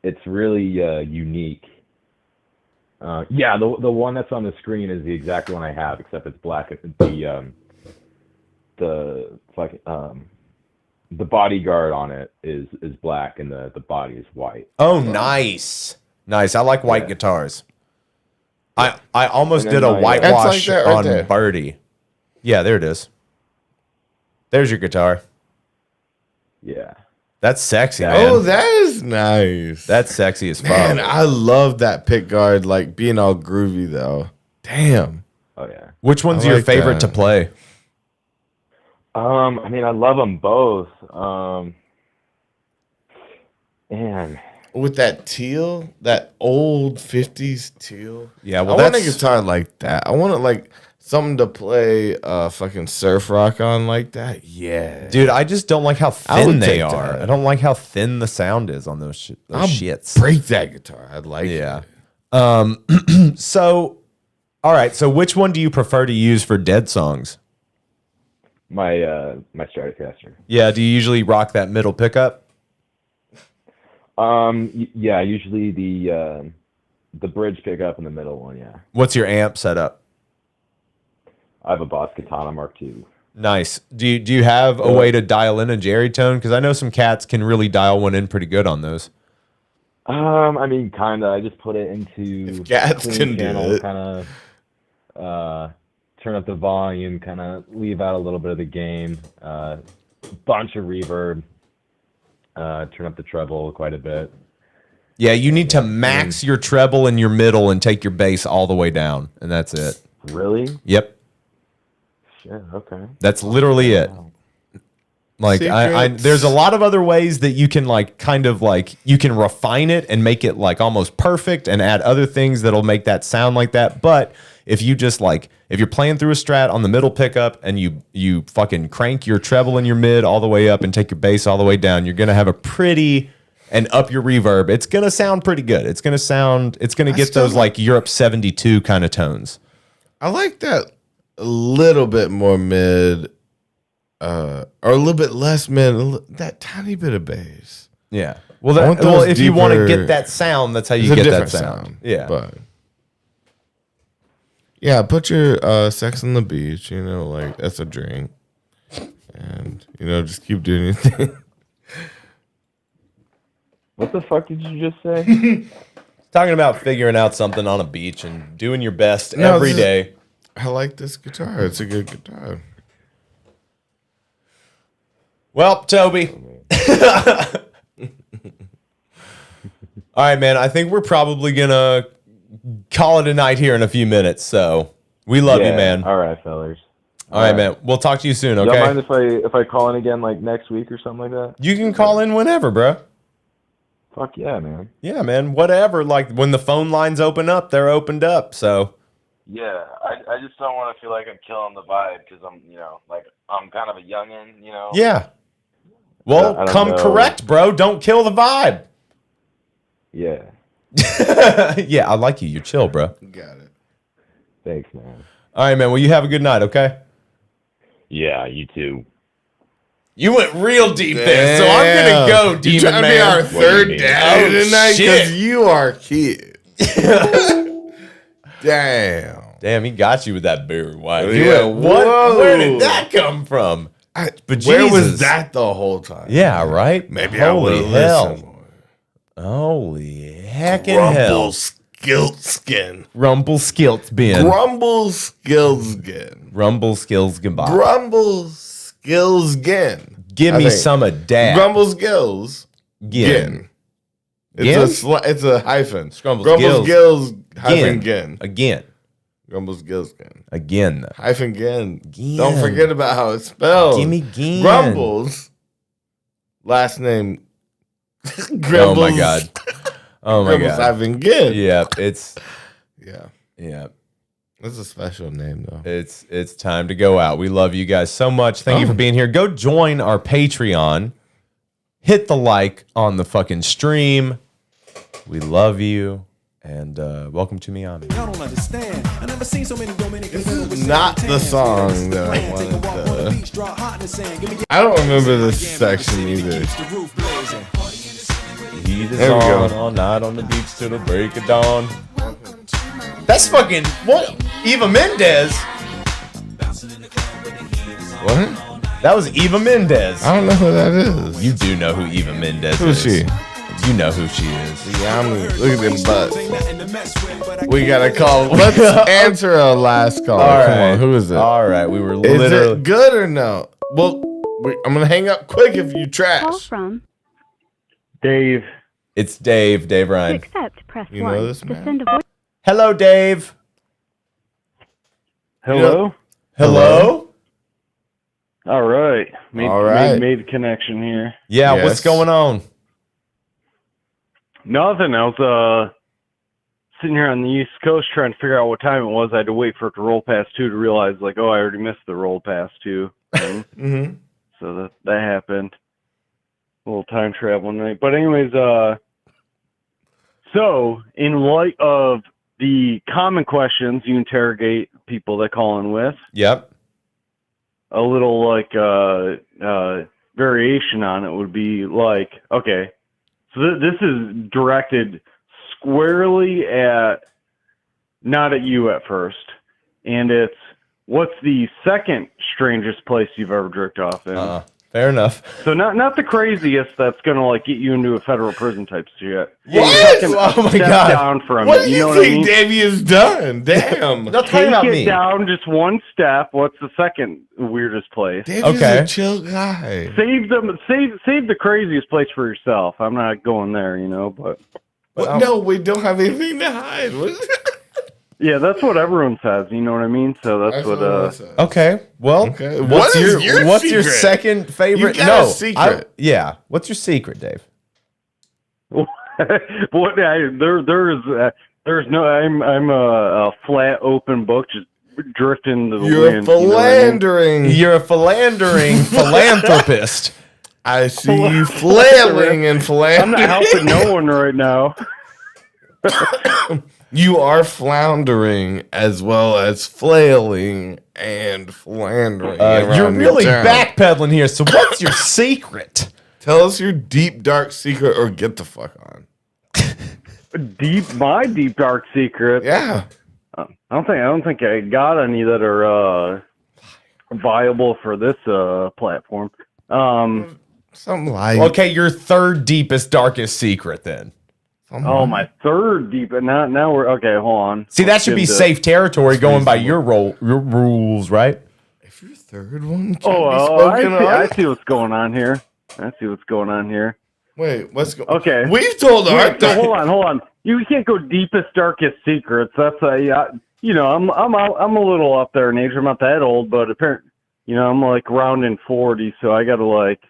It's really unique. Yeah, the one that's on the screen is the exact one I have, except it's black. The bodyguard on it is black, and the body is white. Oh, nice. Nice. I like white guitars. I almost And then did a my, whitewash That's like that right on there. Birdie. Yeah, there it is. There's your guitar. Yeah. That's sexy, man. Oh, that is nice. That's sexy as fuck. Man, I love that pick guard, like being all groovy though. Damn. Oh yeah. Which one's I your like favorite that. to play? I mean, I love them both. Man. With that teal, that old 50s teal. Yeah, well, I want a that's- guitar like that. I want it like something to play fucking surf rock on like that. Yeah. Dude, I just don't like how I thin would they take are. that. I don't like how thin the sound is on those I'll shits. break that guitar. I'd like Yeah. it. So, all right. So, which one do you prefer to use for dead songs? My Stratocaster. Yeah. Do you usually rock that middle pickup? Yeah, usually the bridge pickup in the middle one. Yeah. What's your amp setup? I have a Boss Katana Mark II. Nice. Do you have a way to dial in a Jerry tone? Because I know some cats can really dial one in pretty good on those. I mean, kinda. I just put it into cats clean can do channel, it. kind of turn up the volume, kind of leave out a little bit of the gain, bunch of reverb, turn up the treble quite a bit. Yeah, you need to max your treble in your middle and take your bass all the way down, and that's it. Really? Yep. Shit. Okay. That's literally it. Like Secrets. there's a lot of other ways that you can like kind of like you can refine it and make it like almost perfect and add other things that'll make that sound like that. But if you just like if you're playing through a Strat on the middle pickup and you fucking crank your treble in your mid all the way up and take your bass all the way down, you're gonna have a pretty and up your reverb. It's gonna sound pretty good. It's gonna get those like Europe 72 kind of tones. I like that a little bit more mid, or a little bit less mid, that tiny bit of bass. Yeah. Well, I want those if you want to deeper- get that sound, that's how It's you a get that different sound. Yeah. But yeah, put your Sex on the Beach, like that's a drink. And, just keep doing your thing. What the fuck did you just say? Talking about figuring out something on a beach and doing your best No, every this is- day. I like this guitar. It's a good guitar. Well, Toby. All right, man. I think we're probably gonna call it a night here in a few minutes. So we love you, man. All right, fellas. All right, man. We'll talk to you soon. Don't Okay. mind if I call in again like next week or something like that? You can call in whenever, bro. Fuck yeah, man. Yeah, man. Whatever. Like when the phone lines open up, they're opened up. So Yeah, I just don't want to feel like I'm killing the vibe because I'm, like I'm kind of a youngin, Yeah. Well, I don't come know. correct, bro. Don't kill the vibe. Yeah. Yeah, I like you. You're chill, bro. Got it. Thanks, man. All right, man. Well, you have a good night, okay? Yeah, you too. You went real deep there, so I'm gonna go, You Demon trying to be Man. our third daddy tonight because shit. you are kid. Damn. Damn, he got you with that beer wine. Yeah, whoa. Where did that come from? But Where was Jesus. that the whole time? Yeah, right? Maybe I Holy would hell. listen more. Holy heckin' hell. Rumpelstiltskin. Rumpelstiltskin. Rumpelstiltskin. Rumpelstiltskin. Rumpelstiltskin. Give me some of that. Rumpelstiltskin. Gin. It's a hyphen. Rumpelstiltskin. Hyphen gin. Again. Rumpelstiltskin. Again. Hyphen gin. Gin. Don't forget about how it's spelled. Gimme gin. Grumbles. Last name. Oh my God. Oh my Grumbles God. hyphen gin. Yeah, it's. Yeah. Yeah. That's a special name, though. It's time to go out. We love you guys so much. Thank you for being here. Go join our Patreon. Hit the like on the fucking stream. We love you. And welcome to Miami. Y'all don't understand. I never seen so many Dominicans. This is not the song that I wanted to. I don't remember this section either. Heat is There we go. on all night on the beach till the break of dawn. That's fucking what? Eva Mendes. What? That was Eva Mendes. I don't know who that is. You do know who Eva Mendes Who's is. she? You know who she is. Yeah, look at them butts. We gotta call. Let's answer a last call. All Come right. on, who is it? All right, we were Is literally. it good or no? Well, I'm gonna hang up quick if you Call trash. from. Dave. It's Dave. Dave To Ryan. accept, press You 1. know this to man? send a voice. Hello, Dave. Hello. Hello. All right. All right. Made the connection here. Yeah. Yes. What's going on? Nothing. I was sitting here on the East Coast trying to figure out what time it was. I had to wait for it to roll past 2 to realize, like, oh, I already missed the roll past 2 thing. Mm-hmm. So that happened. A little time travel night. But anyways, so in light of the common questions you interrogate people that call in with, Yep. a little like variation on it would be like, okay, so this is directed squarely at, not at you at first, and it's, what's the second strangest place you've ever jerked off in? Fair enough. So not the craziest that's gonna like get you into a federal prison type shit. What? Oh my step God. down from What it. do You you know what I think mean? Davey has done? Damn. Not talking Take about it me. down just one step. What's the second weirdest place? Davey's Okay. a chill guy. Save the craziest place for yourself. I'm not going there, but What? No, we don't have anything to hide. yeah, that's what everyone says. You know what I mean? So that's what. I said. Okay. Well, Okay. what's What is your what's your secret? second favorite? You got a secret. Yeah. What's your secret, Dave? What? There's no. I'm a flat open book, just drifting to the You're wind. You know what I mean? philandering. You're a philandering philanthropist. I see you flailing and I'm not helping philandering. no one right now. You are floundering as well as flailing and philandering. You're around really your town. backpedaling here. So what's your secret? Tell us your deep dark secret, or get the fuck on. My deep dark secret. Yeah. I don't think I got any that are viable for this platform. Something like Okay, your third deepest, darkest secret then. my third deep. Now we're okay. Hold on. See, that Let's should get be into- safe territory going by your rules, right? If your third one can't Oh, be I spoken see, I on. see what's going on here. Wait, what's going? Okay. We've told our. Wait, so hold on. You can't go deepest, darkest secrets. That's I'm a little up there in age. I'm not that old, but apparently, I'm like rounding 40, so I got to like,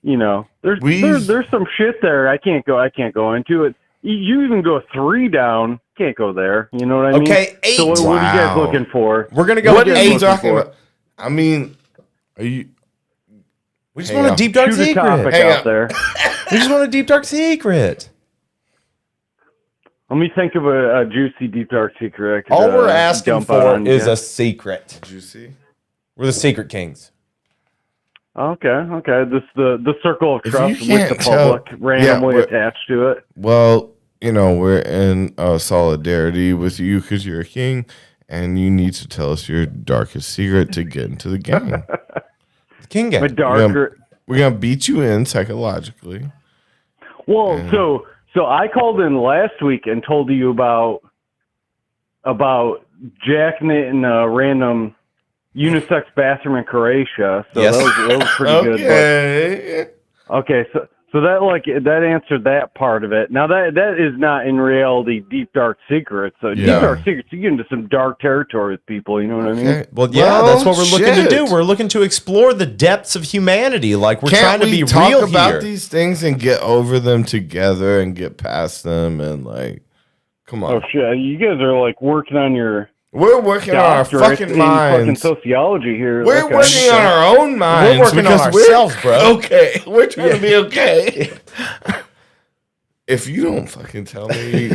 there's some shit there. I can't go into it. You even go 3 down can't go there. You know what I mean? Okay, 8. So what are you guys Wow. looking for? We're gonna go What with are you 8. talking about? I mean, are you? We just Hang want a on. deep dark Shoot a secret. topic Hang out on. there. We just want a deep dark secret. Let me think of a juicy deep dark secret. I could, All we're asking dump out for on is you. a secret. Juicy. We're the secret kings. Okay. This the circle of If trust you with the can't tell- public randomly we're- attached to it. Well, we're in solidarity with you because you're a king, and you need to tell us your darkest secret to get into the game. King game. But darker. We're gonna beat you in psychologically. Well, so I called in last week and told you about jacking in a random unisex bathroom in Croatia. So Yes. that was pretty good. Okay. Okay, so that answered that part of it. Now that is not in reality deep dark secrets. So deep Yeah. dark secrets, you get into some dark territory with people. You know what I mean? Well, yeah, that's what we're looking to do. We're looking to explore the depths of humanity. Like we're trying Can't to we be talk real about here. these things and get over them together and get past them and come on. Oh shit! You guys are like working on your. We're working on our doctorates fucking in minds. fucking sociology here. We're Okay. working on our own minds. We're working on because ourselves, bro. Okay, we're trying to be okay. If you don't fucking tell me, he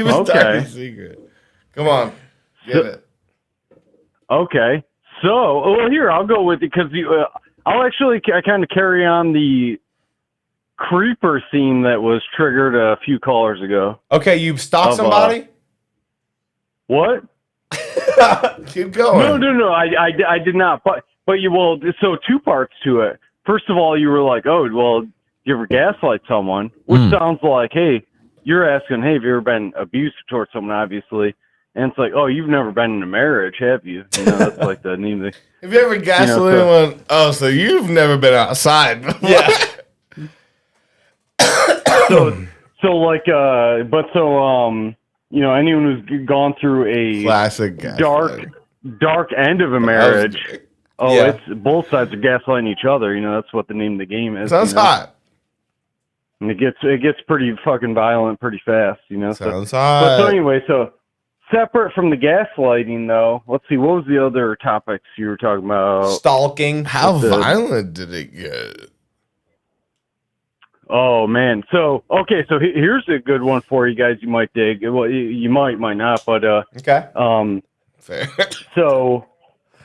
was talking secret. Come on, get it. Okay, so here I'll go with it because I'll actually kind of carry on the creeper theme that was triggered a few callers ago. Okay, you stalked somebody? What? Keep going. No. I did not. But you will. So 2 parts to it. First of all, you were like, oh, well, you ever gaslight someone, which sounds like, hey, you're asking, hey, have you ever been abusive towards someone? Obviously, and it's like, oh, you've never been in a marriage, have you? That's like the name of the. Have you ever gaslit anyone? Oh, so you've never been outside? Yeah. Anyone who's gone through a classic dark end of a marriage. Oh, Yeah. it's both sides are gaslighting each other. That's what the name of the game is. Sounds hot. And it gets pretty fucking violent pretty fast. Sounds so, hot. So anyway, separate from the gaslighting though, let's see, what was the other topics you were talking about? Stalking. How violent did it get? Oh man. So here's a good one for you guys. You might dig. Well, you might not, but okay. Fair. So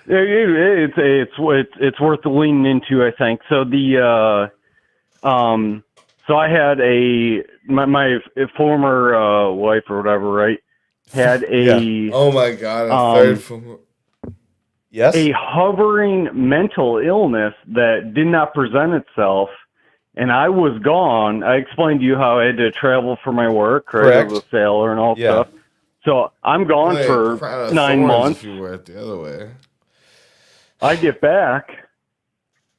it's worth leaning into, I think. So so I had my former wife or whatever, right? Had a Oh my god, a third from yes, a hovering mental illness that did not present itself. And I was gone. I explained to you how I had to travel for my work, right? Correct. I was a sailor and all stuff. So I'm gone for Crown of 9 Thorns months. If you were it the other way. I get back,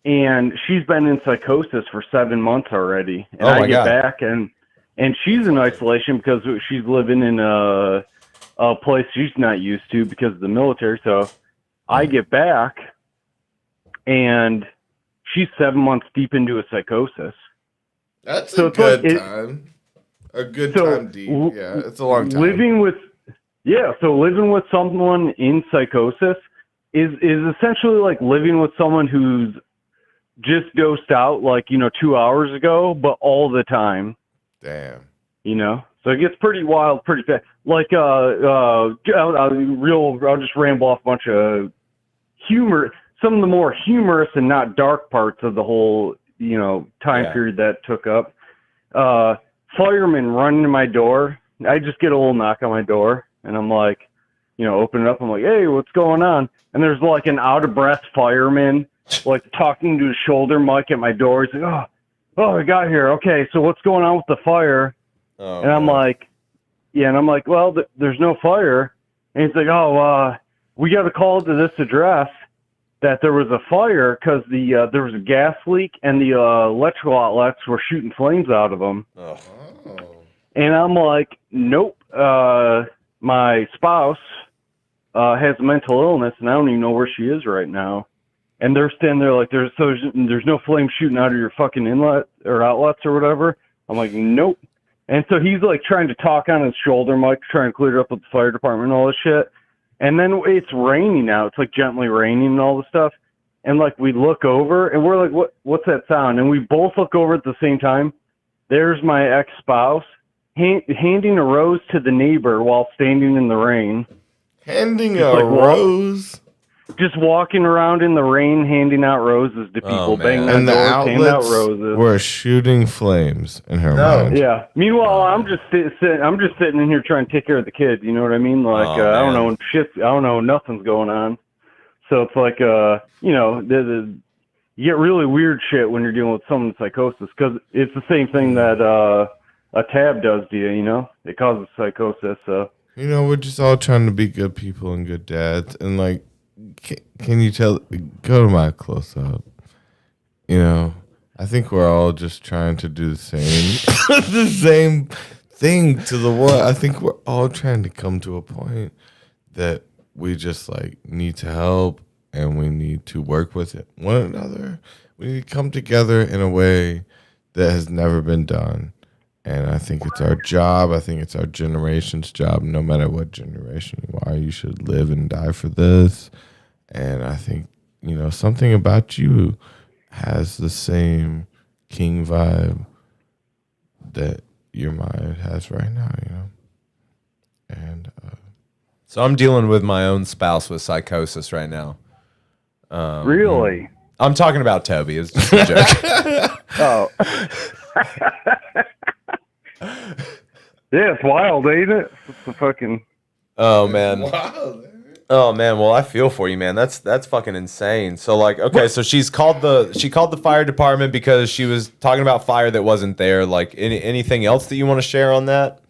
and she's been in psychosis for 7 months already. And I get back, and she's in isolation because she's living in a place she's not used to because of the military. So I get back, and she's 7 months deep into a psychosis. That's a good time. A good time deep. Yeah, it's a long time. Living with someone in psychosis is essentially like living with someone who's just dosed out 2 hours ago, but all the time. Damn. So it gets pretty wild, pretty fast. I'll just ramble off a bunch of humor. Some of the more humorous and not dark parts of the whole, time period that took up. Firemen running to my door. I just get a little knock on my door, and I'm like, open it up. I'm like, hey, what's going on? And there's an out of breath fireman, talking to his shoulder mic at my door. He's like, oh, I got here. Okay, so what's going on with the fire? Oh, and I'm like, well, there's no fire. And he's like, we got a call to this address that there was a fire because there was a gas leak and the electrical outlets were shooting flames out of them. Oh. And I'm like, nope. My spouse has a mental illness, and I don't even know where she is right now. And they're standing there like there's no flame shooting out of your fucking inlet or outlets or whatever. I'm like, nope. And so he's like trying to talk on his shoulder mic, trying to clear it up with the fire department and all this shit. And then it's raining out. It's like gently raining and all this stuff. And like we look over and we're like, what's that sound? And we both look over at the same time. There's my ex-spouse handing a rose to the neighbor while standing in the rain. Handing a rose? Just walking around in the rain, handing out roses to people, banging on and the doors, handing out outlets roses. were shooting flames in her mind. Yeah. Meanwhile, I'm just sitting in here trying to take care of the kids. You know what I mean? Like I don't know shit. I don't know. Nothing's going on. So it's like you know, you get really weird shit when you're dealing with someone with psychosis because it's the same thing that a tab does to you. You know, it causes psychosis. So you know, we're just all trying to be good people and good dads, and like. Can you tell? Go to my close up. You know, I think we're all just trying to do the same, the same thing to the world. I think we're all trying to come to a point that we just like need to help and we need to work with one another. We need to come together in a way that has never been done. And I think it's our job. I think it's our generation's job. No matter what generation you are, you should live and die for this. And I think, you know, something about you has the same king vibe that your mind has right now, you know? And so I'm dealing with my own spouse with psychosis right now. Really? I'm talking about Toby. It's just a joke. Oh. Yeah, it's wild, ain't it? It's the fucking. Oh man. Oh man. Well, I feel for you, man. That's fucking insane. So like, okay, so she called the fire department because she was talking about fire that wasn't there. Like, anything else that you want to share on that?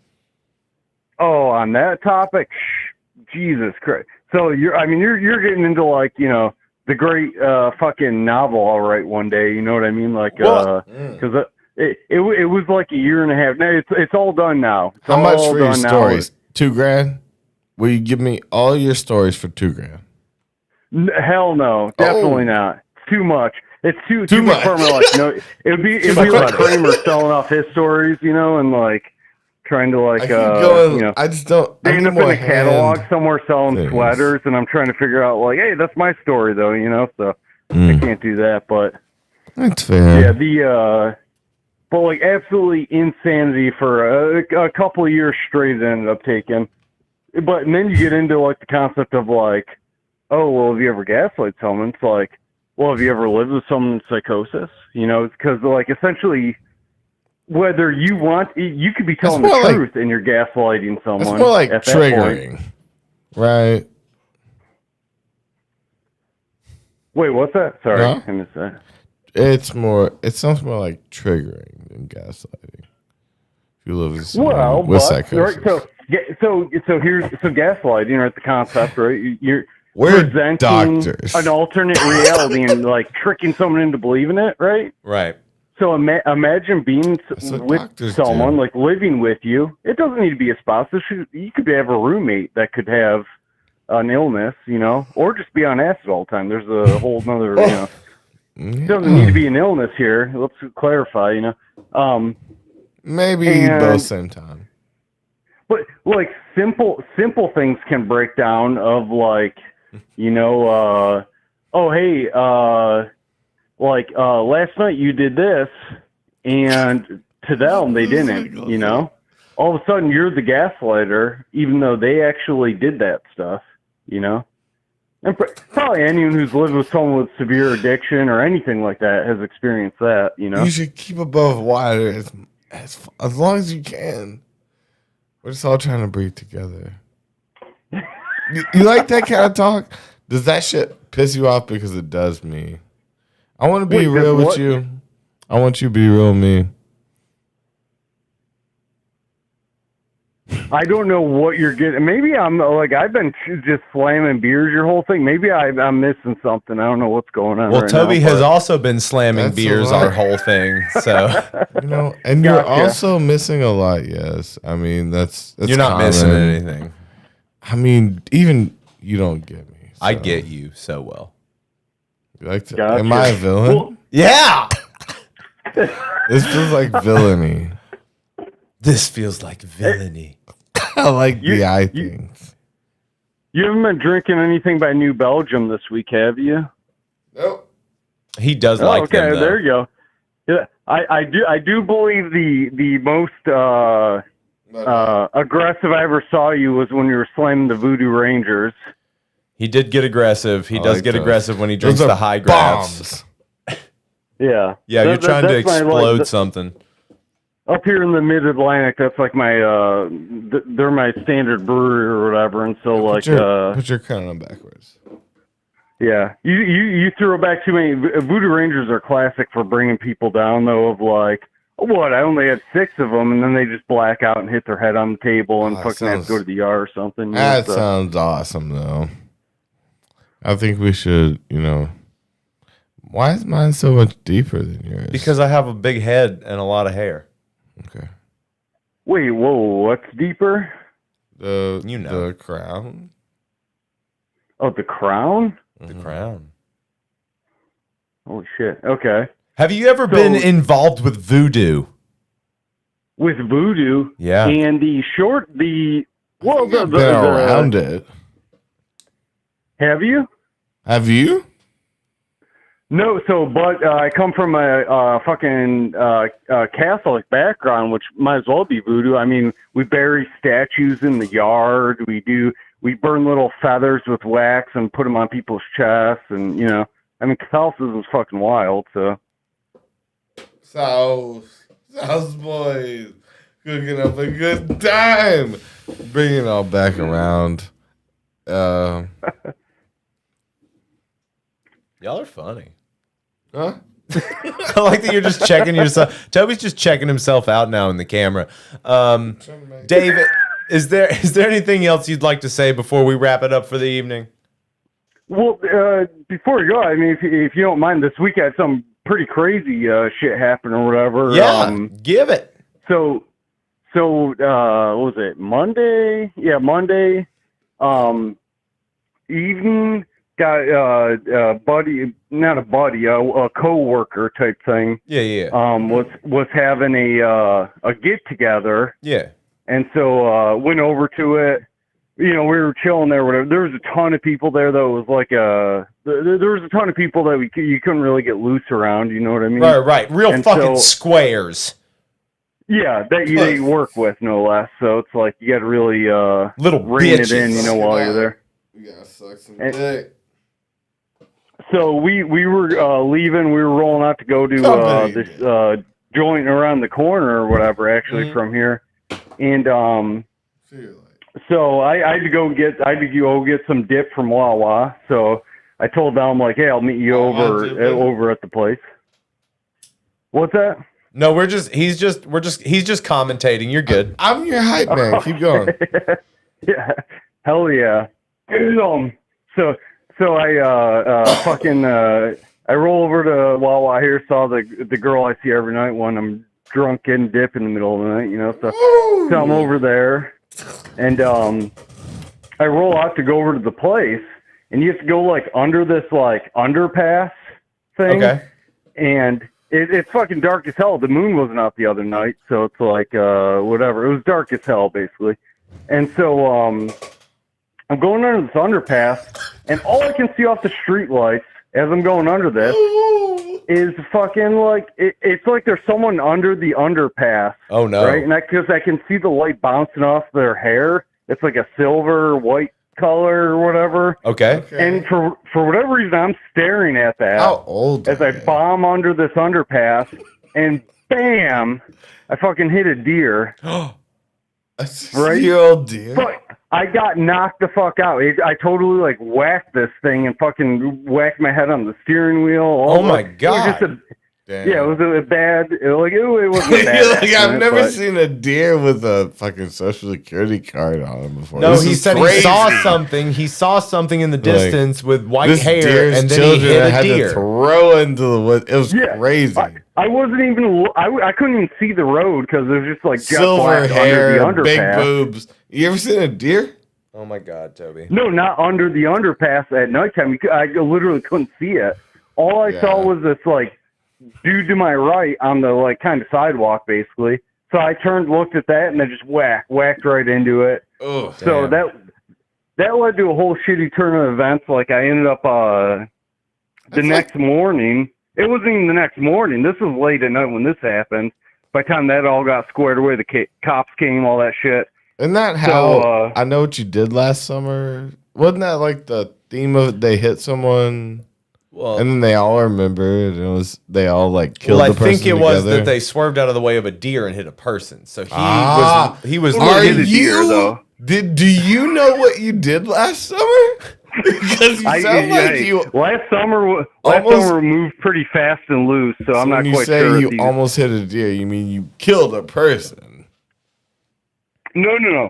Oh, on that topic, Jesus Christ. So you're getting into like, you know, the great fucking novel I'll write one day. You know what I mean? Like, because it was like a year and a half. No, it's all done now. It's how much all for your done now. stories? $2,000? Will you give me all your stories for $2,000? Hell no, definitely not. It's too much. It's too much. For me, like, no, it'd be like Kramer selling off his stories, you know, and like trying to like, you know, I just don't. They end up in a catalog somewhere selling things. sweaters, and I'm trying to figure out like, hey, that's my story though, you know. So I can't do that, but that's fair. Yeah, but like absolutely insanity for a couple of years straight. It ended up taking. But and then you get into like the concept of like, oh well, have you ever gaslight someone? It's like, well, have you ever lived with someone in psychosis? You know, because like essentially, whether you want, you could be telling the truth and you're gaslighting someone. It's more like at that triggering, point. right? Wait, what's that? Sorry, No? I missed that. It sounds more like triggering than gaslighting. If you live with someone with psychosis. Right, so gaslighting, right? The concept, right? You're We're presenting doctors. an alternate reality and like tricking someone into believing it, right? Right. So imagine being with someone, like living with you. It doesn't need to be a spouse. You could have a roommate that could have an illness, you know, or just be on acid all the time. There's a whole nother, you know. It doesn't need to be an illness here. Let's clarify, you know. Maybe both same time. But like simple things can break down of like, you know, oh hey, like last night you did this, and to them they didn't, you know. All of a sudden you're the gaslighter, even though they actually did that stuff, you know. And probably anyone who's lived with someone with severe addiction or anything like that has experienced that, you know. You should keep above water as long as you can. We're just all trying to breathe together. You like that kind of talk? Does that shit piss you off? Because it does me. I want to be real with you. I want you to be real with me. I don't know what you're getting. Maybe I'm like, I've been just slamming beers your whole thing. Maybe I'm missing something. I don't know what's going on. Well, right Toby now, has also been slamming That's beers a lot. our whole thing. So, you know, and you're also missing a lot. Yes, I mean that's you're not missing anything. I mean, even you don't get me. I get you so well. You like to, am I a villain? Well, yeah. This feels like villainy. This feels like villainy. I like the eye things. You haven't been drinking anything by New Belgium this week, have you? Nope. He does like okay, them, though. there you go. Yeah, I do believe the most aggressive I ever saw you was when you were slamming the Voodoo Rangers. He did get aggressive. He does like get those. aggressive when he drinks Those are the high grabs. Yeah. Yeah, you're trying to that's my, explode something. Up here in the Mid-Atlantic, that's like my they're my standard brewery or whatever, and so like put your crown on backwards. yeah, you throw back too many. Voodoo Rangers are classic for bringing people down though. Of like, what? I only had 6 of them, and then they just black out and hit their head on the table and fucking have to go to the ER or something. That sounds awesome, though. I think we should, why is mine so much deeper than yours? Because I have a big head and a lot of hair. Okay. Wait, whoa, what's deeper? The crown. Oh, the crown? The crown. Holy shit. Okay. Have you ever been involved with voodoo? With voodoo? Yeah. And the around it. Have you? Have you? No, but I come from a fucking Catholic background, which might as well be voodoo. I mean, we bury statues in the yard. We burn little feathers with wax and put them on people's chests, and I mean, Catholicism's fucking wild. So, South boys cooking up a good time, bringing it all back around. Y'all are funny. Huh? I like that you're just checking yourself. Toby's just checking himself out now in the camera. David, is there anything else you'd like to say before we wrap it up for the evening? well, before you go, I mean, if you don't mind, this week I had some pretty crazy shit happen or whatever. Yeah, give it. So what was it? Monday? Yeah, Monday evening. Got a buddy, not a buddy, a co-worker type thing. Yeah. Was having a get together. Yeah. And so went over to it. We were chilling there. Whatever. There was a ton of people there. That was like there was a ton of people that you couldn't really get loose around. You know what I mean? Right. Real fucking squares. Yeah, that you work with, no less. So it's like you got to really little rein bitches. it in, while you're there. You gotta suck some dick. So we were leaving. We were rolling out to go to this joint around the corner or whatever, actually, from here. And so I had to go get some dip from Wawa. So I told them, like, hey, I'll meet you over at the place. What's that? No, he's just commentating. You're good. I'm your hype man. Keep going. Yeah, hell yeah. So I I roll over to Wawa here, saw the girl I see every night when I'm drunk getting dip in the middle of the night, so I'm over there, and I roll out to go over to the place, and you have to go like under this like underpass thing, and it's fucking dark as hell. The moon wasn't out the other night, so it's like whatever. It was dark as hell basically, and so I'm going under this underpass, and all I can see off the street lights as I'm going under this is fucking like it's like there's someone under the underpass. Oh no! Right, and because I can see the light bouncing off their hair. It's like a silver white color or whatever. Okay. And for whatever reason, I'm staring at that. How old? As I bomb under this underpass, and bam, I fucking hit a deer. A 6-year-old deer. But I got knocked the fuck out. I totally like whacked this thing and fucking whacked my head on the steering wheel. Oh my god! Yeah, it was a bad. It wasn't a bad. I've never seen a deer with a fucking social security card on him before. No, he said he saw something. He saw something in the distance with white hair, and then he hit a deer. To throw into the wood. It was crazy. I wasn't even. I couldn't even see the road because there's just like jet silver black hair, under the underpass. big boobs. You ever seen a deer? Oh my god, Toby! No, not under the underpass at nighttime. I literally couldn't see it. All I saw was this like dude to my right on the like kind of sidewalk, basically, So I turned, looked at that, and then just whacked right into it. Oh, so that led to a whole shitty turn of events. Like I ended up the next morning. It wasn't even the next morning. This was late at night when this happened. By the time that all got squared away, the cops came, all that shit. Isn't that how I Know What You Did Last Summer? Wasn't that like the theme of it? They hit someone, and then they all remembered, and it was they all like killed the person I think it was together. that they swerved out of the way of a deer and hit a person. So he was. Are you? Do you know what you did last summer? Because you sound like you last summer moved pretty fast and loose, so I'm not when quite sure. You say you almost hit a deer, you mean you killed a person? No.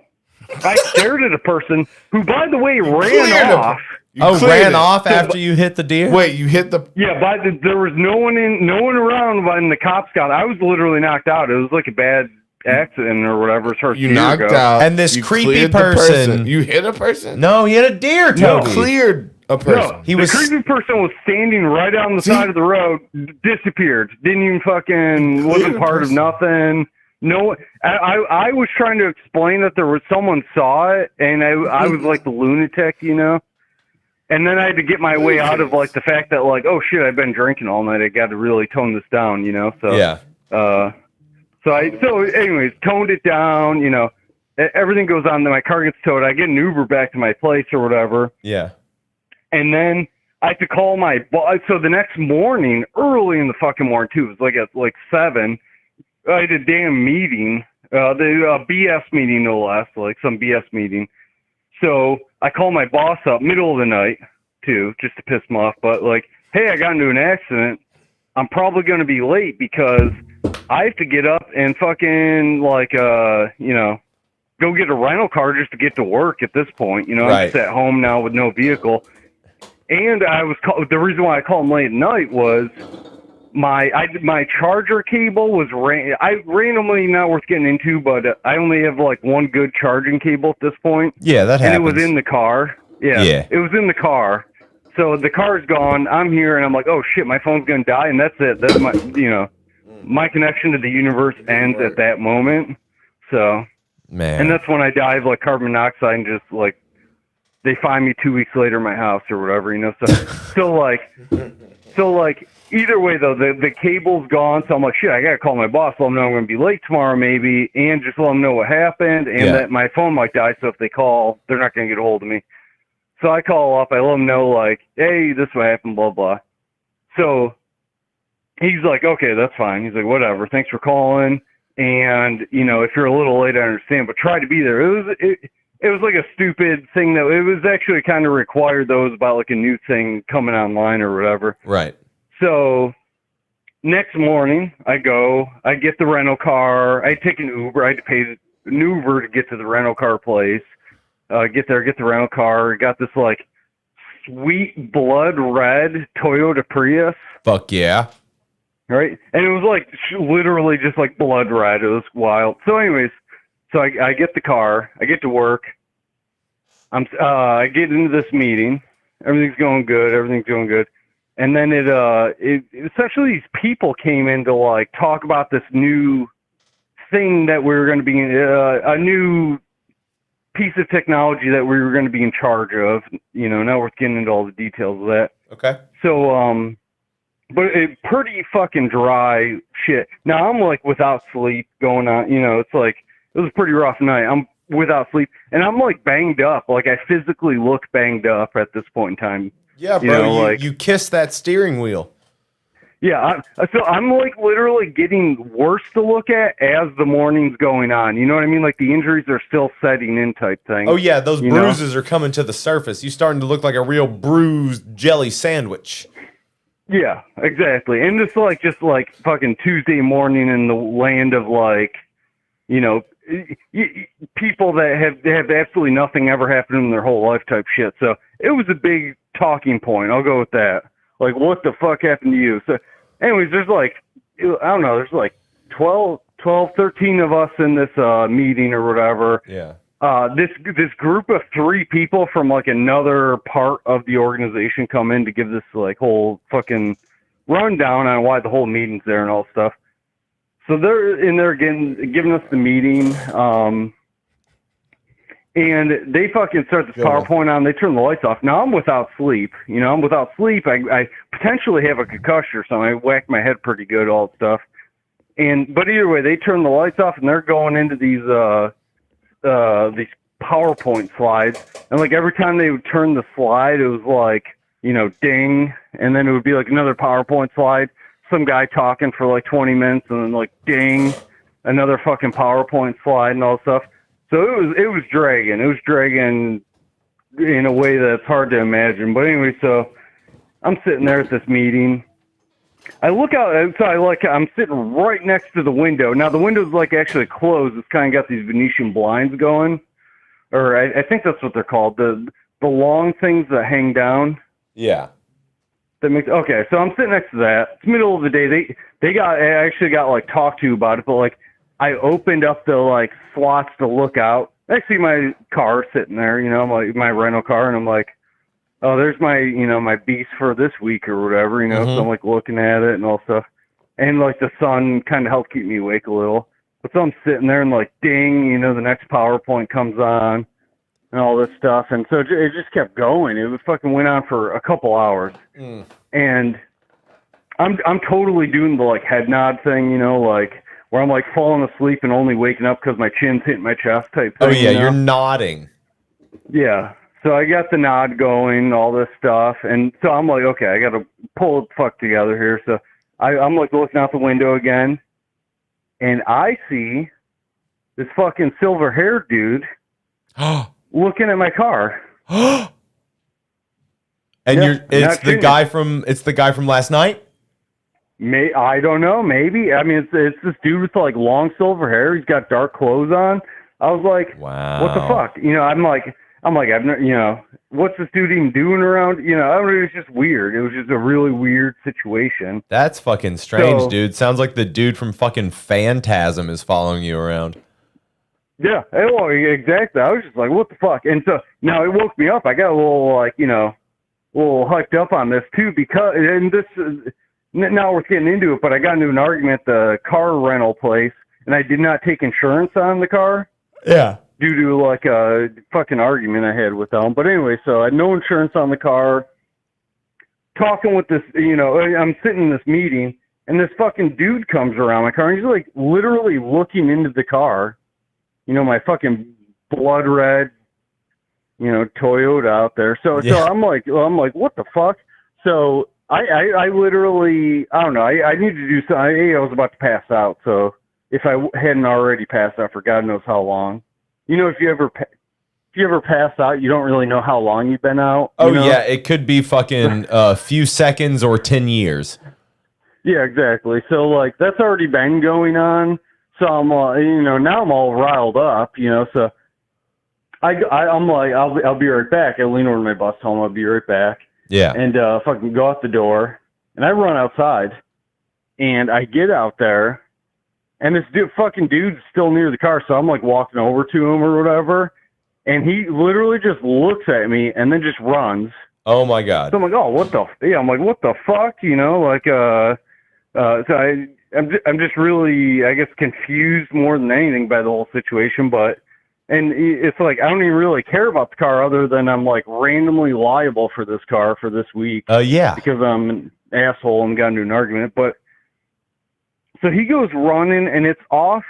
I stared at a person who, by the way, ran off. Ran off after you hit the deer? Wait, you hit the? Yeah, there was no one around when the cops got. I was literally knocked out. It was like a bad accident or whatever. You knocked out, and this you creepy cleared the person. You hit a person? No, he hit a deer. No, Toby. cleared a person. No, the creepy person was standing right on the side of the road, disappeared. Didn't even fucking wasn't part of nothing. No, I was trying to explain that there was someone saw it, and I was like the lunatic, you know. And then I had to get my way out of like the fact that like, oh shit, I've been drinking all night. I got to really tone this down, you know. So yeah. So anyways, toned it down. You know, everything goes on. Then my car gets towed. I get an Uber back to my place or whatever. Yeah. And then I have to call my boss. So the next morning, early in the fucking morning too, it was like at like 7. I had a damn meeting, the BS meeting no less, like some BS meeting. So I call my boss up middle of the night too, just to piss him off. But like, hey, I got into an accident. I'm probably going to be late because I have to get up and fucking like, you know, go get a rental car just to get to work at this point. You know, I'm just at home now with no vehicle. And the reason why I called him late at night was my charger cable was randomly not worth getting into, but I only have like one good charging cable at this point. Yeah, that happens. And it was in the car. Yeah. It was in the car. So the car's gone. I'm here, and I'm like, oh shit, my phone's gonna die, and that's it. That's my, you know, my connection to the universe ends at that moment. So, man, and that's when I die of like carbon monoxide and just like they find me 2 weeks later in my house or whatever, you know. So like either way though, the cable's gone. So I'm like, shit, I gotta call my boss, let them know I'm gonna be late tomorrow maybe, and just let them know what happened and that my phone might die. So if they call, they're not gonna get a hold of me. So I call up, I let him know, like, hey, this is what happened, blah, blah. So he's like, okay, that's fine. He's like, whatever, thanks for calling. And, you know, if you're a little late, I understand, but try to be there. It was like a stupid thing that it was actually kind of required, though. It was about like a new thing coming online or whatever. Right. So next morning, I get the rental car. I take an Uber. I had to pay an Uber to get to the rental car place. Get there, get the rental car. Got this like sweet blood red Toyota Prius. Fuck yeah. Right? And it was like literally just like blood red. It was wild. So anyways, so I get the car. I get to work. I get into this meeting. Everything's going good. And then it essentially these people came in to like talk about this new thing that we were going to be a new piece of technology that we were going to be in charge of, you know, not worth getting into all the details of that. Okay. So, but it pretty fucking dry shit. Now I'm like without sleep going on, you know, it's like, it was a pretty rough night. I'm without sleep and I'm like banged up. Like I physically look banged up at this point in time. Yeah, bro, you kissed that steering wheel. Yeah, so I'm like literally getting worse to look at as the morning's going on. You know what I mean? Like the injuries are still setting in type thing. Oh yeah, those bruises are coming to the surface. You're starting to look like a real bruised jelly sandwich. Yeah, exactly. And it's like just like fucking Tuesday morning in the land of like, you know, people that have absolutely nothing ever happened in their whole life type shit. So it was a big talking point. I'll go with that. Like, what the fuck happened to you? So, anyways, there's like, I don't know, there's like 12, 13 of us in this meeting or whatever. Yeah. This group of 3 people from like another part of the organization come in to give this like whole fucking rundown on why the whole meeting's there and all stuff. So they're in there giving us the meeting. And they fucking start this PowerPoint on. They turn the lights off. Now I'm without sleep. I'm without sleep. I potentially have a concussion or something. I whacked my head pretty good, all that stuff. But either way, they turn the lights off and they're going into these PowerPoint slides. And like every time they would turn the slide, it was like, ding. And then it would be like another PowerPoint slide. Some guy talking for like 20 minutes and then like ding, another fucking PowerPoint slide and all that stuff. So it was dragging. It was dragging in a way that's hard to imagine. But anyway, so I'm sitting there at this meeting. I look out outside, I'm sitting right next to the window. Now the window's like actually closed. It's kind of got these Venetian blinds going, or I think that's what they're called. The long things that hang down. Yeah. Okay. So I'm sitting next to that. It's middle of the day. I actually got like talked to about it, but like. I opened up the like slots to look out. I see my car sitting there, my rental car, and I'm like, oh, there's my, my beast for this week or whatever, So I'm like looking at it and all stuff, and like the sun kind of helped keep me awake a little. But so I'm sitting there and like, ding, the next PowerPoint comes on and all this stuff, and so it just kept going. It fucking went on for a couple hours, and I'm totally doing the like head nod thing, like. Where I'm like falling asleep and only waking up because my chin's hitting my chest type thing. Oh yeah, you're nodding. Yeah. So I got the nod going, all this stuff. And so I'm like, okay, I got to pull the fuck together here. So I'm like looking out the window again. And I see this fucking silver haired dude looking at my car. And Yeah, it's the guy from last night? I don't know. Maybe. I mean, it's this dude with like long silver hair. He's got dark clothes on. I was like, wow. What the fuck? I'm like, I've never, what's this dude even doing around? I don't know. It was just weird. It was just a really weird situation. That's fucking strange, dude. Sounds like the dude from fucking Phantasm is following you around. Yeah. Well, exactly. I was just like, what the fuck? And so now it woke me up. I got a little like, a little hyped up on this too because, and this is, not worth getting into it, but I got into an argument at the car rental place, and I did not take insurance on the car. Yeah. Due to like a fucking argument I had with them. But anyway, so I had no insurance on the car. Talking with this, I'm sitting in this meeting, and this fucking dude comes around my car, and he's like literally looking into the car. My fucking blood red, Toyota out there. So I'm like, what the fuck? So I literally, I don't know. I need to do something. I was about to pass out. So if I hadn't already passed out for God knows how long, if you ever pass out, you don't really know how long you've been out. Oh yeah, it could be fucking a few seconds or 10 years. Yeah, exactly. So like that's already been going on. So I'm, now I'm all riled up. So I'm like, I'll be right back. I lean over to my bus home. I'll be right back. Yeah. And fucking go out the door, and I run outside, and I get out there, and this fucking dude's still near the car, so I'm like walking over to him or whatever, and he literally just looks at me and then just runs. Oh my God. So I'm like, oh, what the? Yeah, I'm like, what the fuck? So I'm just really, I guess, confused more than anything by the whole situation, but. And it's like, I don't even really care about the car other than I'm like randomly liable for this car for this week. Yeah. Because I'm an asshole and got into an argument. But so he goes running, and it's off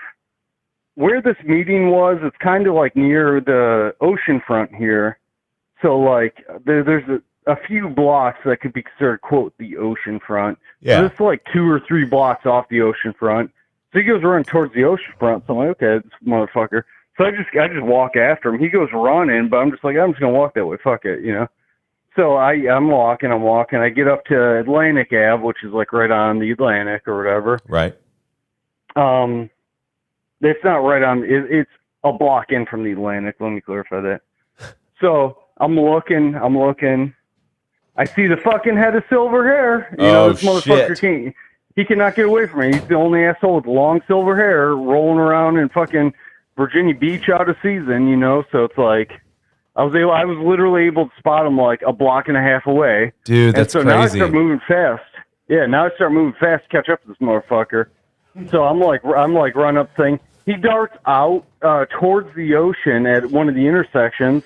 where this meeting was. It's kind of like near the ocean front here. So like there's a few blocks that could be considered, quote, the ocean front. Yeah. So it's like 2 or 3 blocks off the ocean front. So he goes running towards the ocean front. So I'm like, okay, this motherfucker. So I just walk after him. He goes running, but I'm just like, I'm just gonna walk that way. Fuck it, So I'm walking. I get up to Atlantic Ave, which is like right on the Atlantic or whatever. Right. It's not right on. It's a block in from the Atlantic. Let me clarify that. So I'm looking. I see the fucking head of silver hair. This motherfucker he cannot get away from me. He's the only asshole with long silver hair rolling around in fucking Virginia Beach out of season, so it's like I was literally able to spot him like a block and a half away. Dude, that's crazy. crazy. Now I start moving fast. Yeah, now I start moving fast to catch up to this motherfucker. So I'm like run up thing. He darts out towards the ocean at one of the intersections,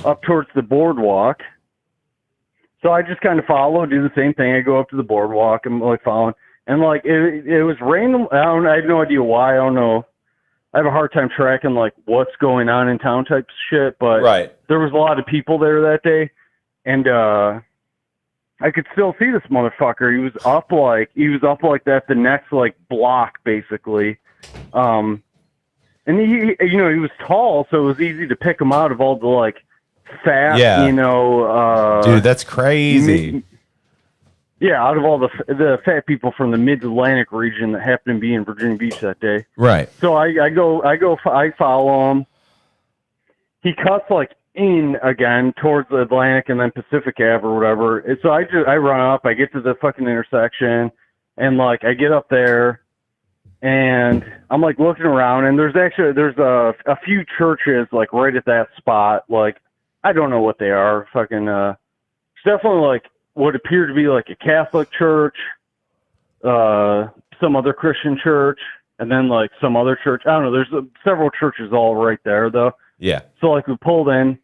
up towards the boardwalk. So I just kind of follow, do the same thing. I go up to the boardwalk. I'm like following, and like it was random. I have no idea why. I don't know. I have a hard time tracking like what's going on in town type shit. But there was a lot of people there that day, and I could still see this motherfucker. He was up like that the next like block basically. And he was tall, so it was easy to pick him out of all the like fat, dude, that's crazy. Out of all the fat people from the Mid-Atlantic region that happened to be in Virginia Beach that day. Right. So I follow him. He cuts like in again towards the Atlantic and then Pacific Ave or whatever. And so I run up, I get to the fucking intersection, and like I get up there. And I'm like looking around, and there's a few churches like right at that spot. Like I don't know what they are. Fucking it's definitely like what appeared to be like a Catholic church, some other Christian church, and then like some other church. I don't know. There's several churches all right there though. Yeah. So like we pulled in,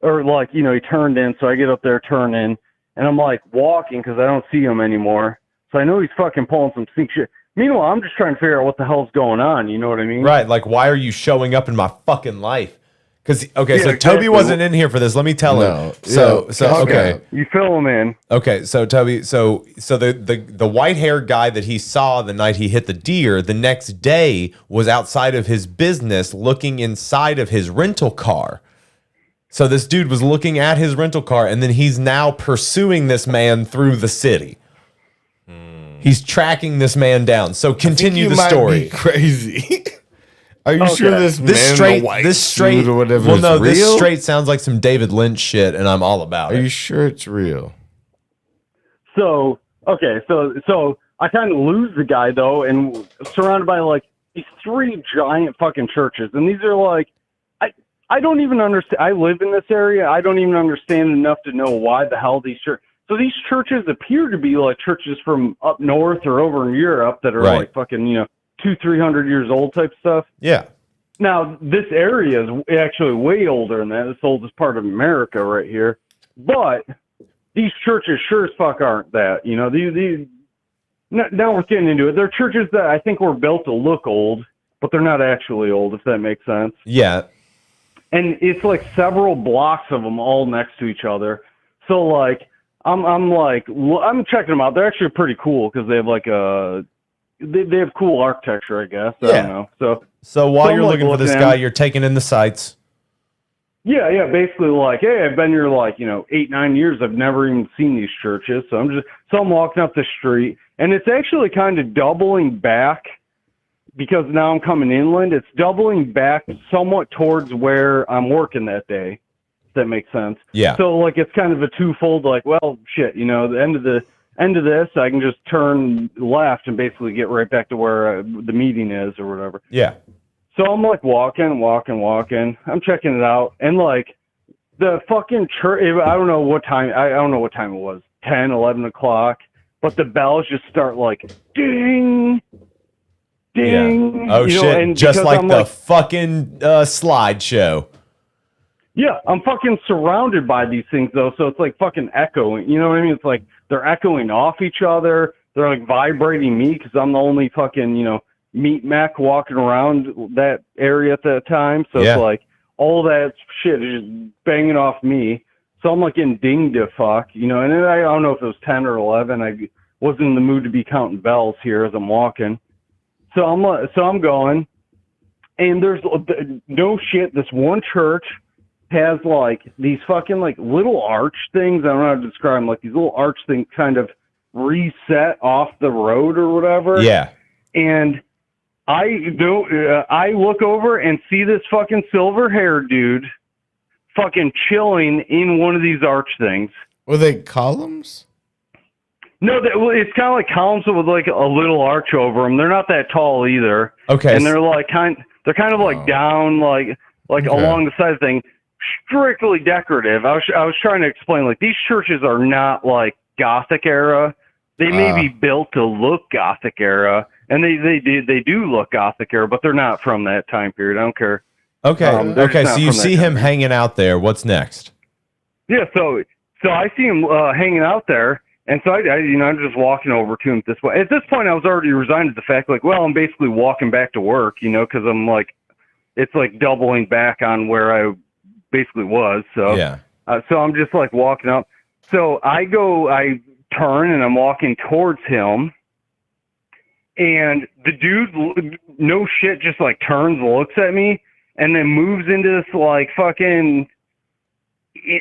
or like he turned in. So I get up there, turn in, and I'm like walking because I don't see him anymore. So I know he's fucking pulling some sneak shit. Meanwhile, I'm just trying to figure out what the hell's going on. You know what I mean? Right. Like, why are you showing up in my fucking life? Because, so exactly. Toby wasn't in here for this. Let me tell him. Okay. You fill him in. Okay. So, Toby, so the white-haired guy that he saw the night he hit the deer, the next day was outside of his business looking inside of his rental car. So this dude was looking at his rental car, and then he's now pursuing this man through the city. He's tracking this man down. So continue the story. Might be crazy. Are you sure this man in the white suit or whatever well, is no, real? this straight sounds like some David Lynch shit, and I'm all about it. Are you sure it's real? So I kind of lose the guy though, and surrounded by like these three giant fucking churches, and these are like I don't even understand. I live in this area. I don't even understand enough to know why the hell these churches. So these churches appear to be like churches from up north or over in Europe that are like fucking, 200-300 years old type stuff. Yeah. Now, this area is actually way older than that. It's the oldest part of America right here. But these churches sure as fuck aren't that. These now we're getting into it. They're churches that I think were built to look old, but they're not actually old, if that makes sense. Yeah. And it's like several blocks of them all next to each other. So like, I'm checking them out. They're actually pretty cool because they have like they have cool architecture, I guess. I don't know. So while you're looking for this guy, you're taking in the sights. Yeah. Basically, like, hey, I've been here like 8-9 years. I've never even seen these churches. So I'm walking up the street, and it's actually kind of doubling back because now I'm coming inland. It's doubling back somewhat towards where I'm working that day. That makes sense. Yeah. So like it's kind of a twofold. Like, well, shit. The end of this, I can just turn left and basically get right back to where the meeting is or whatever. Yeah. So I'm like walking. I'm checking it out, and like the fucking church. I don't know what time. I don't know what time it was. 10, 11 o'clock. But the bells just start like ding, ding. Yeah. Oh shit! And just like the fucking slideshow. Yeah, I'm fucking surrounded by these things though, so it's like fucking echoing. You know what I mean? It's like they're echoing off each other. They're like vibrating me because I'm the only fucking meat mac walking around that area at that time. So it's like all that shit is just banging off me. So I'm like getting dinged to fuck, and then I don't know if it was 10 or 11. I wasn't in the mood to be counting bells here as I'm walking. So I'm going, and there's no shit. This one church has like these fucking like little arch things. I don't know how to describe them. Like these little arch things kind of reset off the road or whatever. Yeah. And I look over and see this fucking silver haired dude fucking chilling in one of these arch things. Were they columns? No, it's kind of like columns with like a little arch over them. They're not that tall either. Okay. And they're like kind of like down like along the side of the thing. Strictly decorative. I was trying to explain, like, these churches are not like Gothic era. They may be built to look Gothic era, and they do look Gothic era, but they're not from that time period. I don't care. Okay. They're just So not you from that see time him period. hanging out there. What's next? Yeah, so I see him hanging out there, and so I'm just walking over to him at this point. At this point, I was already resigned to the fact, like, well, I'm basically walking back to work, because I'm like, it's like doubling back on where I basically was. So Yeah. so I'm just like walking up. So I turn and I'm walking towards him, and the dude, no shit, just like turns, looks at me, and then moves into this like fucking.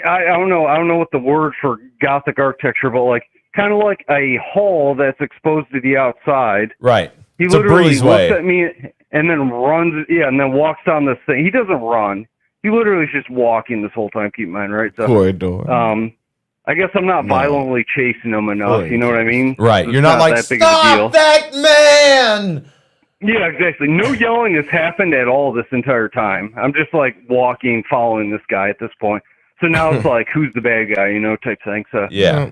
I don't know what the word for Gothic architecture, but like kind of like a hall that's exposed to the outside. Right. He It's a literally breezeway. looks at me and then runs, and then walks down this thing. He doesn't run. He literally is just walking this whole time. Keep in mind, right? So, Corridor. I guess I'm not violently chasing him enough. You know what I mean? Right. It's You're not like, that big of a deal. stop that man! Yeah, exactly. No yelling has happened at all this entire time. I'm just like walking, following this guy at this point. So now it's like, who's the bad guy, type thing. So Yeah.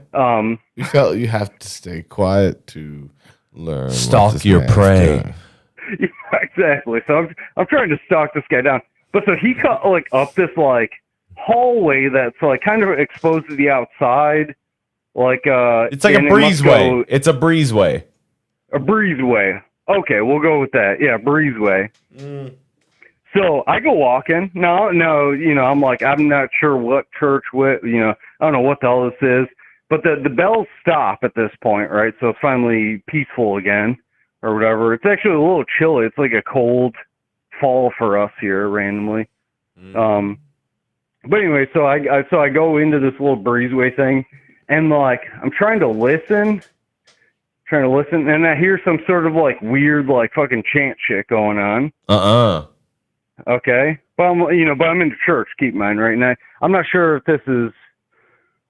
You felt you have to stay quiet to learn. Stalk what this your man's prey. doing. Yeah, exactly. So I'm trying to stalk this guy down. But so he cut like up this like hallway that's like kind of exposed to the outside. Like It's like a and it must breezeway. go- It's a breezeway. A breezeway. Okay, we'll go with that. Yeah, breezeway. So I go walking. No, I'm like, I'm not sure what church, I don't know what the hell this is. But the bells stop at this point, right? So it's finally peaceful again, or whatever. It's actually a little chilly. It's like a cold fall for us here randomly. But anyway, so I go into this little breezeway thing, and like I'm trying to listen, and I hear some sort of like weird like fucking chant shit going on. Okay, but I'm in church. Keep in mind, right now I'm not sure if this is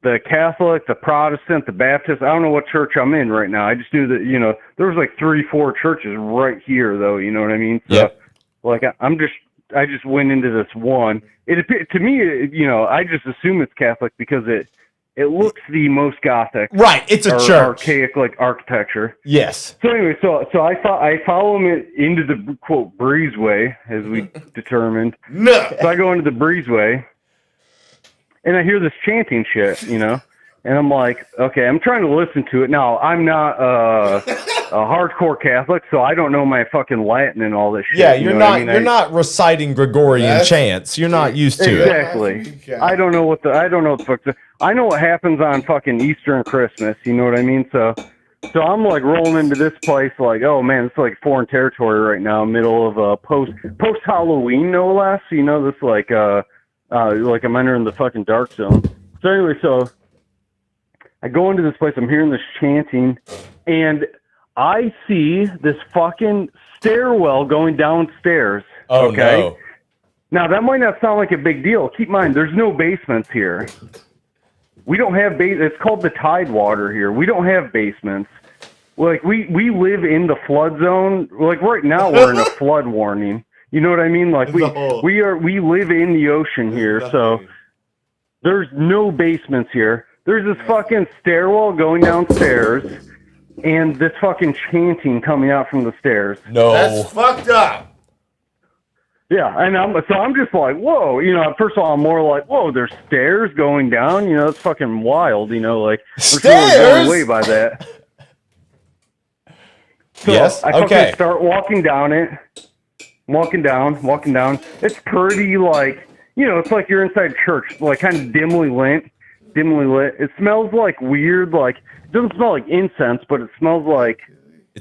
the Catholic, the Protestant, the Baptist. I don't know what church I'm in right now. I just knew that there was like 3-4 churches right here, though. You know what I mean? So, Yep. like I just went into this one. To me, I just assume it's Catholic because it looks the most Gothic. Right, it's a or church. Archaic like architecture. Yes. So anyway, so I follow him into the quote breezeway, as we determined. No. So I go into the breezeway, and I hear this chanting shit, and I'm like, okay, I'm trying to listen to it. Now I'm not a hardcore Catholic, so I don't know my fucking Latin and all this shit. Yeah, you you're know not. what I mean? You're not reciting Gregorian chants. You're not used to it. Exactly. I don't know what the fuck. I know what happens on fucking Easter and Christmas. You know what I mean? So I'm like rolling into this place like, oh man, it's like foreign territory right now, middle of post Halloween, no less. This like I'm entering the fucking dark zone. So anyway, so I go into this place. I'm hearing this chanting, and I see this fucking stairwell going downstairs. Oh, okay. no. Now, that might not sound like a big deal. Keep in mind, there's no basements here. We don't have it's called the Tidewater here. We don't have basements. Like, we live in the flood zone. Like, right now, we're in a flood warning. You know what I mean? Like, we live in the ocean here, so there's no basements here. There's this fucking stairwell going downstairs, and this fucking chanting coming out from the stairs. No. That's fucked up. Yeah, and I'm just like, whoa, first of all, I'm more like, whoa, there's stairs going down, it's fucking wild, like, I'm just really blown away by that. So Yes, I fucking okay. start walking down it, walking down. It's pretty like, it's like you're inside church, like kind of dimly lit. It smells like weird, like, it doesn't smell like incense, but it smells like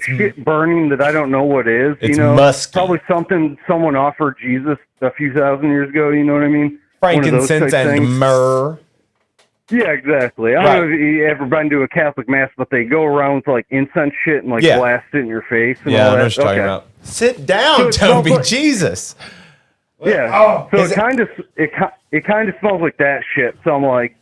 shit burning that I don't know what is. It's musky. Probably something someone offered Jesus a few thousand years ago. You know what I mean? One of those Frankincense type and things. myrrh. Yeah, exactly. I don't know if you ever been to a Catholic mass, but they go around with like incense shit and like Yeah. blast it in your face. And Yeah, all I know that. what you're talking Okay. about. Sit down, So it smells Toby. like- Jesus. Yeah. So Is it kind of smells like that shit. So I'm like,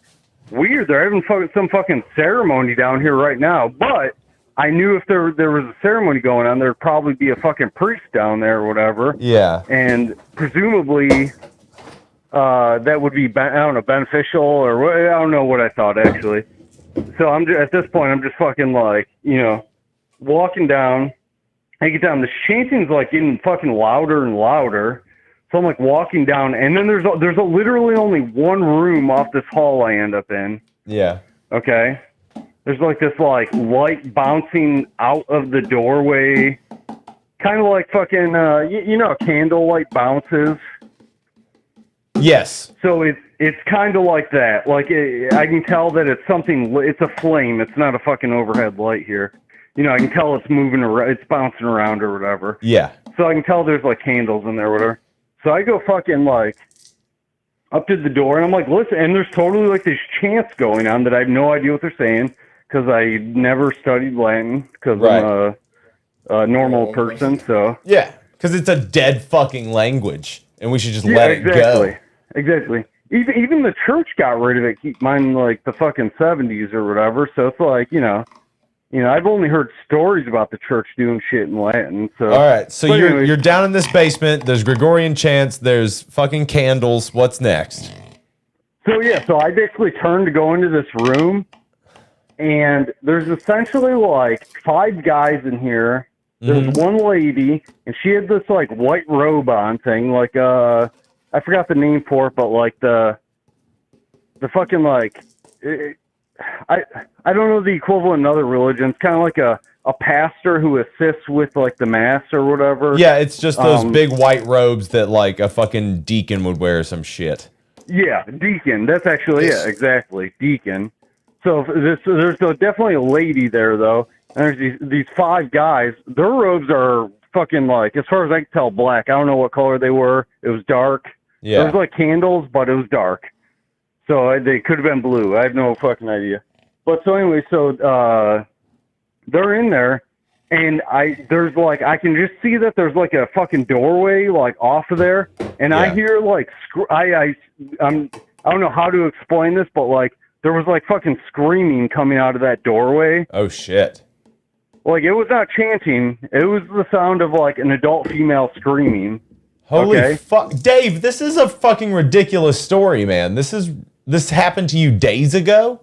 weird. They're having some fucking ceremony down here right now. But I knew if there was a ceremony going on, there'd probably be a fucking priest down there or whatever. Yeah. And presumably, that would be beneficial or what, I don't know what I thought actually. So at this point, I'm just fucking like, walking down. I get down. The chanting's like getting fucking louder and louder. So I'm like walking down, and then there's literally only one room off this hall I end up in. Yeah. Okay. There's like this like light bouncing out of the doorway, kind of like fucking you know, a candle light bounces. Yes. So it's kind of like that. Like I can tell that it's something. It's a flame. It's not a fucking overhead light here. You know, I can tell it's moving around. It's bouncing around or whatever. Yeah. So I can tell there's like candles in there or whatever. So I go fucking like up to the door and I'm like, listen, and there's totally like this chants going on that I have no idea what they're saying because I never studied Latin because I'm a normal person. So yeah, because it's a dead fucking language and we should just let it go. Exactly. Even the church got rid of it. Keep mine like the fucking 70s or whatever. So it's like, you know, I've only heard stories about the church doing shit in Latin. So all right, so you're down in this basement. There's Gregorian chants. There's fucking candles. What's next? So yeah, so I basically turned to go into this room, and there's essentially like 5 guys in here. There's one lady, and she had this like white robe on thing, like I forgot the name for it, but like the fucking like. I don't know the equivalent in other religions. Kind of like a pastor who assists with like the mass or whatever. Yeah, it's just those big white robes that like a fucking deacon would wear or some shit. Yeah, deacon. That's actually it. Exactly, deacon. So there's definitely a lady there though. And there's these 5 guys. Their robes are fucking like, as far as I can tell, black. I don't know what color they were. It was dark. Yeah. There was like candles, but it was dark. So they could have been blue. I have no fucking idea. But so anyway, so they're in there, and there's like I can just see that there's like a fucking doorway like off of there, and I hear like I don't know how to explain this, but like there was like fucking screaming coming out of that doorway. Oh shit! Like it was not chanting; it was the sound of like an adult female screaming. Holy fuck, Dave! This is a fucking ridiculous story, man. This happened to you days ago?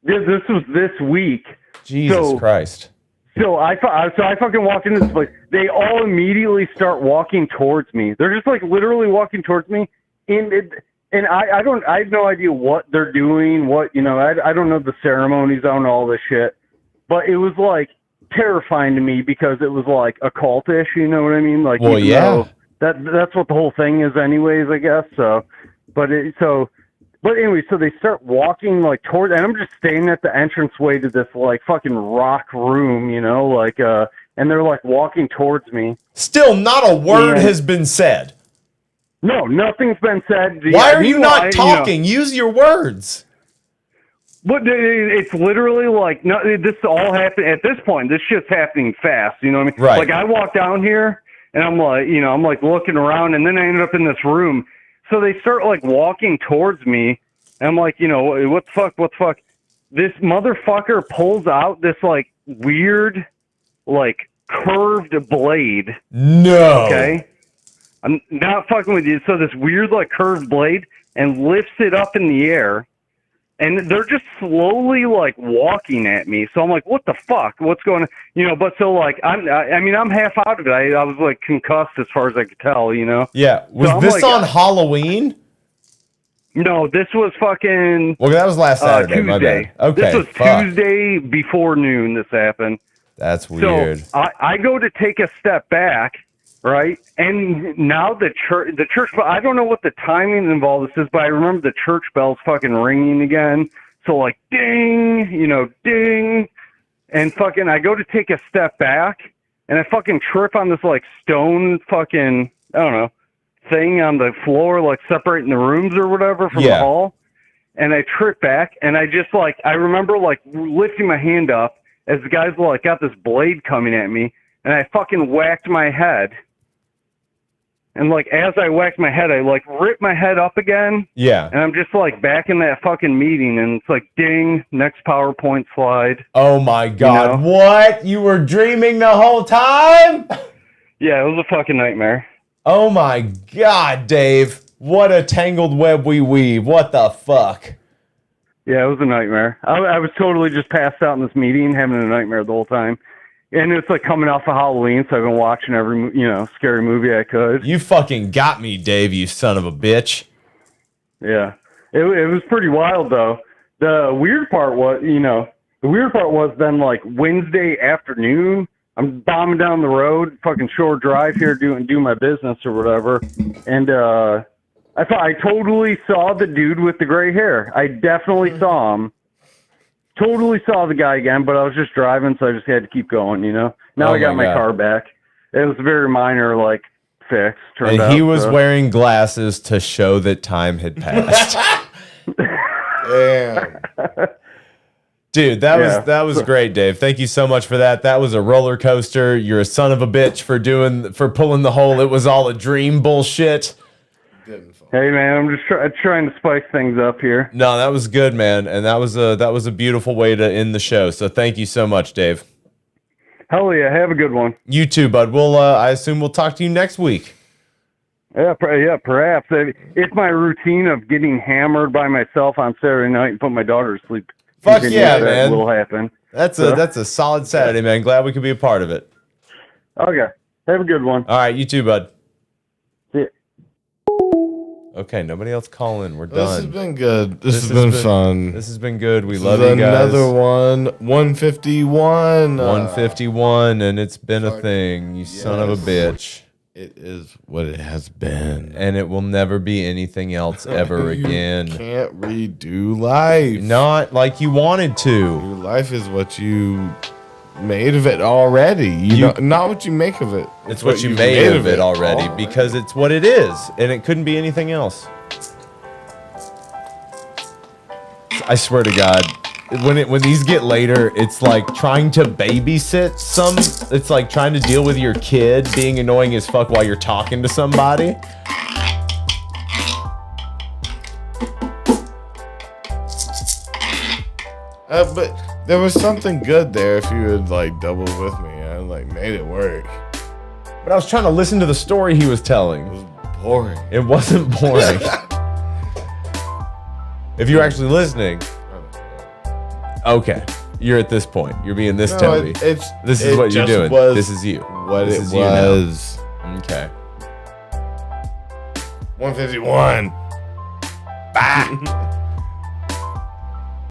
This was this week. Jesus Christ. So I fucking walk into this place. They all immediately start walking towards me. They're just like literally walking towards me. And I have no idea what they're doing. What, you know, I don't know the ceremonies. I don't know all this shit. But it was like terrifying to me because it was like occultish. You know what I mean? Like, well, yeah. That's what the whole thing is anyways, I guess. So, but anyway, so they start walking like toward, and I'm just staying at the entranceway to this like fucking rock room, you know, like, and they're like walking towards me. Still not a word has been said. No, nothing's been said. Why are you not talking? Use your words. But it's literally like, no, this all happened at this point. This shit's happening fast. You know what I mean? Right. Like I walk down here and I'm like, you know, I'm like looking around, and then I ended up in this room. So they start like walking towards me, and I'm like, you know, what the fuck? This motherfucker pulls out this like weird, like curved blade. No. Okay. I'm not fucking with you. So this weird like curved blade, and lifts it up in the air, and they're just slowly like walking at me. So I'm like, what the fuck? What's going on? You know, but so like, I mean, I'm half out of it. I was like concussed as far as I could tell, you know? Yeah. Was so this like, on Halloween? No, this was fucking... Well, that was last Saturday, Tuesday. my bad. Okay, This was fuck. Tuesday before noon this happened. That's weird. So I go to take a step back, right? And now the church, I don't know what the timing involved this is, but I remember the church bells fucking ringing again. So like, ding, you know, ding. And fucking, I go to take a step back, and I fucking trip on this like stone fucking, I don't know, thing on the floor, like separating the rooms or whatever from the hall. And I trip back, and I just like, I remember like lifting my hand up as the guys like got this blade coming at me, and I fucking whacked my head. And like, as I whacked my head, I like ripped my head up again. Yeah. And I'm just like back in that fucking meeting, and it's like, ding, next PowerPoint slide. Oh my God. You know? What? You were dreaming the whole time? Yeah, it was a fucking nightmare. Oh my God, Dave. What a tangled web we weave. What the fuck? Yeah, it was a nightmare. I was totally just passed out in this meeting, having a nightmare the whole time. And it's like coming off of Halloween, so I've been watching every scary movie I could. You fucking got me, Dave, you son of a bitch. Yeah, it was pretty wild though. The weird part was then like Wednesday afternoon, I'm bombing down the road, fucking short drive here, doing my business or whatever, and I totally saw the dude with the gray hair. I definitely saw him. Totally saw the guy again, but I was just driving, so I just had to keep going, Now I got my car back. It was a very minor, like, fix. And he was wearing glasses to show that time had passed. Damn. Dude, that was great, Dave. Thank you so much for that. That was a roller coaster. You're a son of a bitch for pulling the hole. It was all a dream bullshit. Hey man, I'm just trying to spice things up here. No, that was good, man, and that was a beautiful way to end the show. So thank you so much, Dave. Hell yeah, have a good one. You too, bud. I assume we'll talk to you next week. Yeah, perhaps. It's my routine of getting hammered by myself on Saturday night and put my daughter to sleep. Fuck yeah, man. Will happen. That's a solid Saturday, man. Glad we could be a part of it. Okay, have a good one. All right, you too, bud. See ya. Okay, nobody else call in. We're done. This has been good. This has been fun. This has been good. We love you guys. Another one. 151. 151, and it's been a thing. You son of a bitch. It is what it has been. And it will never be anything else ever again. You can't redo life. Not like you wanted to. Your life is what you made of it already. Not what you make of it. It's what you made of it already because it's what it is, and it couldn't be anything else. I swear to God, when these get later, it's like trying to babysit it's like trying to deal with your kid being annoying as fuck while you're talking to somebody. But there was something good there if you had like doubled with me. I like made it work. But I was trying to listen to the story he was telling. It was boring. It wasn't boring. If you're actually listening, okay, you're at this point. You're being this Toby. This is what you're doing. This is you. What it was. Okay. 151. Bye.